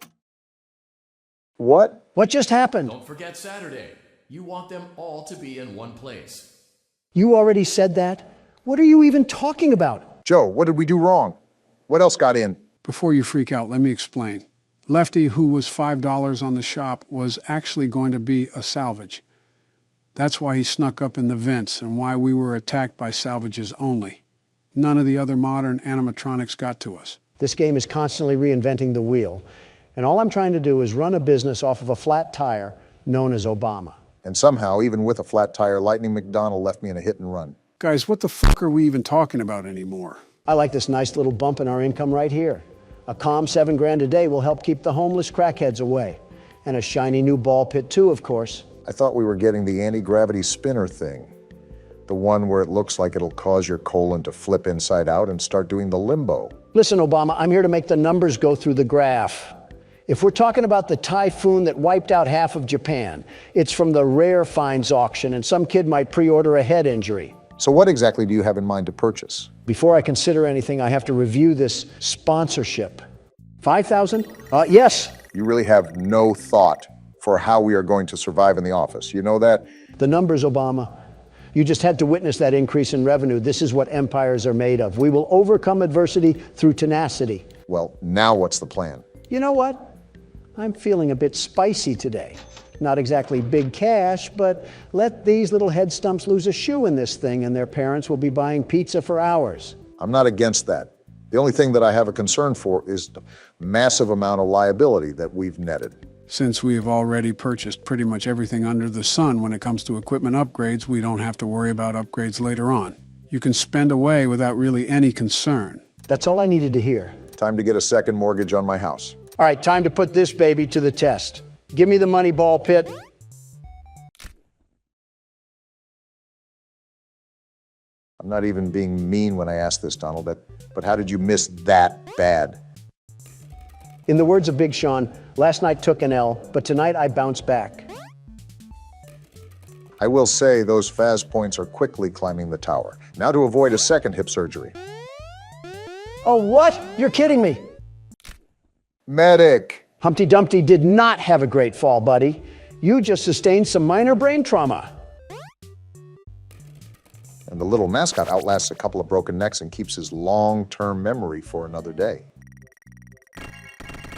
Speaker 3: What?
Speaker 2: What just happened?
Speaker 11: Don't forget Saturday. You want them all to be in one place.
Speaker 2: You already said that? What are you even talking about?
Speaker 3: Joe, what did we do wrong? What else got in?
Speaker 1: Before you freak out, let me explain. Lefty, who was $5 on the shop, was actually going to be a salvage. That's why he snuck up in the vents and why we were attacked by salvages only. None of the other modern animatronics got to us.
Speaker 2: This game is constantly reinventing the wheel, and all I'm trying to do is run a business off of a flat tire known as Obama.
Speaker 3: And somehow, even with a flat tire, Lightning McDonald left me in a hit and run.
Speaker 1: Guys, what the fuck are we even talking about anymore?
Speaker 2: I like this nice little bump in our income right here. A calm $7 grand a day will help keep the homeless crackheads away. And a shiny new ball pit too, of course.
Speaker 3: I thought we were getting the anti-gravity spinner thing. The one where it looks like it'll cause your colon to flip inside out and start doing the limbo.
Speaker 2: Listen, Obama, I'm here to make the numbers go through the graph. If we're talking about the typhoon that wiped out half of Japan, it's from the rare finds auction, and some kid might pre-order a head injury.
Speaker 3: So what exactly do you have in mind to purchase?
Speaker 2: Before I consider anything, I have to review this sponsorship. 5,000? Yes.
Speaker 3: You really have no thought for how we are going to survive in the office. You know that?
Speaker 2: The numbers, Obama. You just had to witness that increase in revenue. This is what empires are made of. We will overcome adversity through tenacity.
Speaker 3: Well, now what's the plan?
Speaker 2: You know what? I'm feeling a bit spicy today. Not exactly big cash, but let these little head stumps lose a shoe in this thing and their parents will be buying pizza for hours.
Speaker 3: I'm not against that. The only thing that I have a concern for is the massive amount of liability that we've netted.
Speaker 1: Since we have already purchased pretty much everything under the sun when it comes to equipment upgrades, we don't have to worry about upgrades later on. You can spend away without really any concern.
Speaker 2: That's all I needed to hear.
Speaker 3: Time to get a second mortgage on my house.
Speaker 2: All right, time to put this baby to the test. Give me the money, ball pit.
Speaker 3: I'm not even being mean when I ask this, Donald, but how did you miss that bad?
Speaker 2: In the words of Big Sean, last night took an L, but tonight I bounce back.
Speaker 3: I will say those Faz points are quickly climbing the tower. Now to avoid a second hip surgery.
Speaker 2: Oh, what? You're kidding me.
Speaker 3: Medic!
Speaker 2: Humpty Dumpty did not have a great fall, buddy. You just sustained some minor brain trauma.
Speaker 3: And the little mascot outlasts a couple of broken necks and keeps his long-term memory for another day.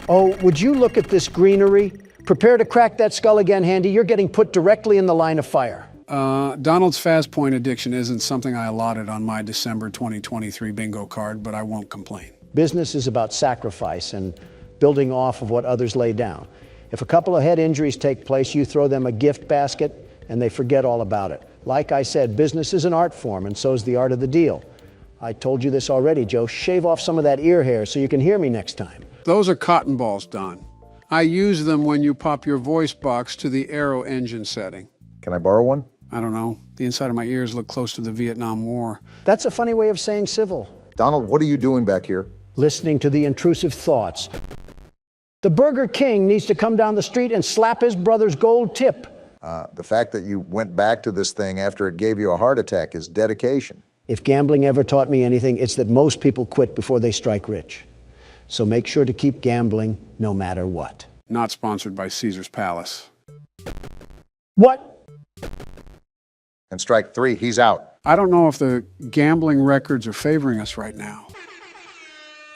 Speaker 2: Oh, would you look at this greenery? Prepare to crack that skull again, Handy. You're getting put directly in the line of fire.
Speaker 1: Donald's fast point addiction isn't something I allotted on my December 2023 bingo card, but I won't complain.
Speaker 2: Business is about sacrifice and building off of what others lay down. If a couple of head injuries take place, you throw them a gift basket and they forget all about it. Like I said, business is an art form, and so is the art of the deal. I told you this already, Joe. Shave off some of that ear hair so you can hear me next time.
Speaker 1: Those are cotton balls, Don. I use them when you pop your voice box to the aero engine setting.
Speaker 3: Can I borrow one?
Speaker 1: I don't know. The inside of my ears look close to the Vietnam War.
Speaker 2: That's a funny way of saying civil.
Speaker 3: Donald, what are you doing back here?
Speaker 2: Listening to the intrusive thoughts. The Burger King needs to come down the street and slap his brother's gold tip.
Speaker 3: The fact that you went back to this thing after it gave you a heart attack is dedication.
Speaker 2: If gambling ever taught me anything, it's that most people quit before they strike rich. So make sure to keep gambling no matter what.
Speaker 1: Not sponsored by Caesar's Palace.
Speaker 2: What?
Speaker 3: And strike three, he's out.
Speaker 1: I don't know if the gambling records are favoring us right now.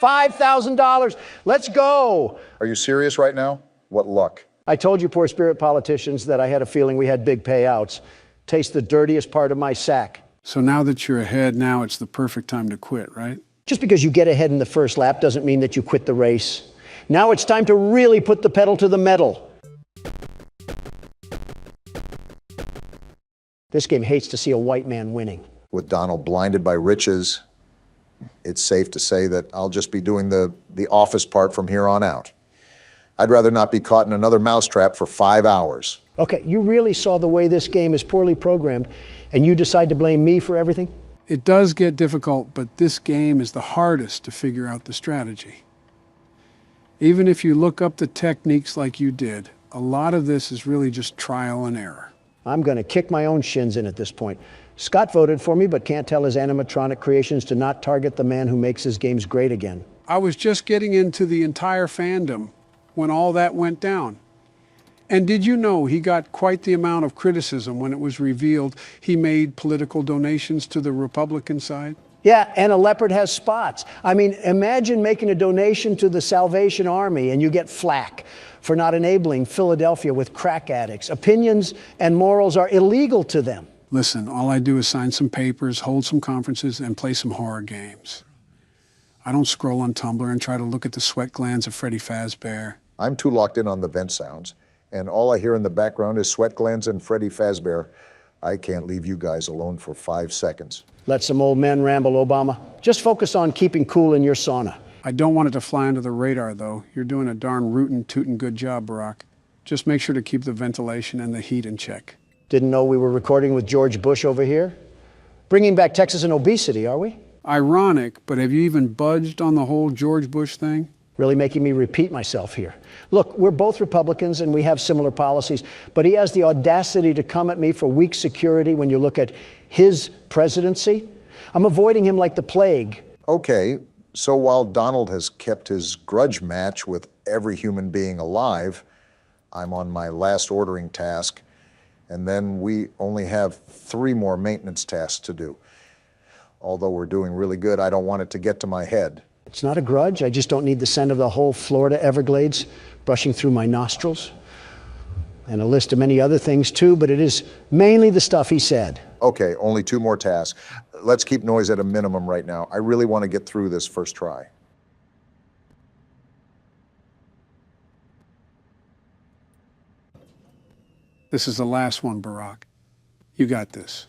Speaker 2: $5,000. Let's go.
Speaker 3: Are you serious right now? What luck.
Speaker 2: I told you poor spirit politicians that I had a feeling we had big payouts. Taste the dirtiest part of my sack.
Speaker 1: So now that you're ahead, now it's the perfect time to quit, right?
Speaker 2: Just because you get ahead in the first lap doesn't mean that you quit the race. Now it's time to really put the pedal to the metal. This game hates to see a white man winning.
Speaker 3: With Donald blinded by riches, it's safe to say that I'll just be doing the office part from here on out. I'd rather not be caught in another mousetrap for 5 hours.
Speaker 2: Okay, you really saw the way this game is poorly programmed, and you decide to blame me for everything?
Speaker 1: It does get difficult, but this game is the hardest to figure out the strategy. Even if you look up the techniques like you did, a lot of this is really just trial and error.
Speaker 2: I'm going to kick my own shins in at this point. Scott voted for me, but can't tell his animatronic creations to not target the man who makes his games great again.
Speaker 1: I was just getting into the entire fandom when all that went down. And did you know he got quite the amount of criticism when it was revealed he made political donations to the Republican side?
Speaker 2: Yeah, and a leopard has spots. I mean, imagine making a donation to the Salvation Army and you get flack for not enabling Philadelphia with crack addicts. Opinions and morals are illegal to them.
Speaker 1: Listen, all I do is sign some papers, hold some conferences, and play some horror games. I don't scroll on Tumblr and try to look at the sweat glands of Freddy Fazbear.
Speaker 3: I'm too locked in on the vent sounds, and all I hear in the background is sweat glands and Freddy Fazbear. I can't leave you guys alone for 5 seconds.
Speaker 2: Let some old men ramble, Obama. Just focus on keeping cool in your sauna.
Speaker 1: I don't want it to fly under the radar, though. You're doing a darn rootin' tootin' good job, Barack. Just make sure to keep the ventilation and the heat in check.
Speaker 2: Didn't know we were recording with George Bush over here? Bringing back Texas and obesity, are we?
Speaker 1: Ironic, but have you even budged on the whole George Bush thing?
Speaker 2: Really making me repeat myself here. Look, we're both Republicans and we have similar policies, but he has the audacity to come at me for weak security when you look at his presidency. I'm avoiding him like the plague.
Speaker 3: Okay, so while Donald has kept his grudge match with every human being alive, I'm on my last ordering task, and then we only have 3 more maintenance tasks to do. Although we're doing really good, I don't want it to get to my head.
Speaker 2: It's not a grudge. I just don't need the scent of the whole Florida Everglades brushing through my nostrils. And a list of many other things too, but it is mainly the stuff he said.
Speaker 3: Okay, only 2 more tasks. Let's keep noise at a minimum right now. I really want to get through this first try.
Speaker 1: This is the last one, Barack. You got this.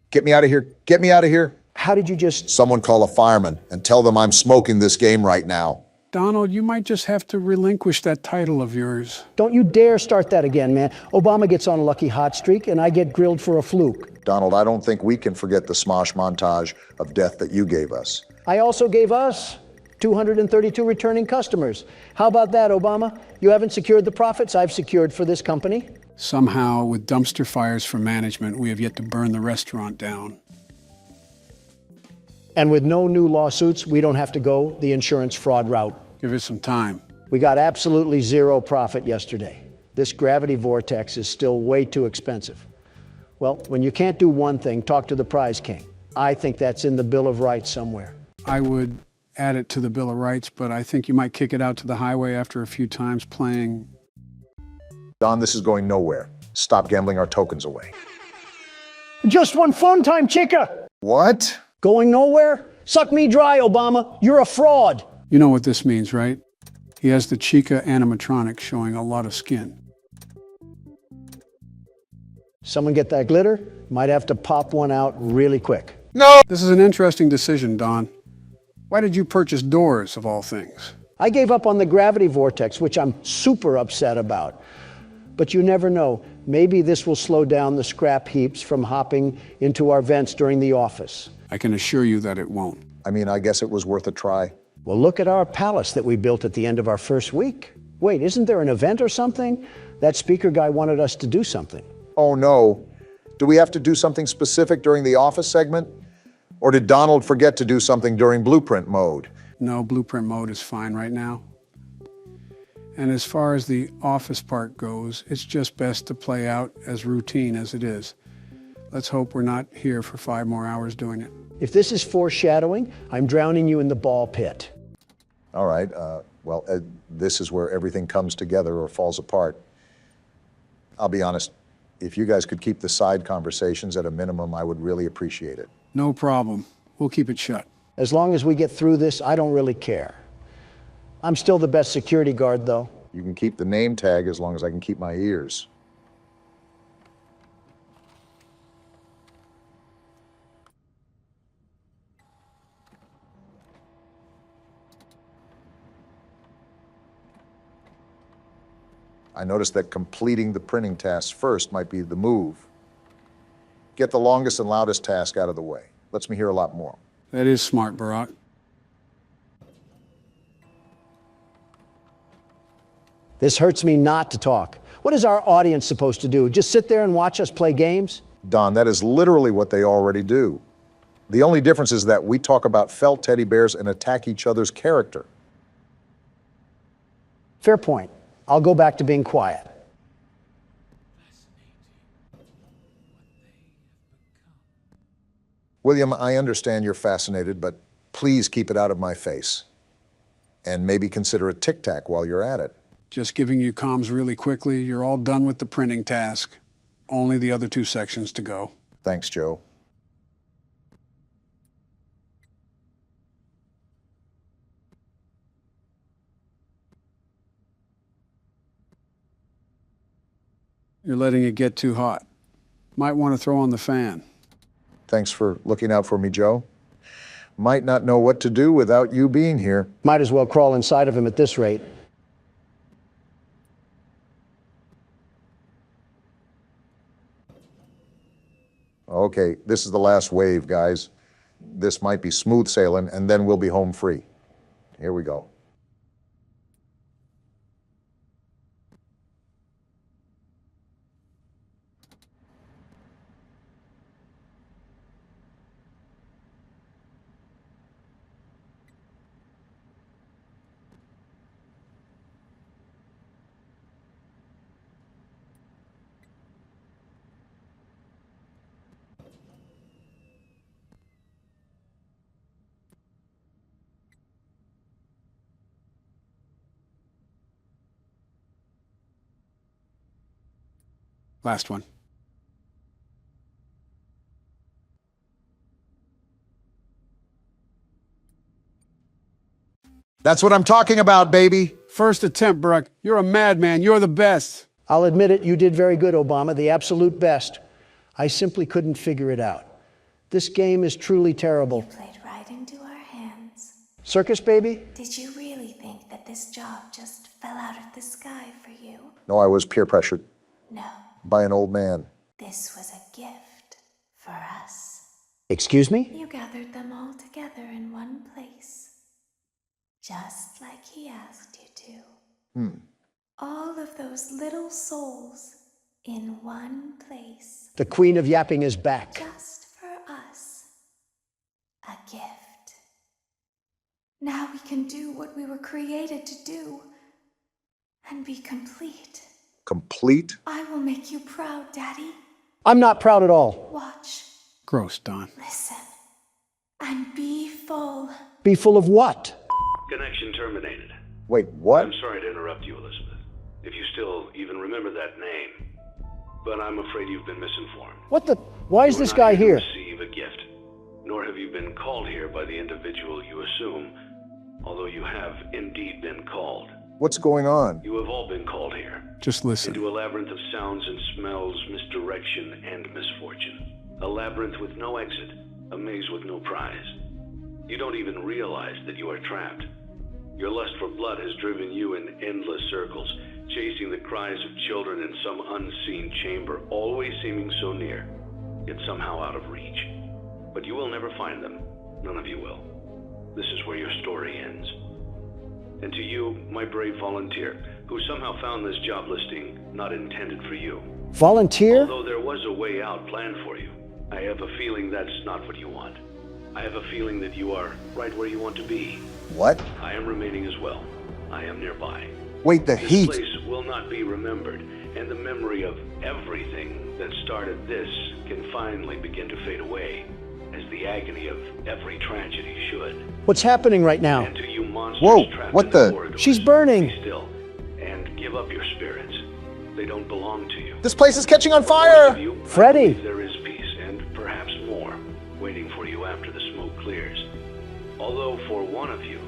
Speaker 3: Get me out of here. Get me out of here.
Speaker 2: How did you just...
Speaker 3: Someone call a fireman and tell them I'm smoking this game right now.
Speaker 1: Donald, you might just have to relinquish that title of yours.
Speaker 2: Don't you dare start that again, man. Obama gets on a lucky hot streak and I get grilled for a fluke.
Speaker 3: Donald, I don't think we can forget the smosh montage of death that you gave us.
Speaker 2: I also gave us 232 returning customers. How about that, Obama? You haven't secured the profits I've secured for this company.
Speaker 1: Somehow, with dumpster fires for management, we have yet to burn the restaurant down.
Speaker 2: And with no new lawsuits, we don't have to go the insurance fraud route.
Speaker 1: Give it some time.
Speaker 2: We got absolutely zero profit yesterday. This gravity vortex is still way too expensive. Well, when you can't do one thing, talk to the prize king. I think that's in the Bill of Rights somewhere.
Speaker 1: I would add it to the Bill of Rights, but I think you might kick it out to the highway after a few times playing.
Speaker 3: Don, this is going nowhere. Stop gambling our tokens away.
Speaker 2: Just one fun time, chica!
Speaker 3: What?
Speaker 2: Going nowhere? Suck me dry, Obama. You're a fraud.
Speaker 1: You know what this means, right? He has the Chica animatronic showing a lot of skin.
Speaker 2: Someone get that glitter? Might have to pop one out really quick.
Speaker 3: No!
Speaker 1: This is an interesting decision, Don. Why did you purchase doors, of all things?
Speaker 2: I gave up on the gravity vortex, which I'm super upset about. But you never know. Maybe this will slow down the scrap heaps from hopping into our vents during the office.
Speaker 1: I can assure you that it won't.
Speaker 3: I mean, I guess it was worth a try.
Speaker 2: Well, look at our palace that we built at the end of our first week. Wait, isn't there an event or something? That speaker guy wanted us to do something.
Speaker 3: Oh, no. Do we have to do something specific during the office segment? Or did Donald forget to do something during blueprint mode?
Speaker 1: No, blueprint mode is fine right now. And as far as the office part goes, it's just best to play out as routine as it is. Let's hope we're not here for 5 more hours doing it.
Speaker 2: If this is foreshadowing, I'm drowning you in the ball pit.
Speaker 3: All right, this is where everything comes together or falls apart. I'll be honest, if you guys could keep the side conversations at a minimum, I would really appreciate it.
Speaker 1: No problem. We'll keep it shut.
Speaker 2: As long as we get through this, I don't really care. I'm still the best security guard, though.
Speaker 3: You can keep the name tag as long as I can keep my ears. I noticed that completing the printing tasks first might be the move. Get the longest and loudest task out of the way. Lets me hear a lot more.
Speaker 1: That is smart, Barack.
Speaker 2: This hurts me not to talk. What is our audience supposed to do? Just sit there and watch us play games?
Speaker 3: Don, that is literally what they already do. The only difference is that we talk about felt teddy bears and attack each other's character.
Speaker 2: Fair point. I'll go back to being quiet.
Speaker 3: William, I understand you're fascinated, but please keep it out of my face. And maybe consider a tic-tac while you're at it.
Speaker 1: Just giving you comms really quickly, you're all done with the printing task. Only the other 2 sections to go.
Speaker 3: Thanks, Joe.
Speaker 1: You're letting it get too hot. Might want to throw on the fan.
Speaker 3: Thanks for looking out for me, Joe. Might not know what to do without you being here.
Speaker 2: Might as well crawl inside of him at this rate.
Speaker 3: Okay, this is the last wave, guys. This might be smooth sailing, and then we'll be home free. Here we go.
Speaker 1: Last one.
Speaker 3: That's what I'm talking about, baby.
Speaker 1: First attempt, Barack. You're a madman. You're the best.
Speaker 2: I'll admit it, you did very good, Obama, the absolute best. I simply couldn't figure it out. This game is truly terrible.
Speaker 13: You played right into our hands.
Speaker 2: Circus, baby?
Speaker 13: Did you really think that this job just fell out of the sky for you?
Speaker 3: No, I was peer pressured.
Speaker 13: No.
Speaker 3: By an old man.
Speaker 13: This was a gift for us.
Speaker 2: Excuse me?
Speaker 13: You gathered them all together in one place. just like he asked you to. All of those little souls in one place.
Speaker 2: The Queen of Yapping is back.
Speaker 13: Just for us. A gift. Now we can do what we were created to do. And be complete.
Speaker 3: Complete?
Speaker 13: I will make you proud, Daddy.
Speaker 2: I'm not proud at all.
Speaker 13: Watch.
Speaker 1: Gross, Don.
Speaker 13: Listen. And be full.
Speaker 2: Be full of what?
Speaker 18: Connection terminated.
Speaker 3: Wait, what?
Speaker 18: I'm sorry to interrupt you, Elizabeth. If you still even remember that name. But I'm afraid you've been misinformed.
Speaker 2: What the? Why is
Speaker 18: You are
Speaker 2: this
Speaker 18: not
Speaker 2: guy here?
Speaker 18: To receive a gift. Nor have you been called here by the individual you assume, although you have indeed been called.
Speaker 3: What's going on?
Speaker 18: You have all been called here.
Speaker 1: Just listen.
Speaker 18: Into a labyrinth of sounds and smells, misdirection, and misfortune. A labyrinth with no exit, a maze with no prize. You don't even realize that you are trapped. Your lust for blood has driven you in endless circles, chasing the cries of children in some unseen chamber, always seeming so near, yet somehow out of reach. But you will never find them. None of you will. This is where your story ends. And to you, my brave volunteer, who somehow found this job listing not intended for you.
Speaker 2: Volunteer?
Speaker 18: Although there was a way out planned for you, I have a feeling that's not what you want. I have a feeling that you are right where you want to be.
Speaker 3: What?
Speaker 18: I am remaining as well. I am nearby.
Speaker 3: Wait, the
Speaker 18: This
Speaker 3: heat.
Speaker 18: place will not be remembered, and the memory of everything that started this can finally begin to fade away, as the agony of every tragedy should.
Speaker 2: What's happening right now?
Speaker 18: And to you monsters
Speaker 3: Whoa,
Speaker 18: trapped
Speaker 3: what
Speaker 18: in
Speaker 3: the?
Speaker 18: corridors,
Speaker 2: She's burning.
Speaker 18: be still, and give up your spirits. They don't belong to you.
Speaker 3: This place is catching on
Speaker 18: For most
Speaker 3: fire!
Speaker 18: of you, I
Speaker 2: Freddy.
Speaker 18: believe there is peace, and perhaps more, waiting for you after the smoke clears. Although for one of you,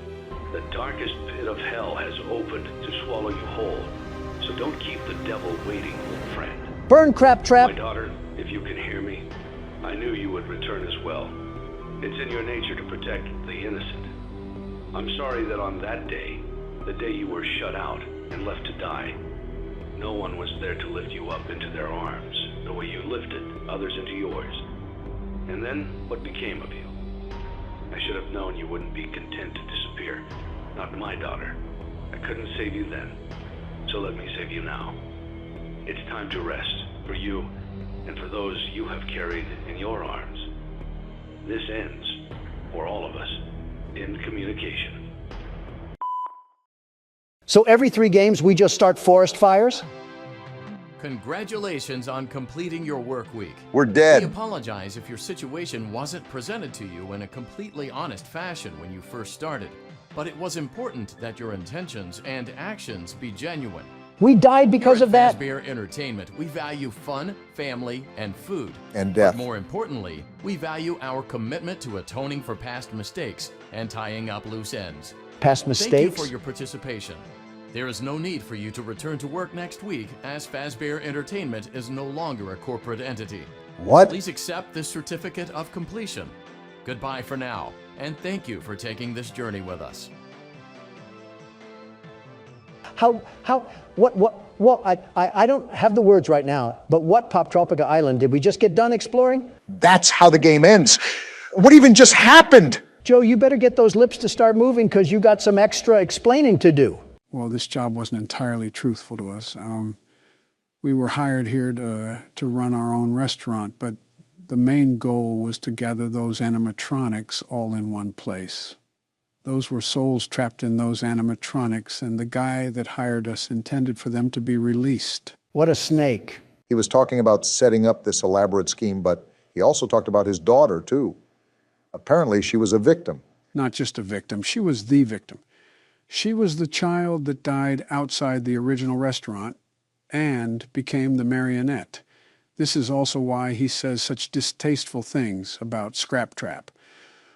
Speaker 18: the darkest pit of hell has opened to swallow you whole. So don't keep the devil waiting, friend.
Speaker 2: Burn, crap
Speaker 18: My
Speaker 2: trap.
Speaker 18: daughter, if you can hear me, I knew you would return as well. It's in your nature to protect the innocent. I'm sorry that on that day, the day you were shut out and left to die, no one was there to lift you up into their arms, the way you lifted others into yours. And then, what became of you? I should have known you wouldn't be content to disappear. Not my daughter. I couldn't save you then, so let me save you now. It's time to rest, for you, and for those you have carried in your arms. This ends, for all of us, in communication.
Speaker 2: So every 3 games we just start forest fires?
Speaker 6: Congratulations on completing your work week.
Speaker 3: We're
Speaker 6: We
Speaker 3: dead.
Speaker 6: apologize if your situation wasn't presented to you in a completely honest fashion when you first started, but it was important that your intentions and actions be genuine.
Speaker 2: We died because
Speaker 6: Here
Speaker 2: of
Speaker 6: at
Speaker 2: that?
Speaker 6: Fazbear Entertainment, we value fun, family, and food.
Speaker 3: And
Speaker 6: But
Speaker 3: death.
Speaker 6: more importantly, we value our commitment to atoning for past mistakes and tying up loose ends.
Speaker 2: Past
Speaker 6: Thank you
Speaker 2: mistakes?
Speaker 6: for your participation. There is no need for you to return to work next week, as Fazbear Entertainment is no longer a corporate entity.
Speaker 3: What?
Speaker 6: Please accept this certificate of completion. Goodbye for now, and thank you for taking this journey with us.
Speaker 2: I don't have the words right now, but what Poptropica Island did we just get done exploring?
Speaker 3: That's how the game ends. What even just happened?
Speaker 2: Joe, you better get those lips to start moving because you got some extra explaining to do.
Speaker 1: Well, this job wasn't entirely truthful to us. We were hired here to run our own restaurant, but the main goal was to gather those animatronics all in one place. Those were souls trapped in those animatronics, and the guy that hired us intended for them to be released.
Speaker 2: What a snake.
Speaker 3: He was talking about setting up this elaborate scheme, but he also talked about his daughter, too. Apparently, she was a victim.
Speaker 1: Not just a victim, she was the victim. She was the child that died outside the original restaurant and became the marionette. This is also why he says such distasteful things about Scrap Trap.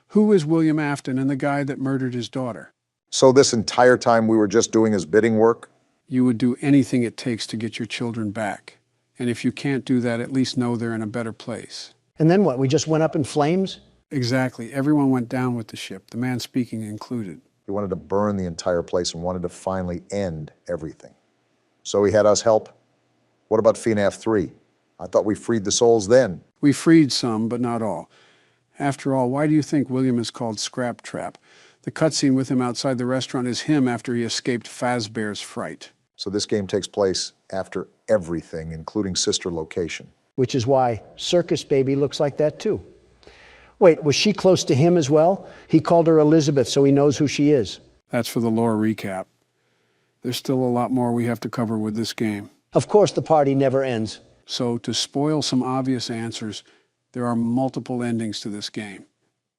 Speaker 1: Who is William Afton and the guy that murdered his daughter?
Speaker 3: So this entire time we were just doing his bidding work?
Speaker 1: You would do anything it takes to get your children back. And if you can't do that, at least know they're in a better place.
Speaker 2: And then what? We just went up in flames?
Speaker 1: Exactly. Everyone went down with the ship, the man speaking included.
Speaker 3: He wanted to burn the entire place and wanted to finally end everything. So he had us help. What about FNAF 3? I thought we freed the souls then.
Speaker 1: We freed some, but not all. After all, why do you think William is called Scrap Trap? The cutscene with him outside the restaurant is him after he escaped Fazbear's fright.
Speaker 3: So this game takes place after everything, including sister location.
Speaker 2: Which is why Circus Baby looks like that too. Wait, was she close to him as well? He called her Elizabeth, so he knows who she is.
Speaker 1: That's for the lore recap. There's still a lot more we have to cover with this game.
Speaker 2: Of course, the party never ends.
Speaker 1: So, to spoil some obvious answers, there are multiple endings to this game.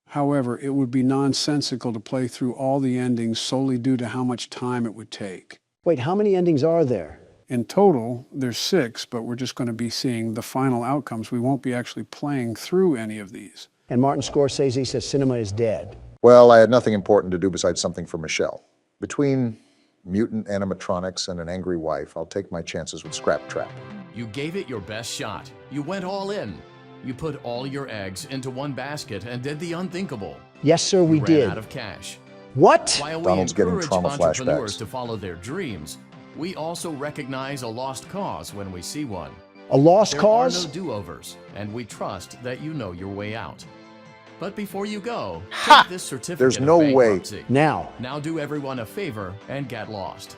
Speaker 1: However, it would be nonsensical to play through all the endings solely due to how much time it would take.
Speaker 2: Wait, how many endings are there?
Speaker 1: In total, there's 6, but we're just going to be seeing the final outcomes. We won't be actually playing through any of these.
Speaker 2: And Martin Scorsese says cinema is dead.
Speaker 3: Well, I had nothing important to do besides something for Michelle. Between mutant animatronics and an angry wife, I'll take my chances with Scrap Trap.
Speaker 6: You gave it your best shot. You went all in. You put all your eggs into one basket and did the unthinkable.
Speaker 2: Yes, sir, we
Speaker 6: You
Speaker 2: did.
Speaker 6: ran out of cash.
Speaker 2: What?
Speaker 6: While we
Speaker 3: Donald's getting
Speaker 6: encourage
Speaker 3: trauma
Speaker 6: entrepreneurs
Speaker 3: flashbacks.
Speaker 6: to follow their dreams, we also recognize a lost cause when we see one.
Speaker 2: A lost
Speaker 6: There
Speaker 2: cause?
Speaker 6: are no do-overs, and we trust that you know your way out. But before you go, take this certificate
Speaker 3: There's
Speaker 6: of
Speaker 3: no way.
Speaker 6: bankruptcy.
Speaker 2: Now.
Speaker 6: Now do everyone a favor and get lost.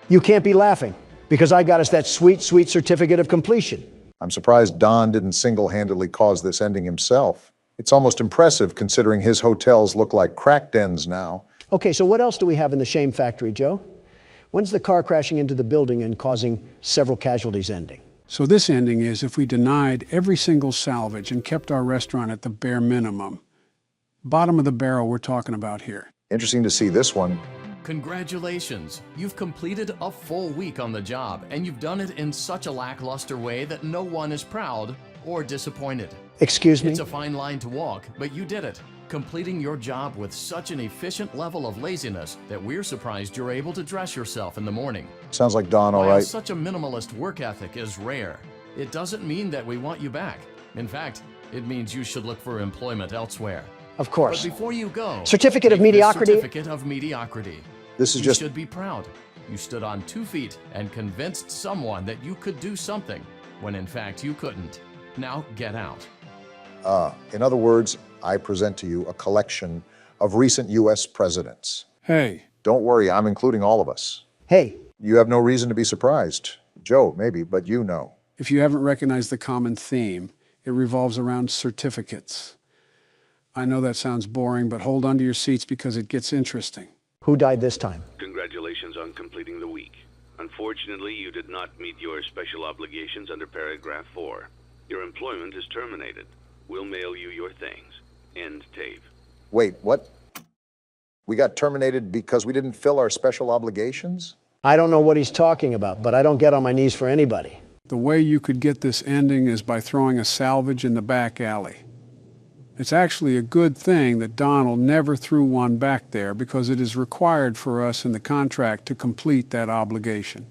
Speaker 2: You can't be laughing, because I got us that sweet, sweet certificate of completion.
Speaker 3: I'm surprised Don didn't single-handedly cause this ending himself. It's almost impressive considering his hotels look like crack dens now.
Speaker 2: Okay, so what else do we have in the shame factory, Joe? When's the car crashing into the building and causing several casualties ending?
Speaker 1: So this ending is if we denied every single salvage and kept our restaurant at the bare minimum. Bottom of the barrel we're talking about here.
Speaker 3: Interesting to see this one.
Speaker 6: Congratulations! You've completed a full week on the job, and you've done it in such a lackluster way that no one is proud or disappointed.
Speaker 2: Excuse me?
Speaker 6: It's a fine line to walk, but you did it, completing your job with such an efficient level of laziness that we're surprised you're able to dress yourself in the morning.
Speaker 3: Sounds like Don, all
Speaker 6: While
Speaker 3: right.
Speaker 6: such a minimalist work ethic is rare, it doesn't mean that we want you back. In fact, it means you should look for employment elsewhere.
Speaker 2: Of course.
Speaker 6: But before you go,
Speaker 2: Certificate of
Speaker 6: take this
Speaker 2: mediocrity?
Speaker 6: Certificate of mediocrity.
Speaker 3: This is
Speaker 6: You
Speaker 3: just...
Speaker 6: should be proud. You stood on 2 feet and convinced someone that you could do something when in fact you couldn't. Now get out.
Speaker 3: In other words, I present to you a collection of recent U.S. presidents.
Speaker 1: Hey.
Speaker 3: Don't worry, I'm including all of us.
Speaker 2: Hey.
Speaker 3: You have no reason to be surprised. Joe, maybe, but you know.
Speaker 1: If you haven't recognized the common theme, it revolves around certificates. I know that sounds boring, but hold on to your seats because it gets interesting.
Speaker 2: Who died this time?
Speaker 18: Congratulations on completing the week. Unfortunately, you did not meet your special obligations under paragraph 4. Your employment is terminated. We'll mail you your things. End tape.
Speaker 3: Wait, what? We got terminated because we didn't fill our special obligations?
Speaker 2: I don't know what he's talking about, but I don't get on my knees for anybody.
Speaker 1: The way you could get this ending is by throwing a salvage in the back alley. It's actually a good thing that Donald never threw one back there because it is required for us in the contract to complete that obligation.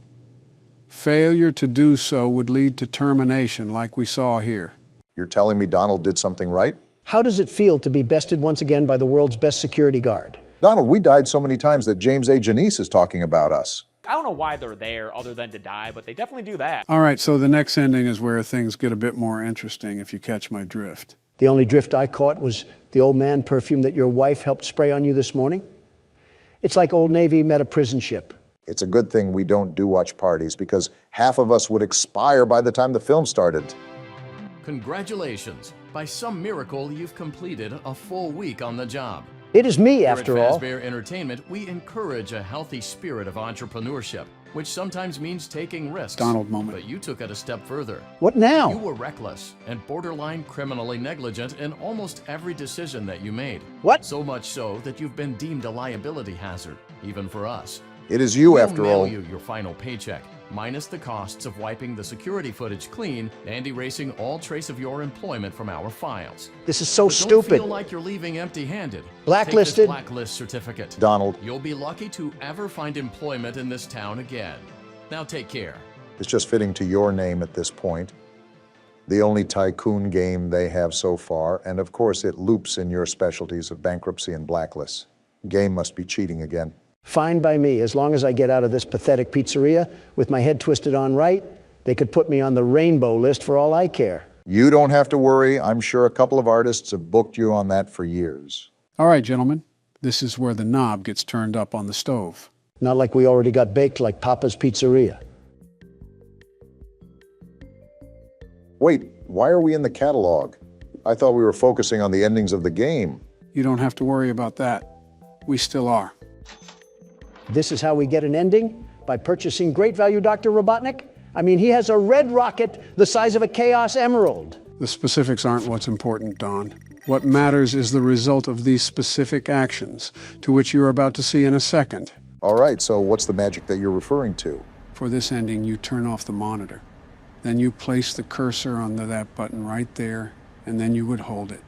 Speaker 1: Failure to do so would lead to termination like we saw here.
Speaker 3: You're telling me Donald did something right?
Speaker 2: How does it feel to be bested once again by the world's best security guard?
Speaker 3: Donald, we died so many times that James A. Janice is talking about us.
Speaker 7: I don't know why they're there other than to die, but they definitely do that.
Speaker 1: All right, so the next ending is where things get a bit more interesting, if you catch my drift.
Speaker 2: The only drift I caught was the Old Man perfume that your wife helped spray on you this morning. It's like Old Navy met a prison ship.
Speaker 3: It's a good thing we don't do watch parties because half of us would expire by the time the film started.
Speaker 6: Congratulations. By some miracle, you've completed a full week on the job.
Speaker 2: It is me,
Speaker 6: Here
Speaker 2: after
Speaker 6: at
Speaker 2: all.
Speaker 6: Fazbear Entertainment, we encourage a healthy spirit of entrepreneurship, which sometimes means taking risks.
Speaker 1: Donald moment.
Speaker 6: But you took it a step further.
Speaker 2: What now?
Speaker 6: You were reckless and borderline criminally negligent in almost every decision that you made.
Speaker 2: What?
Speaker 6: So much so that you've been deemed a liability hazard, even for us.
Speaker 3: It is you,
Speaker 6: We'll
Speaker 3: after
Speaker 6: mail
Speaker 3: all.
Speaker 6: you your final paycheck, minus the costs of wiping the security footage clean and erasing all trace of your employment from our files.
Speaker 2: This is so
Speaker 6: But
Speaker 2: stupid.
Speaker 6: Don't feel like you're leaving empty-handed.
Speaker 2: Blacklisted.
Speaker 6: Take this blacklist certificate.
Speaker 3: Donald.
Speaker 6: You'll be lucky to ever find employment in this town again. Now take care.
Speaker 3: It's just fitting to your name at this point. The only tycoon game they have so far, and of course it loops in your specialties of bankruptcy and blacklists. Game must be cheating again.
Speaker 2: Fine by me, as long as I get out of this pathetic pizzeria with my head twisted on right. They could put me on the rainbow list for all I care.
Speaker 3: You don't have to worry. I'm sure a couple of artists have booked you on that for years.
Speaker 1: All right, gentlemen. This is where the knob gets turned up on the stove.
Speaker 2: Not like we already got baked like Papa's Pizzeria.
Speaker 3: Wait, why are we in the catalog? I thought we were focusing on the endings of the game.
Speaker 1: You don't have to worry about that. We still are.
Speaker 2: This is how we get an ending? By purchasing Great Value Dr. Robotnik? I mean, he has a red rocket the size of a Chaos Emerald.
Speaker 1: The specifics aren't what's important, Don. What matters is the result of these specific actions, to which you're about to see in a second.
Speaker 3: All right, so what's the magic that you're referring to?
Speaker 1: For this ending, you turn off the monitor. Then you place the cursor on that button right there, and then you would hold it.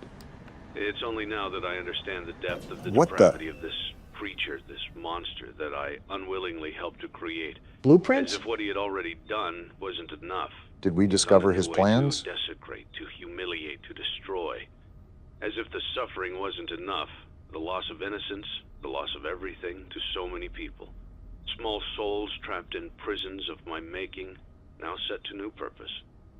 Speaker 18: It's only now that I understand the depth of the
Speaker 3: What the-
Speaker 18: depravity of this creature, this monster that I unwillingly helped to create.
Speaker 2: Blueprints?
Speaker 18: As if what he had already done wasn't enough.
Speaker 3: Did we discover his plans?
Speaker 18: To desecrate, to humiliate, to destroy. As if the suffering wasn't enough. The loss of innocence, the loss of everything to so many people. Small souls trapped in prisons of my making, now set to new purpose,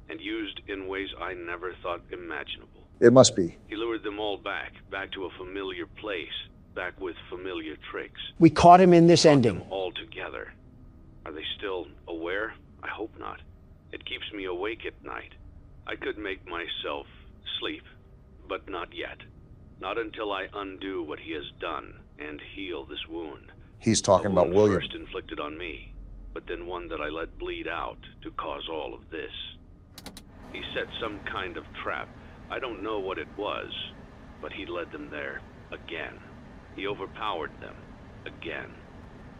Speaker 18: and used in ways I never thought imaginable.
Speaker 3: It must be.
Speaker 18: He lured them all back to a familiar place, back with familiar tricks.
Speaker 2: We caught him in this ending.
Speaker 18: All together. Are they still aware? I hope not. It keeps me awake at night. I could make myself sleep, but not yet. Not until I undo what he has done and heal this wound.
Speaker 3: He's talking about
Speaker 18: wound
Speaker 3: William.
Speaker 18: First inflicted on me, but then one that I let bleed out to cause all of this. He set some kind of trap. I don't know what it was, but he led them there again. He overpowered them again,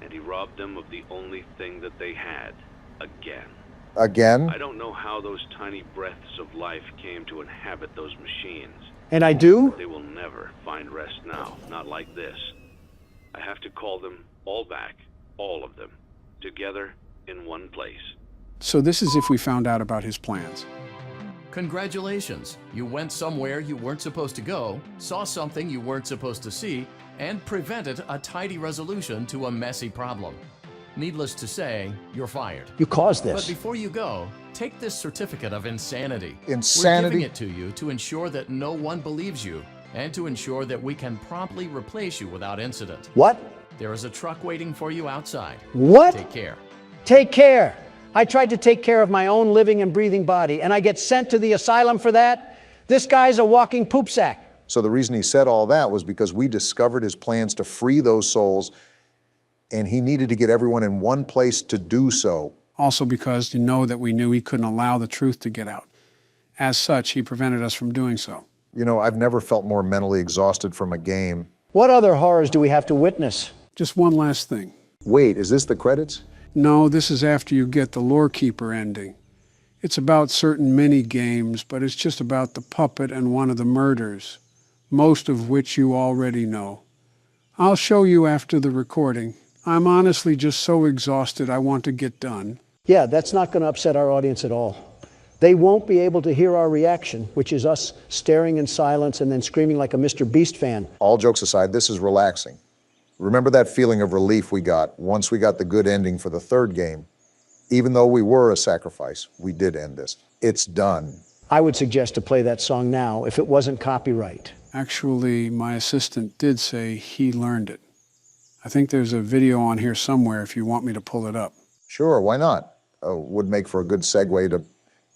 Speaker 18: and he robbed them of the only thing that they had again.
Speaker 3: Again?
Speaker 18: I don't know how those tiny breaths of life came to inhabit those machines.
Speaker 2: And I do?
Speaker 18: They will never find rest now, not like this. I have to call them all back, all of them, together in one place.
Speaker 1: So this is if we found out about his plans.
Speaker 11: Congratulations! You went somewhere you weren't supposed to go, saw something you weren't supposed to see, and prevented a tidy resolution to a messy problem. Needless to say, you're fired.
Speaker 2: You caused this.
Speaker 11: But before you go, take this certificate of insanity.
Speaker 3: Insanity?
Speaker 11: We're giving it to you to ensure that no one believes you, and to ensure that we can promptly replace you without incident.
Speaker 2: What?
Speaker 11: There is a truck waiting for you outside.
Speaker 2: What?
Speaker 11: Take care.
Speaker 2: Take care. I tried to take care of my own living and breathing body, and I get sent to the asylum for that? This guy's a walking poop sack.
Speaker 3: So the reason he said all that was because we discovered his plans to free those souls, and he needed to get everyone in one place to do so.
Speaker 1: Also because you know that we knew he couldn't allow the truth to get out. As such, he prevented us from doing so.
Speaker 3: You know, I've never felt more mentally exhausted from a game.
Speaker 2: What other horrors do we have to witness?
Speaker 1: Just one last thing.
Speaker 3: Wait, is this the credits?
Speaker 1: No, this is after you get the Lore Keeper ending. It's about certain mini-games, but it's just about the puppet and one of the murders, most of which you already know. I'll show you after the recording. I'm honestly just so exhausted I want to get done.
Speaker 2: Yeah, that's not going to upset our audience at all. They won't be able to hear our reaction, which is us staring in silence and then screaming like a Mr. Beast fan.
Speaker 3: All jokes aside, this is relaxing. Remember that feeling of relief we got once we got the good ending for the third game? Even though we were a sacrifice, we did end this. It's done.
Speaker 2: I would suggest to play that song now if it wasn't copyright.
Speaker 1: Actually, my assistant did say he learned it. I think there's a video on here somewhere if you want me to pull it up.
Speaker 3: Sure, why not? Would make for a good segue to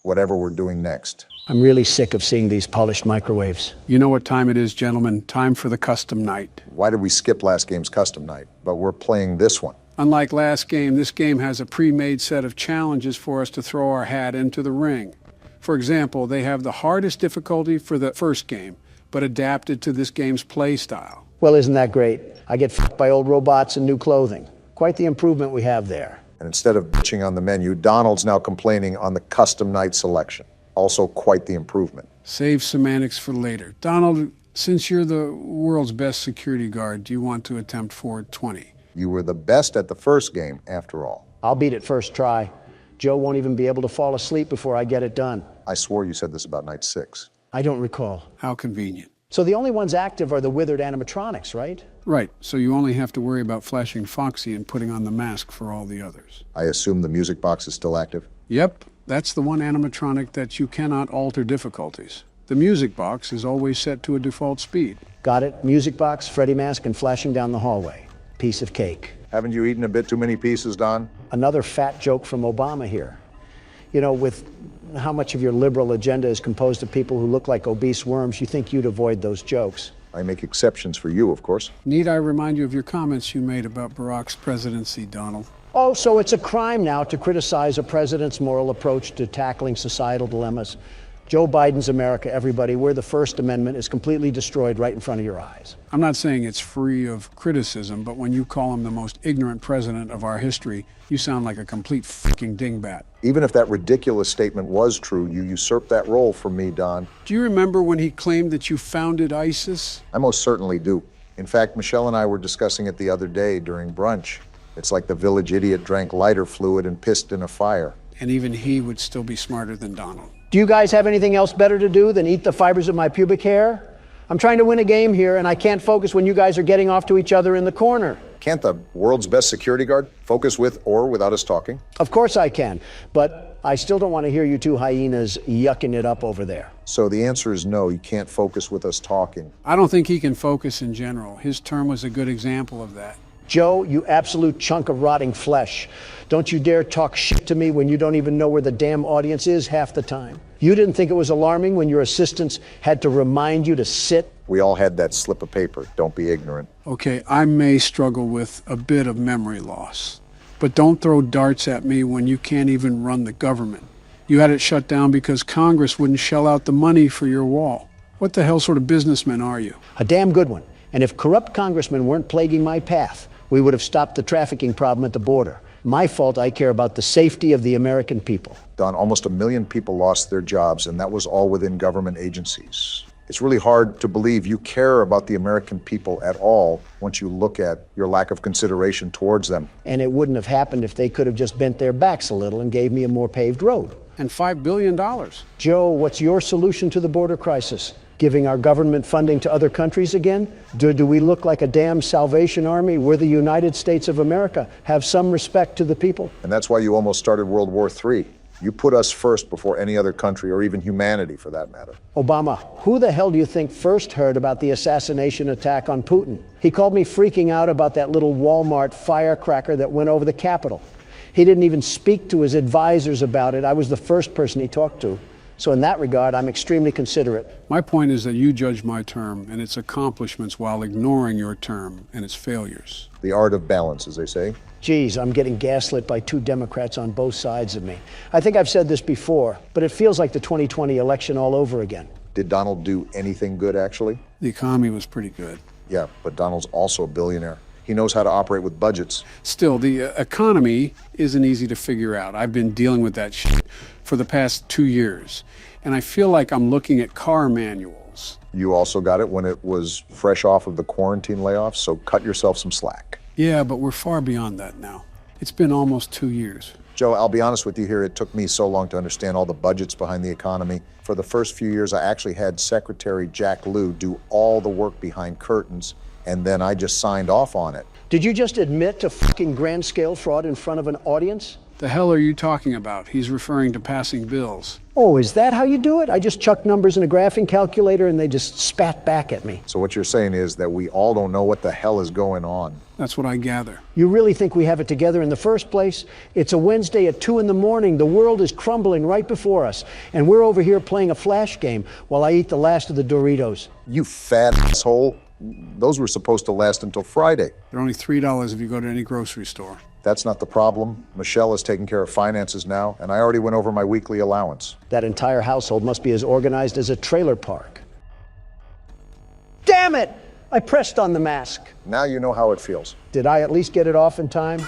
Speaker 3: whatever we're doing next.
Speaker 2: I'm really sick of seeing these polished microwaves.
Speaker 1: You know what time it is, gentlemen. Time for the custom night.
Speaker 3: Why did we skip last game's custom night? But we're playing this one.
Speaker 1: Unlike last game, this game has a pre-made set of challenges for us to throw our hat into the ring. For example, they have the hardest difficulty for the first game, but adapted to this game's play style.
Speaker 2: Well, isn't that great? I get f***ed by old robots and new clothing. Quite the improvement we have there.
Speaker 3: And instead of bitching on the menu, Donald's now complaining on the custom night selection. Also quite the improvement.
Speaker 1: Save semantics for later. Donald, since you're the world's best security guard, do you want to attempt Ford 20?
Speaker 3: You were the best at the first game, after all.
Speaker 2: I'll beat it first try. Joe won't even be able to fall asleep before I get it done.
Speaker 3: I swore you said this about night 6.
Speaker 2: I don't recall.
Speaker 1: How convenient.
Speaker 2: So the only ones active are the withered animatronics, right?
Speaker 1: Right, so you only have to worry about flashing Foxy and putting on the mask for all the others.
Speaker 3: I assume the music box is still active?
Speaker 1: Yep, that's the one animatronic that you cannot alter difficulties. The music box is always set to a default speed.
Speaker 2: Got it? Music box, Freddy mask, and flashing down the hallway. Piece of cake.
Speaker 3: Haven't you eaten a bit too many pieces, Don?
Speaker 2: Another fat joke from Obama here. You know, with how much of your liberal agenda is composed of people who look like obese worms, you think you'd avoid those jokes.
Speaker 3: I make exceptions for you, of course.
Speaker 1: Need I remind you of your comments you made about Barack's presidency, Donald?
Speaker 2: Oh, so it's a crime now to criticize a president's moral approach to tackling societal dilemmas. Joe Biden's America, everybody, where the First Amendment is completely destroyed right in front of your eyes.
Speaker 1: I'm not saying it's free of criticism, but when you call him the most ignorant president of our history, you sound like a complete fucking dingbat.
Speaker 3: Even if that ridiculous statement was true, you usurped that role from me, Don.
Speaker 1: Do you remember when he claimed that you founded ISIS?
Speaker 3: I most certainly do. In fact, Michelle and I were discussing it the other day during brunch. It's like the village idiot drank lighter fluid and pissed in a fire.
Speaker 1: And even he would still be smarter than Donald.
Speaker 2: Do you guys have anything else better to do than eat the fibers of my pubic hair? I'm trying to win a game here, and I can't focus when you guys are getting off to each other in the corner.
Speaker 3: Can't the world's best security guard focus with or without us talking?
Speaker 2: Of course I can, but I still don't want to hear you two hyenas yucking it up over there.
Speaker 3: So the answer is no, you can't focus with us talking.
Speaker 1: I don't think he can focus in general. His term was a good example of that.
Speaker 2: Joe, you absolute chunk of rotting flesh. Don't you dare talk shit to me when you don't even know where the damn audience is half the time. You didn't think it was alarming when your assistants had to remind you to sit?
Speaker 3: We all had that slip of paper. Don't be ignorant.
Speaker 1: Okay, I may struggle with a bit of memory loss, but don't throw darts at me when you can't even run the government. You had it shut down because Congress wouldn't shell out the money for your wall. What the hell sort of businessman are you?
Speaker 2: A damn good one. And if corrupt congressmen weren't plaguing my path, we would have stopped the trafficking problem at the border. My fault, I care about the safety of the American people.
Speaker 3: Don, almost 1 million people lost their jobs, and that was all within government agencies. It's really hard to believe you care about the American people at all once you look at your lack of consideration towards them.
Speaker 2: And it wouldn't have happened if they could have just bent their backs a little and gave me a more paved road.
Speaker 1: And $5 billion.
Speaker 2: Joe, what's your solution to the border crisis? Giving our government funding to other countries again? Do we look like a damn Salvation Army? We're the United States of America. Have some respect to the people.
Speaker 3: And that's why you almost started World War III. You put us first before any other country, or even humanity for that matter.
Speaker 2: Obama, who the hell do you think first heard about the assassination attack on Putin? He called me freaking out about that little Walmart firecracker that went over the Capitol. He didn't even speak to his advisors about it. I was the first person he talked to. So in that regard, I'm extremely considerate.
Speaker 1: My point is that you judge my term and its accomplishments while ignoring your term and its failures.
Speaker 3: The art of balance, as they say.
Speaker 2: Geez, I'm getting gaslit by two Democrats on both sides of me. I think I've said this before, but it feels like the 2020 election all over again.
Speaker 3: Did Donald do anything good, actually?
Speaker 1: The economy was pretty good.
Speaker 3: Yeah, but Donald's also a billionaire. He knows how to operate with budgets.
Speaker 1: Still, the economy isn't easy to figure out. I've been dealing with that shit for the past 2 years, and I feel like I'm looking at car manuals.
Speaker 3: You also got it when it was fresh off of the quarantine layoffs, so cut yourself some slack.
Speaker 1: Yeah, but we're far beyond that now. It's been almost 2 years.
Speaker 3: Joe, I'll be honest with you here, it took me so long to understand all the budgets behind the economy. For the first few years, I actually had Secretary Jack Lew do all the work behind curtains, and then I just signed off on it.
Speaker 2: Did you just admit to fucking grand scale fraud in front of an audience?
Speaker 1: The hell are you talking about? He's referring to passing bills.
Speaker 2: Oh, is that how you do it? I just chucked numbers in a graphing calculator and they just spat back at me.
Speaker 3: So what you're saying is that we all don't know what the hell is going on.
Speaker 1: That's what I gather.
Speaker 2: You really think we have it together in the first place? It's a Wednesday at 2 in the morning. The world is crumbling right before us. And we're over here playing a flash game while I eat the last of the Doritos.
Speaker 3: You fat asshole. Those were supposed to last until Friday.
Speaker 1: They're only $3 if you go to any grocery store.
Speaker 3: That's not the problem. Michelle is taking care of finances now, and I already went over my weekly allowance.
Speaker 2: That entire household must be as organized as a trailer park. Damn it! I pressed on the mask.
Speaker 3: Now you know how it feels.
Speaker 2: Did I at least get it off in time?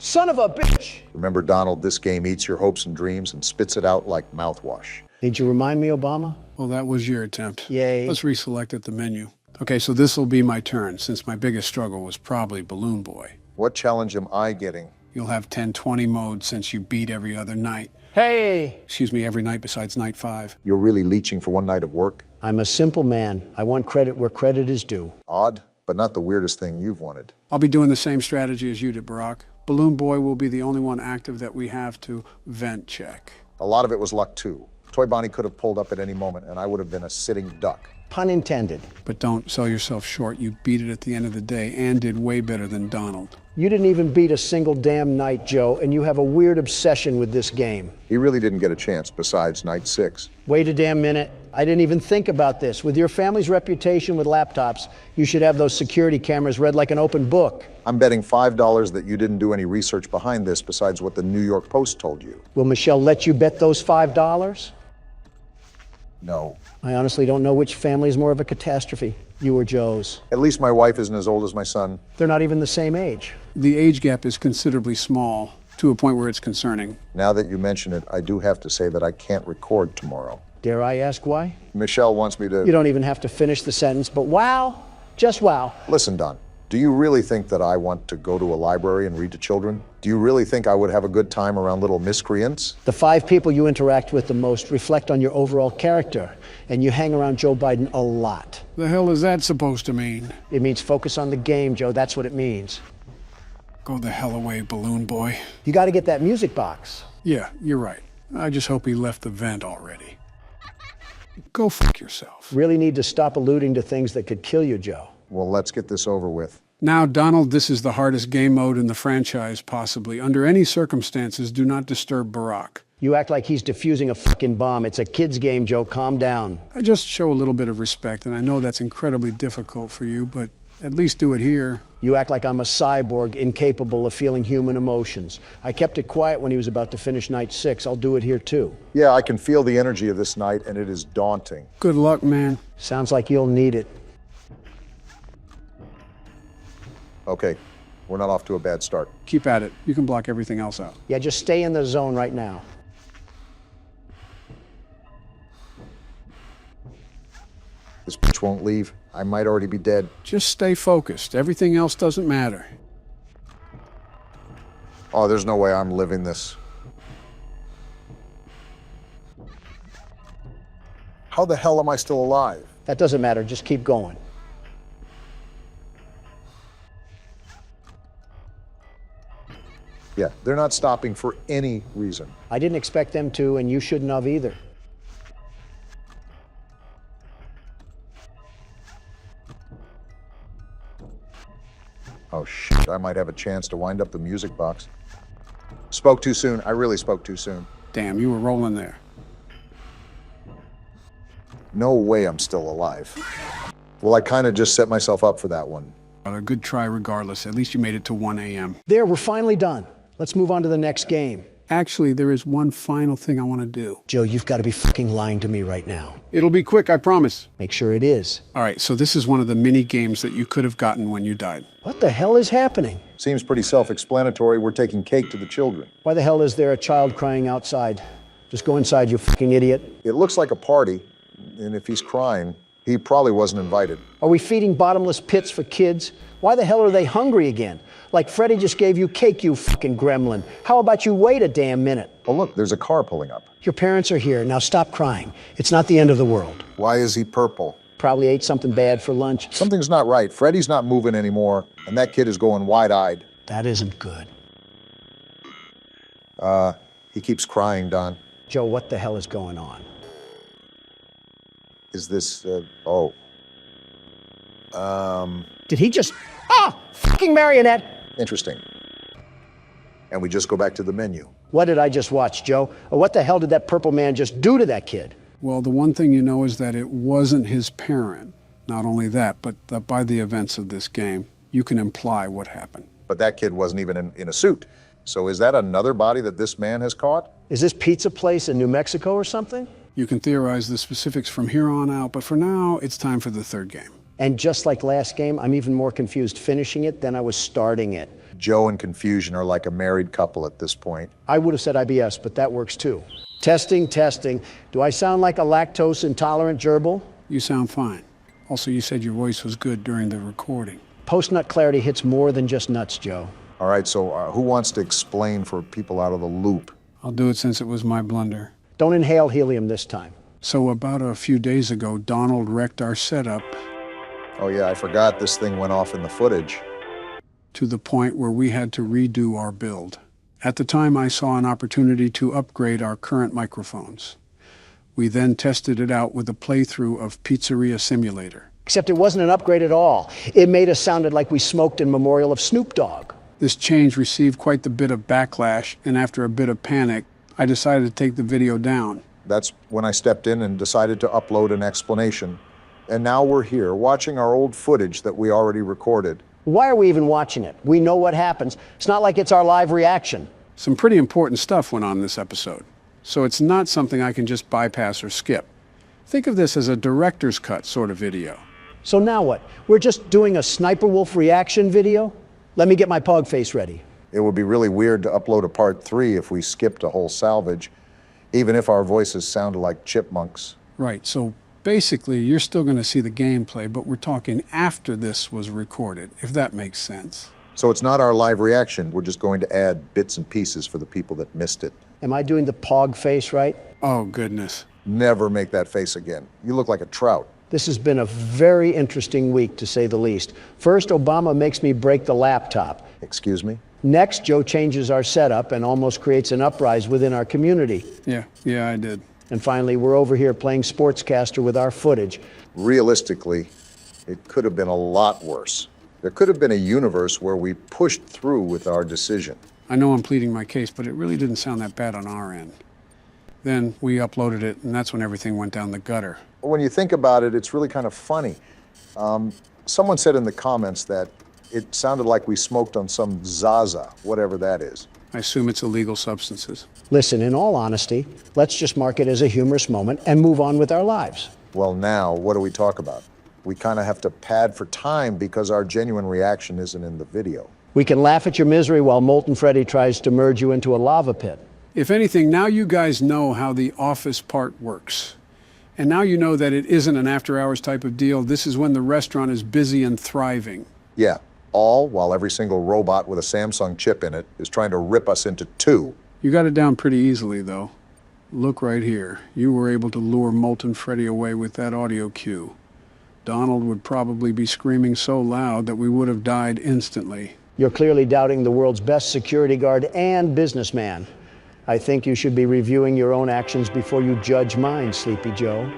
Speaker 2: Son of a bitch!
Speaker 3: Remember, Donald, this game eats your hopes and dreams and spits it out like mouthwash.
Speaker 2: Need you remind me, Obama?
Speaker 1: Well, that was your attempt.
Speaker 2: Yay.
Speaker 1: Let's reselect at the menu. Okay, so this will be my turn, since my biggest struggle was probably Balloon Boy.
Speaker 3: What challenge am I getting?
Speaker 1: You'll have 10-20 modes since you beat every other night.
Speaker 2: Hey!
Speaker 1: Excuse me, every night besides night 5.
Speaker 3: You're really leeching for one night of work?
Speaker 2: I'm a simple man. I want credit where credit is due.
Speaker 3: Odd, but not the weirdest thing you've wanted.
Speaker 1: I'll be doing the same strategy as you did, Barack. Balloon Boy will be the only one active that we have to vent check.
Speaker 3: A lot of it was luck, too. Toy Bonnie could have pulled up at any moment, and I would have been a sitting duck.
Speaker 2: Pun intended.
Speaker 1: But don't sell yourself short. You beat it at the end of the day and did way better than Donald.
Speaker 2: You didn't even beat a single damn night, Joe, and you have a weird obsession with this game.
Speaker 3: He really didn't get a chance besides night 6.
Speaker 2: Wait a damn minute. I didn't even think about this. With your family's reputation with laptops, you should have those security cameras read like an open book.
Speaker 3: I'm betting $5 that you didn't do any research behind this besides what the New York Post told you.
Speaker 2: Will Michelle let you bet those $5?
Speaker 3: No.
Speaker 2: I honestly don't know which family is more of a catastrophe, you or Joe's.
Speaker 3: At least my wife isn't as old as my son.
Speaker 2: They're not even the same age.
Speaker 1: The age gap is considerably small, to a point where it's concerning.
Speaker 3: Now that you mention it, I do have to say that I can't record tomorrow.
Speaker 2: Dare I ask why?
Speaker 3: Michelle wants me to...
Speaker 2: You don't even have to finish the sentence, but wow, just wow.
Speaker 3: Listen, Don, do you really think that I want to go to a library and read to children? Do you really think I would have a good time around little miscreants?
Speaker 2: The 5 people you interact with the most reflect on your overall character, and you hang around Joe Biden a lot.
Speaker 1: The hell is that supposed to mean?
Speaker 2: It means focus on the game, Joe. That's what it means.
Speaker 1: Go the hell away, balloon boy.
Speaker 2: You got to get that music box.
Speaker 1: Yeah, you're right. I just hope he left the vent already. Go fuck yourself.
Speaker 2: Really need to stop alluding to things that could kill you, Joe.
Speaker 3: Well, let's get this over with.
Speaker 1: Now, Donald, this is the hardest game mode in the franchise, possibly. Under any circumstances, do not disturb Barack.
Speaker 2: You act like he's defusing a fucking bomb. It's a kid's game, Joe. Calm down.
Speaker 1: I just show a little bit of respect, and I know that's incredibly difficult for you, but at least do it here.
Speaker 2: You act like I'm a cyborg, incapable of feeling human emotions. I kept it quiet when he was about to finish night 6. I'll do it here, too.
Speaker 3: Yeah, I can feel the energy of this night, and it is daunting.
Speaker 1: Good luck, man.
Speaker 2: Sounds like you'll need it.
Speaker 3: Okay, we're not off to a bad start.
Speaker 1: Keep at it. You can block everything else out.
Speaker 2: Yeah, just stay in the zone right now.
Speaker 3: This bitch won't leave. I might already be dead.
Speaker 1: Just stay focused. Everything else doesn't matter.
Speaker 3: Oh, there's no way I'm living this. How the hell am I still alive?
Speaker 2: That doesn't matter. Just keep going.
Speaker 3: Yeah, they're not stopping for any reason.
Speaker 2: I didn't expect them to, and you shouldn't have either.
Speaker 3: Oh, shit, I might have a chance to wind up the music box. Spoke too soon. I really spoke too soon.
Speaker 1: Damn, you were rolling there.
Speaker 3: No way I'm still alive. Well, I kind of just set myself up for that one.
Speaker 1: A good try regardless. At least you made it to 1 a.m.
Speaker 2: There, we're finally done. Let's move on to the next game.
Speaker 1: Actually, there is one final thing I want to do.
Speaker 2: Joe, you've got to be fucking lying to me right now.
Speaker 1: It'll be quick, I promise.
Speaker 2: Make sure it is.
Speaker 1: All right, so this is one of the mini games that you could have gotten when you died.
Speaker 2: What the hell is happening?
Speaker 3: Seems pretty self-explanatory. We're taking cake to the children.
Speaker 2: Why the hell is there a child crying outside? Just go inside, you fucking idiot.
Speaker 3: It looks like a party, and if he's crying, he probably wasn't invited.
Speaker 2: Are we feeding bottomless pits for kids? Why the hell are they hungry again? Like Freddy just gave you cake, you fucking gremlin. How about you wait a damn minute?
Speaker 3: Oh, look, there's a car pulling up.
Speaker 2: Your parents are here. Now stop crying. It's not the end of the world.
Speaker 3: Why is he purple?
Speaker 2: Probably ate something bad for lunch.
Speaker 3: Something's not right. Freddy's not moving anymore, and that kid is going wide-eyed.
Speaker 2: That isn't good.
Speaker 3: He keeps crying, Don.
Speaker 2: Joe, what the hell is going on?
Speaker 3: Is this,
Speaker 2: Did he just... Ah! Fucking marionette!
Speaker 3: Interesting. And we just go back to the menu.
Speaker 2: What did I just watch, Joe? Or what the hell did that purple man just do to that kid?
Speaker 1: Well, the one thing you know is that it wasn't his parent. Not only that, but by the events of this game, you can imply what happened.
Speaker 3: But that kid wasn't even in a suit. So is that another body that this man has caught?
Speaker 2: Is this pizza place in New Mexico or something?
Speaker 1: You can theorize the specifics from here on out, but for now, it's time for the third game.
Speaker 2: And just like last game, I'm even more confused finishing it than I was starting it.
Speaker 3: Joe and Confusion are like a married couple at this point.
Speaker 2: I would have said IBS, but that works too. Testing, testing. Do I sound like a lactose intolerant gerbil?
Speaker 1: You sound fine. Also, you said your voice was good during the recording.
Speaker 2: Post-nut clarity hits more than just nuts, Joe.
Speaker 3: All right, so who wants to explain for people out of the loop?
Speaker 1: I'll do it since it was my blunder.
Speaker 2: Don't inhale helium this time.
Speaker 1: So about a few days ago, Donald wrecked our setup.
Speaker 3: Oh yeah, I forgot this thing went off in the footage.
Speaker 1: To the point where we had to redo our build. At the time, I saw an opportunity to upgrade our current microphones. We then tested it out with a playthrough of Pizzeria Simulator.
Speaker 2: Except it wasn't an upgrade at all. It made us sound like we smoked in memorial of Snoop Dogg.
Speaker 1: This change received quite the bit of backlash, and after a bit of panic, I decided to take the video down.
Speaker 3: That's when I stepped in and decided to upload an explanation. And now we're here, watching our old footage that we already recorded.
Speaker 2: Why are we even watching it? We know what happens. It's not like it's our live reaction.
Speaker 1: Some pretty important stuff went on this episode, so it's not something I can just bypass or skip. Think of this as a director's cut sort of video.
Speaker 2: So now what? We're just doing a Sniper Wolf reaction video? Let me get my pog face ready.
Speaker 3: It would be really weird to upload a part 3 if we skipped a whole salvage, even if our voices sounded like chipmunks.
Speaker 1: Right, so basically you're still going to see the gameplay, but we're talking after this was recorded, if that makes sense.
Speaker 3: So it's not our live reaction, we're just going to add bits and pieces for the people that missed it.
Speaker 2: Am I doing the pog face right?
Speaker 1: Oh, goodness.
Speaker 3: Never make that face again. You look like a trout.
Speaker 2: This has been a very interesting week, to say the least. First, Obama makes me break the laptop.
Speaker 3: Excuse me?
Speaker 2: Next, Joe changes our setup and almost creates an uprising within our community.
Speaker 1: Yeah, I did.
Speaker 2: And finally, we're over here playing sportscaster with our footage.
Speaker 3: Realistically, it could have been a lot worse. There could have been a universe where we pushed through with our decision.
Speaker 1: I know I'm pleading my case, but it really didn't sound that bad on our end. Then we uploaded it, and that's when everything went down the gutter.
Speaker 3: When you think about it, it's really kind of funny. Someone said in the comments that it sounded like we smoked on some Zaza, whatever that is.
Speaker 1: I assume it's illegal substances.
Speaker 2: Listen, in all honesty, let's just mark it as a humorous moment and move on with our lives.
Speaker 3: Well, now, what do we talk about? We kind of have to pad for time because our genuine reaction isn't in the video.
Speaker 2: We can laugh at your misery while Molten Freddy tries to merge you into a lava pit.
Speaker 1: If anything, now you guys know how the office part works. And now you know that it isn't an after-hours type of deal. This is when the restaurant is busy and thriving.
Speaker 3: Yeah, all while every single robot with a Samsung chip in it is trying to rip us into two.
Speaker 1: You got it down pretty easily, though. Look right here. You were able to lure Molten Freddy away with that audio cue. Donald would probably be screaming so loud that we would have died instantly.
Speaker 2: You're clearly doubting the world's best security guard and businessman. I think you should be reviewing your own actions before you judge mine, Sleepy Joe.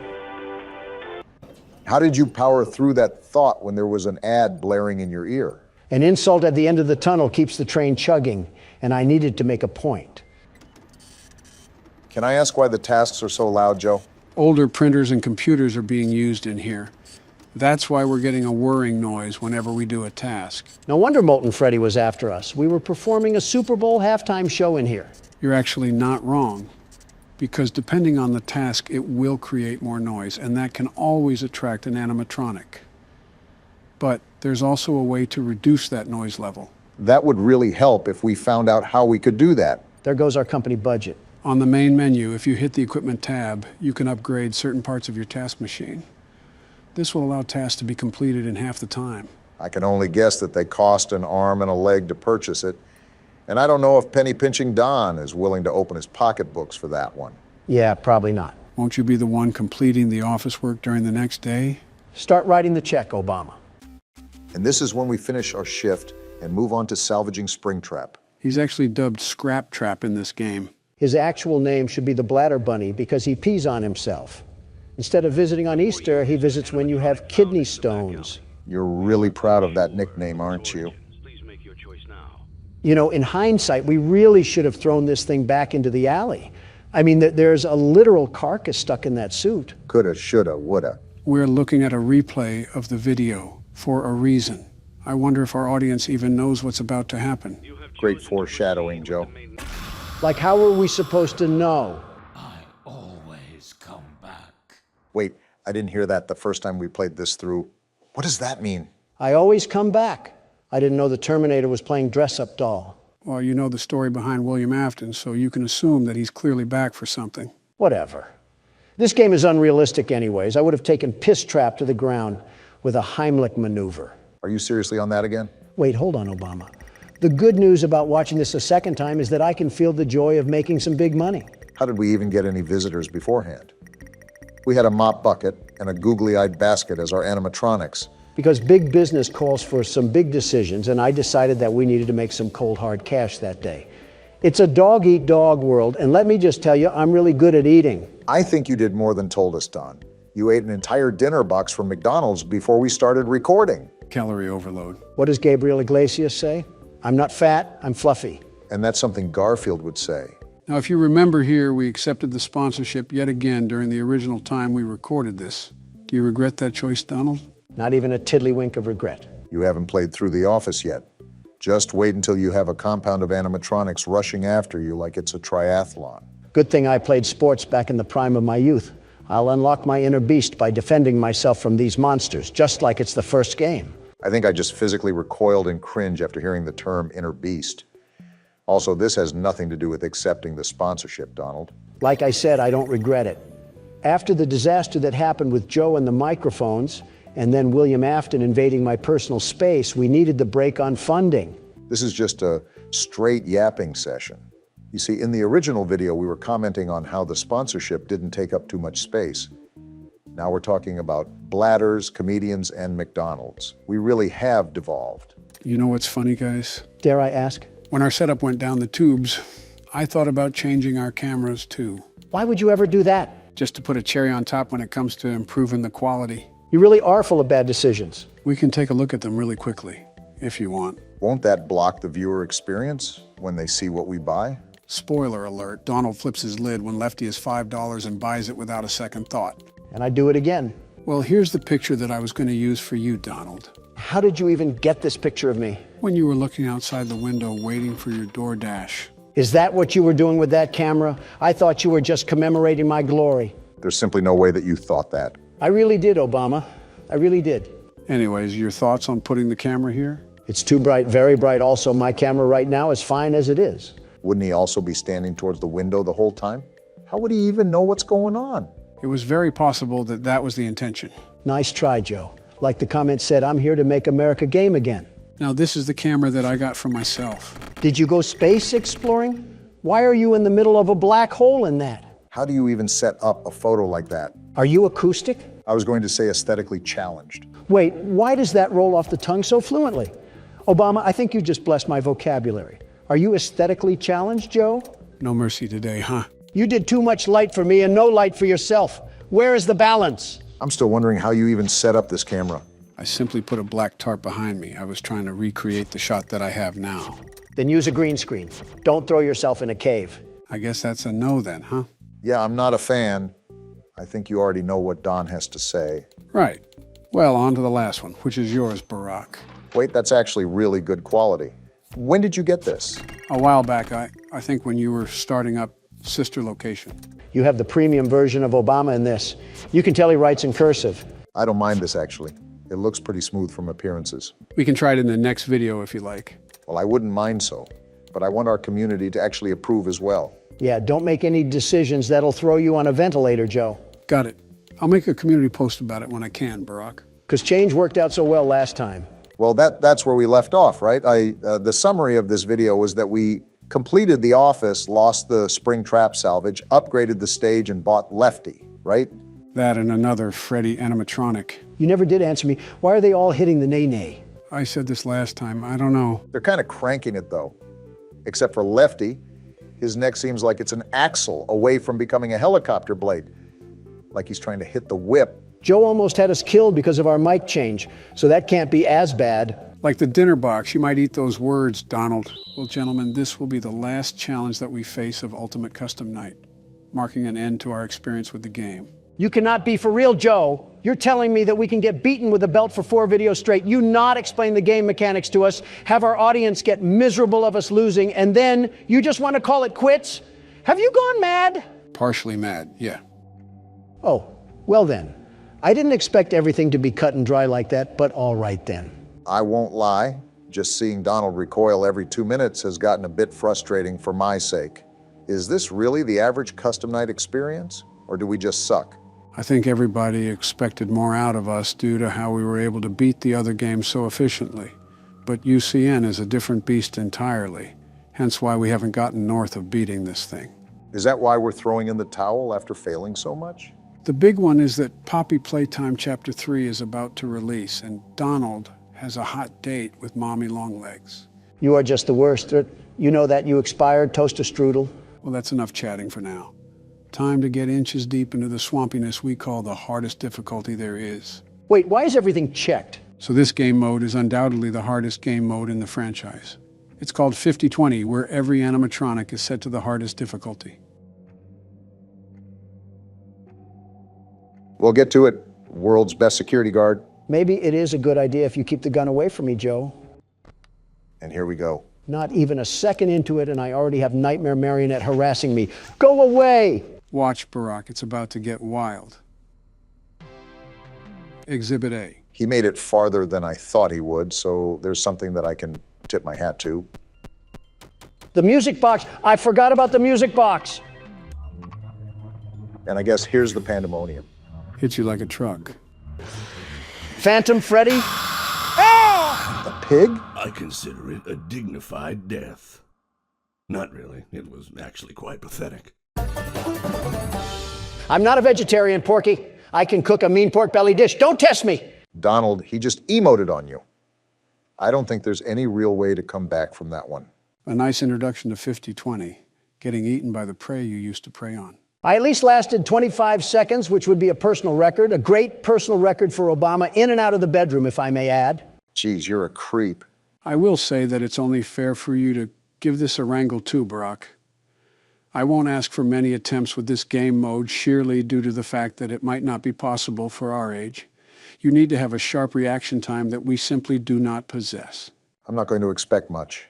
Speaker 3: How did you power through that thought when there was an ad blaring in your ear?
Speaker 2: An insult at the end of the tunnel keeps the train chugging, and I needed to make a point.
Speaker 3: Can I ask why the tasks are so loud, Joe?
Speaker 1: Older printers and computers are being used in here. That's why we're getting a whirring noise whenever we do a task.
Speaker 2: No wonder Molten Freddy was after us. We were performing a Super Bowl halftime show in here.
Speaker 1: You're actually not wrong, because depending on the task, it will create more noise, and that can always attract an animatronic. But there's also a way to reduce that noise level.
Speaker 3: That would really help if we found out how we could do that.
Speaker 2: There goes our company budget.
Speaker 1: On the main menu, if you hit the equipment tab, you can upgrade certain parts of your task machine. This will allow tasks to be completed in half the time.
Speaker 3: I can only guess that they cost an arm and a leg to purchase it. And I don't know if Penny Pinching Don is willing to open his pocketbooks for that one.
Speaker 2: Yeah, probably not.
Speaker 1: Won't you be the one completing the office work during the next day?
Speaker 2: Start writing the check, Obama.
Speaker 3: And this is when we finish our shift and move on to salvaging Springtrap.
Speaker 1: He's actually dubbed Scrap Trap in this game.
Speaker 2: His actual name should be the Bladder Bunny because he pees on himself. Instead of visiting on Easter, he visits when you have kidney stones.
Speaker 3: You're really proud of that nickname, aren't you?
Speaker 2: You know, in hindsight, we really should have thrown this thing back into the alley. I mean, there's a literal carcass stuck in that suit.
Speaker 3: Coulda, shoulda, woulda.
Speaker 1: We're looking at a replay of the video for a reason. I wonder if our audience even knows what's about to happen.
Speaker 3: Great foreshadowing, Joe.
Speaker 2: Like, how are we supposed to know?
Speaker 11: I always come back.
Speaker 3: Wait, I didn't hear that the first time we played this through. What does that mean?
Speaker 2: I always come back. I didn't know the Terminator was playing dress-up doll.
Speaker 1: Well, you know the story behind William Afton, so you can assume that he's clearly back for something.
Speaker 2: Whatever. This game is unrealistic anyways. I would have taken Piss Trap to the ground with a Heimlich maneuver.
Speaker 3: Are you seriously on that again?
Speaker 2: Wait, hold on, Obama. The good news about watching this a second time is that I can feel the joy of making some big money.
Speaker 3: How did we even get any visitors beforehand? We had a mop bucket and a googly-eyed basket as our animatronics.
Speaker 2: Because big business calls for some big decisions, and I decided that we needed to make some cold hard cash that day. It's a dog-eat-dog world, and let me just tell you, I'm really good at eating.
Speaker 3: I think you did more than told us, Don. You ate an entire dinner box from McDonald's before we started recording.
Speaker 1: Calorie overload.
Speaker 2: What does Gabriel Iglesias say? I'm not fat, I'm fluffy.
Speaker 3: And that's something Garfield would say.
Speaker 1: Now, if you remember here, we accepted the sponsorship yet again during the original time we recorded this. Do you regret that choice, Donald?
Speaker 2: Not even a tiddlywink of regret.
Speaker 3: You haven't played through The Office yet. Just wait until you have a compound of animatronics rushing after you like it's a triathlon.
Speaker 2: Good thing I played sports back in the prime of my youth. I'll unlock my inner beast by defending myself from these monsters, just like it's the first game.
Speaker 3: I think I just physically recoiled in cringe after hearing the term inner beast. Also, this has nothing to do with accepting the sponsorship, Donald.
Speaker 2: Like I said, I don't regret it. After the disaster that happened with Joe and the microphones, and then William Afton invading my personal space, we needed the break on funding.
Speaker 3: This is just a straight yapping session. You see, in the original video, we were commenting on how the sponsorship didn't take up too much space. Now we're talking about bladders, comedians, and McDonald's. We really have devolved.
Speaker 1: You know what's funny, guys?
Speaker 2: Dare I ask?
Speaker 1: When our setup went down the tubes, I thought about changing our cameras too.
Speaker 2: Why would you ever do that?
Speaker 1: Just to put a cherry on top when it comes to improving the quality.
Speaker 2: You really are full of bad decisions.
Speaker 1: We can take a look at them really quickly, if you want.
Speaker 3: Won't that block the viewer experience when they see what we buy?
Speaker 1: Spoiler alert, Donald flips his lid when Lefty is $5 and buys it without a second thought.
Speaker 2: And I do it again.
Speaker 1: Well, here's the picture that I was going to use for you, Donald.
Speaker 2: How did you even get this picture of me?
Speaker 1: When you were looking outside the window waiting for your DoorDash.
Speaker 2: Is that what you were doing with that camera? I thought you were just commemorating my glory.
Speaker 3: There's simply no way that you thought that.
Speaker 2: I really did, Obama. I really did.
Speaker 1: Anyways, your thoughts on putting the camera here?
Speaker 2: It's too bright, very bright. Also, my camera right now is fine as it is.
Speaker 3: Wouldn't he also be standing towards the window the whole time? How would he even know what's going on?
Speaker 1: It was very possible that that was the intention.
Speaker 2: Nice try, Joe. Like the comment said, I'm here to make America game again.
Speaker 1: Now, this is the camera that I got for myself.
Speaker 2: Did you go space exploring? Why are you in the middle of a black hole in that?
Speaker 3: How do you even set up a photo like that?
Speaker 2: Are you acoustic?
Speaker 3: I was going to say aesthetically challenged.
Speaker 2: Wait, why does that roll off the tongue so fluently? Obama, I think you just blessed my vocabulary. Are you aesthetically challenged, Joe?
Speaker 1: No mercy today, huh?
Speaker 2: You did too much light for me and no light for yourself. Where is the balance?
Speaker 3: I'm still wondering how you even set up this camera.
Speaker 1: I simply put a black tarp behind me. I was trying to recreate the shot that I have now.
Speaker 2: Then use a green screen. Don't throw yourself in a cave.
Speaker 1: I guess that's a no then, huh?
Speaker 3: Yeah, I'm not a fan. I think you already know what Don has to say.
Speaker 1: Right. Well, on to the last one, which is yours, Barack.
Speaker 3: Wait, that's actually really good quality. When did you get this?
Speaker 1: A while back, I think when you were starting up Sister Location.
Speaker 2: You have the premium version of Obama in this. You can tell he writes in cursive.
Speaker 3: I don't mind this, actually. It looks pretty smooth from appearances.
Speaker 1: We can try it in the next video if you like.
Speaker 3: Well, I wouldn't mind so, but I want our community to actually approve as well.
Speaker 2: Yeah, don't make any decisions that'll throw you on a ventilator, Joe.
Speaker 1: Got it. I'll make a community post about it when I can, Barack.
Speaker 2: Because change worked out so well last time.
Speaker 3: Well, that's where we left off, right? The summary of this video was that we completed The Office, lost the spring trap salvage, upgraded the stage, and bought Lefty, right?
Speaker 1: That and another Freddy animatronic.
Speaker 2: You never did answer me. Why are they all hitting the nay-nay?
Speaker 1: I said this last time. I don't know.
Speaker 3: They're kind of cranking it, though. Except for Lefty. His neck seems like it's an axle away from becoming a helicopter blade. Like he's trying to hit the whip.
Speaker 2: Joe almost had us killed because of our mic change, so that can't be as bad.
Speaker 1: Like the dinner box, you might eat those words, Donald. Well, gentlemen, this will be the last challenge that we face of Ultimate Custom Night, marking an end to our experience with the game.
Speaker 2: You cannot be for real, Joe. You're telling me that we can get beaten with a belt for 4 videos straight, you not explain the game mechanics to us, have our audience get miserable of us losing, and then you just want to call it quits? Have you gone mad?
Speaker 1: Partially mad, yeah.
Speaker 2: Oh, well then. I didn't expect everything to be cut and dry like that, but all right then.
Speaker 3: I won't lie. Just seeing Donald recoil every 2 minutes has gotten a bit frustrating for my sake. Is this really the average custom night experience? Or do we just suck?
Speaker 1: I think everybody expected more out of us due to how we were able to beat the other games so efficiently. But UCN is a different beast entirely, hence why we haven't gotten north of beating this thing.
Speaker 3: Is that why we're throwing in the towel after failing so much?
Speaker 1: The big one is that Poppy Playtime Chapter 3 is about to release, and Donald has a hot date with Mommy Longlegs.
Speaker 2: You are just the worst. You know that you expired, toaster strudel?
Speaker 1: Well, that's enough chatting for now. Time to get inches deep into the swampiness we call the hardest difficulty there is.
Speaker 2: Wait, why is everything checked?
Speaker 1: So this game mode is undoubtedly the hardest game mode in the franchise. It's called 50-20, where every animatronic is set to the hardest difficulty.
Speaker 3: We'll get to it, world's best security guard.
Speaker 2: Maybe it is a good idea if you keep the gun away from me, Joe.
Speaker 3: And here we go.
Speaker 2: Not even a second into it, and I already have Nightmare Marionette harassing me. Go away!
Speaker 1: Watch, Barack, it's about to get wild. Exhibit A.
Speaker 3: He made it farther than I thought he would, so there's something that I can tip my hat to.
Speaker 2: The music box! I forgot about the music box!
Speaker 3: And I guess here's the pandemonium.
Speaker 1: Hits you like a truck.
Speaker 2: Phantom Freddy?
Speaker 3: A pig?
Speaker 19: I consider it a dignified death. Not really. It was actually quite pathetic.
Speaker 2: I'm not a vegetarian, Porky. I can cook a mean pork belly dish. Don't test me!
Speaker 3: Donald, he just emoted on you. I don't think there's any real way to come back from that one.
Speaker 1: A nice introduction to 50-20, getting eaten by the prey you used to prey on.
Speaker 2: I at least lasted 25 seconds, which would be a personal record, a great personal record for Obama, in and out of the bedroom, if I may add.
Speaker 3: Geez, you're a creep.
Speaker 1: I will say that it's only fair for you to give this a wrangle too, Barack. I won't ask for many attempts with this game mode, sheerly due to the fact that it might not be possible for our age. You need to have a sharp reaction time that we simply do not possess.
Speaker 3: I'm not going to expect much,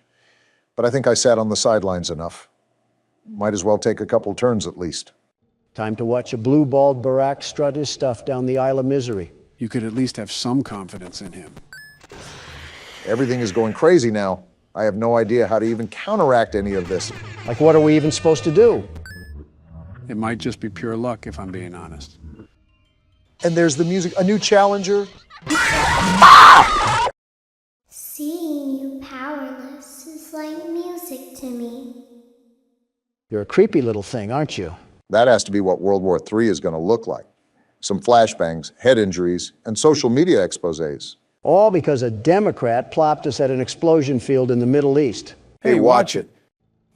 Speaker 3: but I think I sat on the sidelines enough. Might as well take a couple turns at least.
Speaker 2: Time to watch a blue-balled Barack strut his stuff down the Isle of Misery.
Speaker 1: You could at least have some confidence in him.
Speaker 3: Everything is going crazy now. I have no idea how to even counteract any of this.
Speaker 2: Like, what are we even supposed to do?
Speaker 1: It might just be pure luck, if I'm being honest.
Speaker 3: And there's the music, a new challenger.
Speaker 13: Seeing you powerless is like music to me.
Speaker 2: You're a creepy little thing, aren't you?
Speaker 3: That has to be what World War III is going to look like. Some flashbangs, head injuries, and social media exposés.
Speaker 2: All because a Democrat plopped us at an explosion field in the Middle East.
Speaker 3: Hey, watch it.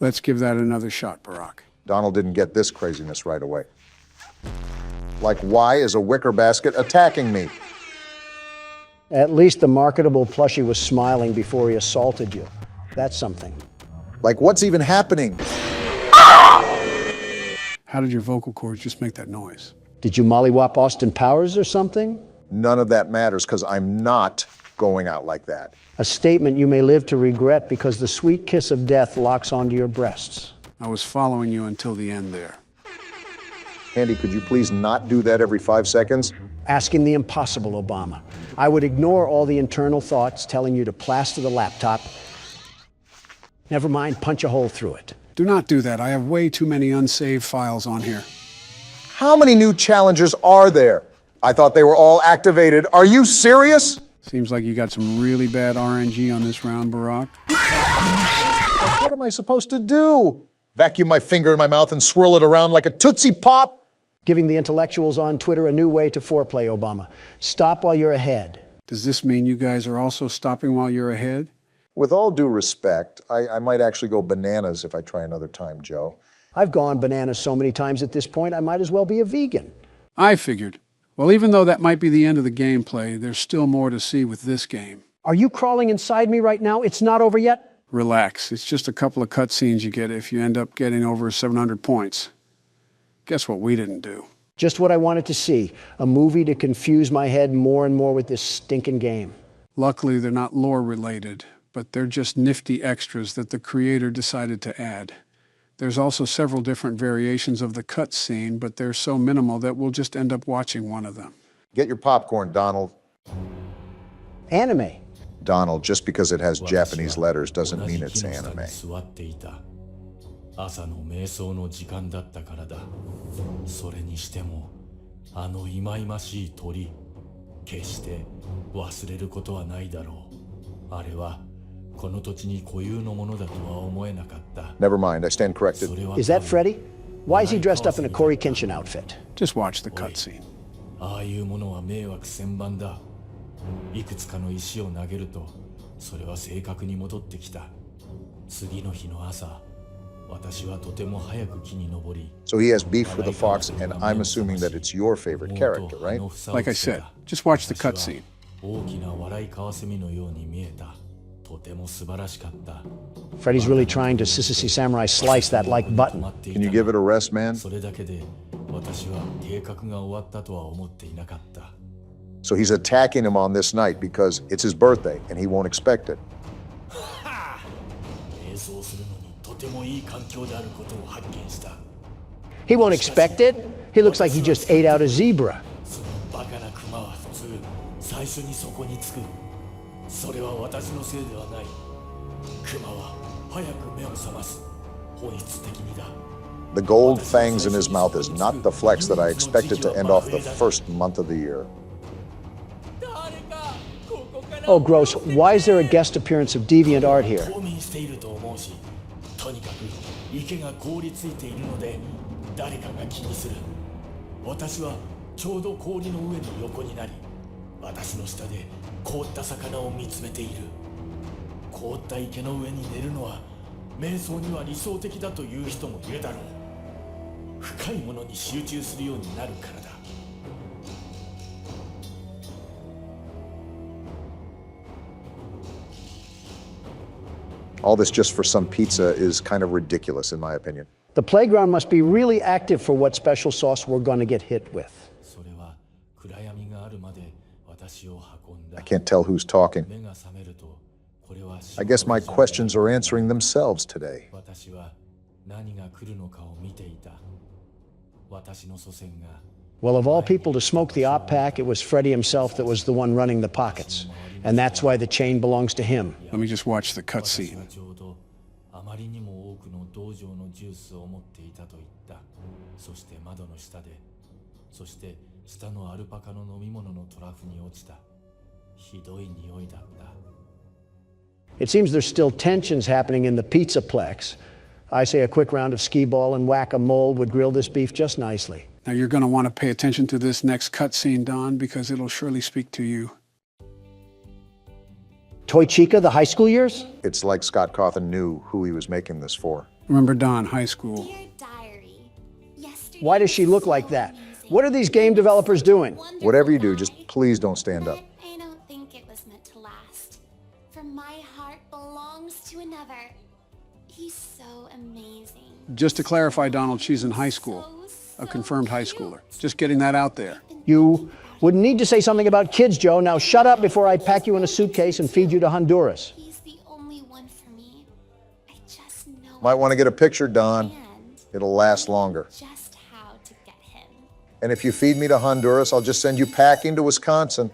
Speaker 1: Let's give that another shot, Barack.
Speaker 3: Donald didn't get this craziness right away. Like, why is a wicker basket attacking me?
Speaker 2: At least the marketable plushie was smiling before he assaulted you. That's something.
Speaker 3: Like, what's even happening?
Speaker 1: How did your vocal cords just make that noise?
Speaker 2: Did you mollywop Austin Powers or something?
Speaker 3: None of that matters, because I'm not going out like that.
Speaker 2: A statement you may live to regret because the sweet kiss of death locks onto your breasts.
Speaker 1: I was following you until the end there.
Speaker 3: Andy, could you please not do that every 5 seconds?
Speaker 2: Asking the impossible, Obama. I would ignore all the internal thoughts telling you to plaster the laptop. Never mind, punch a hole through it.
Speaker 1: Do not do that. I have way too many unsaved files on here.
Speaker 3: How many new challengers are there? I thought they were all activated. Are you serious?
Speaker 1: Seems like you got some really bad RNG on this round, Barack.
Speaker 3: What am I supposed to do? Vacuum my finger in my mouth and swirl it around like a Tootsie Pop?
Speaker 2: Giving the intellectuals on Twitter a new way to foreplay, Obama. Stop while you're ahead.
Speaker 1: Does this mean you guys are also stopping while you're ahead?
Speaker 3: With all due respect, I might actually go bananas if I try another time, Joe.
Speaker 2: I've gone bananas so many times at this point, I might as well be a vegan.
Speaker 1: I figured. Well, even though that might be the end of the gameplay, there's still more to see with this game.
Speaker 2: Are you crawling inside me right now? It's not over yet?
Speaker 1: Relax. It's just a couple of cutscenes you get if you end up getting over 700 points. Guess what we didn't do?
Speaker 2: Just what I wanted to see. A movie to confuse my head more and more with this stinking game.
Speaker 1: Luckily, they're not lore-related, but they're just nifty extras that the creator decided to add. There's also several different variations of the cutscene, but they're so minimal that we'll just end up watching one of them.
Speaker 3: Get your popcorn, Donald.
Speaker 2: Anime.
Speaker 3: Donald, just because it has Japanese letters doesn't mean it's anime.
Speaker 11: 朝の瞑想の時間だったからだ。それにしても、あの忌々しい鳥、決して忘れることはないだろう。あれはこの土地に固有のものだとは思えなかった。
Speaker 3: Never mind, I stand corrected.
Speaker 2: Is that Freddy? Why is he dressed up in a Corey Kenshin outfit?
Speaker 1: Just watch the cutscene.
Speaker 11: ああいうものは迷惑千万だ。いくつかの石を投げると、それは正確に戻ってきた。次の日の朝、私はとても早く木に登り、
Speaker 3: So he has beef with the fox, and I'm assuming that it's your favorite character, right?
Speaker 1: Like I said, just watch the cutscene.
Speaker 11: 大きな笑いカワセミのように見えた。とても素晴らしかった。
Speaker 2: Freddy's really trying to Sissy Samurai slice that like button.
Speaker 3: Can you give it a rest, man?
Speaker 11: それだけで私は計画が終わったとは思っていなかった。
Speaker 3: So he's attacking him on this night because it's his birthday and he won't expect it.
Speaker 11: 瞑想するのにとてもいい環境であることを発見した。
Speaker 2: He won't expect it. He looks like he just ate out a zebra.
Speaker 11: そのバカなクマは普通最初にそこにつく。それは私のせいではない。クマは早く目を覚ます。本質的にだ。
Speaker 3: The gold fangs in his mouth is not the flex that I expected to end off the first month of the year.
Speaker 2: Oh, gross. Why is there a guest appearance of deviant art here?
Speaker 11: 冬眠していると思うし、とにかく池が凍りついているので誰かが気にする。私はちょうど氷の上の横になり、私の下で凍った魚を見つめている。凍った池の上に寝るのは瞑想には理想的だという人もいるだろう。深いものに集中するようになるからだ。
Speaker 3: All this just for some pizza is kind of ridiculous, in my opinion.
Speaker 2: The playground must be really active for what special sauce we're going to get hit with.
Speaker 11: それは暗闇があるまで私を運んだ。
Speaker 3: I can't tell who's talking.
Speaker 11: 目が覚めるとこれは
Speaker 3: I guess my questions are answering themselves today.
Speaker 11: 私は何が来るのかを見ていた。私の祖先が
Speaker 2: Well, of all people to smoke the op pack, it was Freddy himself that was the one running the pockets. And that's why the chain belongs to him.
Speaker 1: Let me just watch the cutscene.
Speaker 11: ちょうどあまりにも多くの道場のジュースを持っていたと言った。そして窓の下で、そして下のアルパカの飲み物のトラフに落ちた。ひどい匂いだった。
Speaker 2: It seems there's still tensions happening in the pizzaplex. I say a quick round of skee-ball and whack-a-mole would grill this beef just nicely.
Speaker 1: Now you're going to want to pay attention to this next cutscene, Don, because it'll surely speak to you.
Speaker 2: Toy Chica, the high school years?
Speaker 3: It's like Scott Cawthon knew who he was making this for.
Speaker 1: Remember Don, high school.
Speaker 2: Why does she look like that? What are these game developers doing?
Speaker 3: Whatever you do, just please don't stand up.
Speaker 12: I don't think it was meant to last. For my heart belongs to another. He's so amazing.
Speaker 1: Just to clarify, Donald, she's in high school. A confirmed high schooler. Just getting that out there.
Speaker 2: You wouldn't need to say something about kids, Joe. Now shut up before I pack you in a suitcase and feed you to Honduras.
Speaker 12: He's the only one for me. I just know
Speaker 3: Might want to get a picture, Don. It'll last longer.
Speaker 12: just how to get him.
Speaker 3: And if you feed me to Honduras, I'll just send you packing to Wisconsin.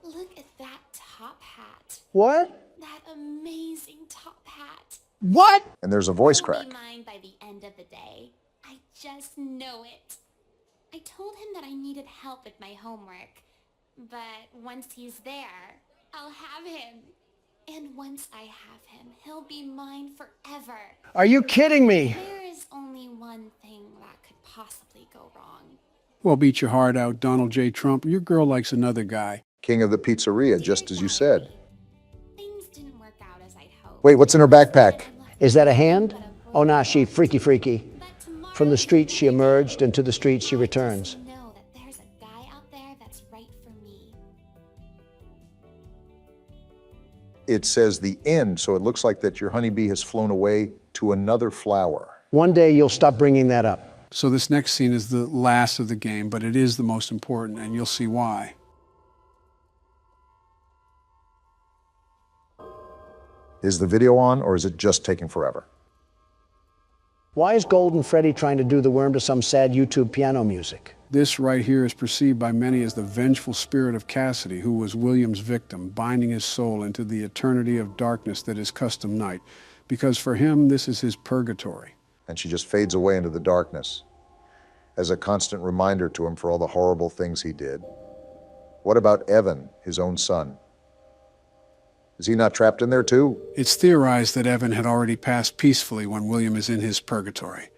Speaker 12: Look at that top hat.
Speaker 2: What?
Speaker 12: That amazing top hat.
Speaker 2: What?
Speaker 3: And there's a voice
Speaker 12: He'll
Speaker 3: crack.
Speaker 12: be mine by the end of the day. I just know it. I told him that I needed help with my homework. But once he's there, I'll have him. And once I have him, he'll be mine forever.
Speaker 2: Are you kidding me?
Speaker 12: There is only one thing that could possibly go wrong.
Speaker 1: Well, beat your heart out, Donald J. Trump. Your girl likes another guy.
Speaker 3: King of the pizzeria, just as you said.
Speaker 12: Things didn't work out as I'd hoped.
Speaker 3: Wait, what's in her backpack?
Speaker 2: Is that a hand? Oh, nah, she freaky. From the streets she emerged, and to the streets she returns.
Speaker 12: Know that there's a guy out there that's right for me.
Speaker 3: It says the end, so it looks like that your honeybee has flown away to another flower.
Speaker 2: One day you'll stop bringing that up.
Speaker 1: So this next scene is the last of the game, but it is the most important, and you'll see why.
Speaker 3: Is the video on, or is it just taking forever?
Speaker 2: Why is Golden Freddy trying to do the worm to some sad YouTube piano music?
Speaker 1: This right here is perceived by many as the vengeful spirit of Cassidy, who was William's victim, binding his soul into the eternity of darkness that is custom night, because for him, this is his purgatory.
Speaker 3: And she just fades away into the darkness as a constant reminder to him for all the horrible things he did. What about Evan, his own son? Is he not trapped in there too?
Speaker 1: It's theorized that Evan had already passed peacefully when William is in his purgatory.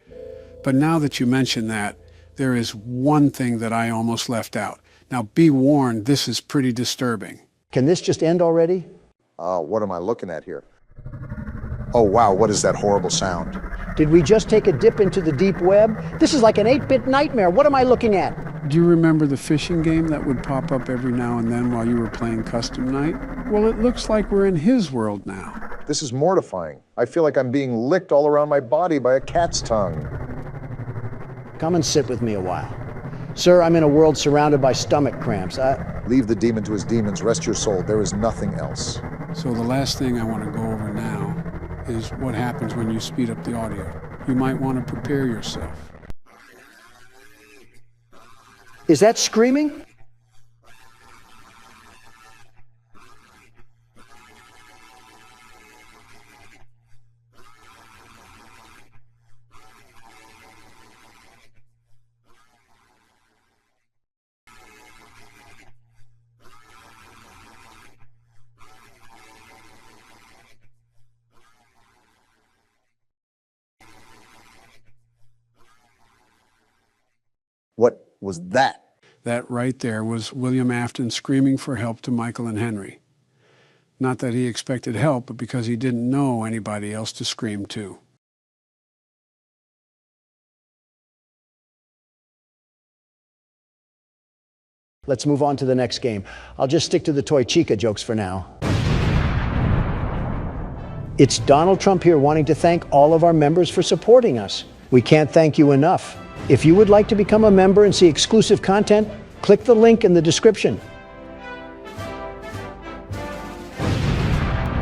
Speaker 1: But now that you mention that, there is one thing that I almost left out. Now be warned, this is pretty disturbing.
Speaker 2: Can this just end already?
Speaker 3: What am I looking at here? Oh wow, what is that horrible sound?
Speaker 2: Did we just take a dip into the deep web? This is like an 8-bit nightmare. What am I looking at?
Speaker 1: Do you remember the fishing game that would pop up every now and then while you were playing Custom Night? Well, it looks like we're in his world now.
Speaker 3: This is mortifying. I feel like I'm being licked all around my body by a cat's tongue.
Speaker 2: Come and sit with me a while. Sir, I'm in a world surrounded by stomach cramps.
Speaker 3: Leave the demon to his demons. Rest your soul. There is nothing else.
Speaker 1: So the last thing I want to go over now is what happens when you speed up the audio. You might want to prepare yourself.
Speaker 2: Is that screaming?
Speaker 3: What was that?
Speaker 1: That right there was William Afton screaming for help to Michael and Henry. Not that he expected help, but because he didn't know anybody else to scream to.
Speaker 2: Let's move on to the next game. I'll just stick to the Toy Chica jokes for now. It's Donald Trump here wanting to thank all of our members for supporting us. We can't thank you enough. If you would like to become a member and see exclusive content, click the link in the description.